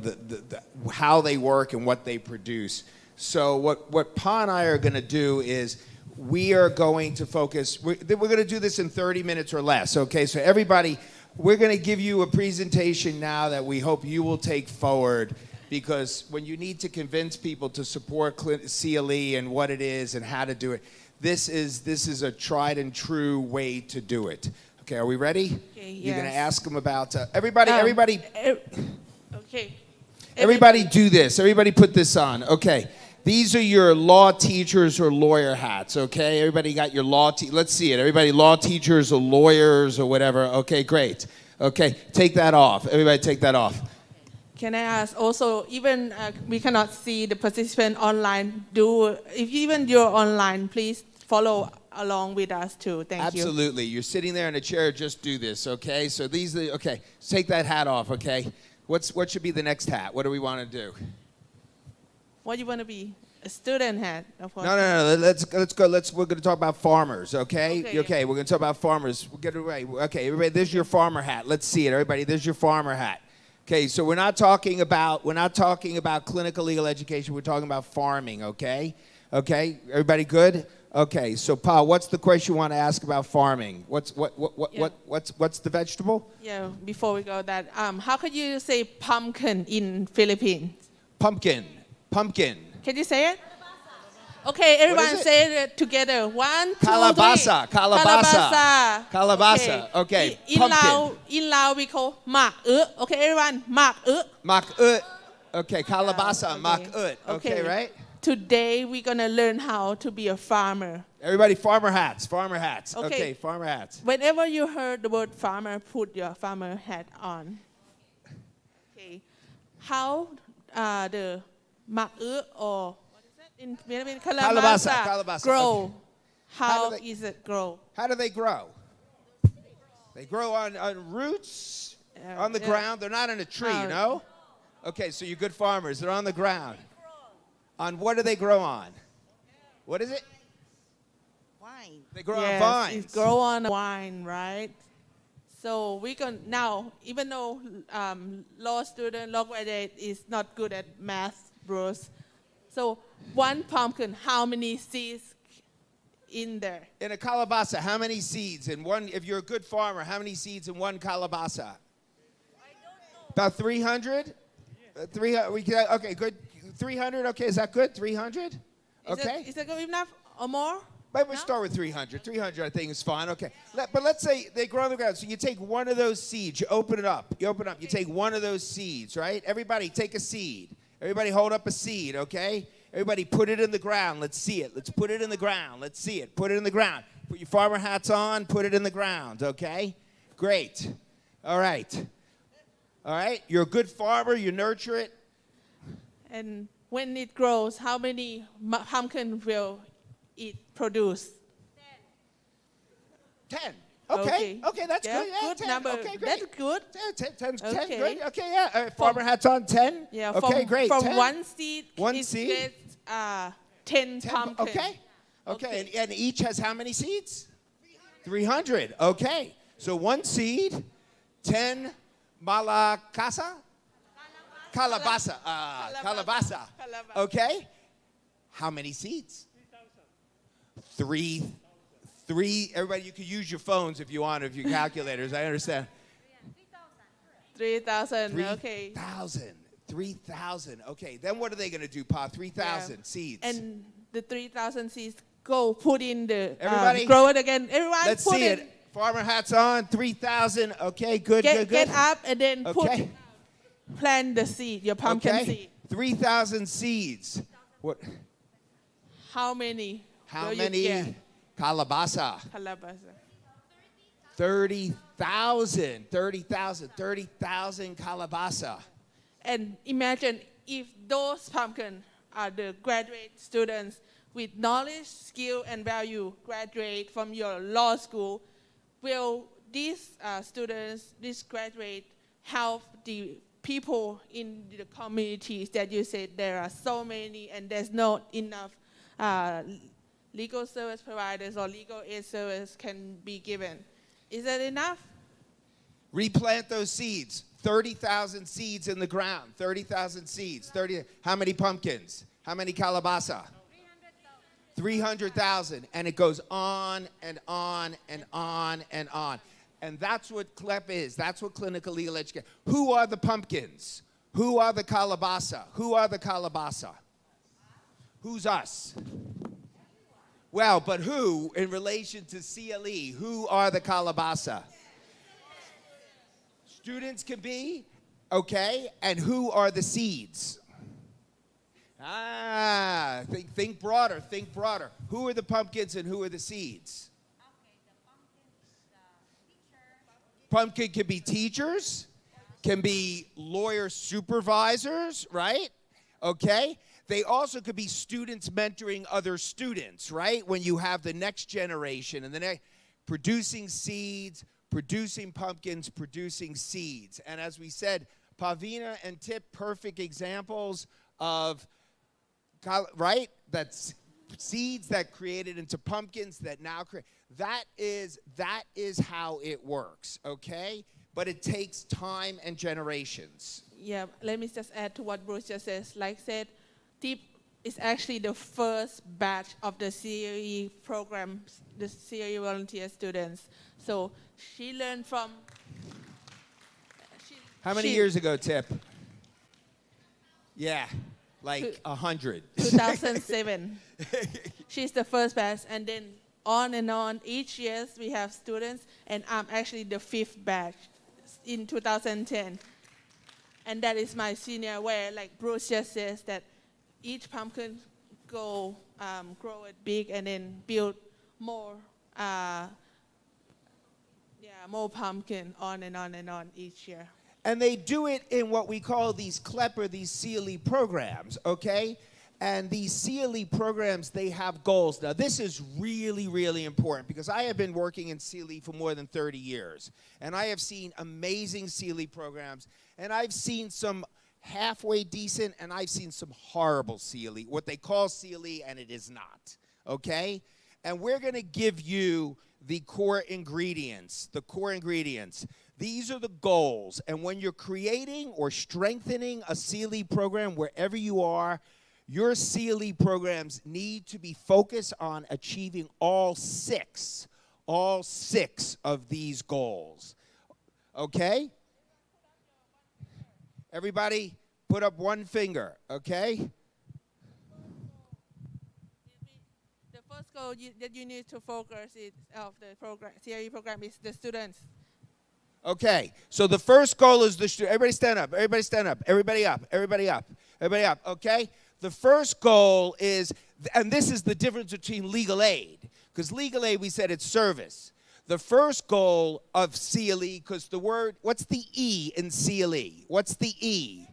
how they work and what they produce. So what Pa and I are going to do is we are going to focus, we're going to do this in 30 minutes or less, okay? So everybody, we're going to give you a presentation now that we hope you will take forward, because when you need to convince people to support CLE and what it is and how to do it, this is a tried and true way to do it. Okay, are we ready? Okay, You're going to yes. ask them about, everybody Okay. Everybody do this. Everybody put this on. Okay. These are your law teachers or lawyer hats, okay? Everybody got your let's see it. Everybody law teachers or lawyers or whatever. Okay, great. Okay, take that off. Everybody take that off. Can I ask also, even we cannot see the participant online, if even you're online, please follow along with us too. Thank you. Absolutely. You're sitting there in a chair, just do this, okay? So these are, okay, take that hat off, okay? What should be the next hat? What do we want to do? What do you want to be? A student hat, of course. No. Let's go. We're going to talk about farmers, okay? Okay. We're going to talk about farmers. We'll get it right. Okay, everybody. There's your farmer hat. Let's see it, everybody. There's your farmer hat. Okay. So we're not talking about clinical legal education. We're talking about farming. Okay. Okay. Everybody good? Okay. So Pa, what's the question you want to ask about farming? What's the vegetable? Yeah. Before we go that, how could you say pumpkin in Philippines? Pumpkin. Can you say it? Okay, everyone say it together. 1, 2, 3. Calabasa. Okay. Pumpkin. In Lao we call mak. Okay, everyone, mak. Mak. Okay, calabasa, mak. Okay, right? Today we're gonna learn how to be a farmer. Everybody, farmer hats. Okay, farmer hats. Whenever you heard the word farmer, put your farmer hat on. Okay, how the mak or what is it in Philippines? Calabasa. Grow. Okay. How is it grow? How do they grow? They grow on roots, on the ground. They're not in a tree, you know? Okay, so you're good farmers. They're on the ground. On what do they grow on? What is it? Wine. They grow on vines. It grow on wine, right? So we can now, even though law graduate is not good at math, Bruce, So one pumpkin, how many seeds in there? In a kalabasa, how many seeds in one? If you're a good farmer, how many seeds in one kalabasa? I don't know. About 300. 300. Okay, good. 300. Okay, is that good? 300. Okay. Is that good enough or more? But we'll start with 300. 300, I think, is fine. Okay. But let's say they grow on the ground. So you take one of those seeds. You open it up. You open it up. You take one of those seeds, right? Everybody take a seed. Everybody hold up a seed, okay? Everybody put it in the ground. Let's see it. Let's put it in the ground. Let's see it. Put it in the ground. Put your farmer hats on. Put it in the ground, okay? Great. All right. All right. You're a good farmer. You nurture it. And when it grows, how many pumpkin will it produce? 10. Okay. Okay, that's yeah, good. Yeah, good 10. number. Okay, great. That's good. 10, Okay. good. Okay, yeah. Farmer hats on, 10. Yeah. Okay, great. From 10. one seed, One it seed. gets 10 pumpkin. Okay. Okay. And each has how many seeds? 300. Okay. So one seed, 10 malacasa? Calabasa. Calabasa. Okay. How many seeds? 3,000. Everybody, you can use your phones if you want, if your calculators. I understand. 3,000. Okay. 3,000. Okay. Then what are they going to do, Pa? 3,000 seeds. And the 3,000 seeds go put in the Everybody, grow it again. Everyone let's put see it. Farmer hats on. 3,000. Okay. Good. Good. Get up and then Okay. plant the seed, your pumpkin seed. 3,000 seeds. What? How many? How will many? You get? Kalabasa. 30,000 kalabasa. And imagine if those pumpkins are the graduate students with knowledge, skill, and value graduate from your law school, will these students, this graduate, help the people in the communities that you said there are so many and there's not enough legal service providers or legal aid service can be given. Is that enough? Replant those seeds. 30,000 seeds in the ground. 30,000 seeds. 30. How many pumpkins? How many kalabasa? 300,000. And it goes on and on and on and on. And that's what CLEP is. That's what clinical legal education. Who are the pumpkins? Who are the kalabasa? Who are the kalabasa? Who's us? Well, but who in relation to CLE? Who are the kalabasa? Students can be, okay, and who are the seeds? Think broader, think broader. Who are the pumpkins and who are the seeds? Pumpkin can be teachers, can be lawyer supervisors, right? Okay? They also could be students mentoring other students, right? When you have the next generation and the next, producing seeds, producing pumpkins, producing seeds. And as we said, Pavina and Tip, perfect examples of, right? That's seeds that created into pumpkins that now create. That is how it works, okay? But it takes time and generations. Yeah, let me just add to what Bruce just says. Like I said, Tip is actually the first batch of the CAE programs, the CAE volunteer students. So she learned from... How many years ago, Tip? Yeah, like 100. 2007. She's the first batch, and then on and on. Each year we have students, and I'm actually the 5th batch in 2010. And that is my senior, where, like Bruce just says, that each pumpkin grow it big and then build more, more pumpkin on and on and on each year. And they do it in what we call these CLEP or these CLE programs, okay? And these CLE programs, they have goals. Now, this is really, really important because I have been working in CLE for more than 30 years. And I have seen amazing CLE programs. And I've seen some halfway decent, and I've seen some horrible CLE, what they call CLE, and it is not, okay? And we're going to give you the core ingredients, These are the goals. And when you're creating or strengthening a CLE program, wherever you are, Your CLE programs need to be focused on achieving all six of these goals. Okay? Everybody put up one finger, okay? The first goal that you need to focus of the program, CRE program is the students. Okay, so the first goal is the student. Everybody stand up, everybody stand up, everybody up, everybody up, everybody up, okay? The first goal is, and this is the difference between legal aid, because legal aid, we said it's service. The first goal of CLE, because the word, what's the E in CLE? What's the E?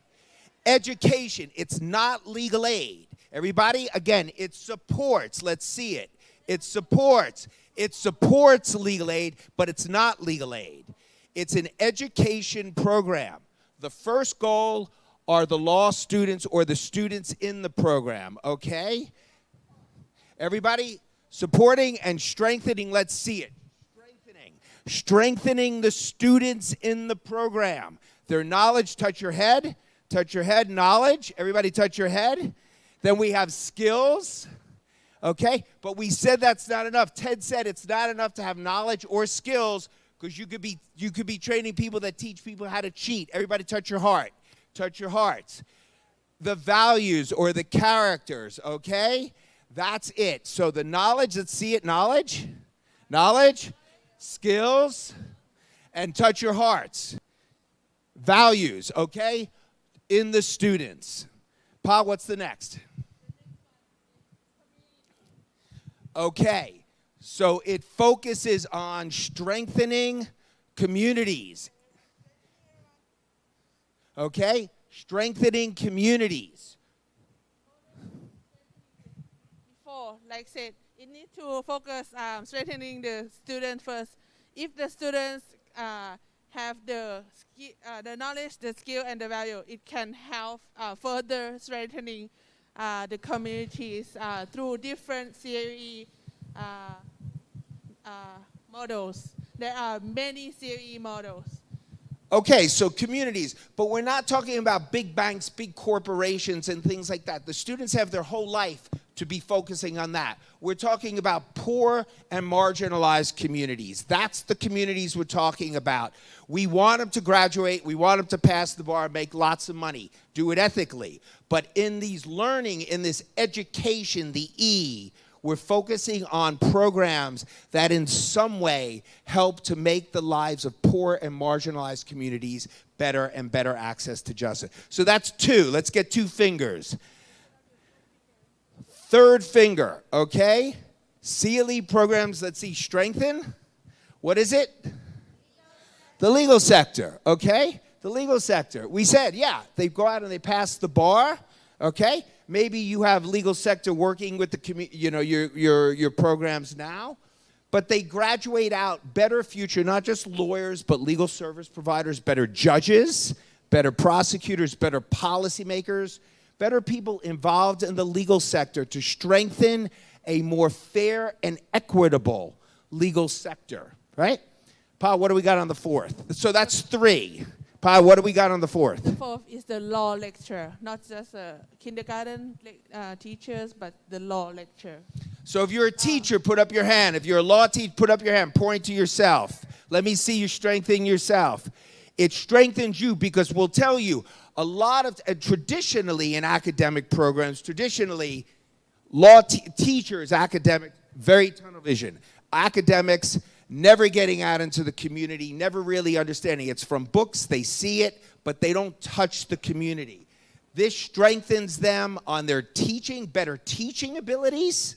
Education. It's not legal aid. Everybody, again, it supports. Let's see it. It supports. It supports legal aid, but it's not legal aid. It's an education program. The first goal are the law students or the students in the program, okay? Everybody, supporting and strengthening, let's see it. Strengthening the students in the program. Their knowledge, touch your head, knowledge. Everybody touch your head. Then we have skills, okay? But we said that's not enough. Ted said it's not enough to have knowledge or skills because you could be training people that teach people how to cheat. Everybody touch your heart. Touch your hearts. The values or the characters, okay? That's it. So the knowledge, let's see it, knowledge, skills, and touch your hearts. Values, okay? In the students. Pa, what's the next? Okay, so it focuses on strengthening communities. Okay? Strengthening communities. Before, like I said, it needs to focus strengthening the student first. If the students have the knowledge, the skill, and the value, it can help further strengthening the communities through different CRE models. There are many CRE models. Okay, so communities, but we're not talking about big banks, big corporations, and things like that. The students have their whole life to be focusing on that. We're talking about poor and marginalized communities. That's the communities we're talking about. We want them to graduate, we want them to pass the bar, make lots of money, do it ethically. But in these learning, in this education, the E, we're focusing on programs that in some way help to make the lives of poor and marginalized communities better and better access to justice. So that's two. Let's get 2 fingers. Third finger, okay? CLE programs, let's see, strengthen. What is it? The legal sector, okay? The legal sector. We said, yeah, they go out and they pass the bar, okay? Maybe you have legal sector working with the your programs now, but they graduate out better future, not just lawyers, but legal service providers, better judges, better prosecutors, better policymakers, better people involved in the legal sector to strengthen a more fair and equitable legal sector, right? Pa, what do we got on the 4th? So that's 3. Pa, what do we got on the 4th? The 4th is the law lecture, not just kindergarten teachers, but the law lecture. So if you're a teacher, put up your hand. If you're a law teacher, put up your hand. Point to yourself. Let me see you strengthening yourself. It strengthens you because we'll tell you, a lot of, traditionally in academic programs, traditionally, law teachers, academic, very tunnel vision. Academics never getting out into the community, never really understanding. It's from books, they see it, but they don't touch the community. This strengthens them on their teaching, better teaching abilities,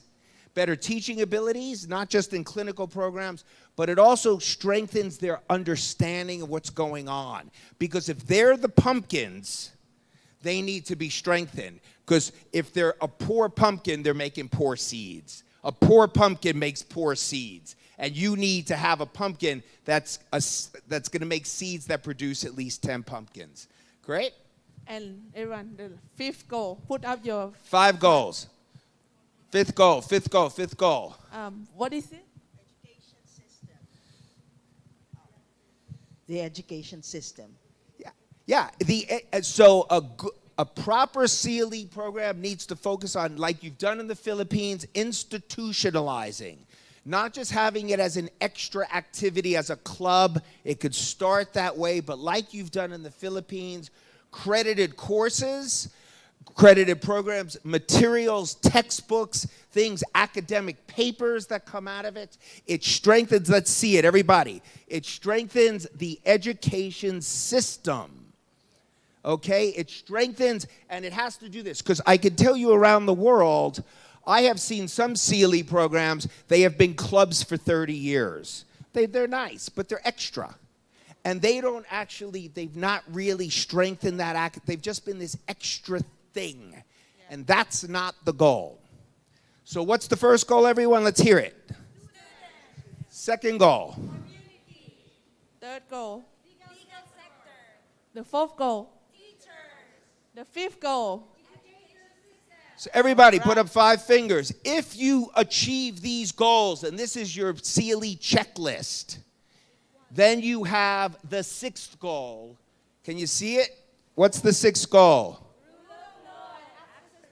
not just in clinical programs, but it also strengthens their understanding of what's going on. Because if they're the pumpkins, they need to be strengthened. Because if they're a poor pumpkin, they're making poor seeds. A poor pumpkin makes poor seeds. And you need to have a pumpkin that's going to make seeds that produce at least 10 pumpkins. Great? And everyone, the 5th goal, put up your... 5 goals. 5th goal, 5th goal, 5th goal. What is it? Education system. The education system. Yeah. So A proper CLE program needs to focus on, like you've done in the Philippines, institutionalizing. Not just having it as an extra activity as a club. It could start that way, but like you've done in the Philippines, credited courses, credited programs, materials, textbooks, things, academic papers that come out of it. It strengthens, let's see it, everybody. It strengthens the education system. Okay? It strengthens, and it has to do this, because I can tell you around the world, I have seen some CLE programs, they have been clubs for 30 years. They're nice, but they're extra. And they don't actually, they've not really strengthened that, they've just been this extra thing. And that's not the goal. So what's the first goal, everyone? Let's hear it. Second goal. Third goal. Legal sector. The fourth goal. Teachers. The fifth goal. So everybody put up 5 fingers. If you achieve these goals, and this is your CLE checklist, then you have the 6th goal. Can you see it? What's the 6th goal?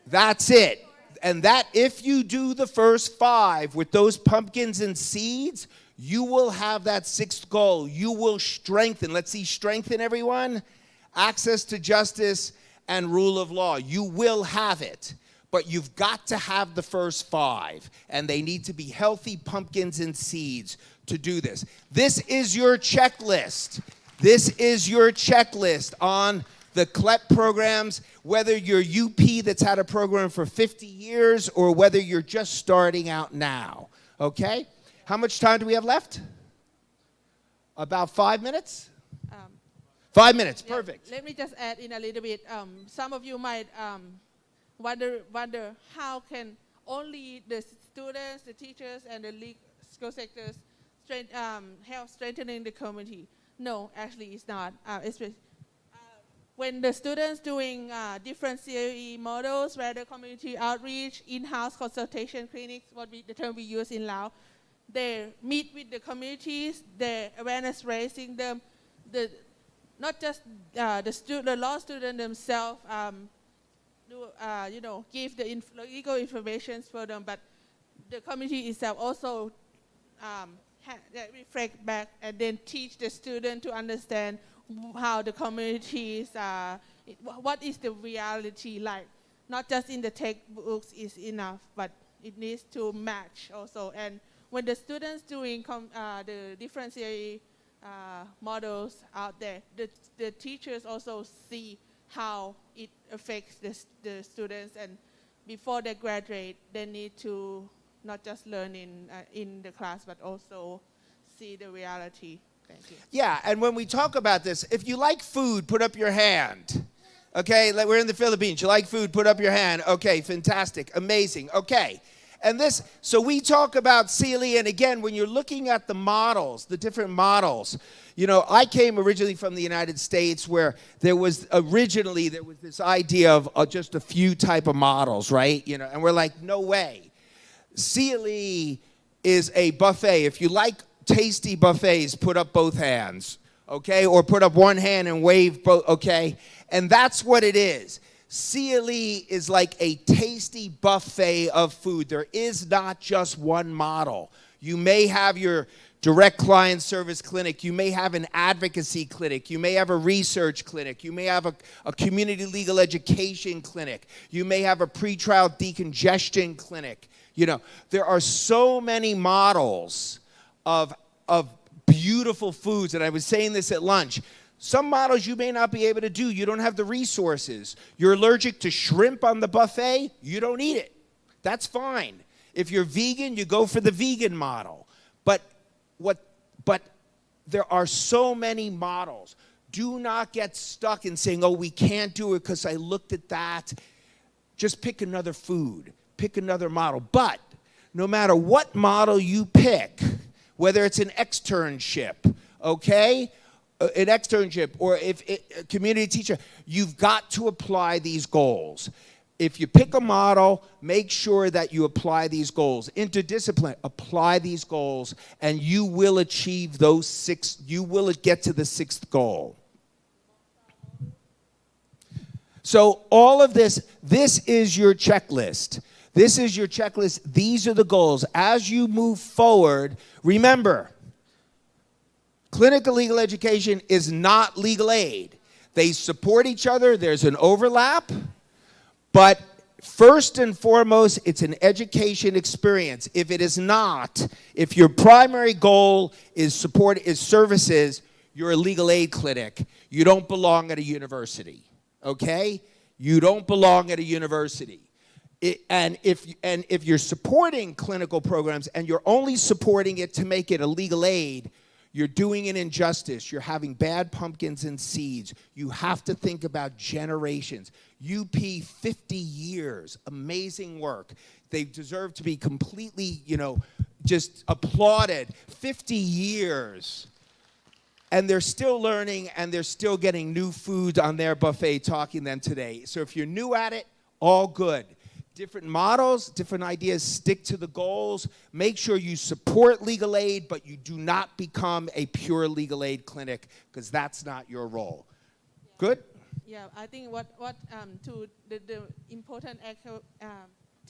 That's it. And that, if you do the first 5 with those pumpkins and seeds, you will have that 6th goal. You will strengthen. Let's see, strengthen, everyone. Access to justice and rule of law. You will have it. But you've got to have the first 5. And they need to be healthy pumpkins and seeds to do this. This is your checklist. This is your checklist on the CLEP programs, whether you're UP that's had a program for 50 years or whether you're just starting out now, okay? How much time do we have left? About 5 minutes? 5 minutes, Yeah, perfect. let me just add in a little bit. Some of you might wonder how can only the students, the teachers, and the school sectors help strengthening the community. No, actually it's not. When the students doing different CLE models, whether community outreach, in-house consultation clinics, the term we use in Laos, they meet with the communities, the awareness raising them, not just the law student themselves give the legal information for them, but the community itself also reflect back and then teach the student to understand how the communities, what is the reality like. Not just in the textbooks is enough, but it needs to match also. And when the students doing the different CLE models out there, the teachers also see how it affects the students, and before they graduate, they need to not just learn in the class, but also see the reality. Thank you. Yeah, and when we talk about this, if you like food, put up your hand. Okay, like we're in the Philippines. You like food, put up your hand. Okay, fantastic, amazing. Okay, and this, so we talk about CLE, and again, when you're looking at the models, the different models, you know, I came originally from the United States where there was this idea of just a few type of models, right? You know, and we're like, no way. CLE is a buffet. If you like tasty buffets, put up both hands, okay? Or put up one hand and wave both, okay? And that's what it is. CLE is like a tasty buffet of food. There is not just one model. You may have your direct client service clinic. You may have an advocacy clinic. You may have a research clinic. You may have a community legal education clinic. You may have a pretrial decongestion clinic. You know, there are so many models of beautiful foods, and I was saying this at lunch. Some models you may not be able to do. You don't have the resources. You're allergic to shrimp on the buffet, you don't eat it. That's fine. If you're vegan, you go for the vegan model. But there are so many models. Do not get stuck in saying, oh, we can't do it because I looked at that. Just pick another food. Pick another model. But no matter what model you pick, whether it's an externship, okay? An externship, or if a community teacher, you've got to apply these goals. If you pick a model, make sure that you apply these goals. Interdiscipline, apply these goals, and you will achieve those 6, you will get to the 6th goal. So all of this is your checklist. This is your checklist. These are the goals. As you move forward, remember, clinical legal education is not legal aid. They support each other. There's an overlap. But first and foremost, it's an education experience. If it is not, if your primary goal is services, you're a legal aid clinic. You don't belong at a university, okay? You don't belong at a university. And if you're supporting clinical programs and you're only supporting it to make it a legal aid, you're doing an injustice. You're having bad pumpkins and seeds. You have to think about generations. UP, 50 years, amazing work. They deserve to be completely, just applauded. 50 years. And they're still learning, and they're still getting new food on their buffet talking to them today. So if you're new at it, all good. Different models, different ideas, stick to the goals. Make sure you support legal aid, but you do not become a pure legal aid clinic, because that's not your role. Good? Yeah, I think what the important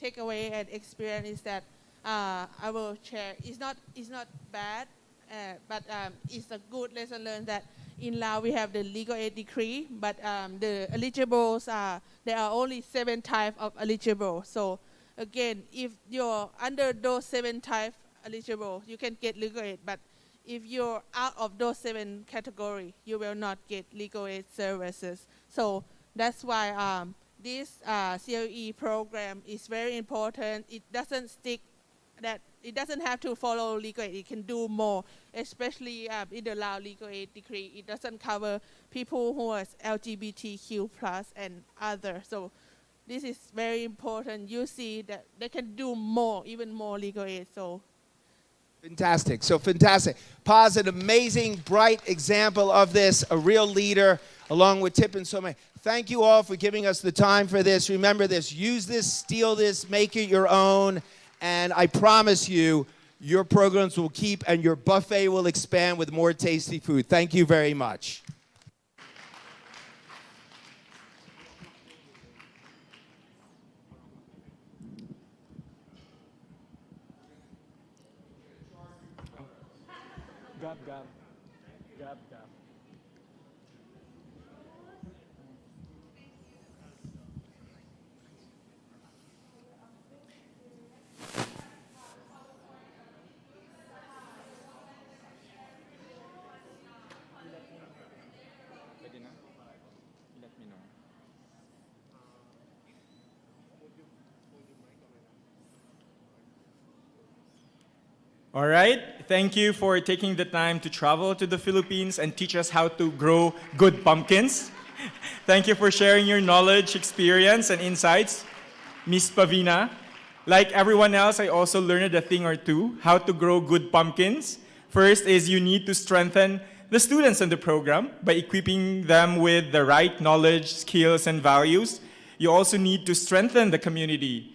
takeaway and experience is that I will share. It's not bad, but it's a good lesson learned that in Laos we have the legal aid decree, but the eligibles there are only 7 types of eligible. So again, if you're under those 7 types eligible, you can get legal aid. But if you're out of those 7 categories, you will not get legal aid services. So that's why this CLE program is very important. It doesn't stick that. It doesn't have to follow legal aid. It can do more, especially in the Lao legal aid decree. It doesn't cover people who are LGBTQ plus and other. So this is very important. You see that they can do more, even more legal aid. So fantastic. So fantastic. Paz, an amazing, bright example of this, a real leader, along with Tip and so many. Thank you all for giving us the time for this. Remember this. Use this, steal this, make it your own. And I promise you, your programs will keep and your buffet will expand with more tasty food. Thank you very much. Gab, gab. Gab, gab. Pwede na? Let me know. All right. Thank you for taking the time to travel to the Philippines and teach us how to grow good pumpkins. Thank you for sharing your knowledge, experience, and insights, Miss Pavina. Like everyone else, I also learned a thing or two, how to grow good pumpkins. First is you need to strengthen the students in the program by equipping them with the right knowledge, skills, and values. You also need to strengthen the community,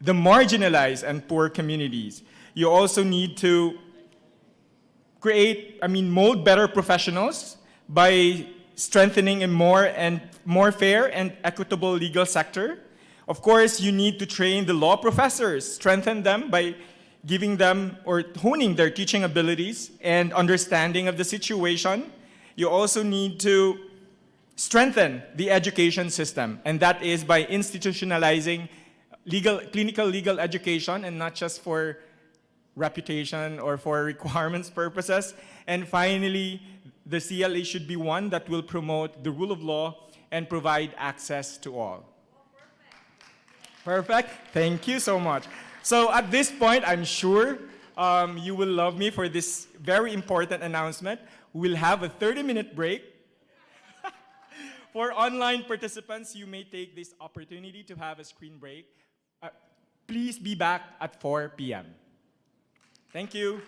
the marginalized and poor communities. You also need to mold better professionals by strengthening a more fair and equitable legal sector. Of course, you need to train the law professors, strengthen them by giving them or honing their teaching abilities and understanding of the situation. You also need to strengthen the education system, and that is by institutionalizing clinical legal education, and not just for reputation or for requirements purposes. And finally, the CLA should be one that will promote the rule of law and provide access to all. Perfect. Thank you so much. So at this point, I'm sure you will love me for this very important announcement. We'll have a 30-minute break. For online participants, you may take this opportunity to have a screen break. Please be back at 4 p.m. Thank you.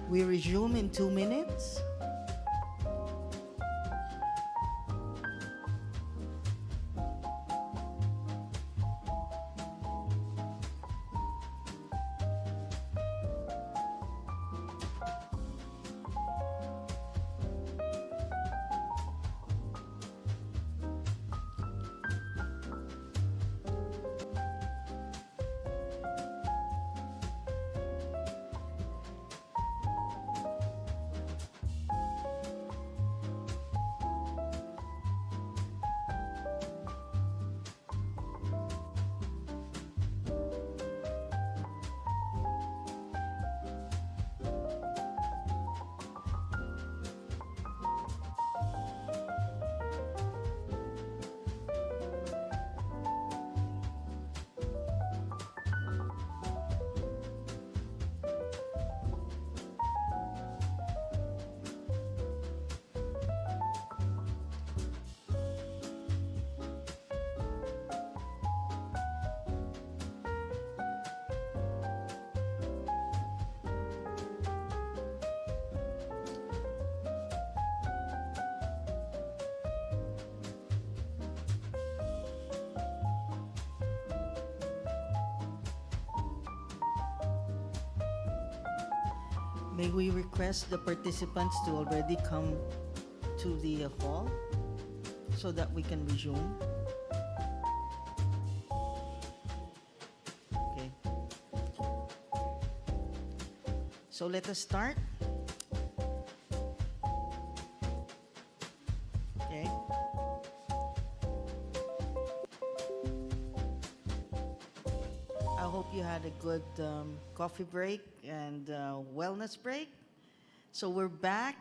We resume in 2 minutes. May we request the participants to already come to the hall so that we can resume? Okay. So let us start. Okay. I hope you had a good coffee break and wellness break. So we're back,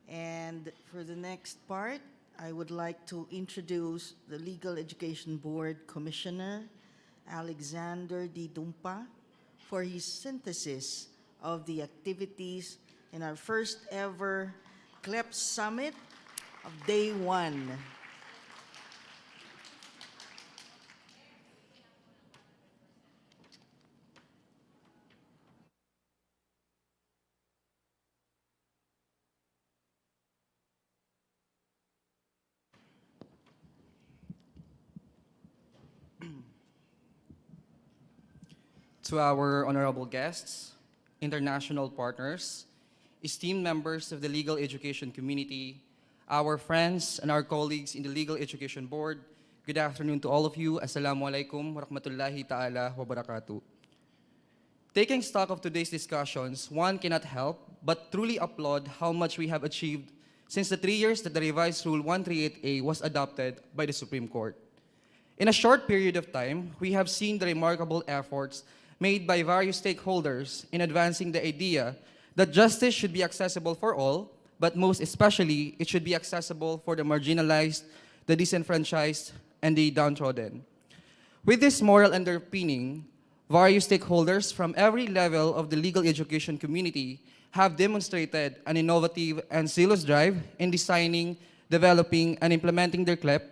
and for the next part, I would like to introduce the Legal Education Board Commissioner, Alexander D. Dumpa, for his synthesis of the activities in our first ever CLEP Summit of Day 1. To our honorable guests, international partners, esteemed members of the legal education community, our friends and our colleagues in the Legal Education Board, good afternoon to all of you. Assalamu alaikum wa rahmatullahi ta'ala wa barakatuh. Taking stock of today's discussions, one cannot help but truly applaud how much we have achieved since the 3 years that the revised Rule 138A was adopted by the Supreme Court. In a short period of time, we have seen the remarkable efforts made by various stakeholders in advancing the idea that justice should be accessible for all, but most especially, it should be accessible for the marginalized, the disenfranchised, and the downtrodden. With this moral underpinning, various stakeholders from every level of the legal education community have demonstrated an innovative and zealous drive in designing, developing, and implementing their CLEP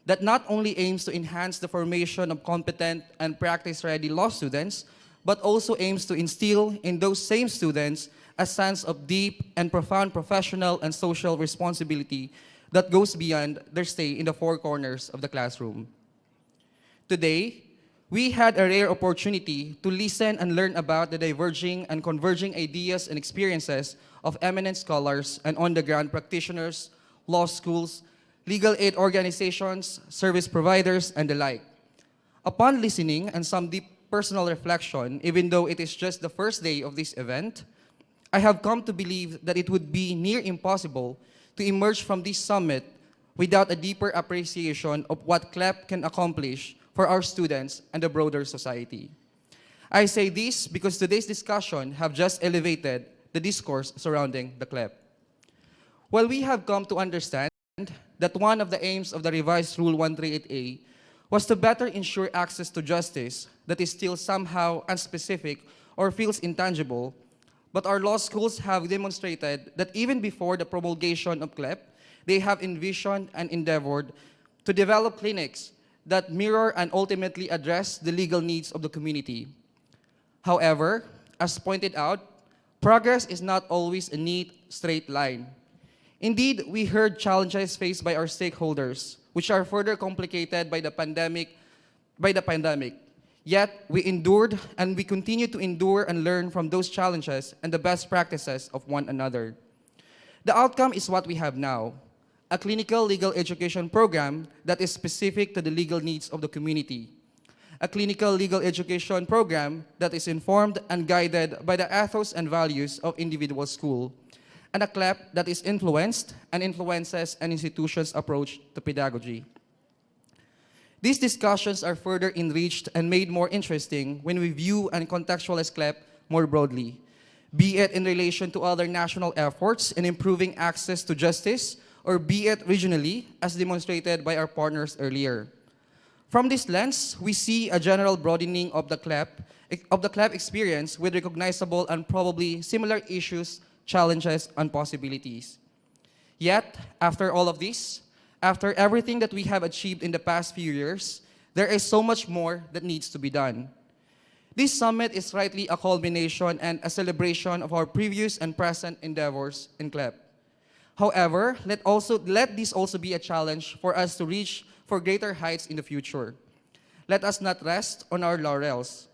that not only aims to enhance the formation of competent and practice-ready law students, but also aims to instill in those same students a sense of deep and profound professional and social responsibility that goes beyond their stay in the four corners of the classroom. Today, we had a rare opportunity to listen and learn about the diverging and converging ideas and experiences of eminent scholars and on-the-ground practitioners, law schools, legal aid organizations, service providers, and the like. Upon listening and some deep personal reflection, even though it is just the first day of this event, I have come to believe that it would be near impossible to emerge from this summit without a deeper appreciation of what CLEP can accomplish for our students and the broader society. I say this because today's discussion have just elevated the discourse surrounding the CLEP. While we have come to understand that one of the aims of the revised Rule 138A was to better ensure access to justice that is still somehow unspecific or feels intangible, but our law schools have demonstrated that even before the promulgation of CLEP, they have envisioned and endeavored to develop clinics that mirror and ultimately address the legal needs of the community. However, as pointed out, progress is not always a neat, straight line. Indeed, we heard challenges faced by our stakeholders, which are further complicated by the pandemic. Yet, we endured and we continue to endure and learn from those challenges and the best practices of one another. The outcome is what we have now, a clinical legal education program that is specific to the legal needs of the community, a clinical legal education program that is informed and guided by the ethos and values of individual school, and a CLEP that is influenced and influences an institution's approach to pedagogy. These discussions are further enriched and made more interesting when we view and contextualize CLEP more broadly, be it in relation to other national efforts in improving access to justice, or be it regionally, as demonstrated by our partners earlier. From this lens, we see a general broadening of the CLEP experience with recognizable and probably similar issues, challenges, and possibilities. Yet, after all of this, after everything that we have achieved in the past few years, there is so much more that needs to be done. This summit is rightly a culmination and a celebration of our previous and present endeavors in CLEP. However, let this also be a challenge for us to reach for greater heights in the future. Let us not rest on our laurels.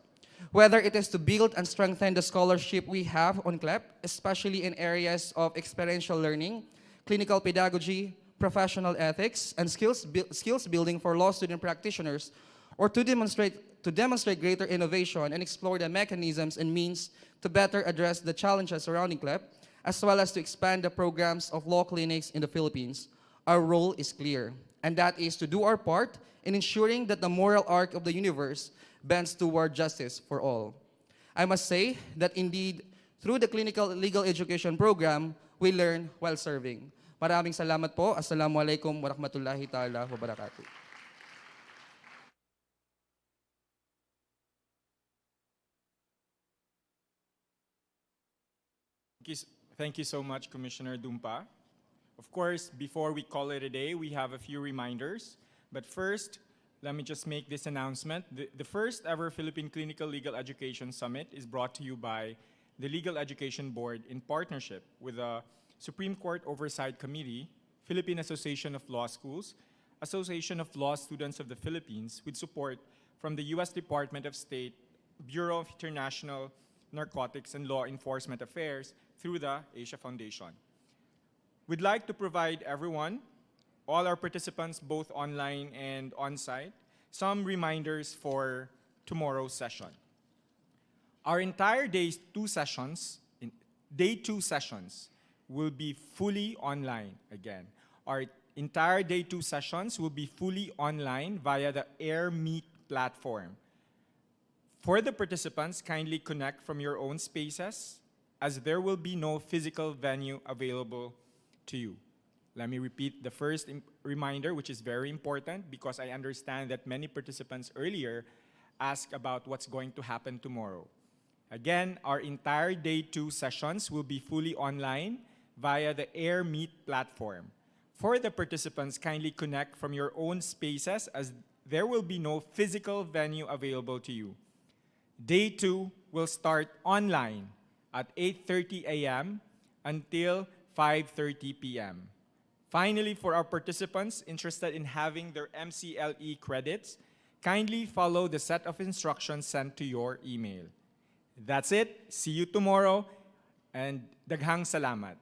Whether it is to build and strengthen the scholarship we have on CLEP, especially in areas of experiential learning, clinical pedagogy, professional ethics, and skills building for law student practitioners, or to demonstrate greater innovation and explore the mechanisms and means to better address the challenges surrounding CLEP, as well as to expand the programs of law clinics in the Philippines, our role is clear, and that is to do our part in ensuring that the moral arc of the universe bends toward justice for all. I must say that indeed, through the clinical legal education program, we learn while serving. Maraming salamat po. Assalamualaikum warahmatullahi ta'ala wabarakatuh. Thank you so much, Commissioner Dumpa. Of course, before we call it a day, we have a few reminders. But first, let me just make this announcement. The first ever Philippine Clinical Legal Education Summit is brought to you by the Legal Education Board in partnership with the Supreme Court Oversight Committee, Philippine Association of Law Schools, Association of Law Students of the Philippines, with support from the U.S. Department of State, Bureau of International Narcotics and Law Enforcement Affairs, through the Asia Foundation. We'd like to provide everyone, all our participants, both online and on-site, some reminders for tomorrow's session. Our entire day two sessions will be fully online again. Our entire day two sessions will be fully online via the Air Meet platform. For the participants, kindly connect from your own spaces, as there will be no physical venue available to you. Let me repeat the first reminder, which is very important because I understand that many participants earlier asked about what's going to happen tomorrow. Again, our entire day two sessions will be fully online via the Air Meet platform. For the participants, kindly connect from your own spaces, as there will be no physical venue available to you. Day two will start online at 8:30 a.m. until 5:30 p.m. Finally, for our participants interested in having their MCLE credits, kindly follow the set of instructions sent to your email. That's it. See you tomorrow, and daghang salamat.